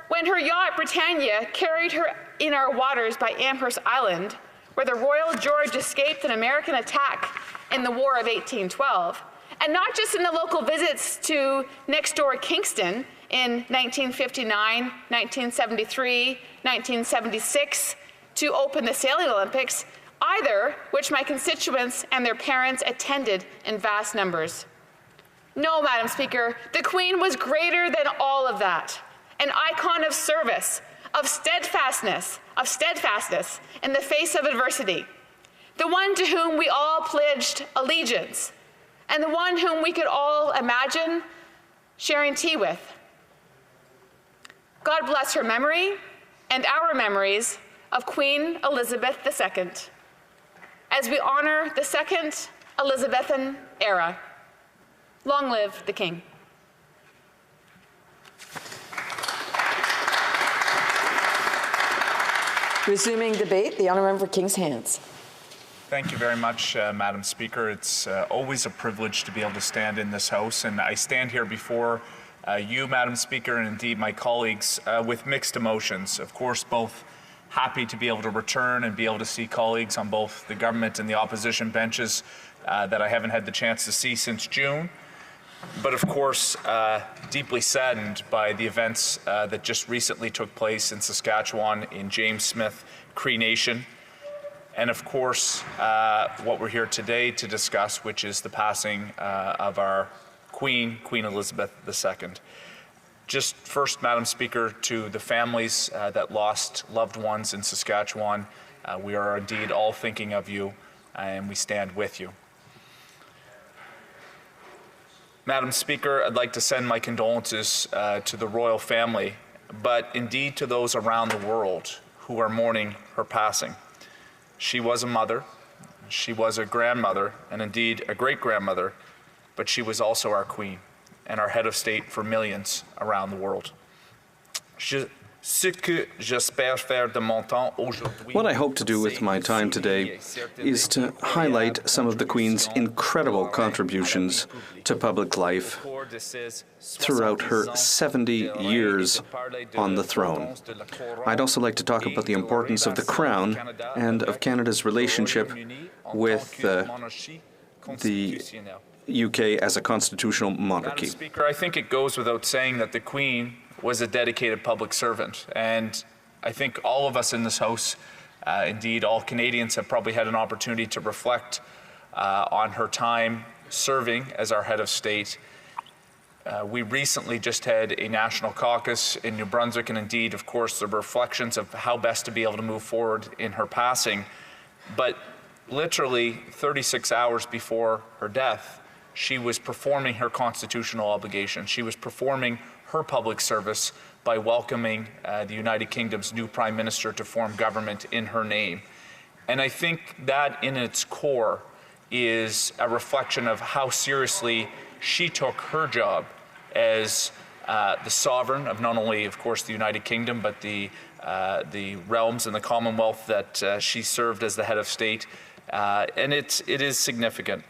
S1: when her yacht Britannia carried her in our waters by Amherst Island, where the Royal George escaped an American attack in the War of 1812, and not just in the local visits to next door Kingston in 1959, 1973, 1976 to open the Sailing Olympics, either which my constituents and their parents attended in vast numbers. No, Madam Speaker, the Queen was greater than all of that, an icon of service, of steadfastness in the face of adversity, the one to whom we all pledged allegiance, and the one whom we could all imagine sharing tea with. God bless her memory and our memories of Queen Elizabeth II as we honor the second Elizabethan era. Long live the King.
S19: Resuming debate, the honourable member for King's Hands.
S20: Thank you very much, Madam Speaker. It's always a privilege to be able to stand in this House, and I stand here before you, Madam Speaker, and indeed my colleagues with mixed emotions. Of course, both happy to be able to return and be able to see colleagues on both the government and the opposition benches that I haven't had the chance to see since June. But of course, deeply saddened by the events that just recently took place in Saskatchewan in James Smith Cree Nation. And of course, what we're here today to discuss, which is the passing of our Queen Elizabeth II. Just first, Madam Speaker, to the families that lost loved ones in Saskatchewan, we are indeed all thinking of you, and we stand with you. Madam Speaker, I'd like to send my condolences to the royal family, but indeed to those around the world who are mourning her passing. She was a mother, she was a grandmother, and indeed a great-grandmother, but she was also our Queen and our head of state for millions around the world.
S7: What I hope to do with my time today is to highlight some of the Queen's incredible contributions to public life throughout her 70 years on the throne. I'd also like to talk about the importance of the Crown and of Canada's relationship with the UK as a constitutional monarchy.
S20: Madam Speaker, I think it goes without saying that the Queen was a dedicated public servant, and I think all of us in this House, indeed all Canadians, have probably had an opportunity to reflect on her time serving as our head of state. We recently just had a national caucus in New Brunswick, and indeed, of course, the reflections of how best to be able to move forward in her passing. But literally 36 hours before her death, she was performing her constitutional obligation. She was performing her public service by welcoming the United Kingdom's new Prime Minister to form government in her name. And I think that in its core is a reflection of how seriously she took her job as the sovereign of not only, of course, the United Kingdom, but the realms and the Commonwealth that she served as the head of state. And it is significant.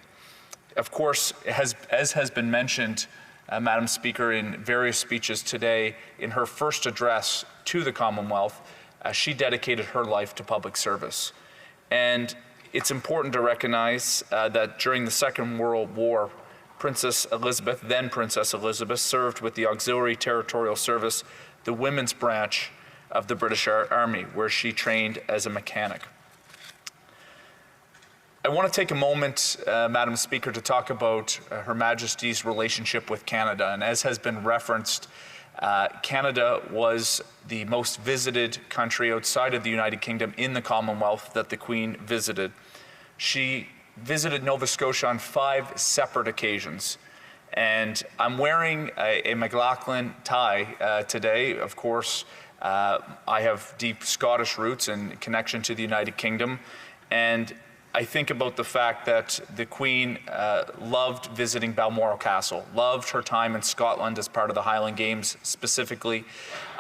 S20: Of course, as has been mentioned, Madam Speaker, in various speeches today, in her first address to the Commonwealth, she dedicated her life to public service. And it's important to recognize that during the Second World War, Princess Elizabeth, then Princess Elizabeth, served with the Auxiliary Territorial Service, the women's branch of the British Army, where she trained as a mechanic. I want to take a moment, Madam Speaker, to talk about Her Majesty's relationship with Canada. And as has been referenced, Canada was the most visited country outside of the United Kingdom in the Commonwealth that the Queen visited. She visited Nova Scotia on 5 separate occasions. And I'm wearing a McLaughlin tie today. Of course, I have deep Scottish roots and connection to the United Kingdom. And I think about the fact that the Queen loved visiting Balmoral Castle, loved her time in Scotland as part of the Highland Games specifically,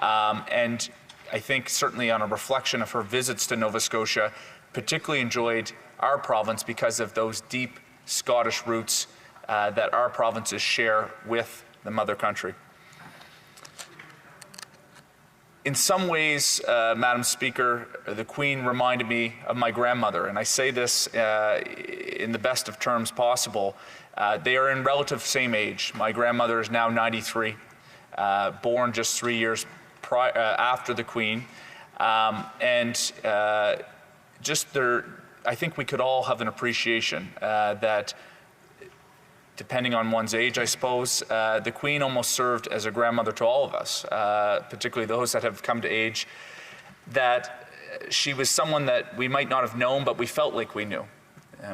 S20: and I think certainly on a reflection of her visits to Nova Scotia, particularly enjoyed our province because of those deep Scottish roots that our provinces share with the mother country. In some ways, Madam Speaker, the Queen reminded me of my grandmother, and I say this in the best of terms possible. They are in relative same age. My grandmother is now 93, born just 3 years after the Queen, and I think we could all have an appreciation that, depending on one's age, I suppose, the Queen almost served as a grandmother to all of us, particularly those that have come to age, that she was someone that we might not have known, but we felt like we knew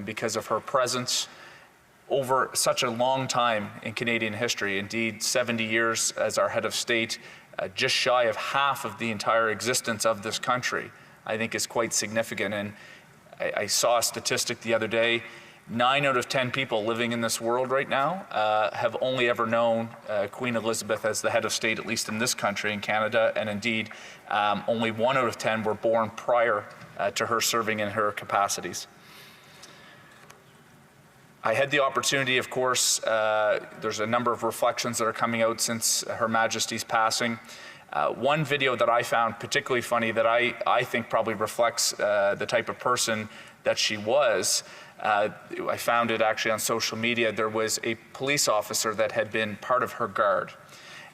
S20: because of her presence over such a long time in Canadian history, indeed 70 years as our head of state, just shy of half of the entire existence of this country, I think is quite significant. And I saw a statistic the other day, 9 out of 10 people living in this world right now have only ever known Queen Elizabeth as the head of state, at least in this country, in Canada, and indeed only 1 out of 10 were born prior to her serving in her capacities. I had the opportunity, of course, there's a number of reflections that are coming out since Her Majesty's passing. One video that I found particularly funny that I think probably reflects the type of person that she was. I found it actually on social media. There was a police officer that had been part of her guard.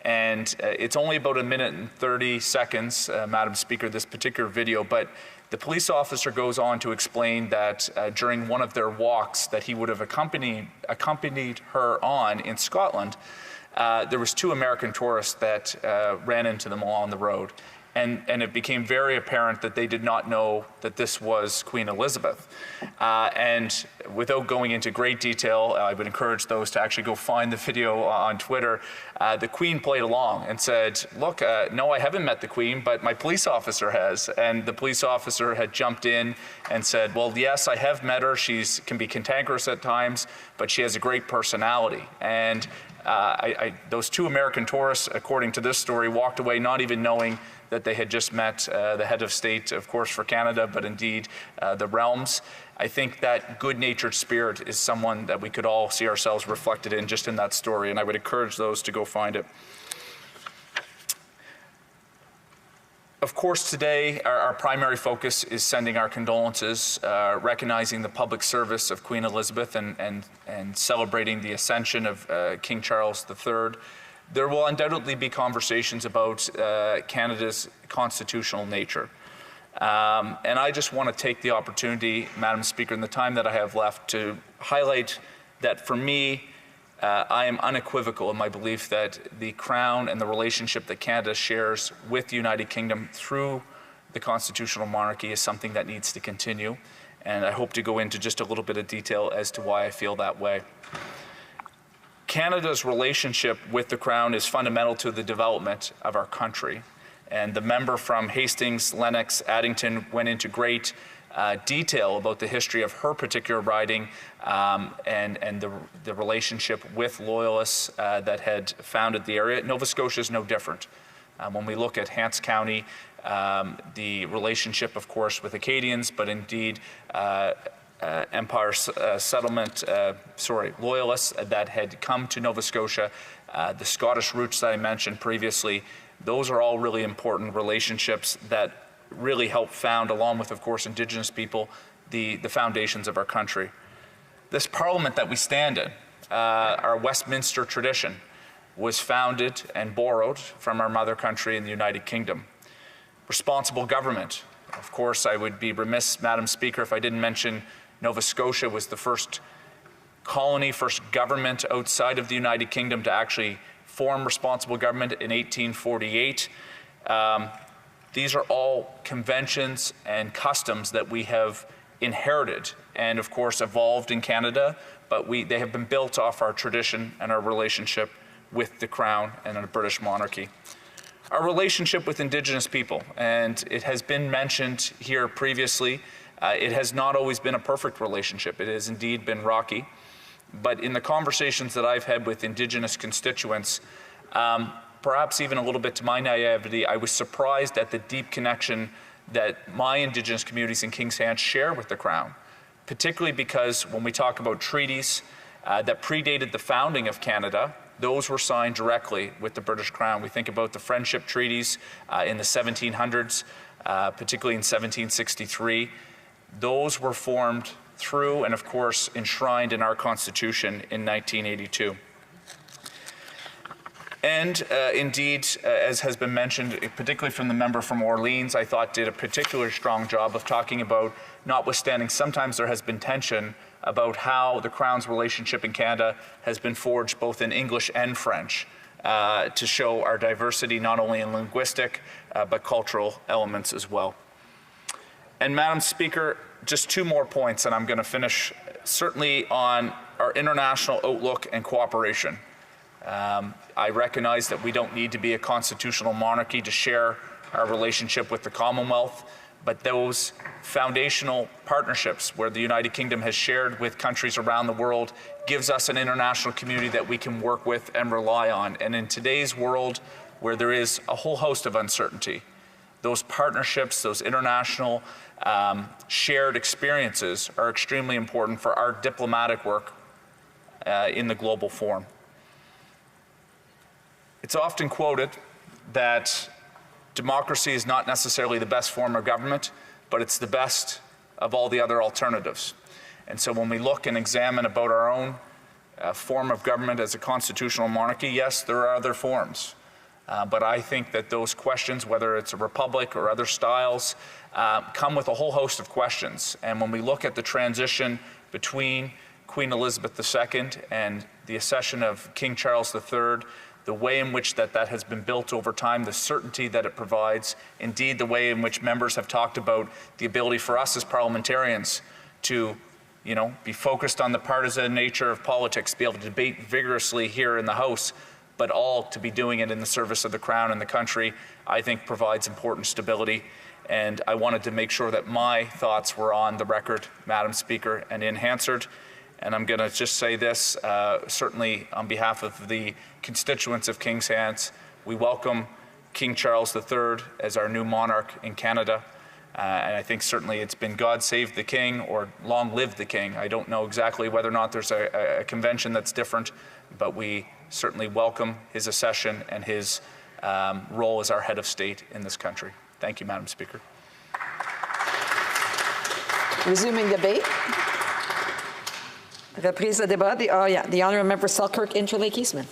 S20: And it's only about 1 minute and 30 seconds, Madam Speaker, this particular video, but the police officer goes on to explain that during one of their walks that he would have accompanied her on in Scotland, there was 2 American tourists that ran into them along the road. And it became very apparent that they did not know that this was Queen Elizabeth. And without going into great detail, I would encourage those to actually go find the video on Twitter. The Queen played along and said, look, no, I haven't met the Queen, but my police officer has. And the police officer had jumped in and said, well, yes, I have met her. She can be cantankerous at times, but she has a great personality. And those 2 American tourists, according to this story, walked away not even knowing that they had just met the head of state, of course, for Canada, but indeed the realms. I think that good-natured spirit is someone that we could all see ourselves reflected in just in that story, and I would encourage those to go find it. Of course, today, our primary focus is sending our condolences, recognizing the public service of Queen Elizabeth and celebrating the ascension of King Charles III. There will undoubtedly be conversations about Canada's constitutional nature. And I just want to take the opportunity, Madam Speaker, in the time that I have left to highlight that for me, I am unequivocal in my belief that the Crown and the relationship that Canada shares with the United Kingdom through the constitutional monarchy is something that needs to continue. And I hope to go into just a little bit of detail as to why I feel that way. Canada's relationship with the Crown is fundamental to the development of our country. And the member from Hastings, Lennox, Addington went into great detail about the history of her particular riding and the relationship with Loyalists that had founded the area. Nova Scotia is no different. When we look at Hants County, the relationship, of course, with Acadians, but indeed Empire settlement, Loyalists that had come to Nova Scotia, the Scottish roots that I mentioned previously, those are all really important relationships that really help found, along with, of course, Indigenous people, the foundations of our country. This Parliament that we stand in, our Westminster tradition, was founded and borrowed from our mother country in the United Kingdom. Responsible government. Of course, I would be remiss, Madam Speaker, if I didn't mention Nova Scotia was the first colony, first government outside of the United Kingdom to actually form responsible government in 1848. These are all conventions and customs that we have inherited and, of course, evolved in Canada, but they have been built off our tradition and our relationship with the Crown and the British monarchy. Our relationship with Indigenous people, and it has been mentioned here previously, it has not always been a perfect relationship. It has indeed been rocky. But in the conversations that I've had with Indigenous constituents, perhaps even a little bit to my naivety, I was surprised at the deep connection that my Indigenous communities in Kings Hants share with the Crown, particularly because when we talk about treaties that predated the founding of Canada, those were signed directly with the British Crown. We think about the friendship treaties in the 1700s, particularly in 1763. Those were formed through and, of course, enshrined in our Constitution in 1982. And indeed, as has been mentioned, particularly from the member from Orleans, I thought did a particularly strong job of talking about, notwithstanding sometimes there has been tension about how the Crown's relationship in Canada has been forged both in English and French to show our diversity, not only in linguistic, but cultural elements as well. And Madam Speaker, just two more points and I'm going to finish, certainly on our international outlook and cooperation. I recognize that we don't need to be a constitutional monarchy to share our relationship with the Commonwealth, but those foundational partnerships where the United Kingdom has shared with countries around the world gives us an international community that we can work with and rely on. And in today's world where there is a whole host of uncertainty, those partnerships, those international shared experiences are extremely important for our diplomatic work in the global forum. It's often quoted that democracy is not necessarily the best form of government, but it's the best of all the other alternatives. And so when we look and examine about our own form of government as a constitutional monarchy, yes, there are other forms. But I think that those questions, whether it's a republic or other styles, come with a whole host of questions. And when we look at the transition between Queen Elizabeth II and the accession of King Charles III, the way in which that has been built over time, the certainty that it provides, indeed the way in which members have talked about the ability for us as parliamentarians to be focused on the partisan nature of politics, be able to debate vigorously here in the House, but all to be doing it in the service of the Crown and the country, I think provides important stability. And I wanted to make sure that my thoughts were on the record, Madam Speaker, and in Hansard. And I'm going to just say this, certainly on behalf of the constituents of Kings Hants, we welcome King Charles III as our new monarch in Canada. And I think certainly it's been God save the King or long live the King. I don't know exactly whether or not there's a convention that's different, but we certainly welcome his accession and his role as our head of state in this country. Thank you, Madam Speaker.
S19: Resuming debate. Reprise de débat. The honourable member Selkirk Interlake Eastman.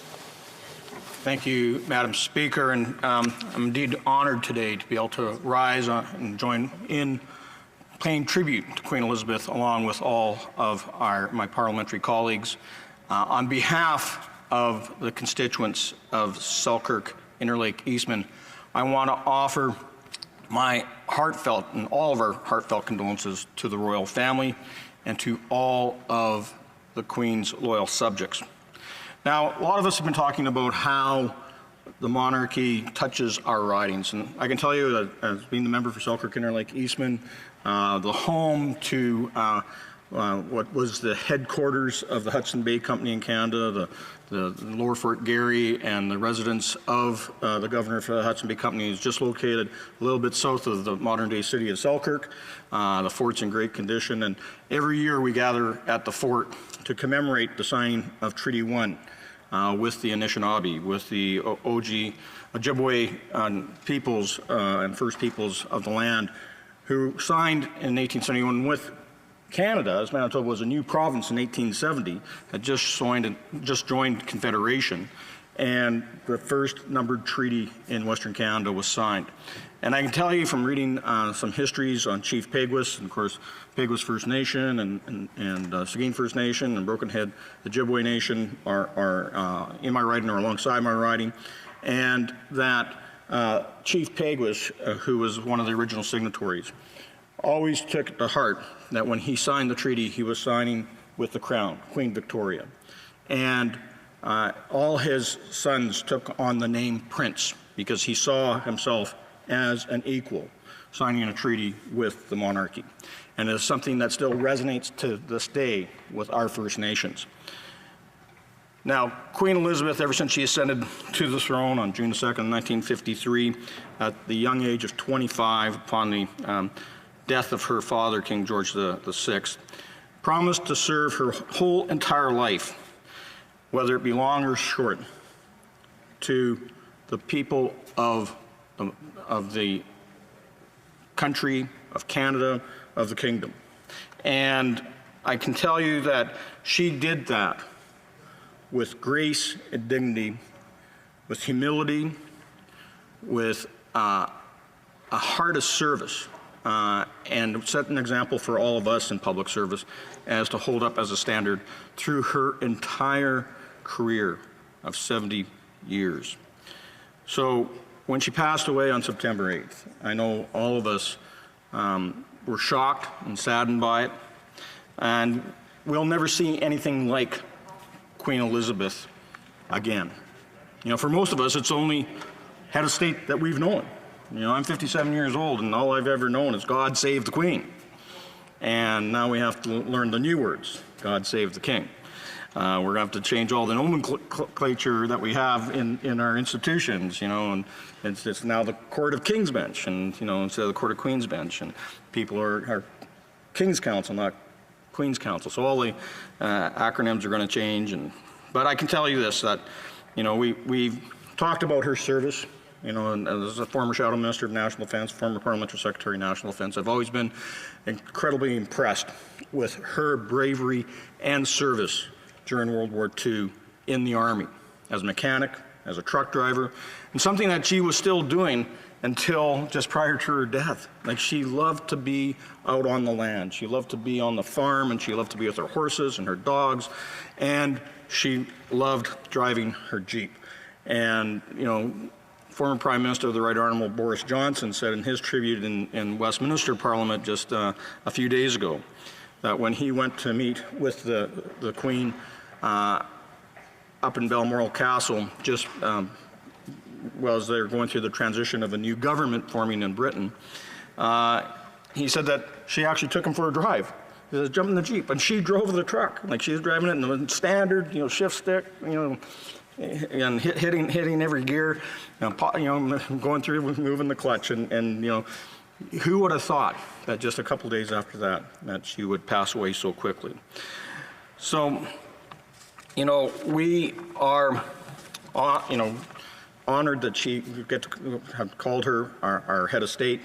S4: Thank you, Madam Speaker, and I'm indeed honored today to be able to rise and join in paying tribute to Queen Elizabeth along with all of my parliamentary colleagues. On behalf of the constituents of Selkirk Interlake Eastman, I want to offer my heartfelt and all of our heartfelt condolences to the royal family and to all of the Queen's loyal subjects. Now, a lot of us have been talking about how the monarchy touches our ridings. And I can tell you that as being the member for Selkirk Interlake Eastman, the home to what was the headquarters of the Hudson Bay Company in Canada, the Lower Fort Garry, and the residence of the governor for the Hudson Bay Company is just located a little bit south of the modern-day city of Selkirk. The fort's in great condition, and every year we gather at the fort to commemorate the signing of Treaty 1 with the Anishinaabe, with the Ojibwe peoples and First Peoples of the land, who signed in 1871 with Canada, as Manitoba was a new province in 1870, had just joined Confederation, and the first numbered treaty in Western Canada was signed. And I can tell you from reading some histories on Chief Peguis, and of course Peguis First Nation and Seguin First Nation and Broken Head Ojibwe Nation are in my writing or alongside my writing, and that Chief Peguis, who was one of the original signatories, always took to heart that when he signed the treaty, he was signing with the Crown, Queen Victoria. And all his sons took on the name Prince because he saw himself as an equal, signing a treaty with the monarchy. And it's something that still resonates to this day with our First Nations. Now, Queen Elizabeth, ever since she ascended to the throne on June 2nd, 1953, at the young age of 25, upon the death of her father, King George VI, promised to serve her whole entire life, whether it be long or short, to the people of the country, of Canada, of the kingdom. And I can tell you that she did that with grace and dignity, with humility, with a heart of service, and set an example for all of us in public service as to hold up as a standard through her entire career of 70 years. So when she passed away on September 8th, I know all of us were shocked and saddened by it, and we'll never see anything like Queen Elizabeth again. You know, for most of us, it's only head of state that we've known. You know, I'm 57 years old, and all I've ever known is God save the Queen. And now we have to learn the new words, God save the King. We're going to have to change all the nomenclature that we have in our institutions, you know, and it's now the Court of King's Bench, and, you know, instead of the Court of Queen's Bench, and people are King's Counsel, not Queen's Counsel. So all the acronyms are going to change, but I can tell you this, that, you know, we've talked about her service. You know, and as a former Shadow Minister of National Defence, former Parliamentary Secretary of National Defence, I've always been incredibly impressed with her bravery and service during World War II in the Army, as a mechanic, as a truck driver, and something that she was still doing until just prior to her death. Like, she loved to be out on the land. She loved to be on the farm, and she loved to be with her horses and her dogs, and she loved driving her Jeep. And, you know, former Prime Minister of the Right Honourable Boris Johnson said in his tribute in Westminster Parliament just a few days ago that when he went to meet with the Queen up in Balmoral Castle, just as they were going through the transition of a new government forming in Britain, he said that she actually took him for a drive. He said, jump in the Jeep, and she drove the truck. Like, she was driving it in the standard, you know, shift stick, you know, and hitting every gear, you know, going through, moving the clutch, and you know, who would have thought that just a couple days after that she would pass away so quickly? So, you know, we are, you know, honored that we get to have called her our head of state.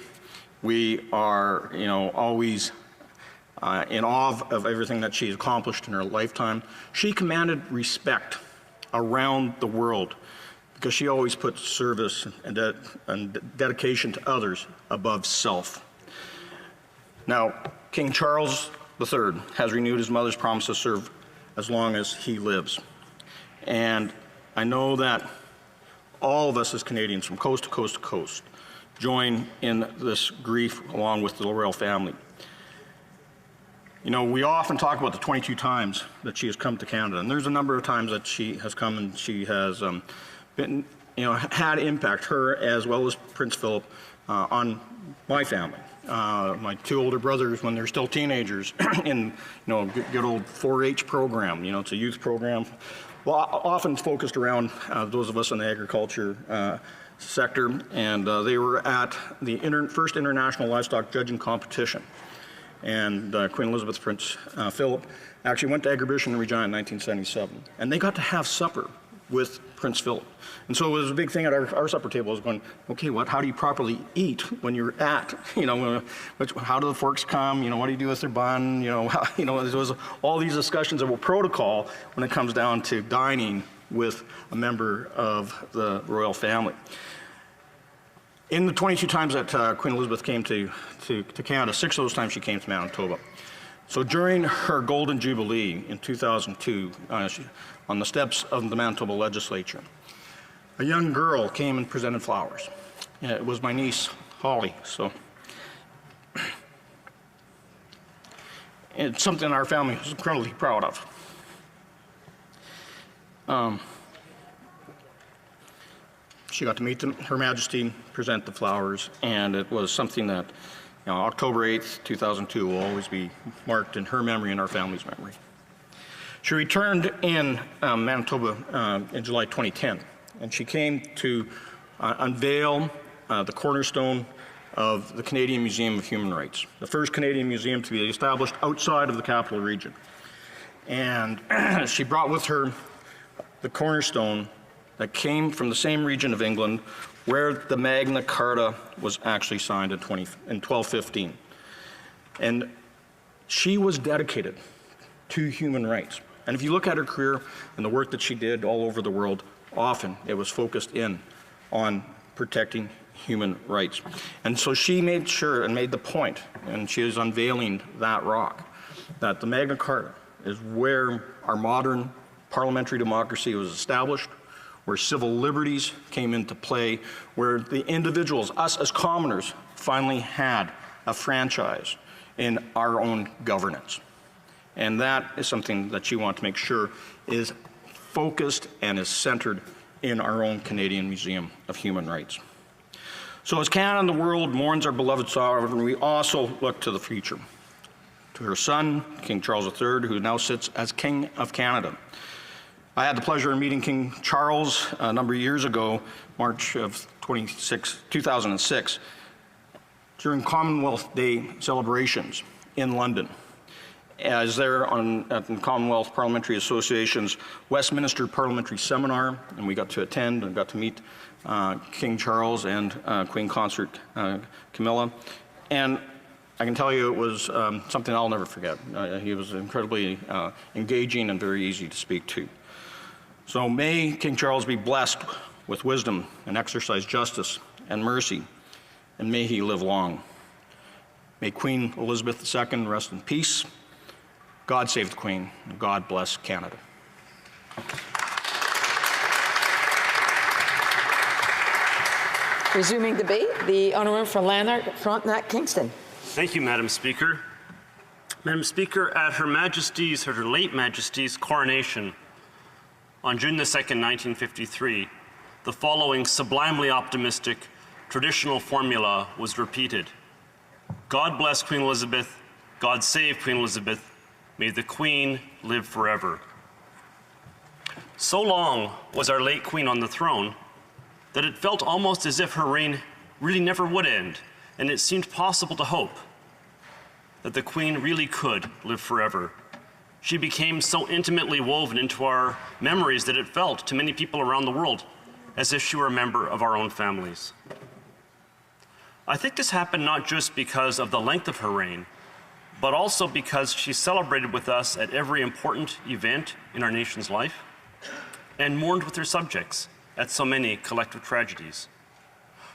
S4: We are, you know, always in awe of everything that she's accomplished in her lifetime. She commanded respect around the world because she always put service and dedication to others above self. Now, King Charles III has renewed his mother's promise to serve as long as he lives. And I know that all of us as Canadians from coast to coast to coast join in this grief along with the royal family. You know, we often talk about the 22 times that she has come to Canada, and there's a number of times that she has come and she has been had impact, her as well as Prince Philip, on my family. My two older brothers, when they're still teenagers, in good old 4-H program. It's a youth program, well, often focused around those of us in the agriculture sector, and they were at the first international livestock judging competition. And Queen Elizabeth, Prince Philip, actually went to Agribition in Regina in 1977, and they got to have supper with Prince Philip. And so it was a big thing at our supper table, was going, okay, how do you properly eat when you're at, how do the forks come, what do you do with their bun, there was all these discussions of a protocol when it comes down to dining with a member of the royal family. In the 22 times that Queen Elizabeth came to Canada, 6 of those times she came to Manitoba. So during her Golden Jubilee in 2002, on the steps of the Manitoba legislature, a young girl came and presented flowers. It was my niece, Holly. So it's something our family is incredibly proud of. She got to meet Her Majesty, present the flowers, and it was something that October 8th, 2002 will always be marked in her memory and our family's memory. She returned in Manitoba in July 2010, and she came to unveil the cornerstone of the Canadian Museum of Human Rights, the first Canadian museum to be established outside of the capital region. And she brought with her the cornerstone that came from the same region of England where the Magna Carta was actually signed in 1215. And she was dedicated to human rights. And if you look at her career and the work that she did all over the world, often it was focused in on protecting human rights. And so she made sure and made the point, and she is unveiling that rock, that the Magna Carta is where our modern parliamentary democracy was established, where civil liberties came into play, where the individuals, us as commoners, finally had a franchise in our own governance. And that is something that you want to make sure is focused and is centered in our own Canadian Museum of Human Rights. So as Canada and the world mourns our beloved sovereign, we also look to the future, to her son, King Charles III, who now sits as King of Canada. I had the pleasure of meeting King Charles a number of years ago, March of 2006, during Commonwealth Day celebrations in London. I was there at the Commonwealth Parliamentary Association's Westminster Parliamentary Seminar, and we got to attend and got to meet King Charles and Queen Consort Camilla. And I can tell you it was something I'll never forget. He was incredibly engaging and very easy to speak to. So may King Charles be blessed with wisdom and exercise justice and mercy, and may he live long. May Queen Elizabeth II rest in peace. God save the Queen, and God bless Canada.
S19: Resuming debate, the honourable for Lanark, Frontenac, Kingston.
S2: Thank you, Madam Speaker. Madam Speaker, at Her late Majesty's coronation on June the 2nd, 1953, the following sublimely optimistic traditional formula was repeated. God bless Queen Elizabeth, God save Queen Elizabeth, may the Queen live forever. So long was our late Queen on the throne that it felt almost as if her reign really never would end, and it seemed possible to hope that the Queen really could live forever. She became so intimately woven into our memories that it felt to many people around the world as if she were a member of our own families. I think this happened not just because of the length of her reign, but also because she celebrated with us at every important event in our nation's life and mourned with her subjects at so many collective tragedies.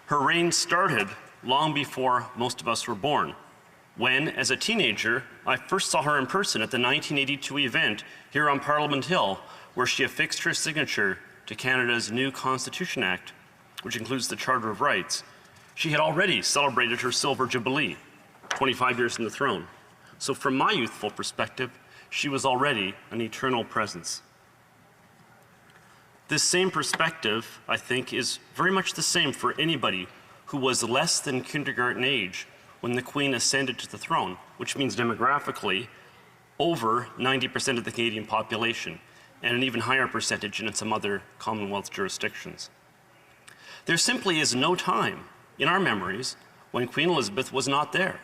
S2: Her reign started long before most of us were born, when, as a teenager, I first saw her in person at the 1982 event here on Parliament Hill, where she affixed her signature to Canada's new Constitution Act, which includes the Charter of Rights. She had already celebrated her Silver Jubilee, 25 years in the throne. So from my youthful perspective, she was already an eternal presence. This same perspective, I think, is very much the same for anybody who was less than kindergarten age when the Queen ascended to the throne, which means demographically over 90% of the Canadian population, and an even higher percentage in some other Commonwealth jurisdictions. There simply is no time in our memories when Queen Elizabeth was not there.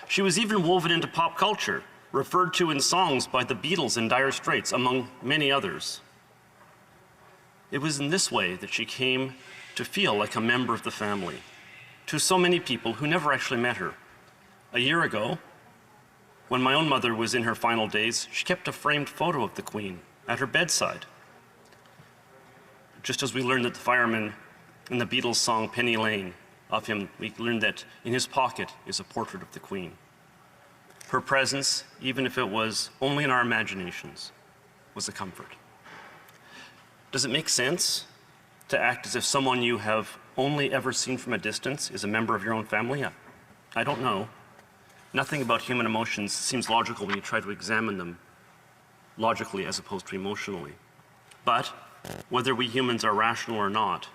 S2: She was even woven into pop culture, referred to in songs by the Beatles and Dire Straits, among many others. It was in this way that she came to feel like a member of the family to so many people who never actually met her. A year ago, when my own mother was in her final days, she kept a framed photo of the Queen at her bedside. Just as we learned that the fireman in the Beatles song Penny Lane, of him, we learned that in his pocket is a portrait of the Queen. Her presence, even if it was only in our imaginations, was a comfort. Does it make sense to act as if someone you have only ever seen from a distance is a member of your own family? I don't know. Nothing about human emotions seems logical when you try to examine them logically as opposed to emotionally. But whether we humans are rational or not,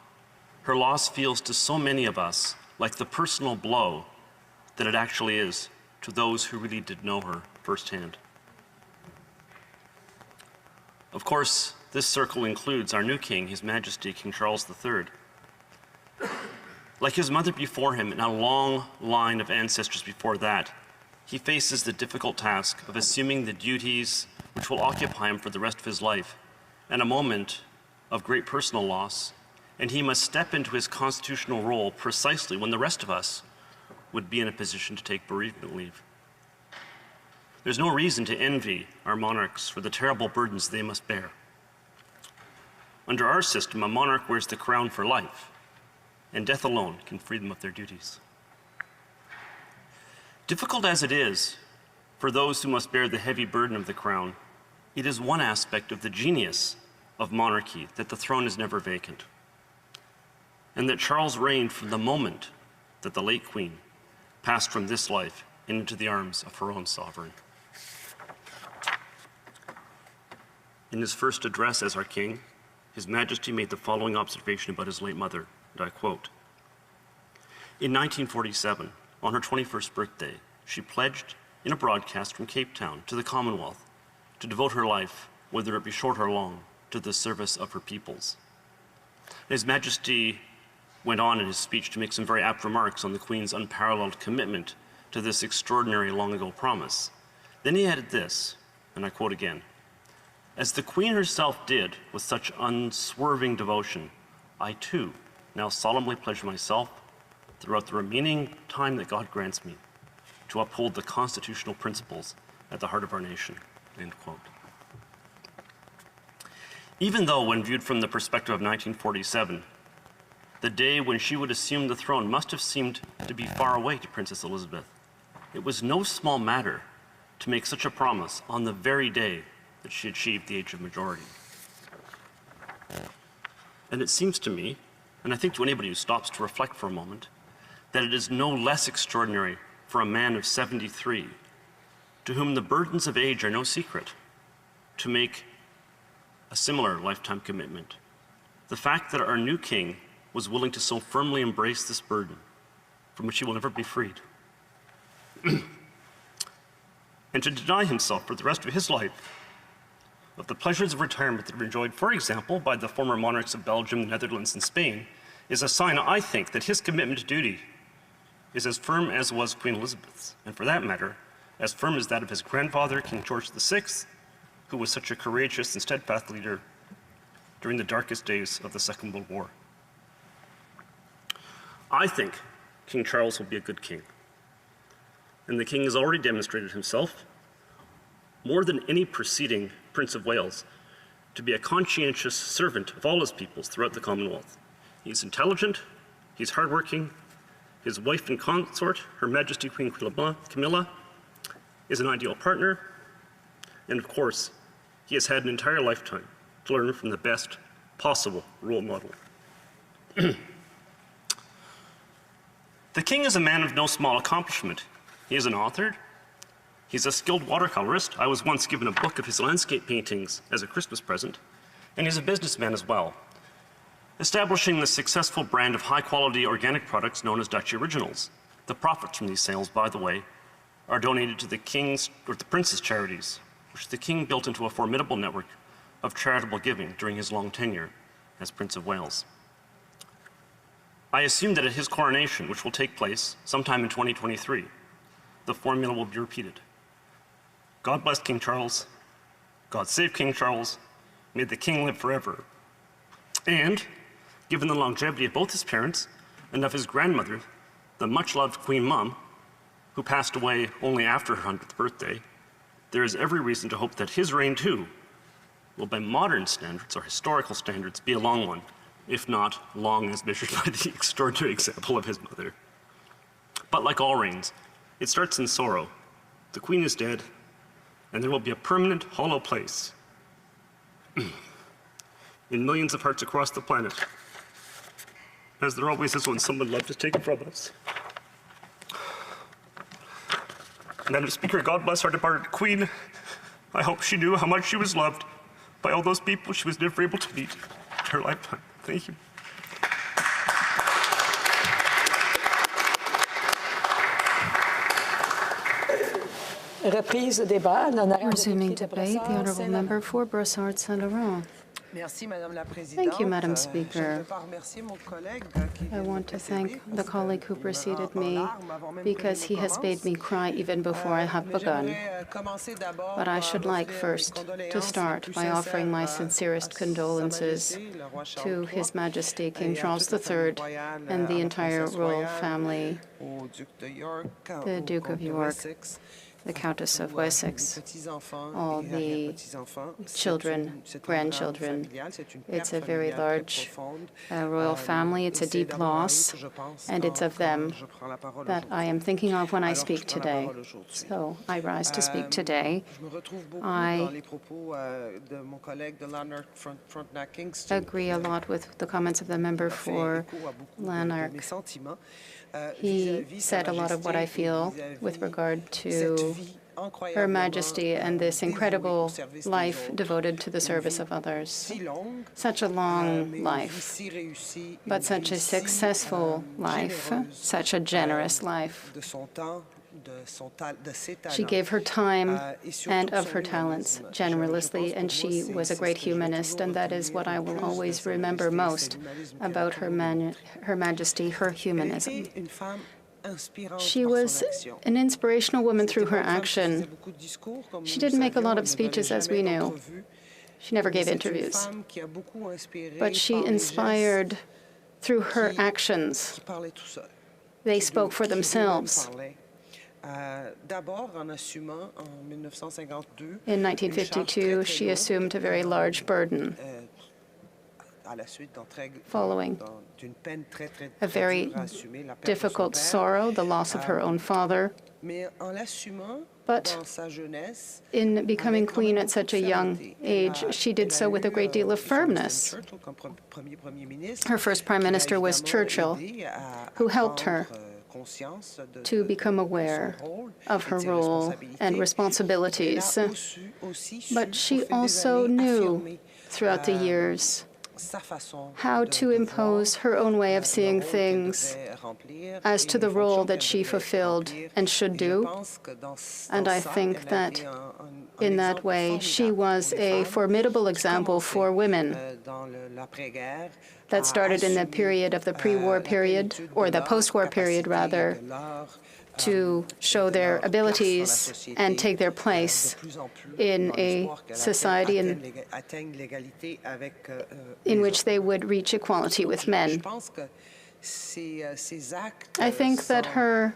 S2: her loss feels to so many of us like the personal blow that it actually is to those who really did know her firsthand. Of course, this circle includes our new king, His Majesty King Charles III. Like his mother before him and a long line of ancestors before that, he faces the difficult task of assuming the duties which will occupy him for the rest of his life, and a moment of great personal loss, and he must step into his constitutional role precisely when the rest of us would be in a position to take bereavement leave. There's no reason to envy our monarchs for the terrible burdens they must bear. Under our system, a monarch wears the crown for life, and death alone can free them of their duties. Difficult as it is for those who must bear the heavy burden of the crown, it is one aspect of the genius of monarchy that the throne is never vacant, and that Charles reigned from the moment that the late Queen passed from this life into the arms of her own sovereign. In his first address as our king, His Majesty made the following observation about his late mother, and I quote, "In 1947, on her 21st birthday, she pledged in a broadcast from Cape Town to the Commonwealth to devote her life, whether it be short or long, to the service of her peoples." His Majesty went on in his speech to make some very apt remarks on the Queen's unparalleled commitment to this extraordinary long-ago promise. Then he added this, and I quote again, "As the Queen herself did with such unswerving devotion, I too now solemnly pledge myself, throughout the remaining time that God grants me, to uphold the constitutional principles at the heart of our nation." End quote. Even though, when viewed from the perspective of 1947, the day when she would assume the throne must have seemed to be far away to Princess Elizabeth, it was no small matter to make such a promise on the very day that she achieved the age of majority. And it seems to me, and I think to anybody who stops to reflect for a moment, that it is no less extraordinary for a man of 73, to whom the burdens of age are no secret, to make a similar lifetime commitment. The fact that our new king was willing to so firmly embrace this burden, from which he will never be freed, and to deny himself for the rest of his life of the pleasures of retirement that were enjoyed, for example, by the former monarchs of Belgium, the Netherlands, and Spain, is a sign, I think, that his commitment to duty is as firm as was Queen Elizabeth's, and for that matter, as firm as that of his grandfather, King George VI, who was such a courageous and steadfast leader during the darkest days of the Second World War. I think King Charles will be a good king, and the king has already demonstrated himself, more than any preceding Prince of Wales, to be a conscientious servant of all his peoples throughout the Commonwealth. He's intelligent, he's hardworking, his wife and consort, Her Majesty Queen Camilla, is an ideal partner, and of course, he has had an entire lifetime to learn from the best possible role model. The king is a man of no small accomplishment. He is an author. He's a skilled watercolorist. I was once given a book of his landscape paintings as a Christmas present. And he's a businessman as well, establishing the successful brand of high-quality organic products known as Dutch Originals. The profits from these sales, by the way, are donated to the King's or the Prince's charities, which the King built into a formidable network of charitable giving during his long tenure as Prince of Wales. I assume that at his coronation, which will take place sometime in 2023, the formula will be repeated. God bless King Charles. God save King Charles. May the King live forever. And, given the longevity of both his parents and of his grandmother, the much-loved Queen Mum, who passed away only after her 100th birthday, there is every reason to hope that his reign, too, will by modern standards or historical standards be a long one, if not long as measured by the extraordinary example of his mother. But like all reigns, it starts in sorrow. The Queen is dead, and there will be a permanent hollow place in millions of hearts across the planet, as there always is when someone loved is taken from us. Madam Speaker, God bless our departed Queen. I hope she knew how much she was loved by all those people she was never able to meet in her lifetime. Thank you.
S5: Resuming debate, the Honourable Member for Brossard-Saint-Laurent. Thank you, Madam Speaker. I want to thank the colleague who preceded me because he has made me cry even before I have begun. But I should like first to start by offering my sincerest condolences to His Majesty King Charles III and the entire royal family, the Duke of York, the Countess of Wessex, all the children, grandchildren. It's a very large royal family. It's a deep loss, and it's of them that I am thinking of when I speak today. So I rise to speak today. I agree a lot with the comments of the member for Lanark. He said a lot of what I feel with regard to Her Majesty and this incredible life devoted to the service of others. Such a long life, but such a successful life, such a generous life. She gave her time and of her talents generously, and she was a great humanist, and that is what I will always remember most about Her Majesty, her humanism. She was an inspirational woman through her action. She didn't make a lot of speeches, as we knew. She never gave interviews. But she inspired through her actions. They spoke for themselves. In 1952, she assumed a very large burden, following a very difficult sorrow, the loss of her own father. But in becoming queen at such a young age, she did so with a great deal of firmness. Her first prime minister was Churchill, who helped her to become aware of her role and responsibilities. But she also knew throughout the years how to impose her own way of seeing things as to the role that she fulfilled and should do. And I think that in that way, she was a formidable example for women. That started in the period of the pre-war period, or the post-war period, rather, to show their abilities and take their place in a society in which they would reach equality with men. I think that her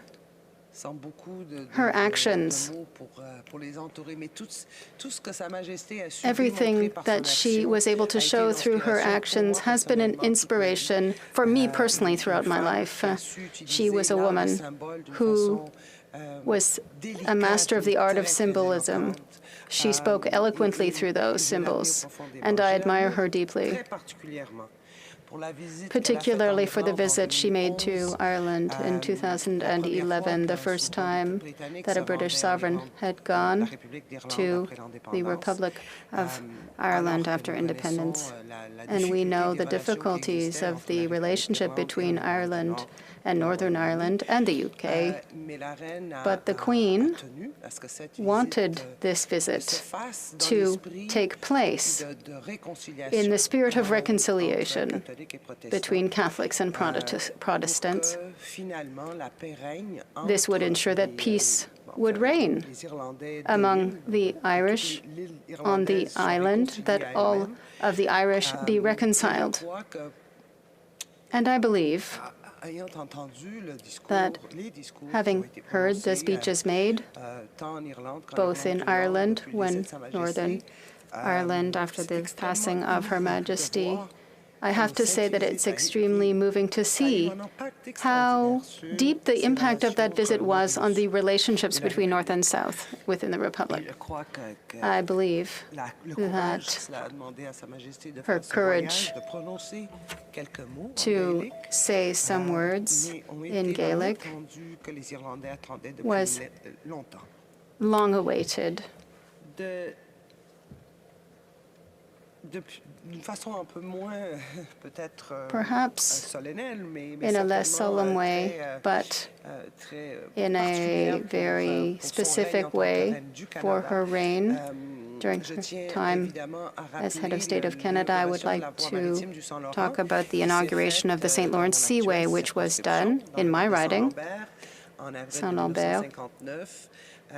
S5: actions, everything that she was able to show through her actions has been an inspiration for me personally throughout my life. She was a woman who was a master of the art of symbolism. She spoke eloquently through those symbols, and I admire her deeply. particularly for the visit she made to Ireland in 2011, the first time that a British sovereign had gone to the Republic of Ireland after independence. And we know the difficulties of the relationship between Ireland and Northern Ireland and the UK. But the Queen wanted this visit to take place in the spirit of reconciliation between Catholics and Protestants. This would ensure that peace would reign among the Irish on the island, that all of the Irish be reconciled. And I believe that having heard the speeches made, both in Ireland, when Northern Ireland, after the passing of Her Majesty, I have to say that it's extremely moving to see how deep the impact of that visit was on the relationships between North and South within the Republic. I believe that her courage to say some words in Gaelic was long awaited. Perhaps in a less solemn way, but in a very specific way for her reign during her time as head of state of Canada. I would like to talk about the inauguration of the St. Lawrence Seaway, which was done in my riding, Saint-Lambert,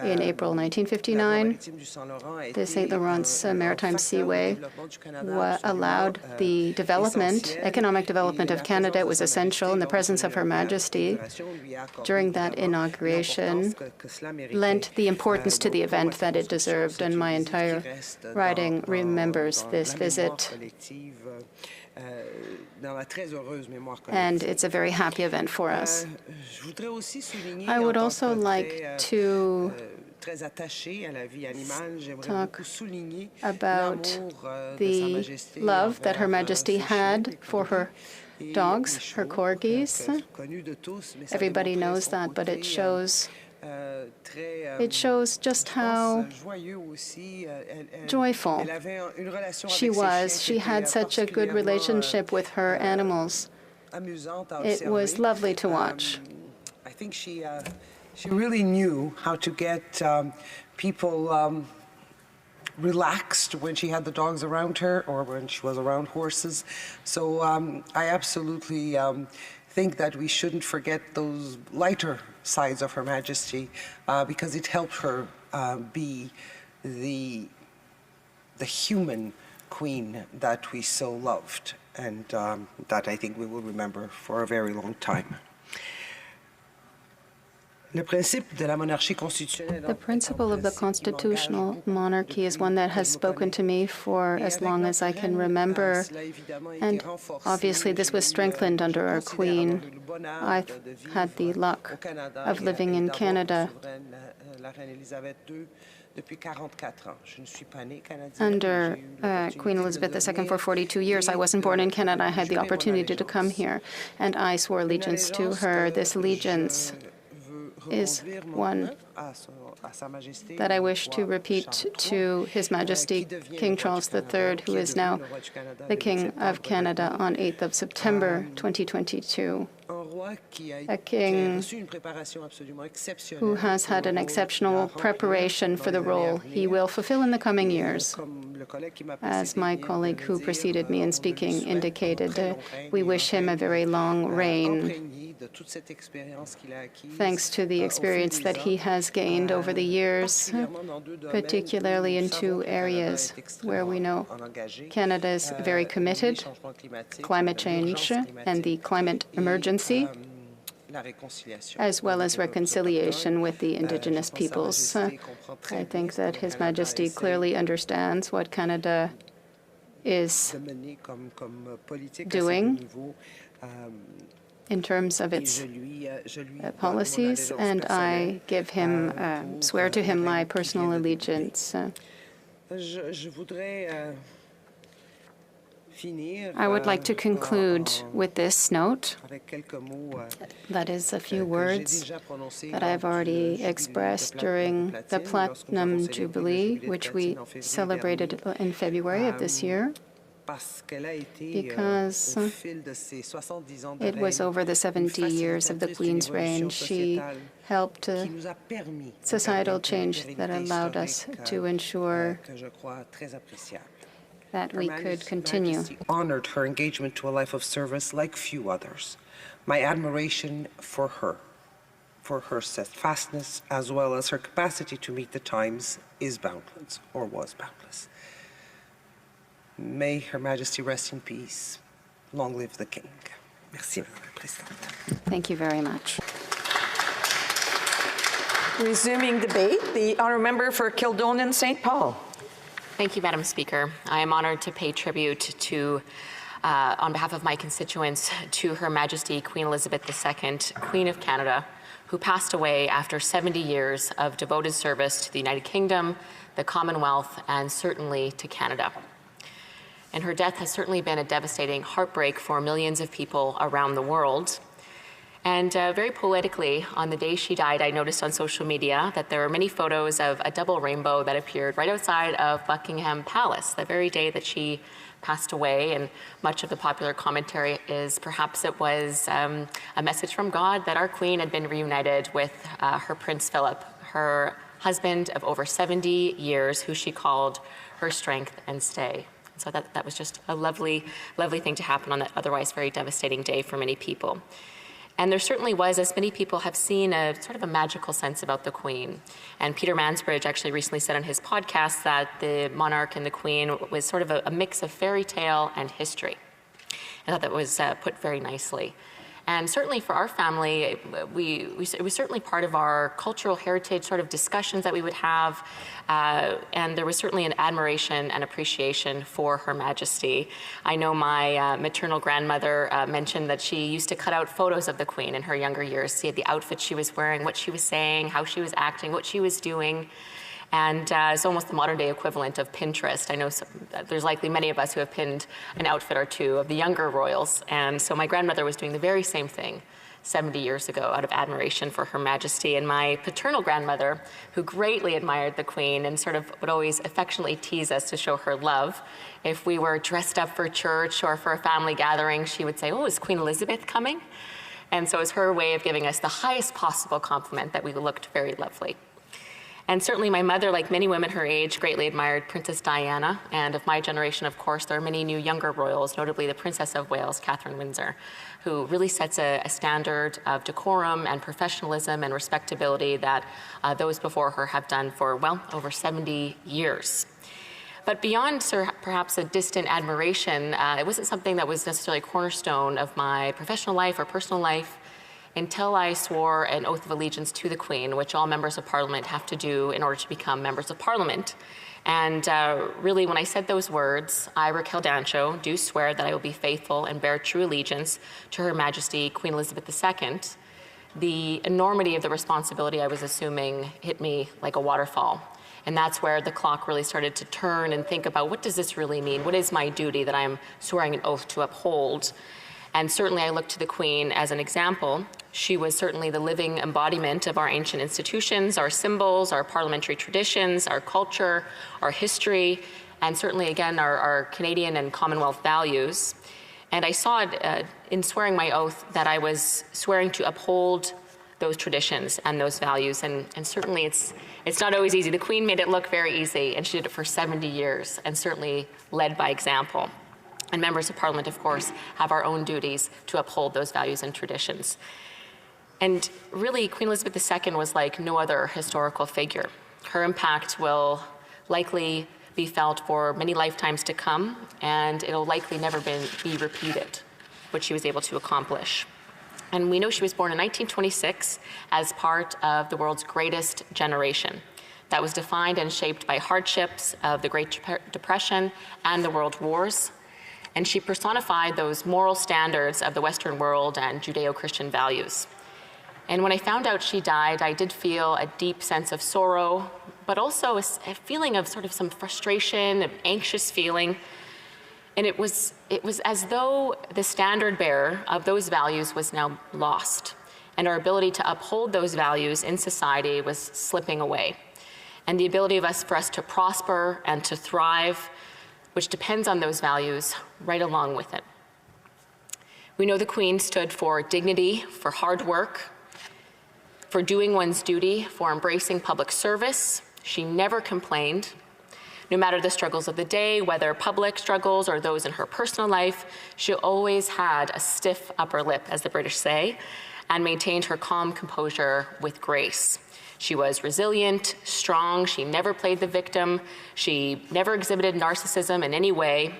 S5: in April 1959. The St. Lawrence Maritime Seaway allowed the economic development of Canada. It was essential in the presence of Her Majesty during that inauguration, lent the importance to the event that it deserved, and my entire riding remembers this visit. And it's a very happy event for us. I would also like to talk about the love that Her Majesty had for her dogs, her corgis. Everybody knows that, but it shows just how joyful she was. She had such a good relationship with her animals. It was lovely to watch.
S21: I think she really knew how to get people relaxed when she had the dogs around her or when she was around horses. So I absolutely think that we shouldn't forget those lighter sides of Her Majesty because it helped her be the human queen that we so loved and that I think we will remember for a very long time.
S5: The principle of the constitutional monarchy is one that has spoken to me for as long as I can remember, and obviously this was strengthened under our Queen. I've had the luck of living in Canada under Queen Elizabeth II for 42 years. I wasn't born in Canada. I had the opportunity to come here, and I swore allegiance to her. This allegiance is one that I wish to repeat to His Majesty King Charles III, who is now the King of Canada on 8th of September 2022. A king who has had an exceptional preparation for the role he will fulfill in the coming years. As my colleague who preceded me in speaking indicated, we wish him a very long reign. Thanks to the experience that he has gained over the years, particularly in two areas where we know Canada is very committed: climate change and the climate emergency, as well as reconciliation with the Indigenous peoples. I think that His Majesty clearly understands what Canada is doing in terms of its policies, and I give him, swear to him my personal allegiance. I would like to conclude with this note. That is a few words that I've already expressed during the Platinum Jubilee, which we celebrated in February of this year, because it was over the 70 years of the Queen's reign. She helped societal change that allowed us to ensure that we could continue.
S21: Honored her engagement to a life of service like few others. My admiration for her steadfastness, as well as her capacity to meet the times, is boundless, or was boundless. May Her Majesty rest in peace. Long live the King. Merci, Madame la Présidente.
S5: Thank you very much.
S19: Resuming debate, the honourable member for Kildonan St. Paul.
S6: Thank you, Madam Speaker. I am honoured to pay tribute to, on behalf of my constituents, to Her Majesty Queen Elizabeth II, Queen of Canada, who passed away after 70 years of devoted service to the United Kingdom, the Commonwealth, and certainly to Canada. And her death has certainly been a devastating heartbreak for millions of people around the world. And very poetically, on the day she died, I noticed on social media that there were many photos of a double rainbow that appeared right outside of Buckingham Palace, the very day that she passed away. And much of the popular commentary is perhaps it was a message from God that our Queen had been reunited with her Prince Philip, her husband of over 70 years, who she called her strength and stay. So that was just a lovely, lovely thing to happen on that otherwise very devastating day for many people. And there certainly was, as many people have seen, a sort of a magical sense about the Queen. And Peter Mansbridge actually recently said on his podcast that the monarch and the Queen was sort of a mix of fairy tale and history. I thought that was put very nicely. And certainly for our family, it was certainly part of our cultural heritage sort of discussions that we would have. And there was certainly an admiration and appreciation for Her Majesty. I know my maternal grandmother mentioned that she used to cut out photos of the Queen in her younger years, see the outfit she was wearing, what she was saying, how she was acting, what she was doing. And it's almost the modern day equivalent of Pinterest. I know there's likely many of us who have pinned an outfit or two of the younger royals. And so my grandmother was doing the very same thing 70 years ago out of admiration for Her Majesty. And my paternal grandmother, who greatly admired the Queen and sort of would always affectionately tease us to show her love, if we were dressed up for church or for a family gathering, she would say, "Oh, is Queen Elizabeth coming?" And so it was her way of giving us the highest possible compliment that we looked very lovely. And certainly my mother, like many women her age, greatly admired Princess Diana. And of my generation, of course, there are many new younger royals, notably the Princess of Wales, Catherine Windsor, who really sets a standard of decorum and professionalism and respectability that those before her have done for, well, over 70 years. But beyond perhaps a distant admiration, it wasn't something that was necessarily a cornerstone of my professional life or personal life until I swore an oath of allegiance to the Queen, which all members of Parliament have to do in order to become members of Parliament. And really, when I said those words, I, Raquel Dancho, do swear that I will be faithful and bear true allegiance to Her Majesty Queen Elizabeth II, the enormity of the responsibility I was assuming hit me like a waterfall. And that's where the clock really started to turn and think about, what does this really mean? What is my duty that I'm swearing an oath to uphold? And certainly I look to the Queen as an example. She was certainly the living embodiment of our ancient institutions, our symbols, our parliamentary traditions, our culture, our history, and certainly, again, our Canadian and Commonwealth values. And I saw it in swearing my oath that I was swearing to uphold those traditions and those values. And certainly it's not always easy. The Queen made it look very easy, and she did it for 70 years, and certainly led by example. And members of Parliament, of course, have our own duties to uphold those values and traditions. And really, Queen Elizabeth II was like no other historical figure. Her impact will likely be felt for many lifetimes to come, and it'll likely never be repeated, what she was able to accomplish. And we know she was born in 1926 as part of the world's greatest generation. That was defined and shaped by hardships of the Great Depression and the World Wars. And she personified those moral standards of the Western world and Judeo-Christian values. And when I found out she died, I did feel a deep sense of sorrow, but also a feeling of sort of some frustration, an anxious feeling. And it was as though the standard bearer of those values was now lost, and our ability to uphold those values in society was slipping away. And the ability for us to prosper and to thrive, which depends on those values, right along with it. We know the Queen stood for dignity, for hard work, for doing one's duty, for embracing public service. She never complained. No matter the struggles of the day, whether public struggles or those in her personal life, she always had a stiff upper lip, as the British say, and maintained her calm composure with grace. She was resilient, strong, she never played the victim, she never exhibited narcissism in any way.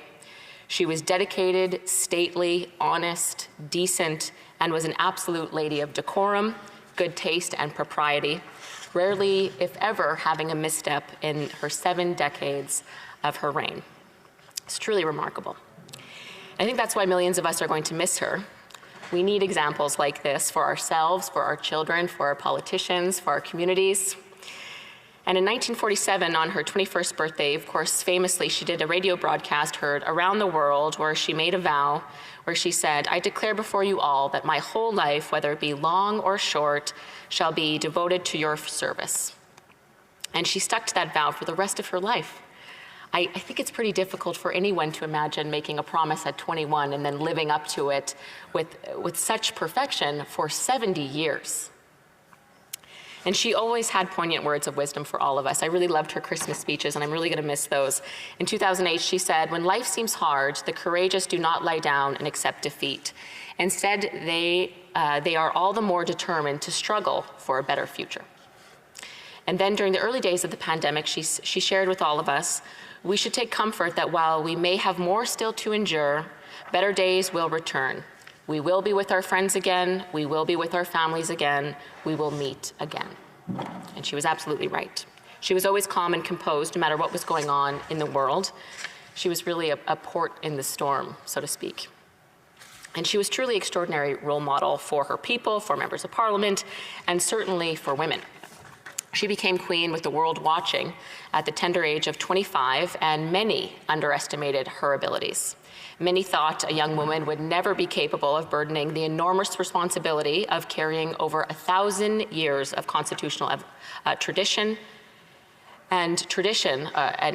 S6: She was dedicated, stately, honest, decent, and was an absolute lady of decorum, good taste, and propriety, rarely, if ever, having a misstep in her 7 decades of her reign. It's truly remarkable. I think that's why millions of us are going to miss her. We need examples like this for ourselves, for our children, for our politicians, for our communities. And in 1947, on her 21st birthday, of course, famously, she did a radio broadcast heard around the world where she made a vow, where she said, "I declare before you all that my whole life, whether it be long or short, shall be devoted to your service." And she stuck to that vow for the rest of her life. I think it's pretty difficult for anyone to imagine making a promise at 21 and then living up to it with such perfection for 70 years. And she always had poignant words of wisdom for all of us. I really loved her Christmas speeches, and I'm really going to miss those. In 2008, she said, "When life seems hard, the courageous do not lie down and accept defeat. Instead, they are all the more determined to struggle for a better future." And then during the early days of the pandemic, she shared with all of us, "We should take comfort that while we may have more still to endure, better days will return. We will be with our friends again. We will be with our families again. We will meet again." And she was absolutely right. She was always calm and composed, no matter what was going on in the world. She was really a port in the storm, so to speak. And she was truly an extraordinary role model for her people, for members of parliament, and certainly for women. She became queen with the world watching at the tender age of 25, and many underestimated her abilities. Many thought a young woman would never be capable of burdening the enormous responsibility of carrying over 1,000 years of constitutional tradition, an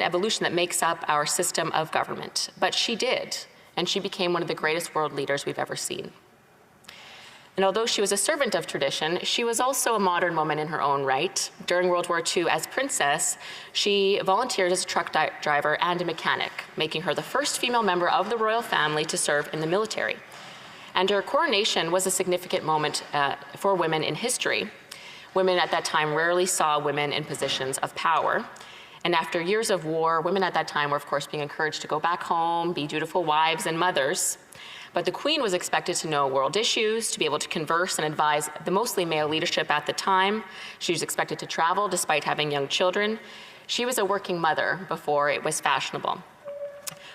S6: evolution that makes up our system of government. But she did, and she became one of the greatest world leaders we've ever seen. And although she was a servant of tradition, she was also a modern woman in her own right. During World War II, as princess, she volunteered as a truck driver and a mechanic, making her the first female member of the royal family to serve in the military. And her coronation was a significant moment for women in history. Women at that time rarely saw women in positions of power. And after years of war, women at that time were, of course, being encouraged to go back home, be dutiful wives and mothers. But the Queen was expected to know world issues, to be able to converse and advise the mostly male leadership at the time. She was expected to travel despite having young children. She was a working mother before it was fashionable.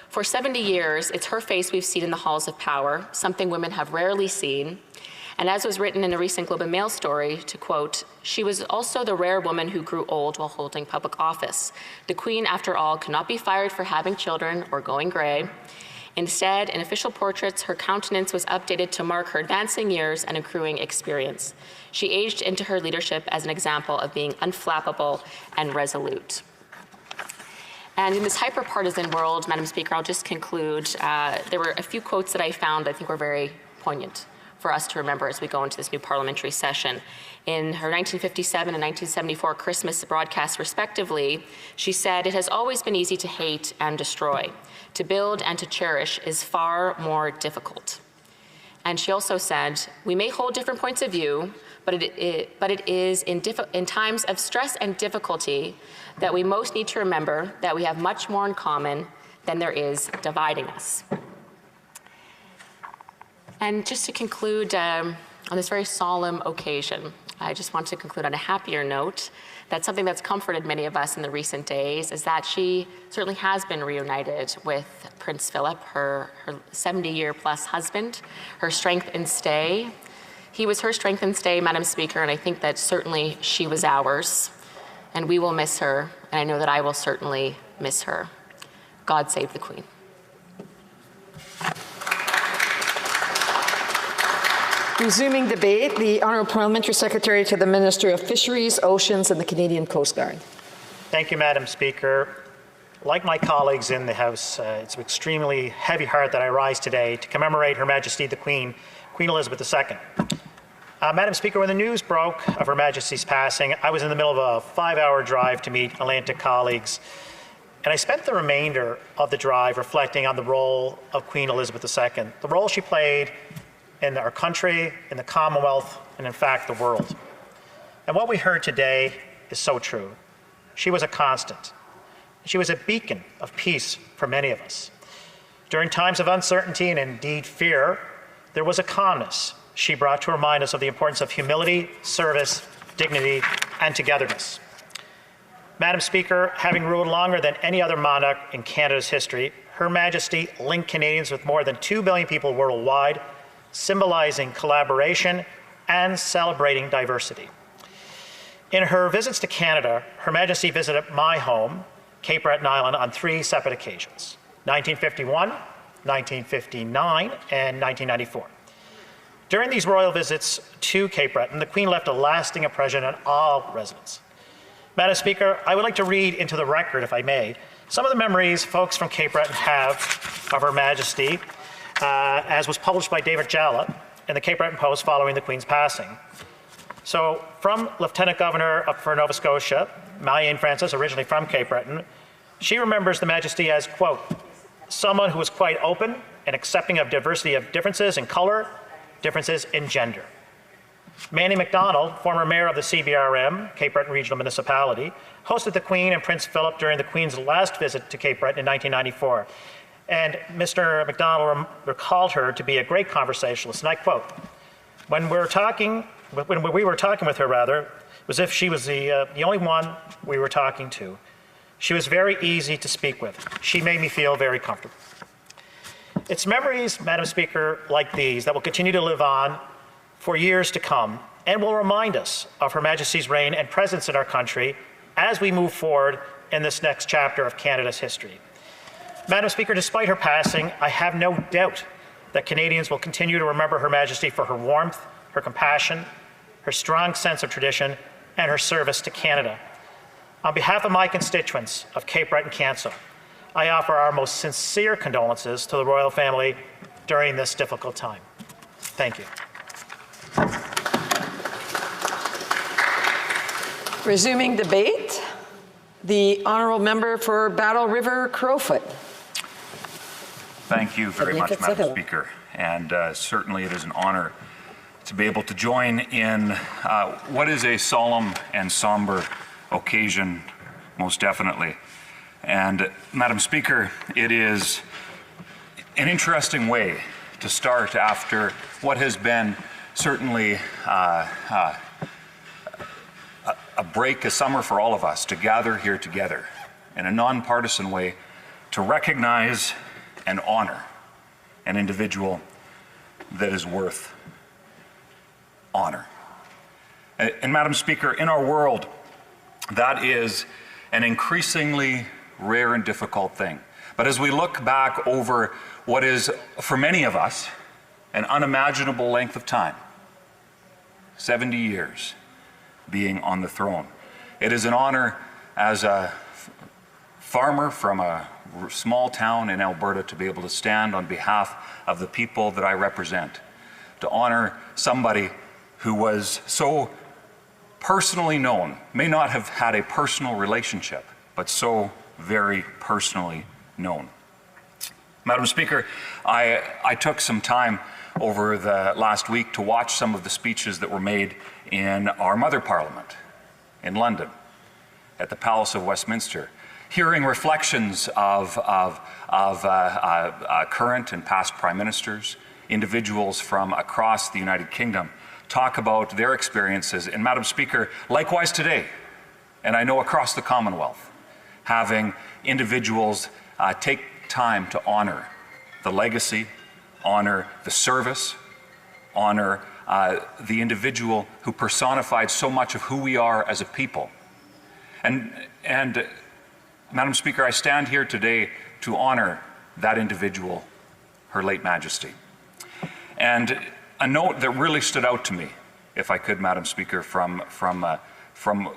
S6: For 70 years, it's her face we've seen in the halls of power, something women have rarely seen. And as was written in a recent Globe and Mail story, to quote, "She was also the rare woman who grew old while holding public office. The Queen, after all, could not be fired for having children or going gray. Instead, in official portraits, her countenance was updated to mark her advancing years and accruing experience. She aged into her leadership as an example of being unflappable and resolute." And in this hyper-partisan world, Madam Speaker, I'll just conclude. There were a few quotes that I found I think were very poignant for us to remember as we go into this new parliamentary session. In her 1957 and 1974 Christmas broadcasts, respectively, she said, "It has always been easy to hate and destroy. To build and to cherish is far more difficult." And she also said, "We may hold different points of view, but it is in times of stress and difficulty that we most need to remember that we have much more in common than there is dividing us." And just to conclude on this very solemn occasion, I just want to conclude on a happier note that something that's comforted many of us in the recent days is that she certainly has been reunited with Prince Philip, her 70-year-plus husband, her strength and stay. He was her strength and stay, Madam Speaker, and I think that certainly she was ours. And we will miss her, and I know that I will certainly miss her. God save the Queen.
S19: Resuming debate, the Honourable Parliamentary Secretary to the Minister of Fisheries, Oceans and the Canadian Coast Guard.
S8: Thank you, Madam Speaker. Like my colleagues in the House, it's with extremely heavy heart that I rise today to commemorate Her Majesty the Queen, Queen Elizabeth II. Madam Speaker, when the news broke of Her Majesty's passing, I was in the middle of a 5-hour drive to meet Atlantic colleagues, and I spent the remainder of the drive reflecting on the role of Queen Elizabeth II, the role she played in our country, in the Commonwealth, and in fact, the world. And what we heard today is so true. She was a constant. She was a beacon of peace for many of us. During times of uncertainty and indeed fear, there was a calmness she brought to remind us of the importance of humility, service, dignity, and togetherness. Madam Speaker, having ruled longer than any other monarch in Canada's history, Her Majesty linked Canadians with more than 2 billion people worldwide, symbolizing collaboration and celebrating diversity. In her visits to Canada, Her Majesty visited my home, Cape Breton Island, on 3 separate occasions: 1951, 1959, and 1994. During these royal visits to Cape Breton, the Queen left a lasting impression on all residents. Madam Speaker, I would like to read into the record, if I may, some of the memories folks from Cape Breton have of Her Majesty, as was published by David Jalla in the Cape Breton Post following the Queen's passing. So, from Lieutenant Governor for Nova Scotia, Marianne Francis, originally from Cape Breton, she remembers the Majesty as, quote, someone who was quite open and accepting of diversity of differences in color, differences in gender. Manny MacDonald, former mayor of the CBRM, Cape Breton Regional Municipality, hosted the Queen and Prince Philip during the Queen's last visit to Cape Breton in 1994. And Mr. MacDonald recalled her to be a great conversationalist, and I quote, when we were talking with her, it was as if she was the only one we were talking to. She was very easy to speak with. She made me feel very comfortable. It's memories, Madam Speaker, like these that will continue to live on for years to come and will remind us of Her Majesty's reign and presence in our country as we move forward in this next chapter of Canada's history. Madam Speaker, despite her passing, I have no doubt that Canadians will continue to remember Her Majesty for her warmth, her compassion, her strong sense of tradition, and her service to Canada. On behalf of my constituents of Cape Breton Council, I offer our most sincere condolences to the royal family during this difficult time. Thank you.
S19: Resuming debate, the Honourable Member for Battle River Crowfoot.
S22: Thank you very much, Madam Speaker. And certainly it is an honour to be able to join in what is a solemn and somber occasion, most definitely. And Madam Speaker, it is an interesting way to start after what has been certainly a break, a summer for all of us, to gather here together in a nonpartisan way to recognize and honor an individual that is worth honor. And Madam Speaker, in our world, that is an increasingly rare and difficult thing. But as we look back over what is, for many of us, an unimaginable length of time, 70 years being on the throne, it is an honor as a farmer from a small town in Alberta to be able to stand on behalf of the people that I represent, to honor somebody who was so personally known, may not have had a personal relationship, but so very personally known. Madam Speaker, I took some time over the last week to watch some of the speeches that were made in our mother parliament in London at the Palace of Westminster, hearing reflections of current and past prime ministers, individuals from across the United Kingdom, talk about their experiences. And Madam Speaker, likewise today, and I know across the Commonwealth, having individuals take time to honor the legacy, honor the service, honor the individual who personified so much of who we are as a people. And Madam Speaker, I stand here today to honor that individual, Her late Majesty. And a note that really stood out to me, if I could, Madam Speaker, from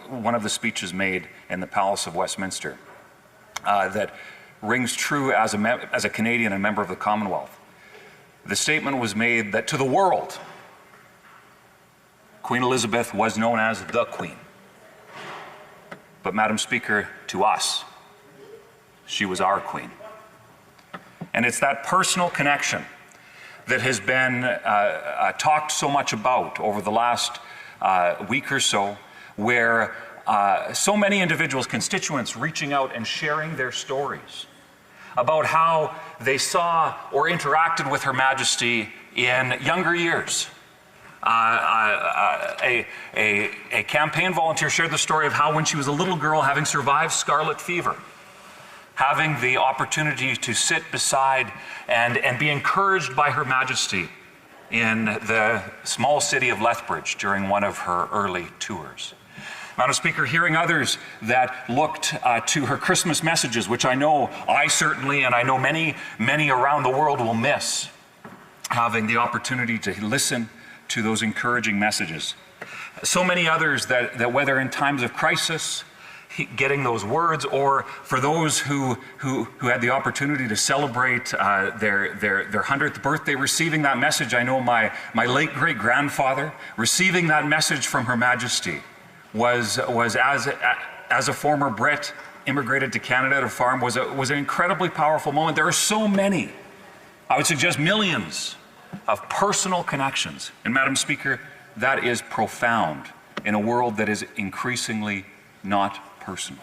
S22: one of the speeches made in the Palace of Westminster that rings true as a Canadian and member of the Commonwealth. The statement was made that to the world, Queen Elizabeth was known as the Queen. But Madam Speaker, to us, she was our Queen. And it's that personal connection that has been talked so much about over the last week or so, where so many individuals, constituents, reaching out and sharing their stories about how they saw or interacted with Her Majesty in younger years. A campaign volunteer shared the story of how when she was a little girl, having survived scarlet fever, having the opportunity to sit beside and be encouraged by Her Majesty in the small city of Lethbridge during one of her early tours. Madam Speaker, hearing others that looked to her Christmas messages, which I know I certainly and I know many, many around the world will miss, having the opportunity to listen to those encouraging messages. So many others that whether in times of crisis, getting those words, or for those who had the opportunity to celebrate their 100th birthday, receiving that message. I know my late great-grandfather receiving that message from Her Majesty was as a former Brit immigrated to Canada to farm, was an incredibly powerful moment. There are so many, I would suggest millions, of personal connections. And Madam Speaker, that is profound in a world that is increasingly not personal.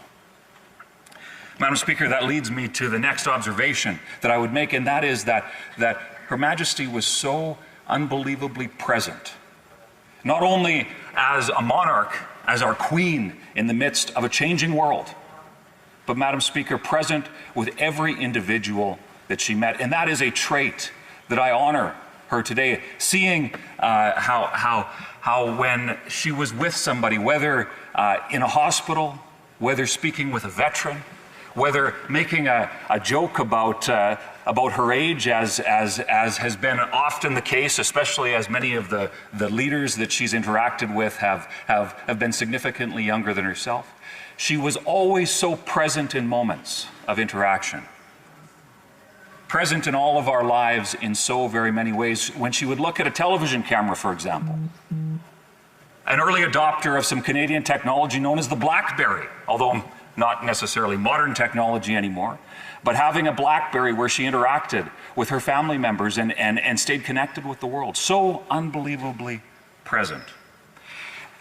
S22: Madam Speaker, that leads me to the next observation that I would make, and that is that Her Majesty was so unbelievably present, not only as a monarch, as our Queen in the midst of a changing world, but Madam Speaker, present with every individual that she met. And that is a trait that I honor her today, seeing how when she was with somebody, whether in a hospital, whether speaking with a veteran, whether making a joke about her age, as has been often the case, especially as many of the leaders that she's interacted with have been significantly younger than herself. She was always so present in moments of interaction, present in all of our lives in so very many ways. When she would look at a television camera, for example, an early adopter of some Canadian technology known as the BlackBerry, although not necessarily modern technology anymore, but having a BlackBerry where she interacted with her family members and stayed connected with the world. So unbelievably present.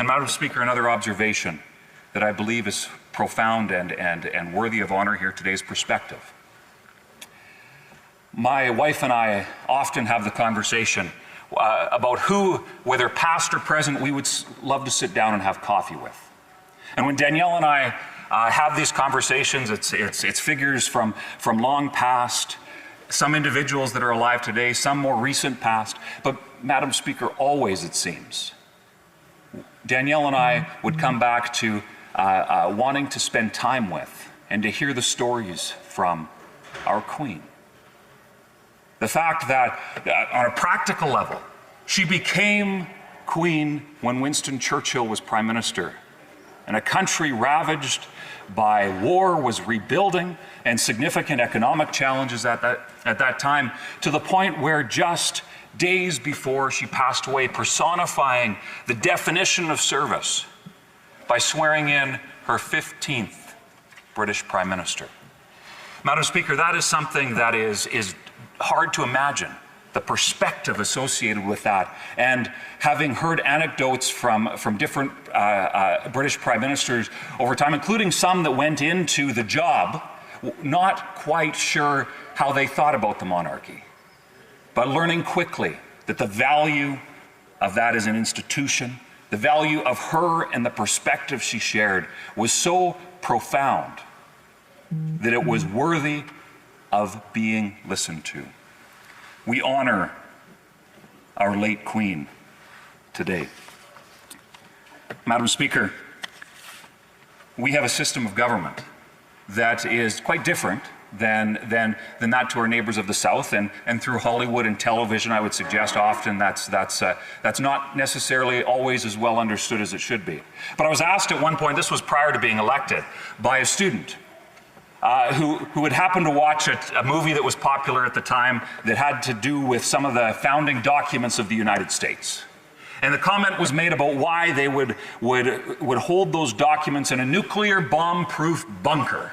S22: And Madam Speaker, another observation that I believe is profound and worthy of honor here today is perspective. My wife and I often have the conversation about who, whether past or present, we would love to sit down and have coffee with. And when Danielle and I have these conversations, it's figures from long past, some individuals that are alive today, some more recent past. But Madam Speaker, always it seems, Danielle and I would come back to wanting to spend time with and to hear the stories from our Queen. The fact that on a practical level, she became Queen when Winston Churchill was Prime Minister, and a country ravaged by war was rebuilding and significant economic challenges at that time, to the point where just days before she passed away, personifying the definition of service by swearing in her 15th British Prime Minister. Madam Speaker, that is something that is hard to imagine, the perspective associated with that. And having heard anecdotes from different British Prime Ministers over time, including some that went into the job, not quite sure how they thought about the monarchy, but learning quickly that the value of that as an institution, the value of her and the perspective she shared was so profound that it was worthy of being listened to. We honor our late Queen today. Madam Speaker, we have a system of government that is quite different than that to our neighbors of the South, and through Hollywood and television, I would suggest often that's not necessarily always as well understood as it should be. But I was asked at one point, this was prior to being elected, by a student who had happened to watch a movie that was popular at the time that had to do with some of the founding documents of the United States. And the comment was made about why they would hold those documents in a nuclear bomb-proof bunker.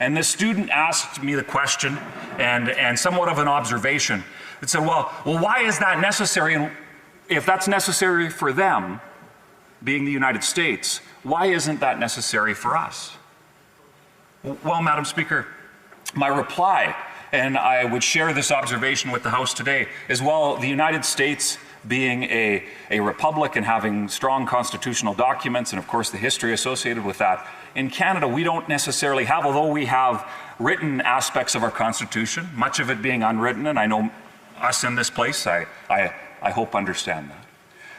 S22: And this student asked me the question, and somewhat of an observation, that said, well, why is that necessary? And if that's necessary for them, being the United States, why isn't that necessary for us? Well, Madam Speaker, my reply, and I would share this observation with the House today, is well, the United States being a republic and having strong constitutional documents, and of course the history associated with that, in Canada we don't necessarily have, although we have written aspects of our Constitution, much of it being unwritten, and I know us in this place, I hope understand that.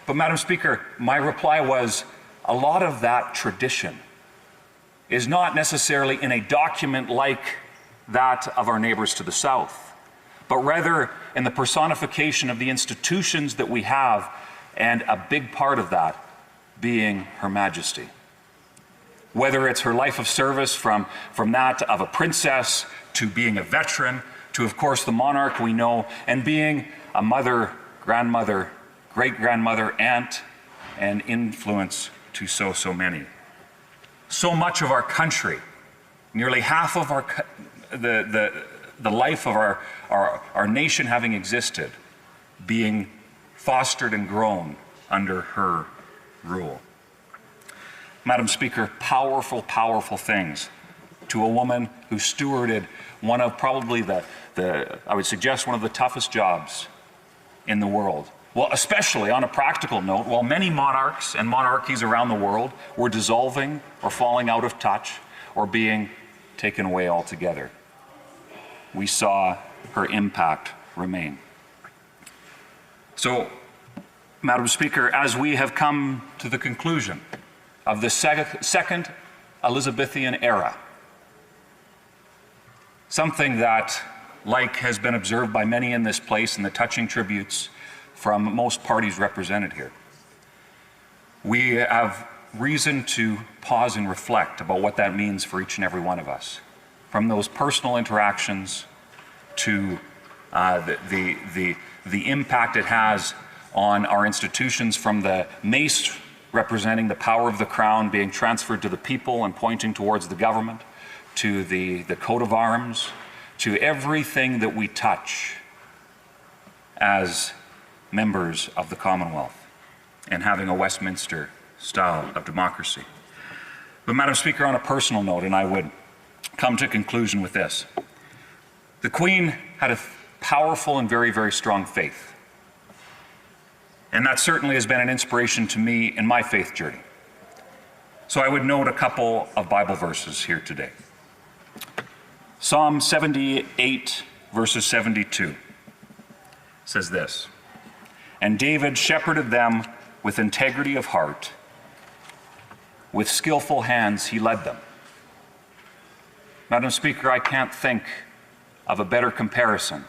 S22: But Madam Speaker, my reply was, a lot of that tradition is not necessarily in a document like that of our neighbors to the south, but rather in the personification of the institutions that we have, and a big part of that being Her Majesty. Whether it's her life of service from that of a princess, to being a veteran, to of course the monarch we know, and being a mother, grandmother, great-grandmother, aunt, and influence to so many. So much of our country, nearly half of the life of our nation having existed, being fostered and grown under her rule. Madam Speaker, powerful, powerful things to a woman who stewarded one of probably I would suggest one of the toughest jobs in the world. Well, especially on a practical note, while many monarchs and monarchies around the world were dissolving or falling out of touch or being taken away altogether, we saw her impact remain. So, Madam Speaker, as we have come to the conclusion of the second Elizabethan era, something that, like has been observed by many in this place in the touching tributes from most parties represented here, we have reason to pause and reflect about what that means for each and every one of us. From those personal interactions to the impact it has on our institutions, from the mace representing the power of the crown being transferred to the people and pointing towards the government, to the coat of arms, to everything that we touch as members of the Commonwealth and having a Westminster style of democracy. But Madam Speaker, on a personal note, and I would come to conclusion with this, the Queen had a powerful and very, very strong faith. And that certainly has been an inspiration to me in my faith journey. So I would note a couple of Bible verses here today. Psalm 78, verses 72 says this, "And David shepherded them with integrity of heart. With skillful hands he led them." Madam Speaker, I can't think of a better comparison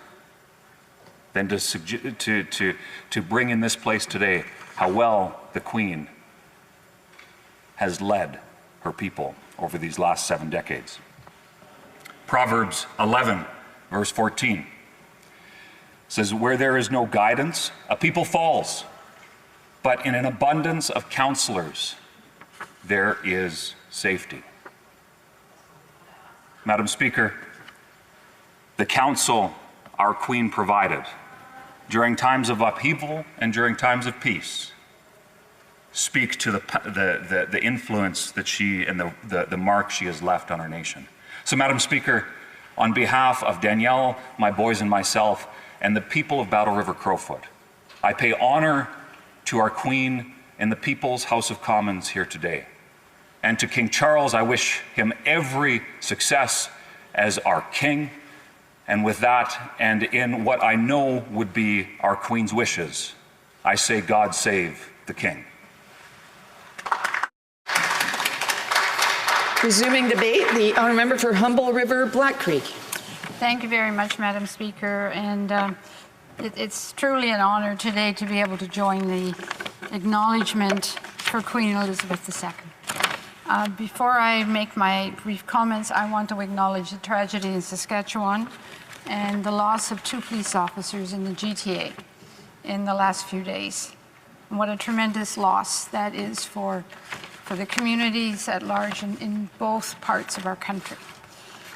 S22: than to bring in this place today how well the Queen has led her people over these last 7 decades. Proverbs 11, verse 14 says, "Where there is no guidance, a people falls, but in an abundance of counselors, there is safety." Madam Speaker, the counsel our Queen provided during times of upheaval and during times of peace speak to the influence that she and the mark she has left on our nation. So, Madam Speaker, on behalf of Danielle, my boys, and myself, and the people of Battle River Crowfoot, I pay honor to our Queen and the People's House of Commons here today. And to King Charles, I wish him every success as our King. And with that, and in what I know would be our Queen's wishes, I say, God save the King.
S19: Resuming debate, the honourable member for Humble River Black Creek.
S3: Thank you very much, Madam Speaker. And it's truly an honour today to be able to join the acknowledgement for Queen Elizabeth II. Before I make my brief comments, I want to acknowledge the tragedy in Saskatchewan and the loss of 2 police officers in the GTA in the last few days. And what a tremendous loss that is for the communities at large in both parts of our country.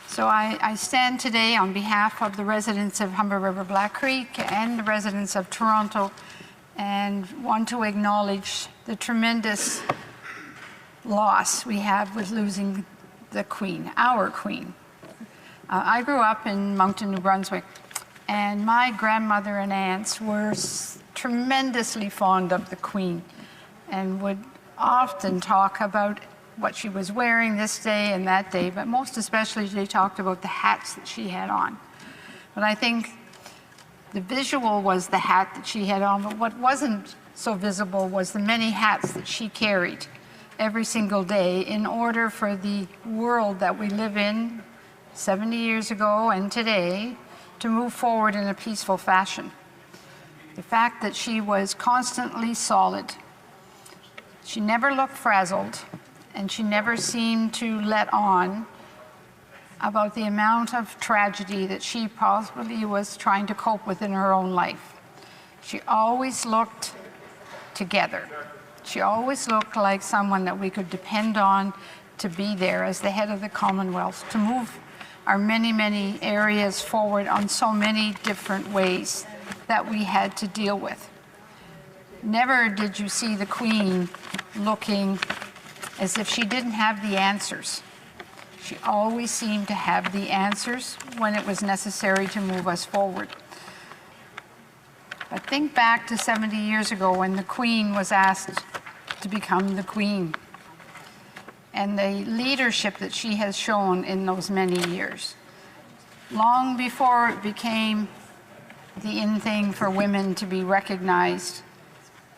S3: So I stand today on behalf of the residents of Humber River Black Creek and the residents of Toronto and want to acknowledge the tremendous loss we have with losing the Queen, our Queen. I grew up in Moncton, New Brunswick, and my grandmother and aunts were tremendously fond of the Queen and would often talk about what she was wearing this day and that day, but most especially they talked about the hats that she had on. But I think the visual was the hat that she had on, but what wasn't so visible was the many hats that she carried every single day in order for the world that we live in 70 years ago and today to move forward in a peaceful fashion. The fact that she was constantly solid. She never looked frazzled, and she never seemed to let on about the amount of tragedy that she possibly was trying to cope with in her own life. She always looked together. She always looked like someone that we could depend on to be there as the head of the Commonwealth, to move our many, many areas forward on so many different ways that we had to deal with. Never did you see the Queen looking as if she didn't have the answers. She always seemed to have the answers when it was necessary to move us forward. But think back to 70 years ago when the Queen was asked to become the Queen and the leadership that she has shown in those many years. Long before it became the in thing for women to be recognized,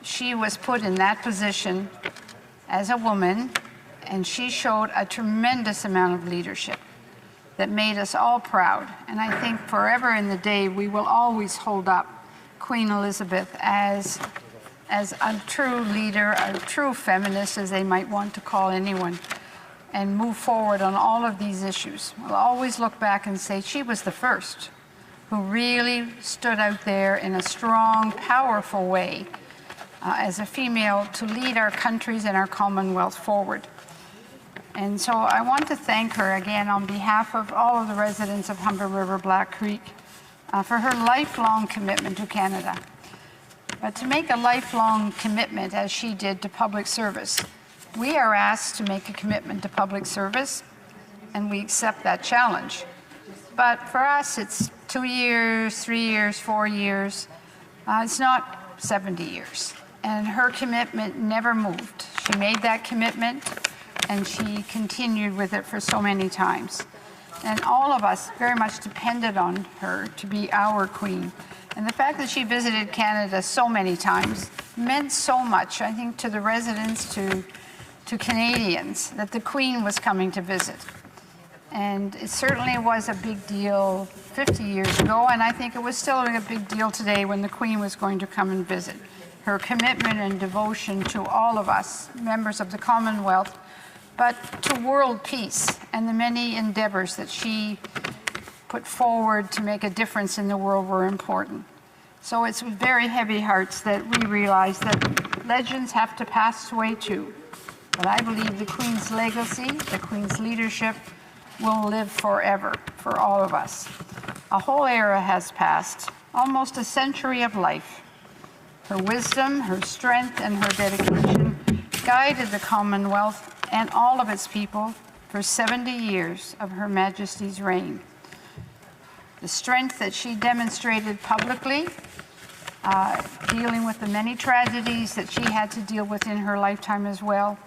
S3: she was put in that position as a woman, and she showed a tremendous amount of leadership that made us all proud. And I think forever in the day, we will always hold up Queen Elizabeth as a true leader, a true feminist, as they might want to call anyone, and move forward on all of these issues. We'll always look back and say she was the first who really stood out there in a strong, powerful way as a female to lead our countries and our Commonwealth forward. And so I want to thank her again on behalf of all of the residents of Humber River Black Creek for her lifelong commitment to Canada. But to make a lifelong commitment, as she did, to public service, we are asked to make a commitment to public service, and we accept that challenge. But for us, it's 2 years, 3 years, 4 years. It's not 70 years. And her commitment never moved. She made that commitment, and she continued with it for so many times. And all of us very much depended on her to be our Queen. And the fact that she visited Canada so many times meant so much, I think, to the residents, to Canadians, that the Queen was coming to visit. And it certainly was a big deal 50 years ago, and I think it was still a big deal today when the Queen was going to come and visit. Her commitment and devotion to all of us, members of the Commonwealth, but to world peace and the many endeavors that she put forward to make a difference in the world were important. So it's with very heavy hearts that we realize that legends have to pass away too. But I believe the Queen's legacy, the Queen's leadership, will live forever for all of us. A whole era has passed, almost a century of life. Her wisdom, her strength, and her dedication guided the Commonwealth and all of its people for 70 years of Her Majesty's reign. The strength that she demonstrated publicly, dealing with the many tragedies that she had to deal with in her lifetime as well,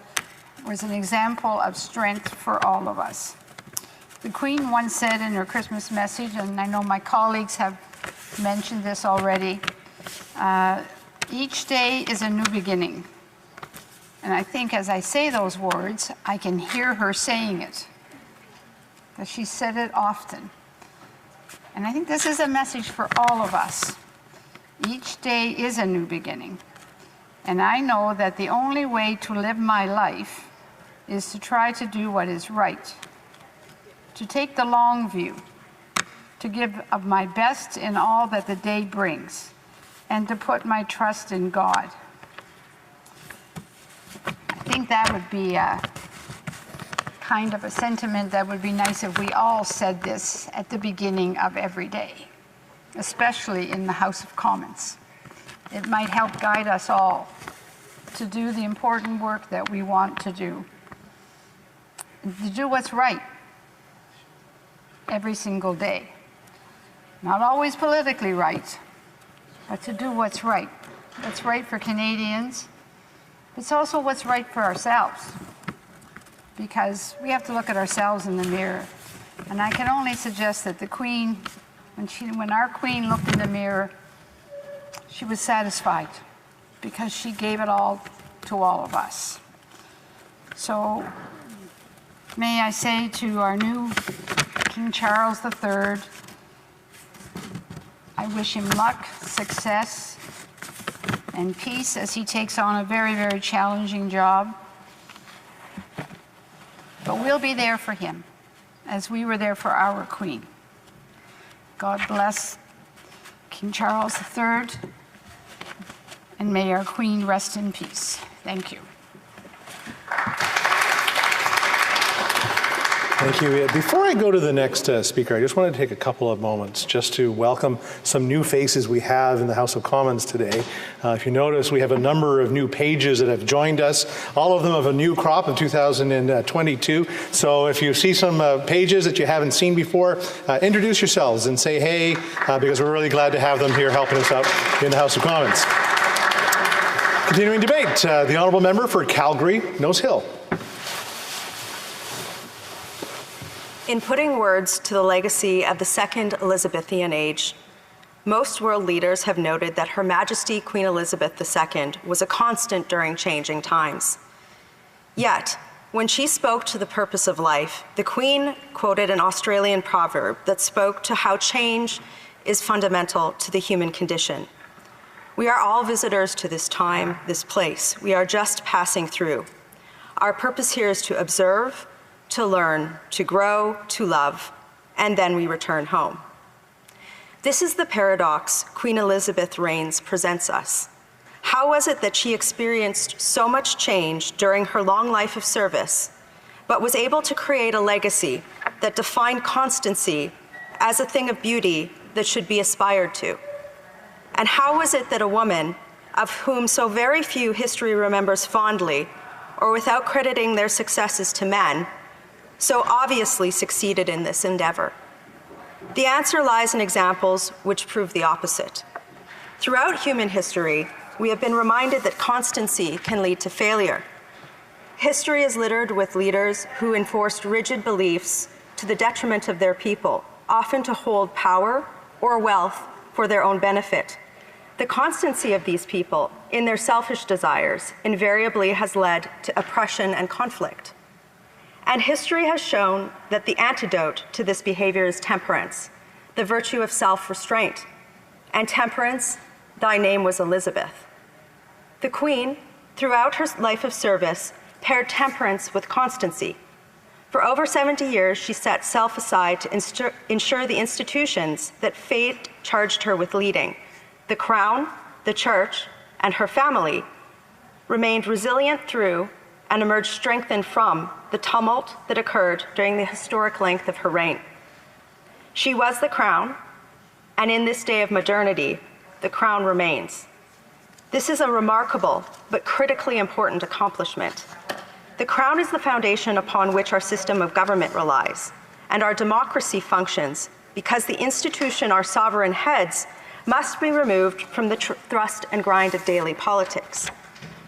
S3: was an example of strength for all of us. The Queen once said in her Christmas message, and I know my colleagues have mentioned this already, each day is a new beginning. And I think as I say those words, I can hear her saying it, because she said it often. And I think this is a message for all of us. Each day is a new beginning. And I know that the only way to live my life is to try to do what is right, to take the long view, to give of my best in all that the day brings, and to put my trust in God. I think that would be a kind of a sentiment that would be nice if we all said this at the beginning of every day, especially in the House of Commons. It might help guide us all to do the important work that we want to do what's right every single day. Not always politically right, but to do what's right. What's right for Canadians. It's also what's right for ourselves, because we have to look at ourselves in the mirror. And I can only suggest that the Queen, when our Queen looked in the mirror, she was satisfied, because she gave it all to all of us. So may I say to our new King Charles III, I wish him luck, success, and peace as he takes on a very, very challenging job. But we'll be there for him, as we were there for our Queen. God bless King Charles III, and may our Queen rest in peace. Thank you.
S10: Thank you. Before I go to the next speaker, I just want to take a couple of moments just to welcome some new faces we have in the House of Commons today. If you notice, we have a number of new pages that have joined us, all of them of a new crop of 2022. So if you see some pages that you haven't seen before, introduce yourselves and say hey, because we're really glad to have them here helping us out in the House of Commons. Continuing debate, the Honourable Member for Calgary, Nose Hill.
S11: In putting words to the legacy of the Second Elizabethan age, most world leaders have noted that Her Majesty Queen Elizabeth II was a constant during changing times. Yet, when she spoke to the purpose of life, the Queen quoted an Australian proverb that spoke to how change is fundamental to the human condition. We are all visitors to this time, this place. We are just passing through. Our purpose here is to observe, to learn, to grow, to love, and then we return home. This is the paradox Queen Elizabeth's reigns presents us. How was it that she experienced so much change during her long life of service, but was able to create a legacy that defined constancy as a thing of beauty that should be aspired to? And how was it that a woman, of whom so very few history remembers fondly, or without crediting their successes to men, so obviously succeeded in this endeavor? The answer lies in examples which prove the opposite. Throughout human history, we have been reminded that constancy can lead to failure. History is littered with leaders who enforced rigid beliefs to the detriment of their people, often to hold power or wealth for their own benefit. The constancy of these people in their selfish desires invariably has led to oppression and conflict. And history has shown that the antidote to this behavior is temperance, the virtue of self-restraint. And temperance, thy name was Elizabeth. The Queen, throughout her life of service, paired temperance with constancy. For over 70 years, she set self aside to ensure the institutions that fate charged her with leading, the Crown, the Church, and her family, remained resilient through and emerged strengthened from the tumult that occurred during the historic length of her reign. She was the Crown, and in this day of modernity, the Crown remains. This is a remarkable but critically important accomplishment. The Crown is the foundation upon which our system of government relies, and our democracy functions because the institution our sovereign heads must be removed from the thrust and grind of daily politics.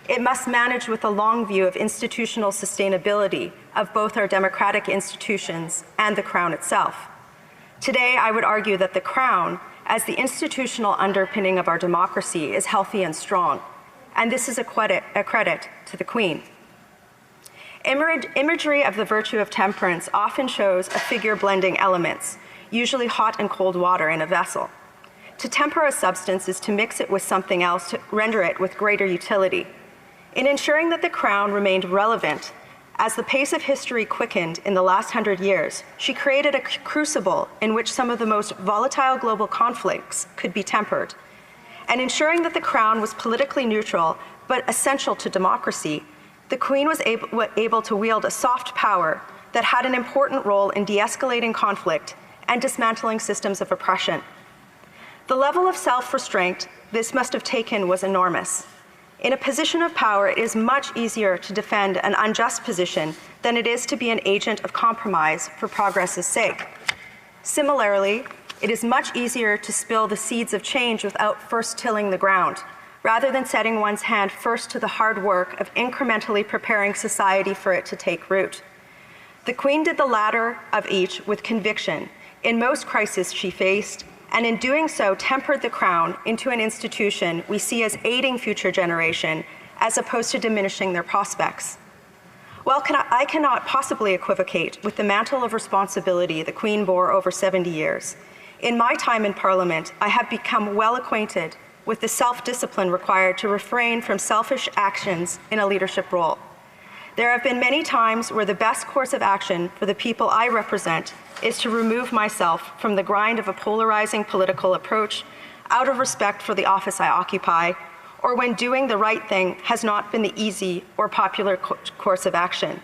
S11: It must manage with a long view of institutional sustainability of both our democratic institutions and the Crown itself. Today, I would argue that the Crown, as the institutional underpinning of our democracy, is healthy and strong, and this is a credit to the Queen. Imagery of the virtue of temperance often shows a figure blending elements, usually hot and cold water in a vessel. To temper a substance is to mix it with something else to render it with greater utility. In ensuring that the crown remained relevant, as the pace of history quickened in the last 100 years, she created a crucible in which some of the most volatile global conflicts could be tempered. And ensuring that the crown was politically neutral but essential to democracy, the Queen was able to wield a soft power that had an important role in de-escalating conflict and dismantling systems of oppression. The level of self-restraint this must have taken was enormous. In a position of power, it is much easier to defend an unjust position than it is to be an agent of compromise for progress's sake. Similarly, it is much easier to spill the seeds of change without first tilling the ground, rather than setting one's hand first to the hard work of incrementally preparing society for it to take root. The Queen did the latter of each with conviction in most crises she faced, and in doing so tempered the crown into an institution we see as aiding future generation as opposed to diminishing their prospects. While I cannot possibly equivocate with the mantle of responsibility the Queen bore over 70 years, in my time in Parliament, I have become well acquainted with the self-discipline required to refrain from selfish actions in a leadership role. There have been many times where the best course of action for the people I represent is to remove myself from the grind of a polarizing political approach out of respect for the office I occupy, or when doing the right thing has not been the easy or popular course of action.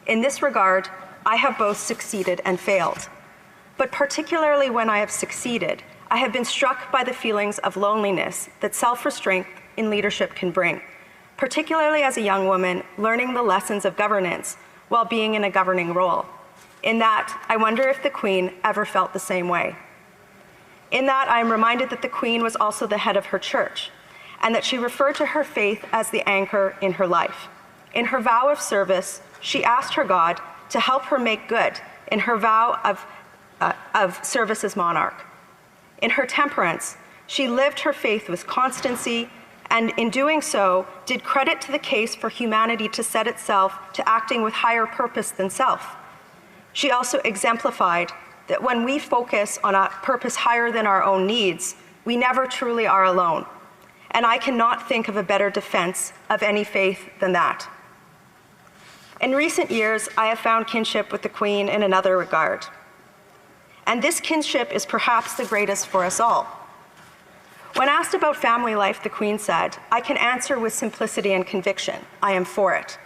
S11: In this regard, I have both succeeded and failed. But particularly when I have succeeded, I have been struck by the feelings of loneliness that self-restraint in leadership can bring, particularly as a young woman learning the lessons of governance while being in a governing role. In that, I wonder if the Queen ever felt the same way. In that, I am reminded that the Queen was also the head of her church, and that she referred to her faith as the anchor in her life. In her vow of service, she asked her God to help her make good in her vow of service as monarch. In her temperance, she lived her faith with constancy, and in doing so, did credit to the case for humanity to set itself to acting with higher purpose than self. She also exemplified that when we focus on a purpose higher than our own needs, we never truly are alone. And I cannot think of a better defense of any faith than that. In recent years, I have found kinship with the Queen in another regard. And this kinship is perhaps the greatest for us all. When asked about family life, the Queen said, "I can answer with simplicity and conviction. I am for it."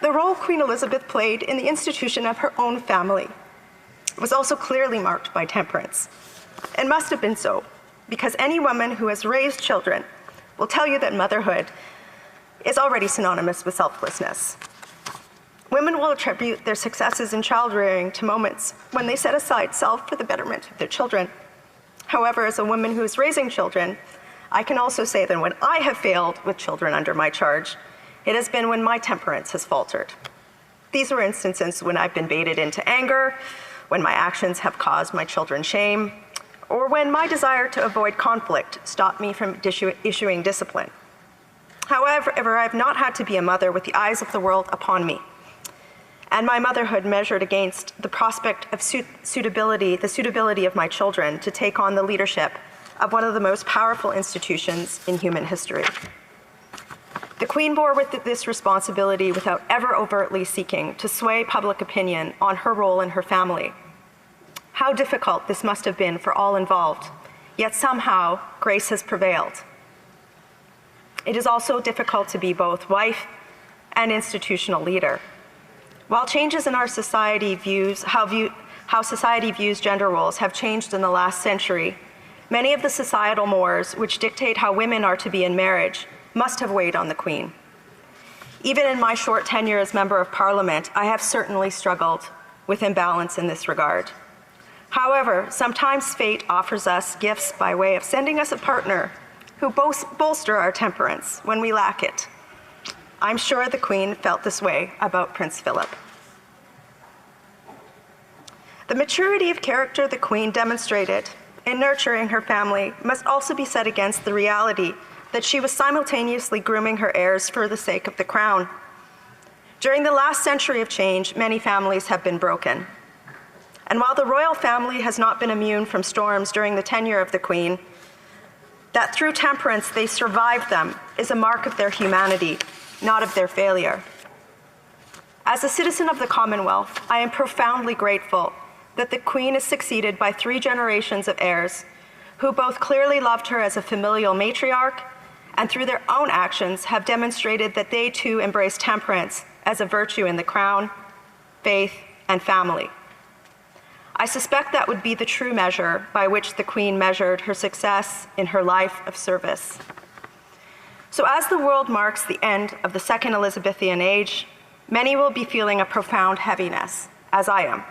S11: The role Queen Elizabeth played in the institution of her own family was also clearly marked by temperance, and must have been so, because any woman who has raised children will tell you that motherhood is already synonymous with selflessness. Women will attribute their successes in child-rearing to moments when they set aside self for the betterment of their children. However, as a woman who is raising children, I can also say that when I have failed with children under my charge, it has been when my temperance has faltered. These are instances when I've been baited into anger, when my actions have caused my children shame, or when my desire to avoid conflict stopped me from issuing discipline. However, I've not had to be a mother with the eyes of the world upon me, and my motherhood measured against the prospect of the suitability of my children to take on the leadership of one of the most powerful institutions in human history. The Queen bore with this responsibility without ever overtly seeking to sway public opinion on her role in her family. How difficult this must have been for all involved, yet somehow grace has prevailed. It is also difficult to be both wife and institutional leader. While changes in our society how society views gender roles have changed in the last century, many of the societal mores which dictate how women are to be in marriage must have weighed on the Queen. Even in my short tenure as Member of Parliament, I have certainly struggled with imbalance in this regard. However, sometimes fate offers us gifts by way of sending us a partner who bolster our temperance when we lack it. I'm sure the Queen felt this way about Prince Philip. The maturity of character the Queen demonstrated in nurturing her family must also be set against the reality that she was simultaneously grooming her heirs for the sake of the crown. During the last century of change, many families have been broken. And while the royal family has not been immune from storms during the tenure of the Queen, that through temperance they survived them is a mark of their humanity, not of their failure. As a citizen of the Commonwealth, I am profoundly grateful that the Queen is succeeded by 3 generations of heirs who both clearly loved her as a familial matriarch and through their own actions have demonstrated that they too embrace temperance as a virtue in the crown, faith, and family. I suspect that would be the true measure by which the Queen measured her success in her life of service. So as the world marks the end of the second Elizabethan age, many will be feeling a profound heaviness, as I am.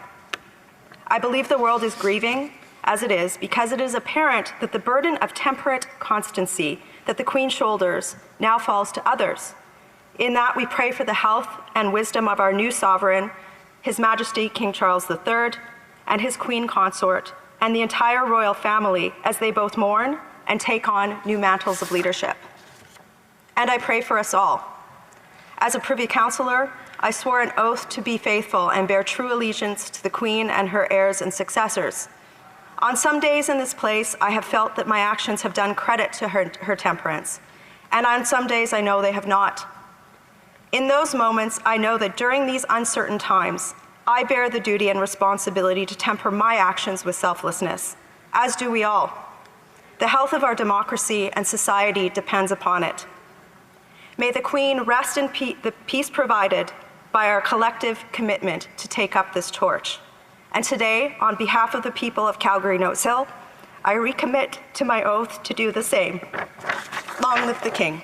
S11: I believe the world is grieving, as it is, because it is apparent that the burden of temperate constancy that the Queen shoulders now falls to others. In that we pray for the health and wisdom of our new sovereign, His Majesty King Charles III, and his Queen consort, and the entire royal family as they both mourn and take on new mantles of leadership. And I pray for us all. As a Privy Councillor, I swore an oath to be faithful and bear true allegiance to the Queen and her heirs and successors. On some days in this place, I have felt that my actions have done credit to her temperance, and on some days I know they have not. In those moments, I know that during these uncertain times, I bear the duty and responsibility to temper my actions with selflessness, as do we all. The health of our democracy and society depends upon it. May the Queen rest in the peace provided by our collective commitment to take up this torch. And today, on behalf of the people of Calgary-Notes Hill, I recommit to my oath to do the same. Long live the King.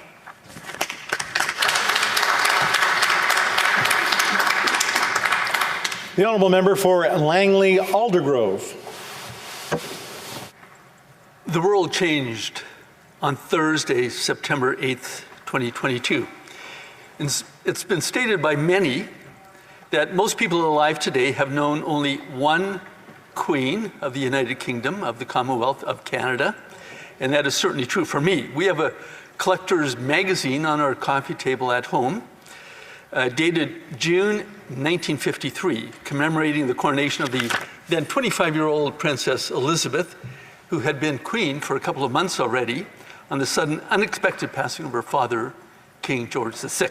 S10: The honourable member for Langley Aldergrove.
S12: The world changed on Thursday, September 8th, 2022. It's been stated by many that most people alive today have known only one Queen of the United Kingdom, of the Commonwealth of Canada, and that is certainly true for me. We have a collector's magazine on our coffee table at home, dated June 1953, commemorating the coronation of the then 25-year-old Princess Elizabeth, who had been queen for a couple of months already, on the sudden unexpected passing of her father, King George VI.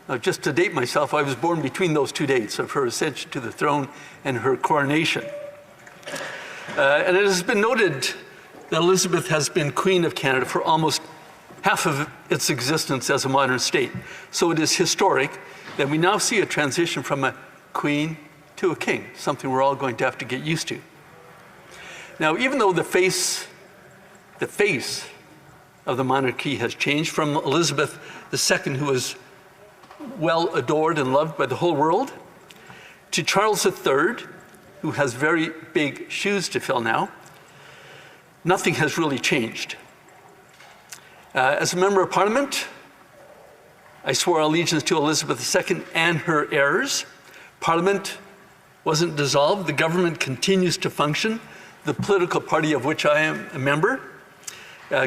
S12: Now, just to date myself, I was born between those two dates of her ascension to the throne and her coronation. And it has been noted that Elizabeth has been Queen of Canada for almost half of its existence as a modern state. So it is historic that we now see a transition from a queen to a king, something we're all going to have to get used to. Now, even though the face of the monarchy has changed from Elizabeth II, who was well adored and loved by the whole world, to Charles III, who has very big shoes to fill now, nothing has really changed. As a member of Parliament, I swore allegiance to Elizabeth II and her heirs. Parliament wasn't dissolved. The government continues to function. The political party of which I am a member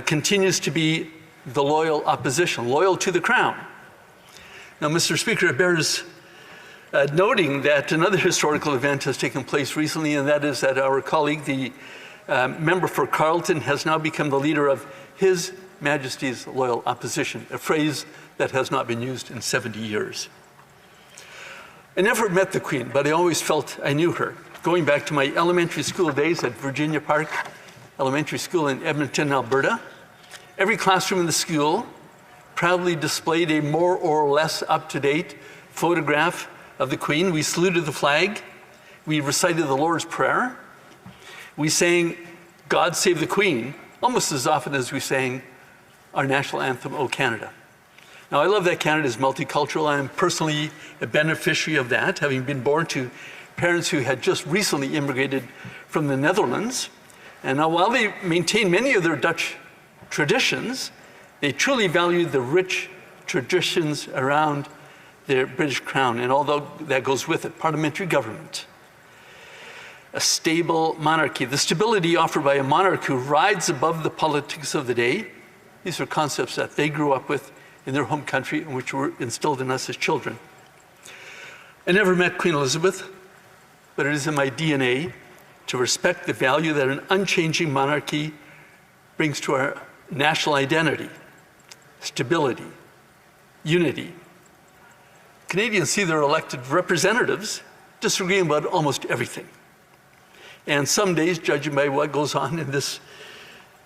S12: continues to be the loyal opposition, loyal to the crown. Now, Mr. Speaker, it bears noting that another historical event has taken place recently, and that is that our colleague, the member for Carleton, has now become the leader of His Majesty's loyal opposition, a phrase that has not been used in 70 years. I never met the Queen, but I always felt I knew her. Going back to my elementary school days at Virginia Park Elementary School in Edmonton, Alberta, every classroom in the school proudly displayed a more or less up-to-date photograph of the Queen. We saluted the flag. We recited the Lord's Prayer. We sang God Save the Queen almost as often as we sang our national anthem, O Canada. Now, I love that Canada is multicultural. I am personally a beneficiary of that, having been born to parents who had just recently immigrated from the Netherlands. And now, while they maintain many of their Dutch traditions, they truly value the rich traditions around their British crown and all that goes with it, parliamentary government. a stable monarchy, the stability offered by a monarch who rides above the politics of the day. These are concepts that they grew up with in their home country and which were instilled in us as children. I never met Queen Elizabeth, but it is in my DNA to respect the value that an unchanging monarchy brings to our national identity, stability, unity. Canadians see their elected representatives disagreeing about almost everything. And some days, judging by what goes on in this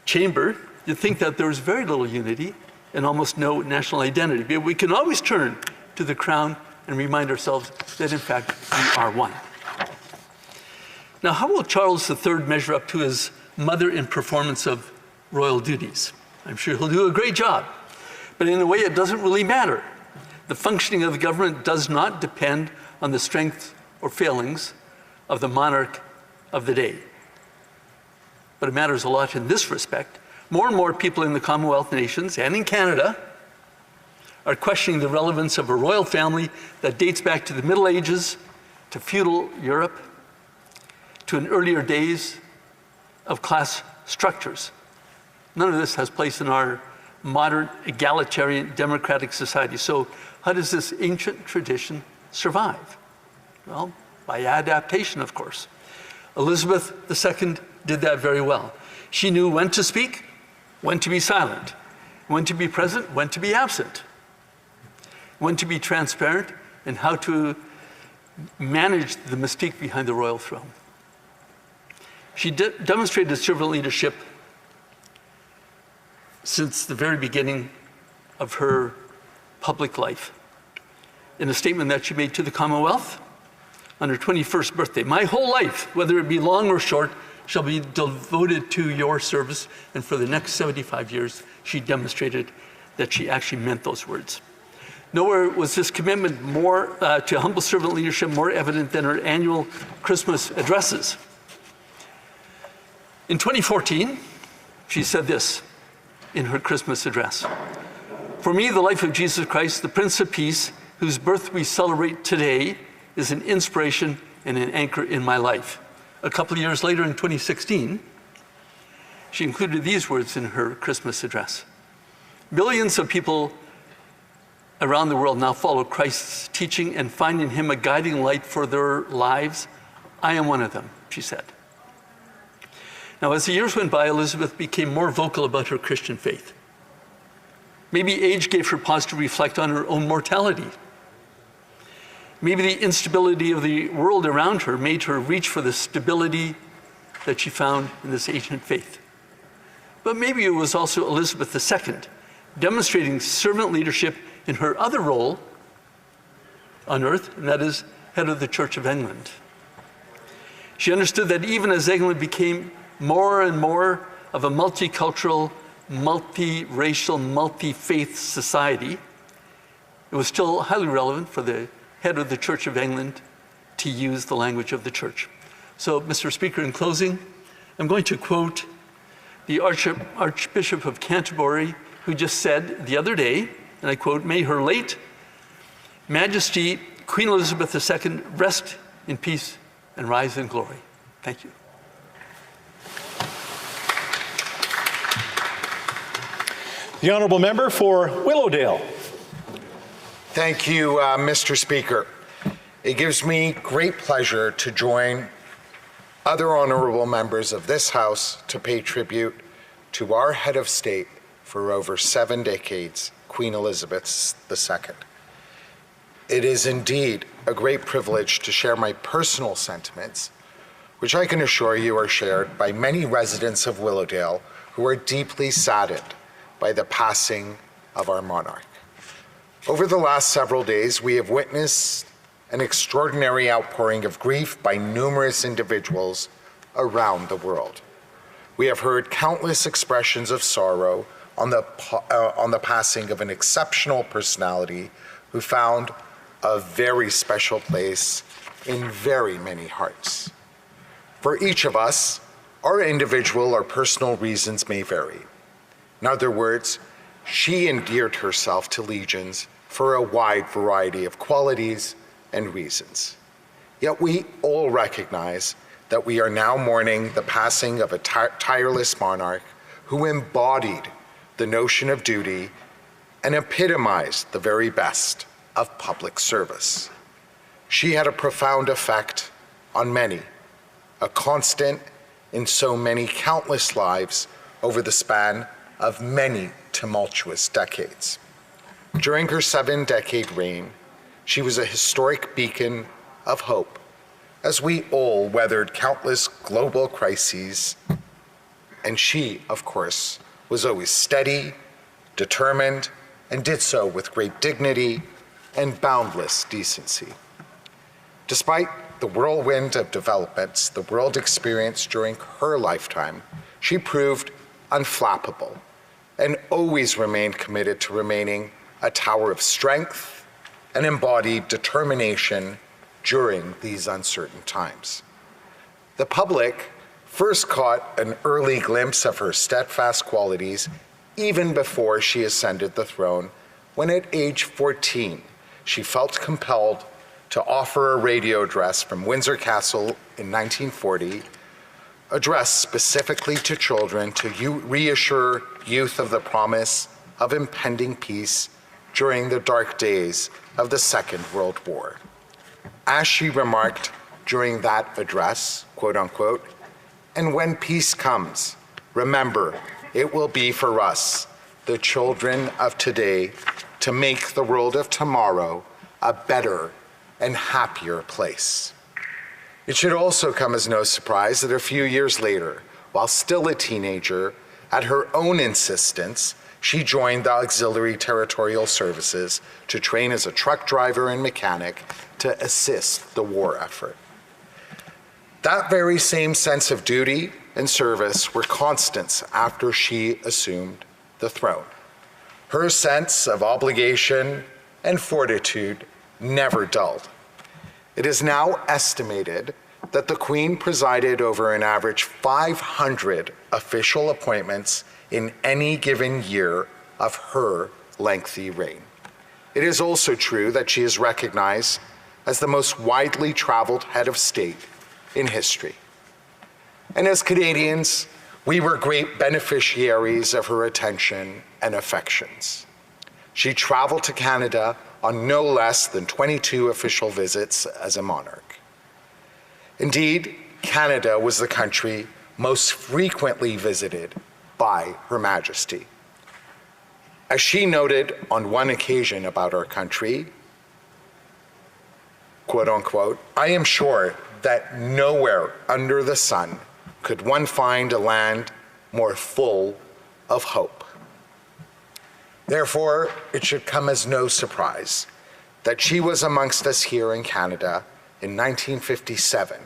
S12: chamber, you'd think that there's very little unity and almost no national identity. But we can always turn to the crown and remind ourselves that, in fact, we are one. Now, how will Charles III measure up to his mother in performance of royal duties? I'm sure he'll do a great job. But in a way, it doesn't really matter. The functioning of the government does not depend on the strength or failings of the monarch of the day. But it matters a lot in this respect. More and more people in the Commonwealth nations and in Canada are questioning the relevance of a royal family that dates back to the Middle Ages, to feudal Europe, to an earlier days of class structures. None of this has place in our modern, egalitarian, democratic society. So how does this ancient tradition survive? Well, by adaptation, of course. Elizabeth II did that very well. She knew when to speak, when to be silent, when to be present, when to be absent, when to be transparent, and how to manage the mystique behind the royal throne. She demonstrated servant leadership since the very beginning of her public life. In a statement that she made to the Commonwealth on her 21st birthday, "My whole life, whether it be long or short, shall be devoted to your service." And for the next 75 years, she demonstrated that she actually meant those words. Nowhere was this commitment more to humble servant leadership more evident than her annual Christmas addresses. In 2014, she said this in her Christmas address: "For me, the life of Jesus Christ, the Prince of Peace, whose birth we celebrate today, is an inspiration and an anchor in my life." A couple of years later, in 2016, she included these words in her Christmas address: "Millions of people around the world now follow Christ's teaching and find in him a guiding light for their lives. I am one of them," she said. Now, as the years went by, Elizabeth became more vocal about her Christian faith. Maybe age gave her pause to reflect on her own mortality. Maybe the instability of the world around her made her reach for the stability that she found in this ancient faith. But maybe it was also Elizabeth II demonstrating servant leadership in her other role on earth, and that is head of the Church of England. She understood that even as England became more and more of a multicultural, multiracial, multi-faith society, it was still highly relevant for the head of the Church of England to use the language of the church. So, Mr. Speaker, in closing, I'm going to quote the Archbishop of Canterbury, who just said the other day, and I quote, "May her late Majesty Queen Elizabeth II rest in peace and rise in glory." Thank you.
S10: The honourable member for Willowdale.
S13: Thank you, Mr. Speaker. It gives me great pleasure to join other honourable members of this House to pay tribute to our head of state for over 7 decades, Queen Elizabeth II. It is indeed a great privilege to share my personal sentiments, which I can assure you are shared by many residents of Willowdale who are deeply saddened by the passing of our monarch. Over the last several days, we have witnessed an extraordinary outpouring of grief by numerous individuals around the world. We have heard countless expressions of sorrow on the passing of an exceptional personality who found a very special place in very many hearts. For each of us, our individual or personal reasons may vary. In other words, she endeared herself to legions for a wide variety of qualities and reasons. Yet we all recognize that we are now mourning the passing of a tireless monarch who embodied the notion of duty and epitomized the very best of public service. She had a profound effect on many, a constant in so many countless lives over the span of many tumultuous decades. During her 7-decade reign, she was a historic beacon of hope as we all weathered countless global crises, and she, of course, was always steady, determined, and did so with great dignity and boundless decency. Despite the whirlwind of developments the world experienced during her lifetime, she proved unflappable and always remained committed to remaining a tower of strength and embodied determination during these uncertain times. The public first caught an early glimpse of her steadfast qualities even before she ascended the throne, when at age 14, she felt compelled to offer a radio address from Windsor Castle in 1940, addressed specifically to children to reassure youth of the promise of impending peace during the dark days of the Second World War. As she remarked during that address, quote unquote, "And when peace comes, remember, it will be for us, the children of today, to make the world of tomorrow a better and happier place." It should also come as no surprise that a few years later, while still a teenager, at her own insistence, she joined the Auxiliary Territorial Services to train as a truck driver and mechanic to assist the war effort. That very same sense of duty and service were constants after she assumed the throne. Her sense of obligation and fortitude never dulled. It is now estimated that the Queen presided over an average 500 official appointments in any given year of her lengthy reign. It is also true that she is recognized as the most widely traveled head of state in history. And as Canadians, we were great beneficiaries of her attention and affections. She traveled to Canada on no less than 22 official visits as a monarch. Indeed, Canada was the country most frequently visited by Her Majesty. As she noted on one occasion about our country, quote unquote, "I am sure that nowhere under the sun could one find a land more full of hope." Therefore, it should come as no surprise that she was amongst us here in Canada in 1957,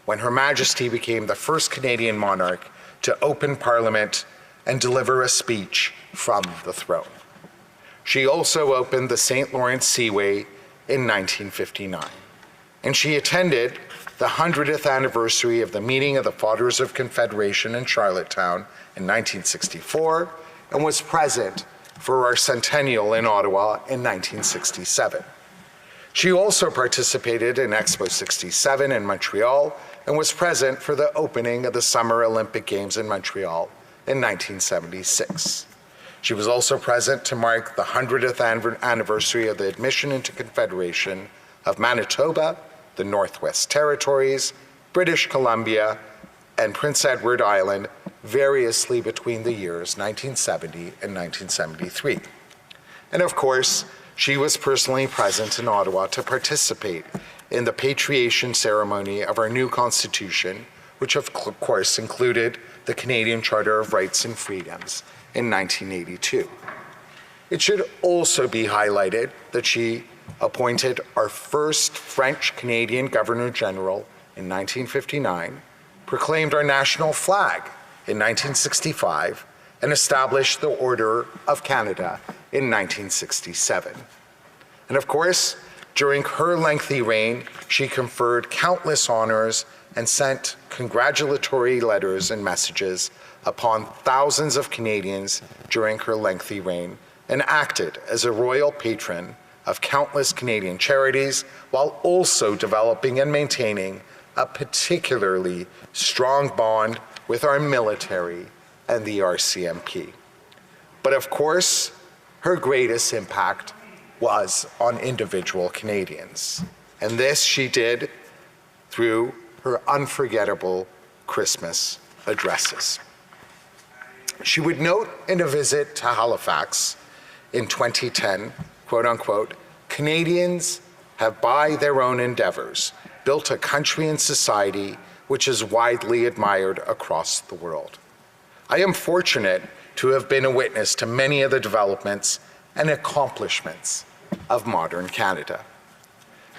S13: when Her Majesty became the first Canadian monarch to open Parliament and deliver a speech from the throne. She also opened the St. Lawrence Seaway in 1959, and she attended the 100th anniversary of the meeting of the Fathers of Confederation in Charlottetown in 1964, and was present for our centennial in Ottawa in 1967. She also participated in Expo 67 in Montreal and was present for the opening of the Summer Olympic Games in Montreal in 1976. She was also present to mark the 100th anniversary of the admission into Confederation of Manitoba, the Northwest Territories, British Columbia, and Prince Edward Island, variously between the years 1970 and 1973. And of course, she was personally present in Ottawa to participate in the patriation ceremony of our new Constitution, which of course included the Canadian Charter of Rights and Freedoms in 1982. It should also be highlighted that she appointed our first French-Canadian Governor General in 1959, proclaimed our national flag in 1965, and established the Order of Canada in 1967. And of course, during her lengthy reign, she conferred countless honors and sent congratulatory letters and messages upon thousands of Canadians during her lengthy reign, and acted as a royal patron of countless Canadian charities, while also developing and maintaining a particularly strong bond with our military and the RCMP. But of course, her greatest impact was on individual Canadians. And this she did through her unforgettable Christmas addresses. She would note in a visit to Halifax in 2010, quote unquote, Canadians have by their own endeavors built a country and society which is widely admired across the world. I am fortunate to have been a witness to many of the developments and accomplishments of modern Canada.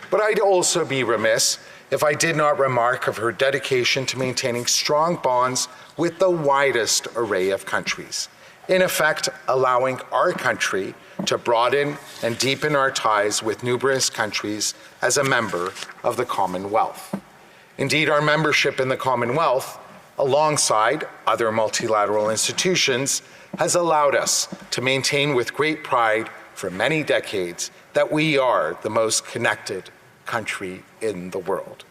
S13: But I'd also be remiss if I did not remark of her dedication to maintaining strong bonds with the widest array of countries, in effect allowing our country to broaden and deepen our ties with numerous countries as a member of the Commonwealth. Indeed, our membership in the Commonwealth, alongside other multilateral institutions, has allowed us to maintain with great pride for many decades that we are the most connected country in the world.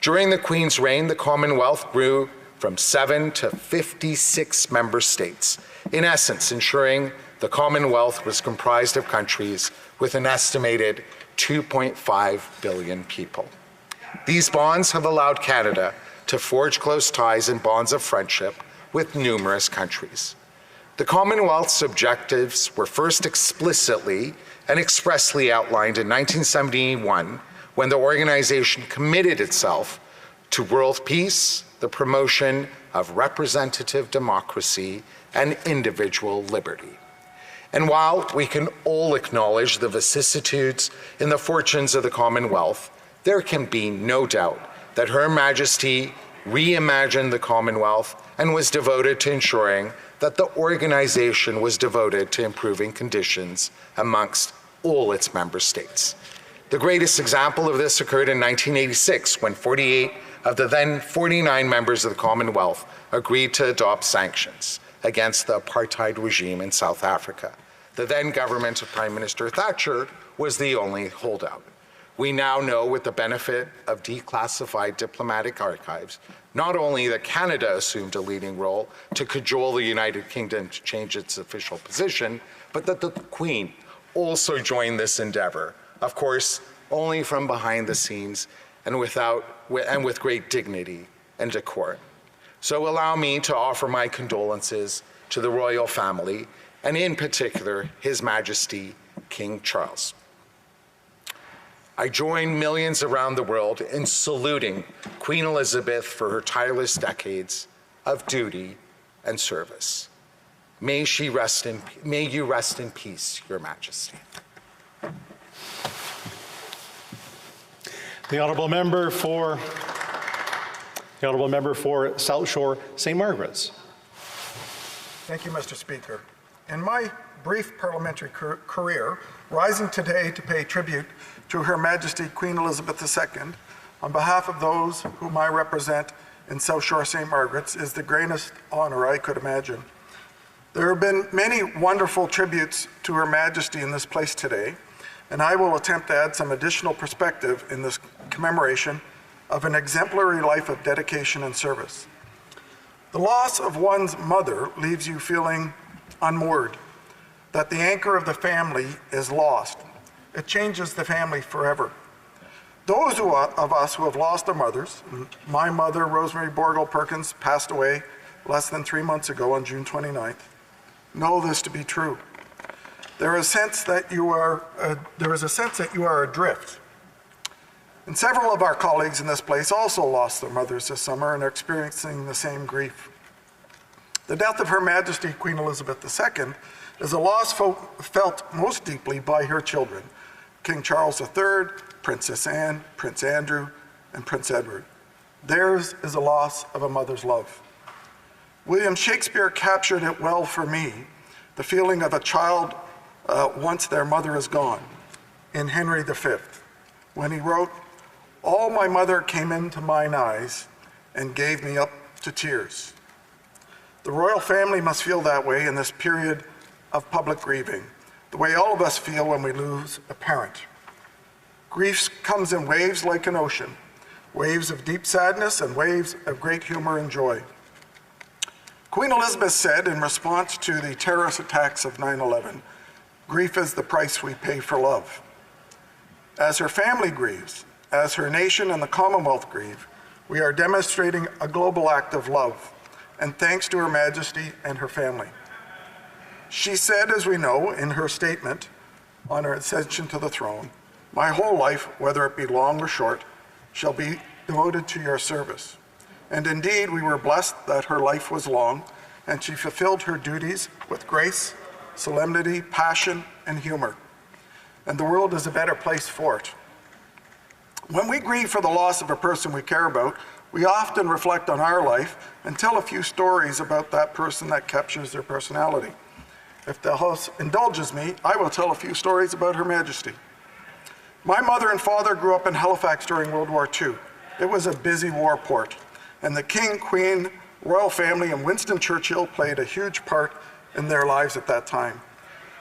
S13: During the Queen's reign, the Commonwealth grew from 7 to 56 member states, in essence ensuring the Commonwealth was comprised of countries with an estimated 2.5 billion people. These bonds have allowed Canada to forge close ties and bonds of friendship with numerous countries. The Commonwealth's objectives were first explicitly and expressly outlined in 1971 when the organization committed itself to world peace, the promotion of representative democracy, and individual liberty. And while we can all acknowledge the vicissitudes in the fortunes of the Commonwealth, there can be no doubt that Her Majesty reimagined the Commonwealth and was devoted to ensuring that the organization was devoted to improving conditions amongst all its member states. The greatest example of this occurred in 1986 when 48 of the then 49 members of the Commonwealth agreed to adopt sanctions against the apartheid regime in South Africa. The then government of Prime Minister Thatcher was the only holdout. We now know, with the benefit of declassified diplomatic archives, not only that Canada assumed a leading role to cajole the United Kingdom to change its official position, but that the Queen also joined this endeavor, of course, only from behind the scenes and with great dignity and decorum. So allow me to offer my condolences to the royal family, and in particular, His Majesty King Charles. I join millions around the world in saluting Queen Elizabeth for her tireless decades of duty and service. May you rest in peace, Your Majesty.
S10: The honourable member for South Shore, St. Margaret's.
S14: Thank you, Mr. Speaker. In my brief parliamentary career, rising today to pay tribute to Her Majesty Queen Elizabeth II, on behalf of those whom I represent in South Shore St. Margaret's, is the greatest honor I could imagine. There have been many wonderful tributes to Her Majesty in this place today, and I will attempt to add some additional perspective in this commemoration of an exemplary life of dedication and service. The loss of one's mother leaves you feeling unmoored, that the anchor of the family is lost. It changes the family forever. Those of us who have lost our mothers, my mother, Rosemary Borgle Perkins, passed away less than 3 months ago on June 29th, know this to be true. There is a sense that you are adrift. And several of our colleagues in this place also lost their mothers this summer and are experiencing the same grief. The death of Her Majesty Queen Elizabeth II is a loss felt most deeply by her children, King Charles III, Princess Anne, Prince Andrew, and Prince Edward. Theirs is a loss of a mother's love. William Shakespeare captured it well for me, the feeling of a child once their mother is gone, in Henry V, when he wrote, "All my mother came into mine eyes and gave me up to tears." The royal family must feel that way in this period of public grieving, the way all of us feel when we lose a parent. Grief comes in waves like an ocean. waves of deep sadness and waves of great humor and joy. Queen Elizabeth said in response to the terrorist attacks of 9/11, "Grief is the price we pay for love." As her family grieves, as her nation and the Commonwealth grieve, we are demonstrating a global act of love, and thanks to Her Majesty and her family. She said, as we know, in her statement on her ascension to the throne, "My whole life, whether it be long or short, shall be devoted to your service." And indeed, we were blessed that her life was long, and she fulfilled her duties with grace, solemnity, passion, and humor. And the world is a better place for it. When we grieve for the loss of a person we care about, we often reflect on our life and tell a few stories about that person that captures their personality. If the House indulges me, I will tell a few stories about Her Majesty. My mother and father grew up in Halifax during World War II. It was a busy war port, and the King, Queen, royal family, and Winston Churchill played a huge part in their lives at that time.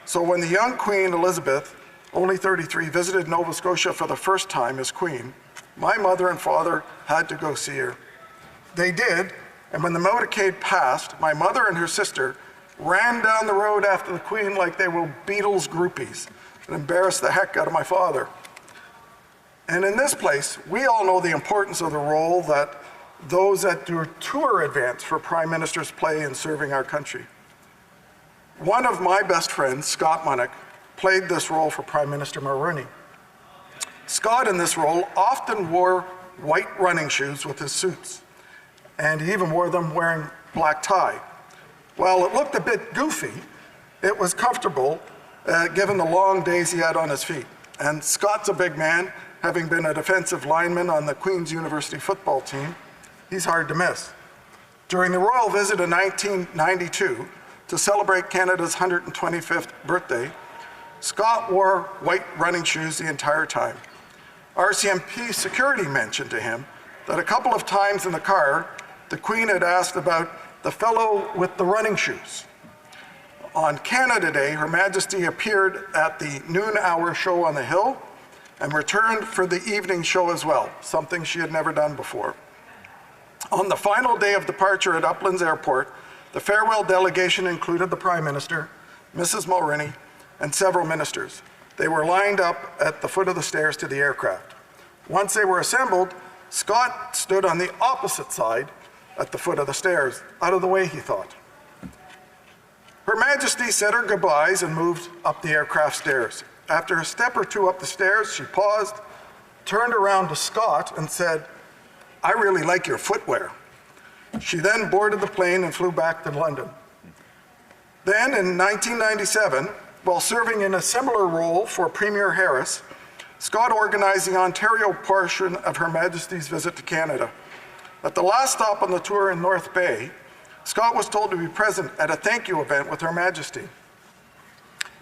S14: So when the young Queen Elizabeth, only 33, visited Nova Scotia for the first time as Queen, my mother and father had to go see her. They did, and when the motorcade passed, my mother and her sister ran down the road after the Queen like they were Beatles groupies and embarrassed the heck out of my father. And in this place, we all know the importance of the role that those that do tour advance for Prime Ministers play in serving our country. One of my best friends, Scott Munnick, played this role for Prime Minister Mulroney. Scott, in this role, often wore white running shoes with his suits, and he even wore them wearing black tie. While it looked a bit goofy, it was comfortable given the long days he had on his feet. And Scott's a big man, having been a defensive lineman on the Queen's University football team. He's hard to miss. During the royal visit in 1992 to celebrate Canada's 125th birthday, Scott wore white running shoes the entire time. RCMP security mentioned to him that a couple of times in the car, the Queen had asked about the fellow with the running shoes. On Canada Day, Her Majesty appeared at the noon-hour show on the Hill and returned for the evening show as well, something she had never done before. On the final day of departure at Uplands Airport, the farewell delegation included the Prime Minister, Mrs. Mulroney, and several ministers. They were lined up at the foot of the stairs to the aircraft. Once they were assembled, Scott stood on the opposite side at the foot of the stairs, out of the way, he thought. Her Majesty said her goodbyes and moved up the aircraft stairs. After a step or two up the stairs, she paused, turned around to Scott and said, "I really like your footwear." She then boarded the plane and flew back to London. Then in 1997, while serving in a similar role for Premier Harris, Scott organized the Ontario portion of Her Majesty's visit to Canada. At the last stop on the tour in North Bay, Scott was told to be present at a thank you event with Her Majesty.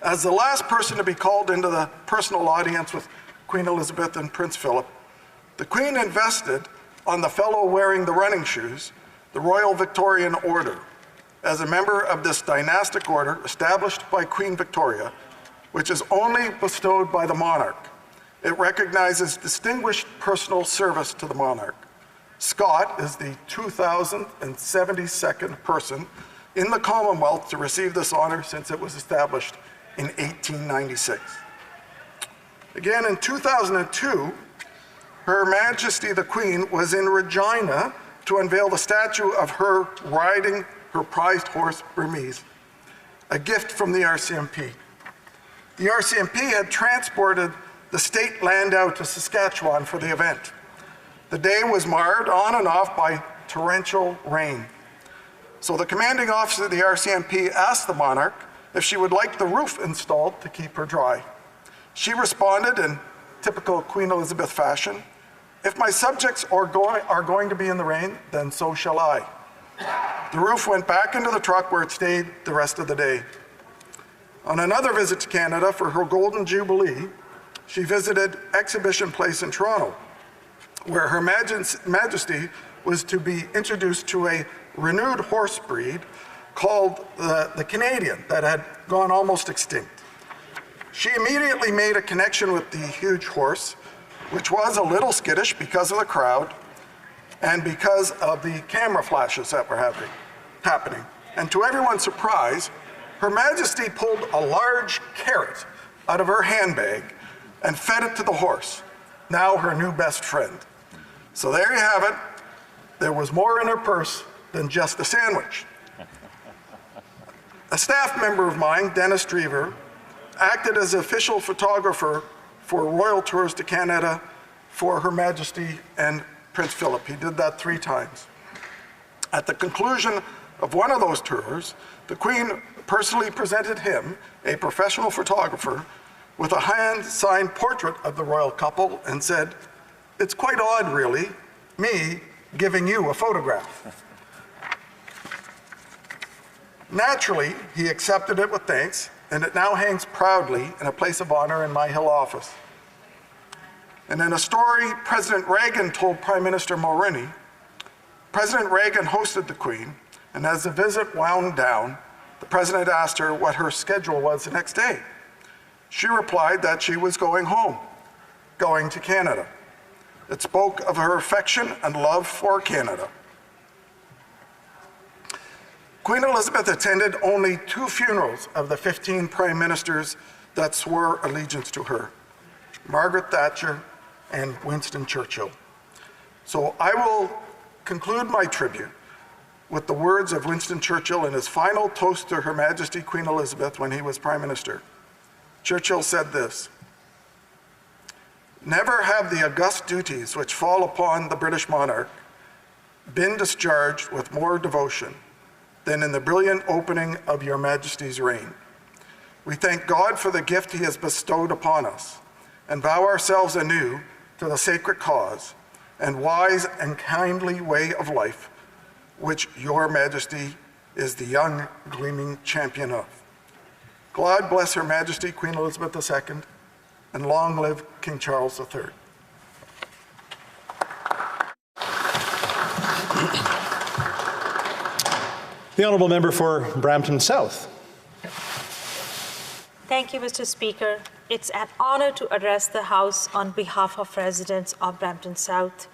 S14: As the last person to be called into the personal audience with Queen Elizabeth and Prince Philip, the Queen invested on the fellow wearing the running shoes the Royal Victorian Order as a member of this dynastic order established by Queen Victoria, which is only bestowed by the monarch. It recognizes distinguished personal service to the monarch. Scott is the 2,072nd person in the Commonwealth to receive this honor since it was established in 1896. Again, in 2002, Her Majesty the Queen was in Regina to unveil the statue of her riding her prized horse, Burmese, a gift from the RCMP. The RCMP had transported the state landau to Saskatchewan for the event. The day was marred on and off by torrential rain. So the commanding officer of the RCMP asked the monarch if she would like the roof installed to keep her dry. She responded in typical Queen Elizabeth fashion, "If my subjects are going to be in the rain, then so shall I." The roof went back into the truck where it stayed the rest of the day. On another visit to Canada for her Golden Jubilee, she visited Exhibition Place in Toronto, where Her Majesty was to be introduced to a renewed horse breed called the Canadian that had gone almost extinct. She immediately made a connection with the huge horse, which was a little skittish because of the crowd, and because of the camera flashes that were happening. And to everyone's surprise, Her Majesty pulled a large carrot out of her handbag and fed it to the horse, now her new best friend. So there you have it. There was more in her purse than just a sandwich. A staff member of mine, Dennis Drever, acted as official photographer for Royal Tours to Canada for Her Majesty and Prince Philip. He did that 3 times. At the conclusion of one of those tours, the Queen personally presented him, a professional photographer, with a hand-signed portrait of the royal couple and said, "It's quite odd, really, me giving you a photograph." Naturally, he accepted it with thanks, and it now hangs proudly in a place of honor in my Hill office. And in a story President Reagan told Prime Minister Mulroney, President Reagan hosted the Queen, and as the visit wound down, the President asked her what her schedule was the next day. She replied that she was going home, going to Canada. It spoke of her affection and love for Canada. Queen Elizabeth attended only 2 funerals of the 15 prime ministers that swore allegiance to her, Margaret Thatcher and Winston Churchill. So I will conclude my tribute with the words of Winston Churchill in his final toast to Her Majesty Queen Elizabeth when he was Prime Minister. Churchill said this, "Never have the august duties which fall upon the British monarch been discharged with more devotion than in the brilliant opening of Your Majesty's reign. We thank God for the gift He has bestowed upon us and vow ourselves anew to the sacred cause and wise and kindly way of life which Your Majesty is the young, gleaming champion of. God bless Her Majesty Queen Elizabeth II, and long live King Charles III."
S10: The honourable member for Brampton South.
S15: Thank you, Mr. Speaker. It's an honour to address the House on behalf of residents of Brampton South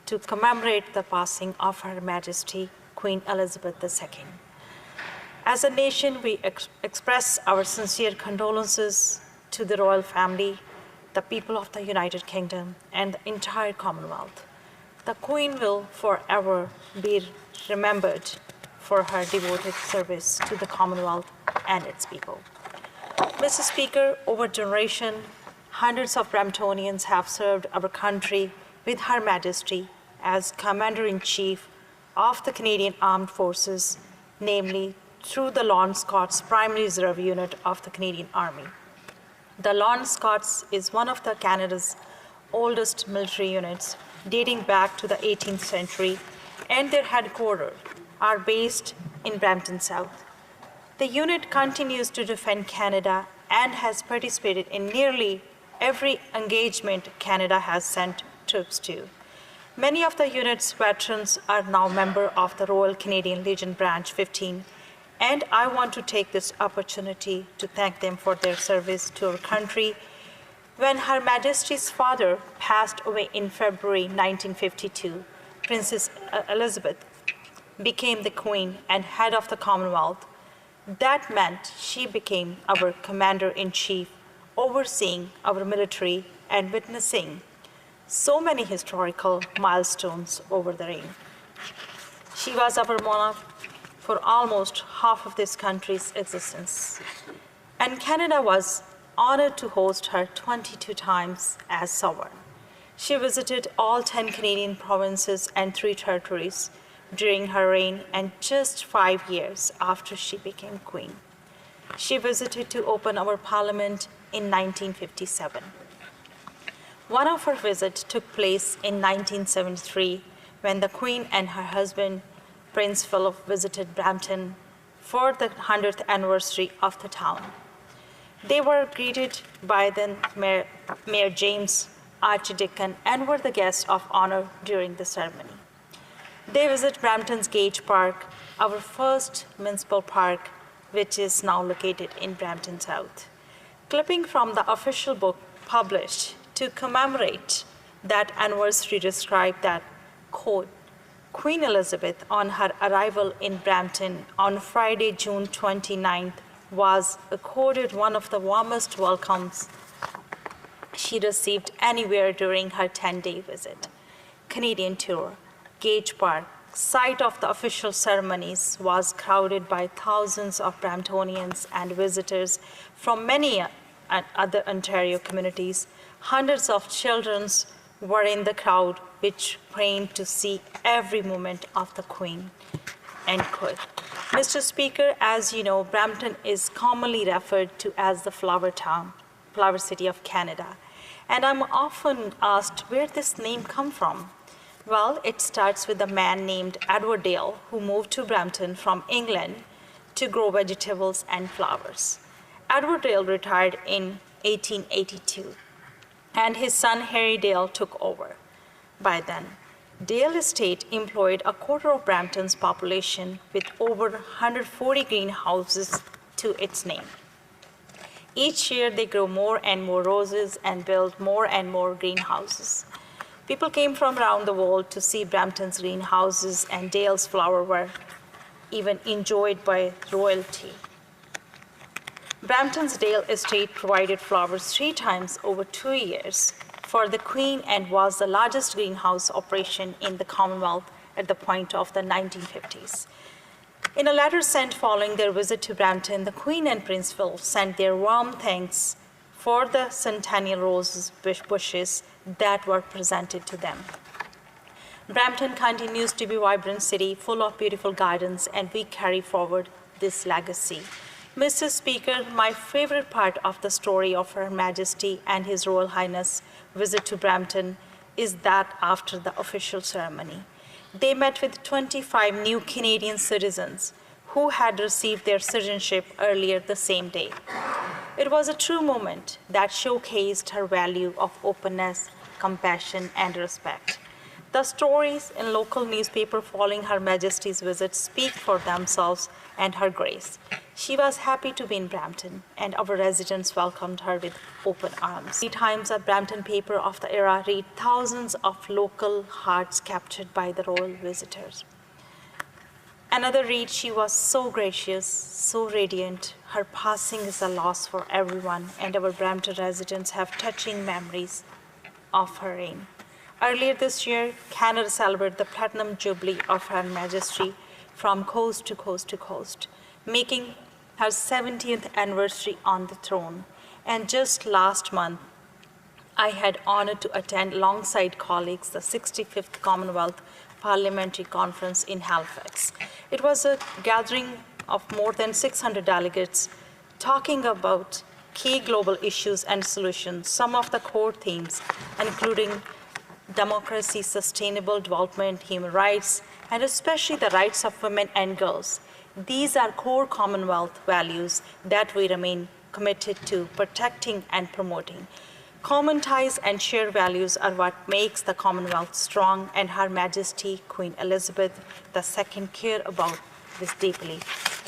S15: to commemorate the passing of Her Majesty Queen Elizabeth II. As a nation, we express our sincere condolences to the royal family, the people of the United Kingdom, and the entire Commonwealth. The Queen will forever be remembered for her devoted service to the Commonwealth and its people. Mr. Speaker, over generations, hundreds of Bramptonians have served our country with Her Majesty as Commander-in-Chief of the Canadian Armed Forces, namely through the Lawrence Scots Primary Reserve Unit of the Canadian Army. The Lawrence Scots is one of Canada's oldest military units, dating back to the 18th century, and their headquarters are based in Brampton South. The unit continues to defend Canada and has participated in nearly every engagement Canada has sent troops to. Many of the unit's veterans are now members of the Royal Canadian Legion Branch 15, and I want to take this opportunity to thank them for their service to our country. When Her Majesty's father passed away in February 1952, Princess Elizabeth became the Queen and head of the Commonwealth. That meant she became our Commander-in-Chief, overseeing our military and witnessing so many historical milestones over the reign. She was our monarch for almost half of this country's existence, and Canada was honored to host her 22 times as sovereign. She visited all 10 Canadian provinces and 3 territories during her reign, and just 5 years after she became Queen. She visited to open our Parliament in 1957. One of her visits took place in 1973 when the Queen and her husband, Prince Philip, visited Brampton for the 100th anniversary of the town. They were greeted by then Mayor James Archdeacon and were the guests of honor during the ceremony. They visit Brampton's Gage Park, our first municipal park, which is now located in Brampton South. Clipping from the official book published to commemorate that anniversary describe that, quote, Queen Elizabeth, on her arrival in Brampton on Friday, June 29th, was accorded one of the warmest welcomes she received anywhere during her 10-day visit. Canadian tour, Gage Park, site of the official ceremonies, was crowded by thousands of Bramptonians and visitors from many other Ontario communities. Hundreds of children were in the crowd, which prayed to see every moment of the Queen. End quote. Mr. Speaker, as you know, Brampton is commonly referred to as the flower town, flower city of Canada. And I'm often asked where this name comes from. Well, it starts with a man named Edward Dale, who moved to Brampton from England to grow vegetables and flowers. Edward Dale retired in 1882, and his son Harry Dale took over. By then, Dale Estate employed a quarter of Brampton's population with over 140 greenhouses to its name. Each year, they grow more and more roses and build more and more greenhouses. People came from around the world to see Brampton's greenhouses, and Dale's flowers were even enjoyed by royalty. Brampton's Dale Estate provided flowers 3 times over 2 years for the Queen and was the largest greenhouse operation in the Commonwealth at the point of the 1950s. In a letter sent following their visit to Brampton, the Queen and Prince Philip sent their warm thanks for the centennial rose bushes that were presented to them. Brampton continues to be a vibrant city full of beautiful gardens, and we carry forward this legacy. Mr. Speaker, my favorite part of the story of Her Majesty and His Royal Highness' visit to Brampton is that after the official ceremony, they met with 25 new Canadian citizens who had received their citizenship earlier the same day. It was a true moment that showcased her value of openness, compassion, and respect. The stories in local newspaper following Her Majesty's visit speak for themselves and her grace. She was happy to be in Brampton, and our residents welcomed her with open arms. 3 times a Brampton paper of the era read thousands of local hearts captured by the royal visitors. Another read, she was so gracious, so radiant. Her passing is a loss for everyone, and our Brampton residents have touching memories of her reign. Earlier this year, Canada celebrated the Platinum Jubilee of Her Majesty from coast to coast to coast, making her 70th anniversary on the throne. And just last month, I had honor to attend alongside colleagues the 65th Commonwealth Parliamentary Conference in Halifax. It was a gathering of more than 600 delegates talking about key global issues and solutions. Some of the core themes, including democracy, sustainable development, human rights, and especially the rights of women and girls. These are core Commonwealth values that we remain committed to protecting and promoting. Common ties and shared values are what makes the Commonwealth strong, and Her Majesty Queen Elizabeth II care about this deeply.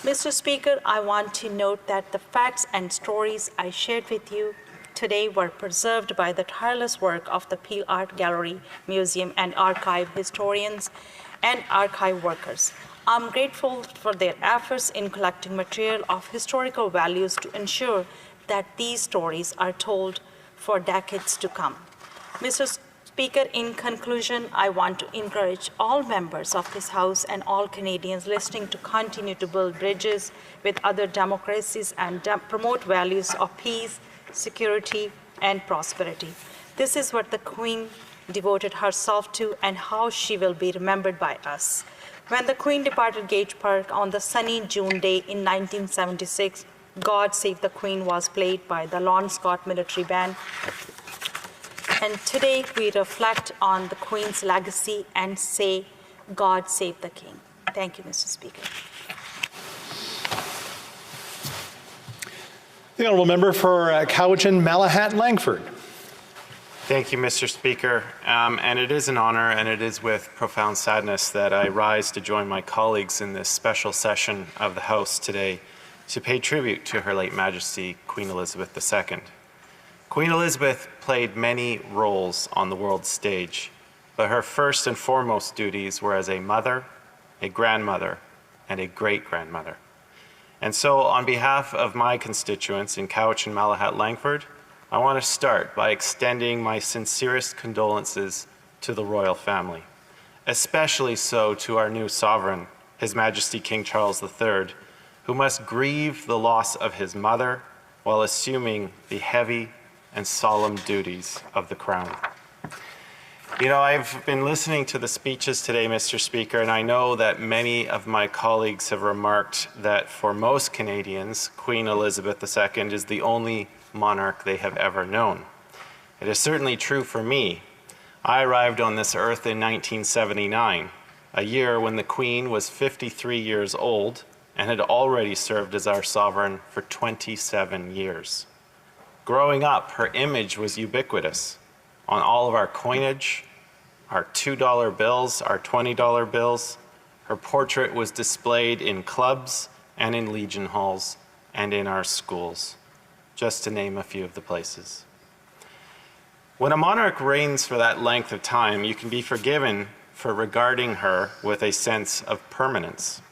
S15: Mr. Speaker, I want to note that the facts and stories I shared with you today were preserved by the tireless work of the Peel Art Gallery, Museum, and Archive historians and archive workers. I'm grateful for their efforts in collecting material of historical values to ensure that these stories are told for decades to come. Mr. Speaker, in conclusion, I want to encourage all members of this House and all Canadians listening to continue to build bridges with other democracies and promote values of peace, security, and prosperity. This is what the Queen devoted herself to and how she will be remembered by us. When the Queen departed Gage Park on the sunny June day in 1976, God Save the Queen was played by the Lon Scott Military Band. And today we reflect on the Queen's legacy and say, God save the King. Thank you, Mr. Speaker.
S10: The Honourable Member for Cowichan, Malahat, Langford.
S16: Thank you, Mr. Speaker. And it is an honor, and it is with profound sadness that I rise to join my colleagues in this special session of the House today to pay tribute to Her late Majesty, Queen Elizabeth II. Queen Elizabeth played many roles on the world stage, but her first and foremost duties were as a mother, a grandmother, and a great-grandmother. And so on behalf of my constituents in Cowichan, Malahat, Langford, I want to start by extending my sincerest condolences to the royal family, especially so to our new sovereign, His Majesty King Charles III, who must grieve the loss of his mother while assuming the heavy and solemn duties of the crown. You know, I've been listening to the speeches today, Mr. Speaker, and I know that many of my colleagues have remarked that for most Canadians, Queen Elizabeth II is the only monarch they have ever known. It is certainly true for me. I arrived on this earth in 1979, a year when the Queen was 53 years old and had already served as our sovereign for 27 years. Growing up, her image was ubiquitous. On all of our coinage, our $2 bills, our $20 bills, her portrait was displayed in clubs and in Legion halls and in our schools, just to name a few of the places. When a monarch reigns for that length of time, you can be forgiven for regarding her with a sense of permanence.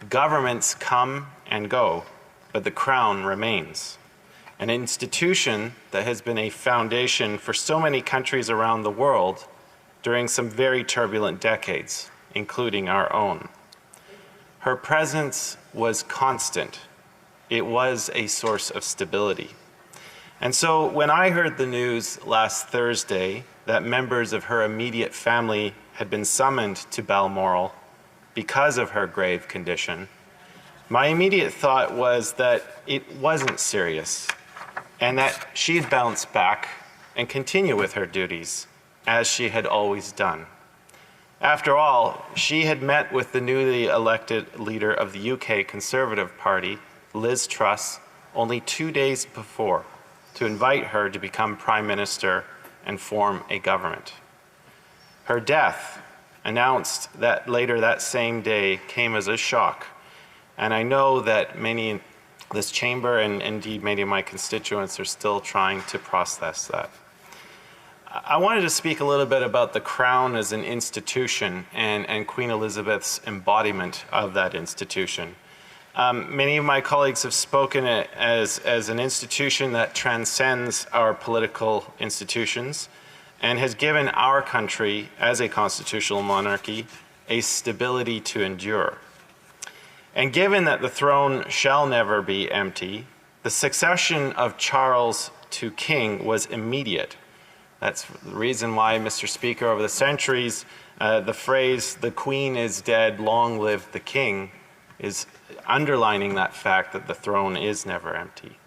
S16: Governments come and go, but the crown remains. An institution that has been a foundation for so many countries around the world during some very turbulent decades, including our own. Her presence was constant. It was a source of stability. And so when I heard the news last Thursday that members of her immediate family had been summoned to Balmoral because of her grave condition, my immediate thought was that it wasn't serious, and that she'd bounce back and continue with her duties, as she had always done. After all, she had met with the newly elected leader of the UK Conservative Party, Liz Truss, only 2 days before to invite her to become Prime Minister and form a government. Her death, announced that later that same day, came as a shock, and I know that many in this chamber and indeed many of my constituents are still trying to process that. I wanted to speak a little bit about the Crown as an institution and Queen Elizabeth's embodiment of that institution. Many of my colleagues have spoken as an institution that transcends our political institutions and has given our country, as a constitutional monarchy, a stability to endure. And given that the throne shall never be empty, the succession of Charles to king was immediate. That's the reason why, Mr. Speaker, over the centuries, the phrase, "the Queen is dead, long live the King," is underlining that fact that the throne is never empty.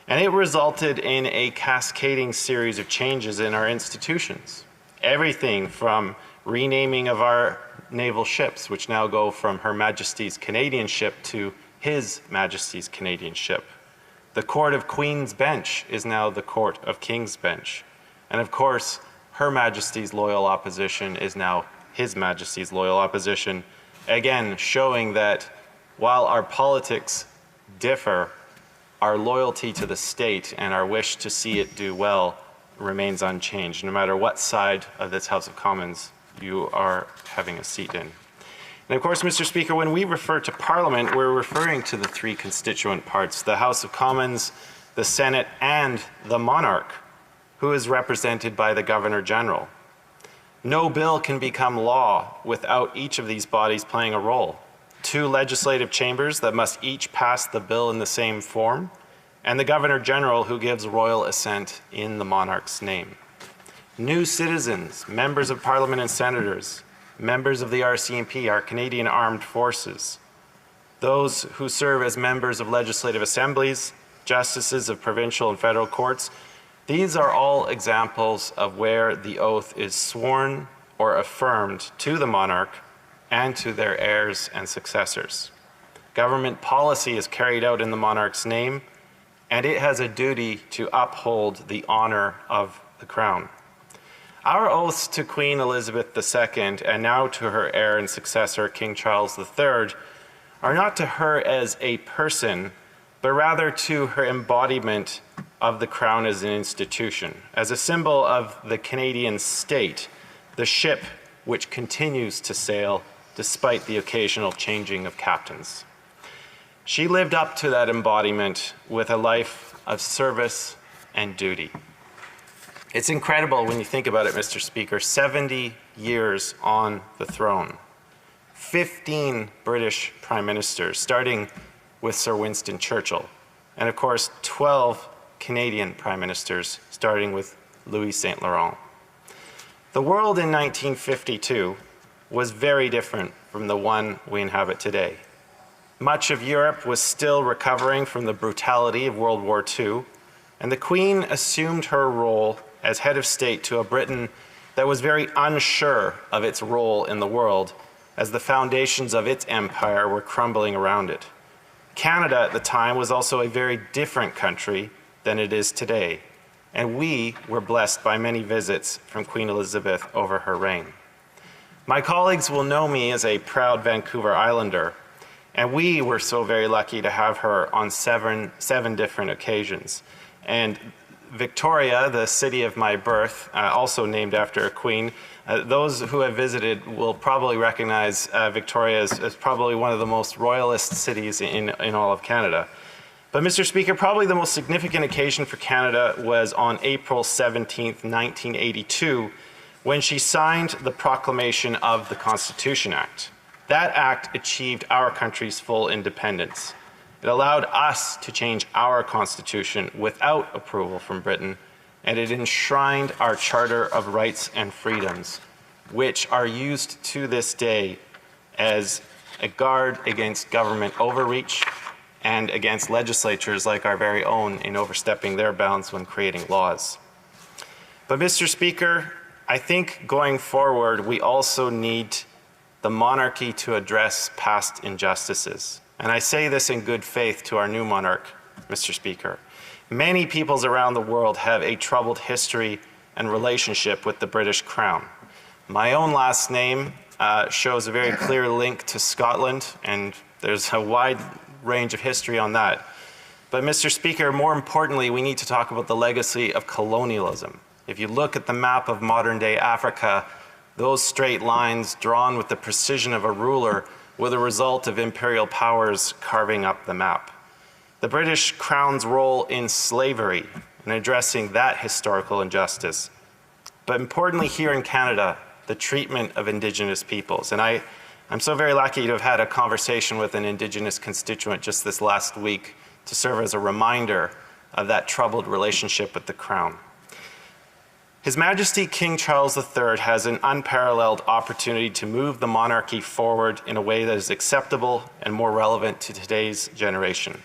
S16: And it resulted in a cascading series of changes in our institutions. Everything from renaming of our naval ships, which now go from Her Majesty's Canadian ship to His Majesty's Canadian ship. The Court of Queen's Bench is now the Court of King's Bench. And of course, Her Majesty's loyal opposition is now His Majesty's loyal opposition, again showing that while our politics differ, our loyalty to the state and our wish to see it do well remains unchanged, no matter what side of this House of Commons you are having a seat in. And of course, Mr. Speaker, when we refer to Parliament, we're referring to the three constituent parts, the House of Commons, the Senate, and the monarch, who is represented by the Governor General. No bill can become law without each of these bodies playing a role. Two legislative chambers that must each pass the bill in the same form, and the Governor General who gives royal assent in the monarch's name. New citizens, members of Parliament and senators, members of the RCMP, our Canadian Armed Forces, those who serve as members of legislative assemblies, justices of provincial and federal courts, these are all examples of where the oath is sworn or affirmed to the monarch and to their heirs and successors. Government policy is carried out in the monarch's name, and it has a duty to uphold the honor of the crown. Our oaths to Queen Elizabeth II and now to her heir and successor, King Charles III, are not to her as a person, but rather to her embodiment of the crown as an institution, as a symbol of the Canadian state the ship which continues to sail despite the occasional changing of captains. She lived up to that embodiment with a life of service and duty. It's incredible when you think about it, Mr. Speaker, 70 years on the throne, 15 British prime ministers, starting with Sir Winston Churchill, and of course 12 Canadian prime ministers, starting with Louis Saint Laurent. The world in 1952 was very different from the one we inhabit today. Much of Europe was still recovering from the brutality of World War II, and the Queen assumed her role as head of state to a Britain that was very unsure of its role in the world as the foundations of its empire were crumbling around it. Canada at the time was also a very different country than it is today, and we were blessed by many visits from Queen Elizabeth over her reign. My colleagues will know me as a proud Vancouver Islander, and we were so very lucky to have her on seven different occasions. And Victoria, the city of my birth, also named after a queen, those who have visited will probably recognize Victoria as probably one of the most royalist cities in all of Canada. But Mr. Speaker, probably the most significant occasion for Canada was on April 17th, 1982, when she signed the proclamation of the Constitution Act. That act achieved our country's full independence. It allowed us to change our constitution without approval from Britain, and it enshrined our Charter of Rights and Freedoms, which are used to this day as a guard against government overreach and against legislatures like our very own in overstepping their bounds when creating laws. But Mr. Speaker, I think going forward, we also need the monarchy to address past injustices. And I say this in good faith to our new monarch, Mr. Speaker. Many peoples around the world have a troubled history and relationship with the British Crown. My own last name shows a very clear link to Scotland, and there's a wide range of history on that. But Mr. Speaker, more importantly, we need to talk about the legacy of colonialism. If you look at the map of modern-day Africa, those straight lines drawn with the precision of a ruler were the result of imperial powers carving up the map. The British Crown's role in slavery and addressing that historical injustice. But importantly here in Canada, the treatment of Indigenous peoples. And I'm so very lucky to have had a conversation with an Indigenous constituent just this last week to serve as a reminder of that troubled relationship with the Crown. His Majesty King Charles III has an unparalleled opportunity to move the monarchy forward in a way that is acceptable and more relevant to today's generation.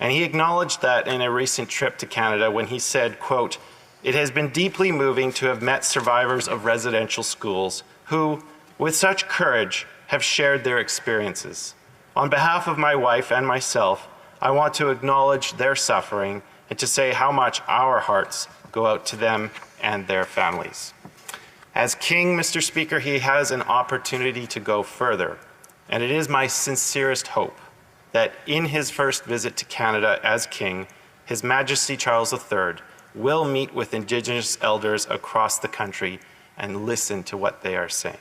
S16: And he acknowledged that in a recent trip to Canada when he said, quote, "It has been deeply moving to have met survivors of residential schools who, with such courage, have shared their experiences. On behalf of my wife and myself, I want to acknowledge their suffering and to say how much our hearts go out to them and their families." As King, Mr. Speaker, he has an opportunity to go further, and it is my sincerest hope that in his first visit to Canada as King, His Majesty Charles III will meet with Indigenous elders across the country and listen to what they are saying.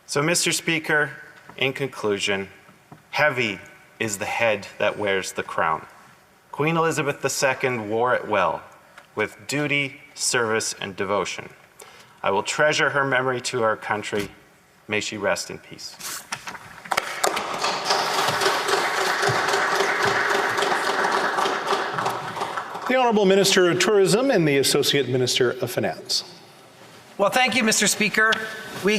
S16: So, Mr. Speaker, in conclusion, heavy is the head that wears the crown. Queen Elizabeth II wore it well, with duty, service, and devotion. I will treasure her memory to our country. May she rest in peace.
S10: The Honourable Minister of Tourism and the Associate Minister of Finance.
S21: Well, thank you, Mr. Speaker.